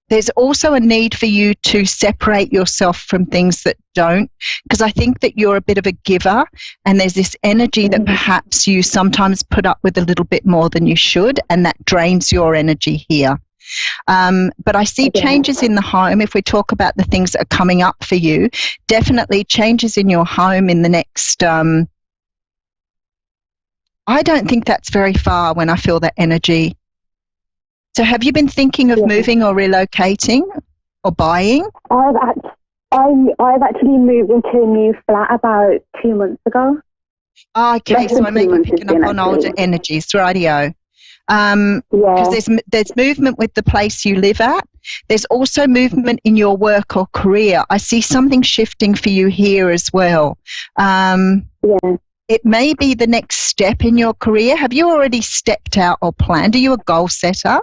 there's also a need for you to separate yourself from things that don't, because I think that you're a bit of a giver, and there's this energy that perhaps you sometimes put up with a little bit more than you should, and that drains your energy here. But I see changes in the home. If we talk about the things that are coming up for you, definitely changes in your home in the next, I don't think that's very far when I feel that energy. So have you been thinking of moving or relocating or buying? I've actually moved into a new flat about 2 months ago. Okay, so I may be picking up on older energies, rightio. Because there's movement with the place you live at. There's also movement in your work or career. I see something shifting for you here as well. It may be the next step in your career. Have you already stepped out or planned? Are you a goal setter?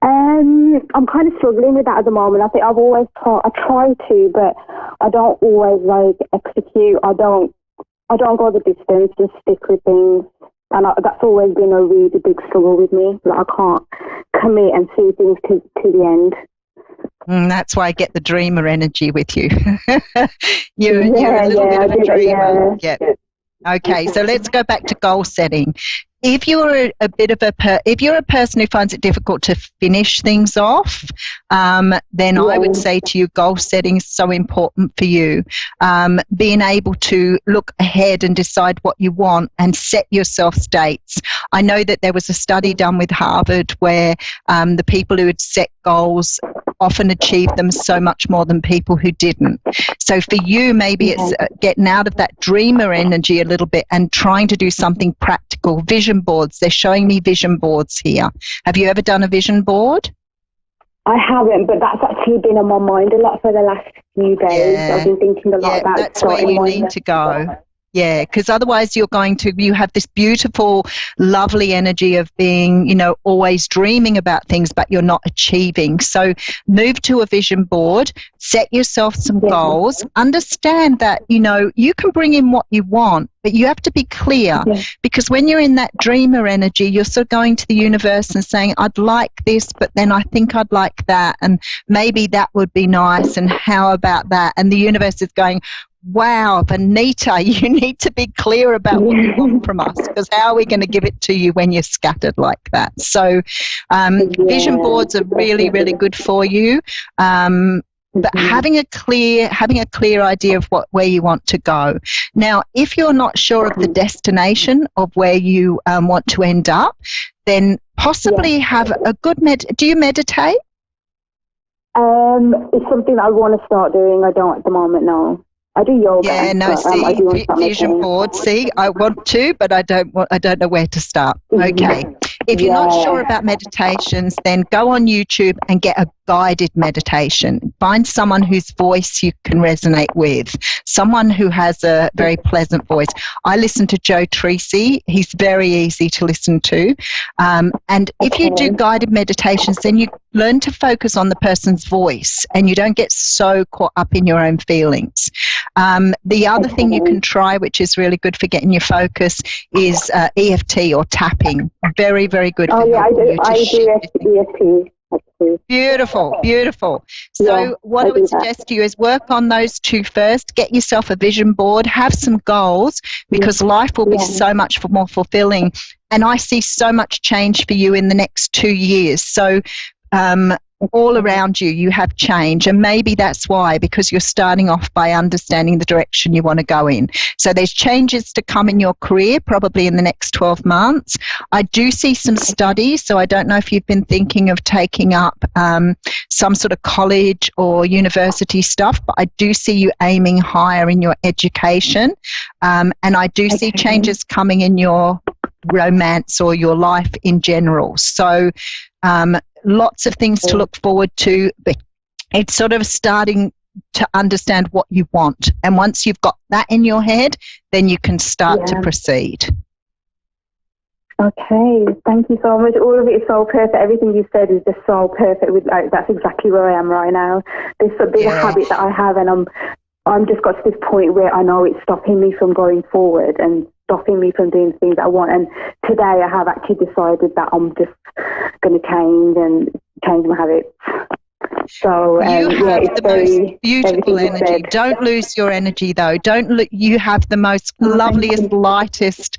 I'm kind of struggling with that at the moment. I think I've always I try to, but I don't always execute. I don't go the distance, just stick with things. And that's always been a really big struggle with me. Like, I can't commit and see things to the end. That's why I get the dreamer energy with you. you're a little bit of a dreamer. Yeah. Okay, so let's go back to goal setting. If you're if you're a person who finds it difficult to finish things off, then I would say to you, goal setting is so important for you. Being able to look ahead and decide what you want and set yourself dates. I know that there was a study done with Harvard where the people who had set goals often achieved them so much more than people who didn't. So for you, maybe it's getting out of that dreamer energy a little bit and trying to do something practical. Vision boards. They're showing me vision boards here. Have you ever done a vision board? I haven't, but that's actually been on my mind a lot for the last few days. I've been thinking a lot about that's where you need to go. Yeah, because otherwise you have this beautiful, lovely energy of being, always dreaming about things, but you're not achieving. So move to a vision board, set yourself some goals, understand that, you can bring in what you want, but you have to be clear because when you're in that dreamer energy, you're sort of going to the universe and saying, I'd like this, but then I think I'd like that. And maybe that would be nice. And how about that? And the universe is going, wow, Benita, you need to be clear about what you want from us, because how are we going to give it to you when you're scattered like that? So vision boards are really, really good for you. But having a clear idea of where you want to go. Now, if you're not sure of the destination of where you want to end up, then possibly have a good do you meditate? It's something I want to start doing. I don't at the moment, no. I do yoga. Yeah, no, vision board. See, I want to, but I don't know where to start. Okay. If you're not sure about meditations, then go on YouTube and get a guided meditation. Find someone whose voice you can resonate with, someone who has a very pleasant voice. I listen to Joe Treacy. He's very easy to listen to. And if you do guided meditations, then you learn to focus on the person's voice and you don't get so caught up in your own feelings. The other thing you can try, which is really good for getting your focus, is EFT or tapping. Very, very good for helping you to EFT. Beautiful, beautiful. So what I would suggest to you is work on those two first. Get yourself a vision board. Have some goals, because life will be so much more fulfilling. And I see so much change for you in the next 2 years. So all around you have change, and maybe that's why, because you're starting off by understanding the direction you want to go in. So there's changes to come in your career probably in the next 12 months. I do see some studies, so I don't know if you've been thinking of taking up some sort of college or university stuff, but I do see you aiming higher in your education, and I do see changes coming in your romance or your life in general. So lots of things to look forward to, but it's sort of starting to understand what you want. And once you've got that in your head, then you can start to proceed. Okay, thank you so much. All of it is so perfect. Everything you said is just so perfect. That's exactly where I am right now. There's a big habit that I have, and I'm just got to this point where I know it's stopping me from going forward and stopping me from doing things that I want. And today I have actually decided that I'm just going to change and change my habits. So you have it's the most beautiful everything you energy. said. Don't lose your energy, though. You have the most loveliest, lightest.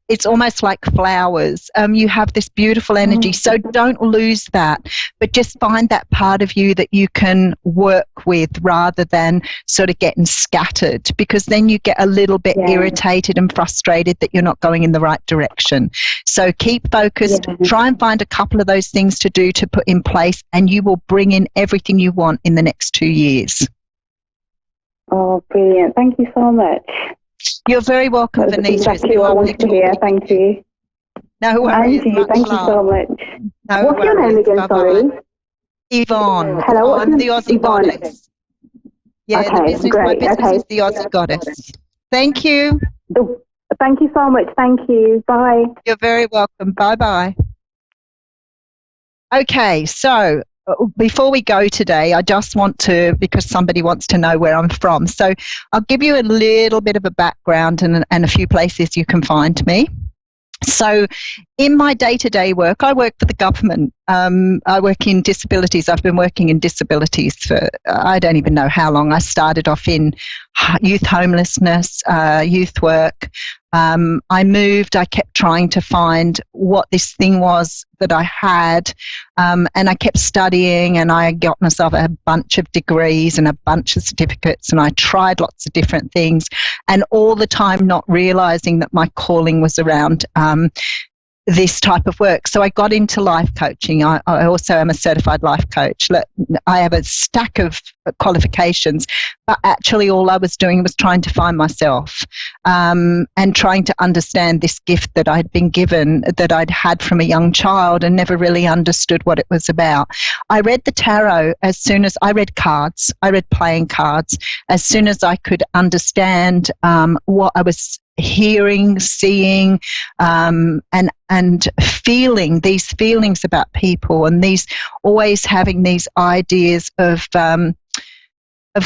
It's almost like flowers. You have this beautiful energy, so don't lose that. But just find that part of you that you can work with rather than sort of getting scattered, because then you get a little bit irritated and frustrated that you're not going in the right direction. So keep focused. Try and find a couple of those things to do, to put in place, and you will bring in everything you want in the next 2 years. Oh, brilliant. Thank you so much. You're very welcome, Vanessa. Exactly what I wanted to hear. Thank you. No worries. Thank you. Thank you so much. No What's your name again? Bye-bye. Sorry. Yvonne. Hello. I'm the Aussie Yvonne. Goddess. Yeah, Okay, my business is the Aussie Goddess. Thank you. Thank you so much. Thank you. Bye. You're very welcome. Bye-bye. Okay, so before we go today, I just want to, because somebody wants to know where I'm from, so I'll give you a little bit of a background and a few places you can find me. So in my day-to-day work, I work for the government. I work in disabilities. I've been working in disabilities for, I don't even know how long. I started off in youth homelessness, youth work. I moved. I kept trying to find what this thing was that I had, and I kept studying, and I got myself a bunch of degrees and a bunch of certificates, and I tried lots of different things, and all the time not realizing that my calling was around this type of work. So I got into life coaching. I also am a certified life coach. I have a stack of qualifications, but actually all I was doing was trying to find myself, and trying to understand this gift that I'd been given, that I'd had from a young child, and never really understood what it was about. I read the tarot as soon as I read cards. I read playing cards as soon as I could understand what I was hearing, seeing, and feeling these feelings about people, and these always having these ideas of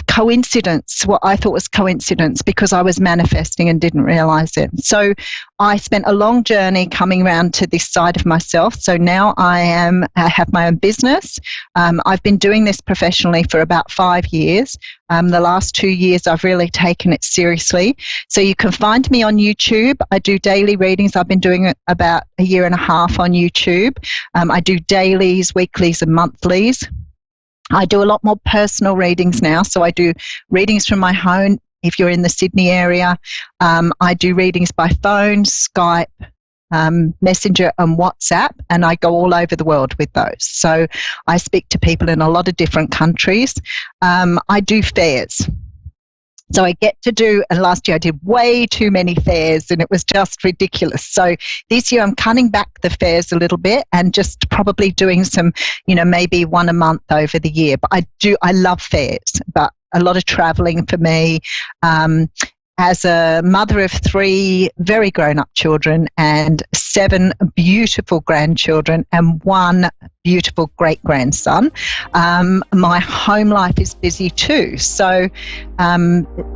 coincidence, what I thought was coincidence, because I was manifesting and didn't realize it. So I spent a long journey coming around to this side of myself. So now I have my own business. I've been doing this professionally for about 5 years. The last 2 years I've really taken it seriously. So you can find me on YouTube. I do daily readings. I've been doing it about 1.5 years on YouTube. I do dailies, weeklies and monthlies. I do a lot more personal readings now. So I do readings from my home if you're in the Sydney area. I do readings by phone, Skype, Messenger and WhatsApp, and I go all over the world with those. So I speak to people in a lot of different countries. I do fairs. So I get to do, and last year I did way too many fairs, and it was just ridiculous. So this year I'm cutting back the fairs a little bit and just probably doing some, maybe one a month over the year. But I love fairs, but a lot of traveling for me. As a mother of 3 very grown-up children and 7 beautiful grandchildren and 1 beautiful great-grandson, my home life is busy too. So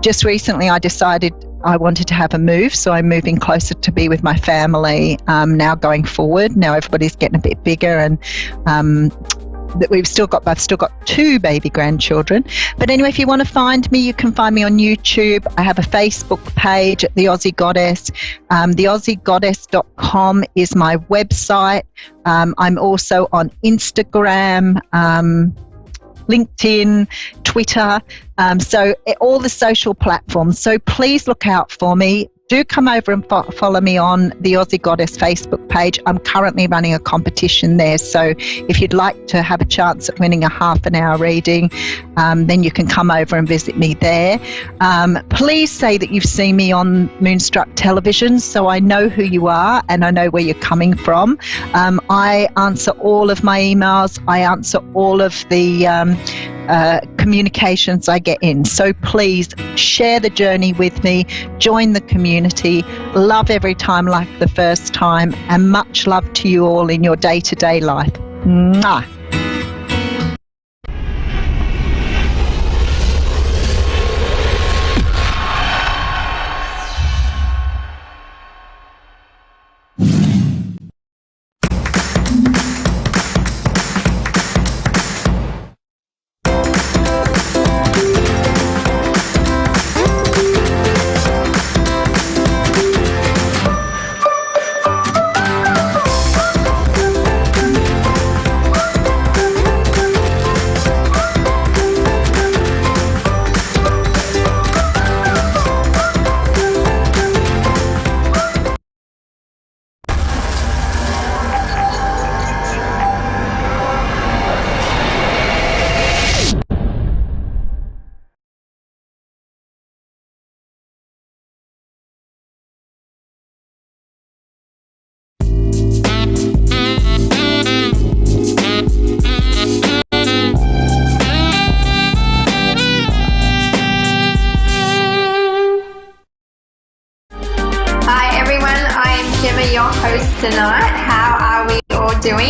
just recently I decided I wanted to have a move, so I'm moving closer to be with my family now going forward. Now everybody's getting a bit bigger, and that I've still got 2 baby grandchildren. But anyway, if you want to find me, you can find me on YouTube. I have a Facebook page at The Aussie Goddess. TheAussieGoddess.com is my website. I'm also on Instagram, LinkedIn, Twitter, so all the social platforms. So please look out for me. Do come over and follow me on the Aussie Goddess Facebook page. I'm currently running a competition there, so if you'd like to have a chance at winning a half-an-hour reading, then you can come over and visit me there. Please say that you've seen me on Moonstruck Television, so I know who you are and I know where you're coming from. I answer all of my emails. I answer all of the communications I get in. So please share the journey with me, join the community, love every time like the first time, and much love to you all in your day-to-day life. Mwah.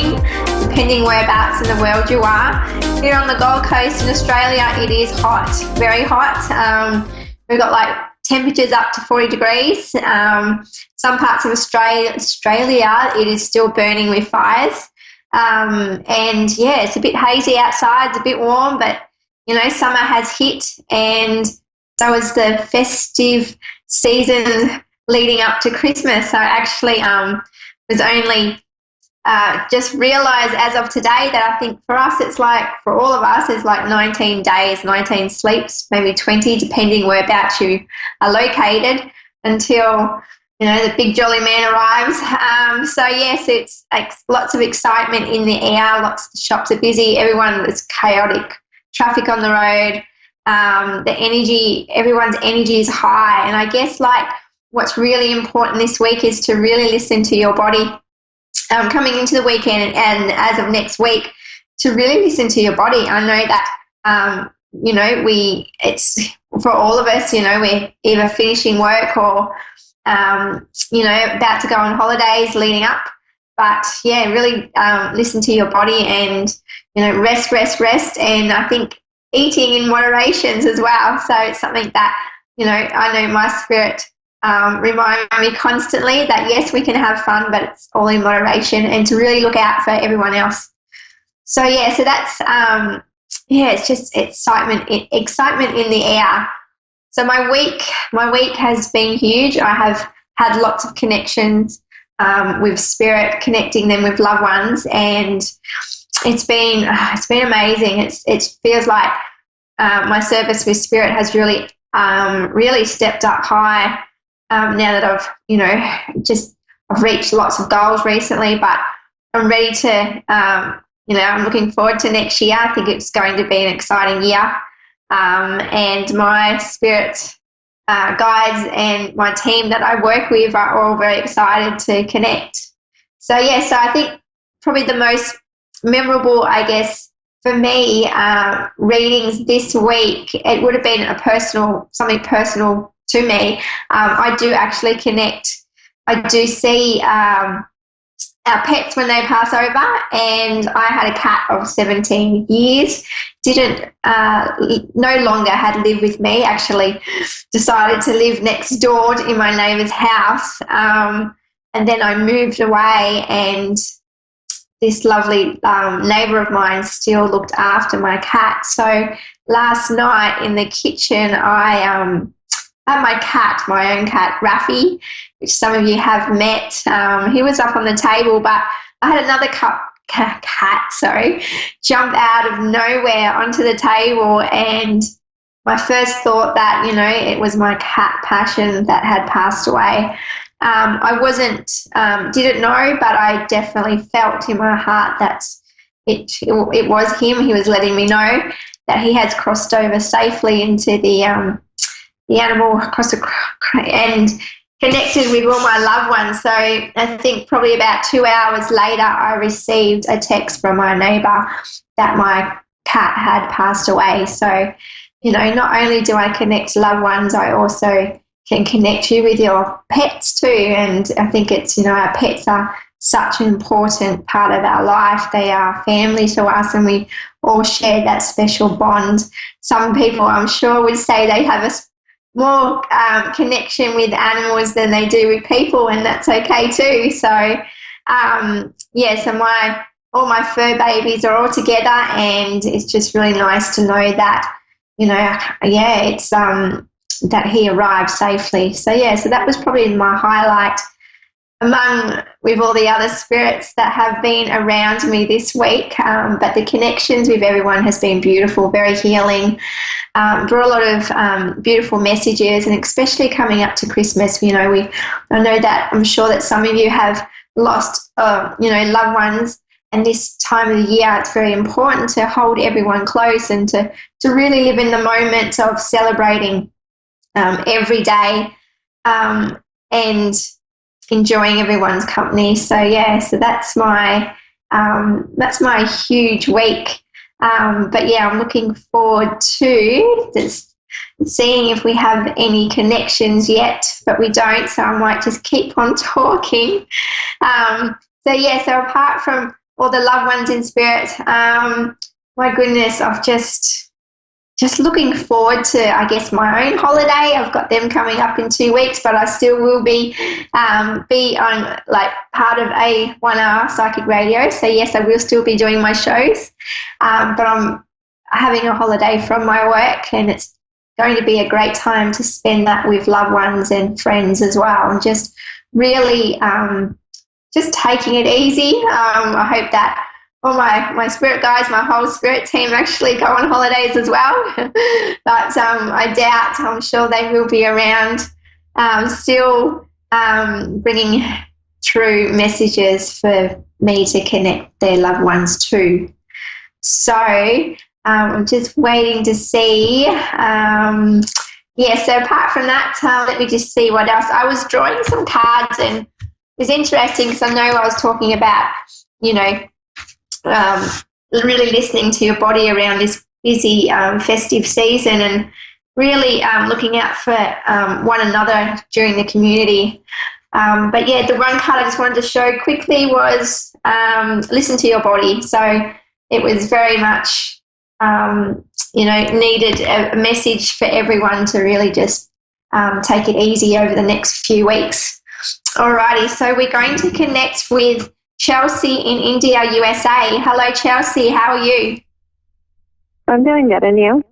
burning, depending whereabouts in the world you are. Here on the Gold Coast in Australia, it is hot, very hot. We've got like temperatures up to 40 degrees. Some parts of Australia, it is still burning with fires. And yeah, it's a bit hazy outside, it's a bit warm, but you know, summer has hit, and so is the festive season leading up to Christmas. So I actually was only just realised as of today that I think for us, it's like, for all of us, it's like 19 days, 19 sleeps, maybe 20, depending whereabouts you are located, until, you know, the big jolly man arrives. So yes, it's like lots of excitement in the air, lots of shops are busy, everyone is chaotic, traffic on the road, the energy, everyone's energy is high. And I guess like what's really important this week is to really listen to your body. Coming into the weekend and as of next week, to really listen to your body. I know that, you know, it's for all of us, you know, we're either finishing work or, you know, about to go on holidays leading up. But yeah, really listen to your body and, you know, rest. And I think eating in moderations as well. So it's something that, you know, I know my spirit remind me constantly that yes, we can have fun, but it's all in moderation, and to really look out for everyone else. So yeah, so that's it's just excitement in the air. So my week has been huge. I have had lots of connections with spirit, connecting them with loved ones, and it's been amazing. It feels like my service with spirit has really stepped up high. Now that I've, you know, I've reached lots of goals recently, but I'm ready to, you know, I'm looking forward to next year. I think it's going to be an exciting year. And my spirit guides and my team that I work with are all very excited to connect. So, yeah, so I think probably the most memorable, I guess, for me, readings this week, it would have been something personal to me. I do actually connect. I do see our pets when they pass over, and I had a cat of 17 years, no longer had lived with me, actually decided to live next door in my neighbour's house, and then I moved away, and this lovely neighbour of mine still looked after my cat. So last night in the kitchen, I had my own cat, Raffy, which some of you have met. He was up on the table, but I had another cat, jump out of nowhere onto the table, and my first thought that, you know, it was my cat Passion that had passed away. I didn't know, but I definitely felt in my heart that it was him. He was letting me know that he has crossed over safely into the animal and connected with all my loved ones. So I think probably about 2 hours later, I received a text from my neighbour that my cat had passed away. So, you know, not only do I connect loved ones, I also can connect you with your pets too. And I think it's, you know, our pets are such an important part of our life. They are family to us, and we all share that special bond. Some people, I'm sure, would say they have a more connection with animals than they do with people, and that's okay too. So so all my fur babies are all together, and it's just really nice to know that, you know, it's that he arrived safely. So so that was probably my highlight with all the other spirits that have been around me this week. But the connections with everyone has been beautiful, very healing. Brought a lot of beautiful messages, and especially coming up to Christmas, you know, I'm sure that some of you have lost, you know, loved ones, and this time of the year, it's very important to hold everyone close and to really live in the moment of celebrating every day and enjoying everyone's company. So so that's my huge week. But I'm looking forward to just seeing if we have any connections yet, but we don't, so I might just keep on talking. So apart from all the loved ones in spirit. My goodness, I've just looking forward to, I guess, my own holiday. I've got them coming up in 2 weeks, but I still will be on like part of A1R Psychic Radio. So yes, I will still be doing my shows, but I'm having a holiday from my work, and it's going to be a great time to spend that with loved ones and friends as well, and just really just taking it easy. I hope that all my spirit guys, my whole spirit team actually go on holidays as well. But I doubt, I'm sure they will be around still bringing through messages for me to connect their loved ones to. So I'm just waiting to see. So apart from that, let me just see what else. I was drawing some cards, and it was interesting because I know I was talking about, really listening to your body around this busy festive season, and really looking out for one another during the community. But yeah, the one card I just wanted to show quickly was listen to your body. So it was very much, needed a message for everyone to really just take it easy over the next few weeks. Alrighty, so we're going to connect with Chelsea in India, USA. Hello, Chelsea. How are you? I'm doing good, and you?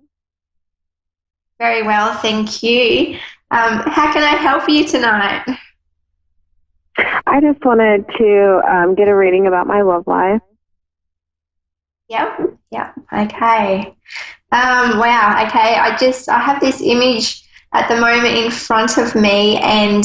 Very well, thank you. How can I help you tonight? I just wanted to get a reading about my love life. Yep. Okay. Wow. Okay. I have this image at the moment in front of me, and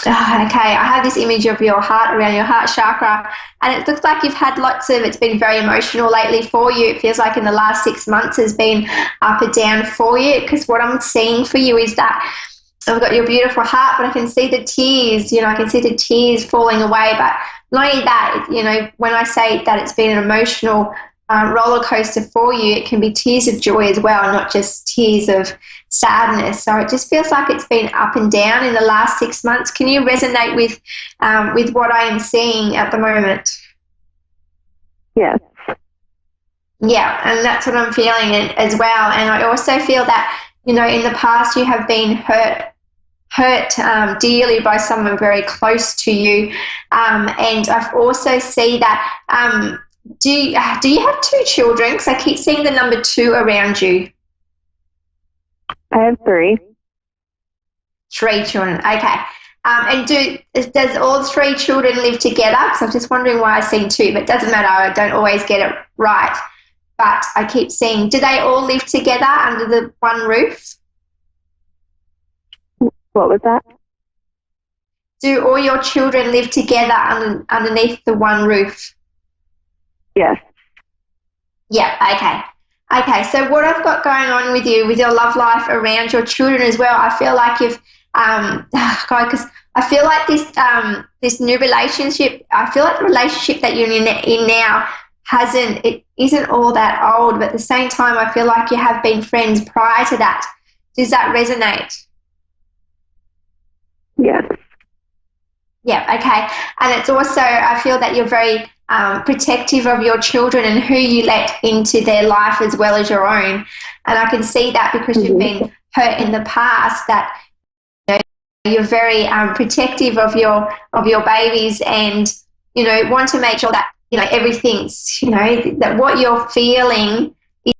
I have this image of your heart, around your heart chakra, and it looks like you've had it's been very emotional lately for you. It feels like in the last 6 months has been up and down for you, because what I'm seeing for you is that I've got your beautiful heart, but I can see the tears, I can see the tears falling away. But not only that, when I say that it's been an emotional roller coaster for you, it can be tears of joy as well, not just tears of sadness. So it just feels like it's been up and down in the last 6 months. Can you resonate with what I am seeing at the moment? Yes. Yeah, and that's what I'm feeling as well. And I also feel that, in the past you have been hurt dearly by someone very close to you. And I've also see that, do you have 2 children? Because I keep seeing the number 2 around you. I have 3. 3 children, okay. And does all 3 children live together? Because I'm just wondering why I've seen 2, but it doesn't matter. I don't always get it right. But I keep seeing, do they all live together under the one roof? What was that? Do all your children live together underneath the one roof? Yes. Yeah, okay. Okay, so what I've got going on with you, with your love life around your children as well, I feel like you've, because I feel like this new relationship, I feel like the relationship that you're in now isn't all that old, but at the same time, I feel like you have been friends prior to that. Does that resonate? Yes. Yeah, okay. And it's also, I feel that you're very protective of your children and who you let into their life as well as your own. And I can see that because you've been hurt in the past, that you're very protective of your babies, and want to make sure that everything's that what you're feeling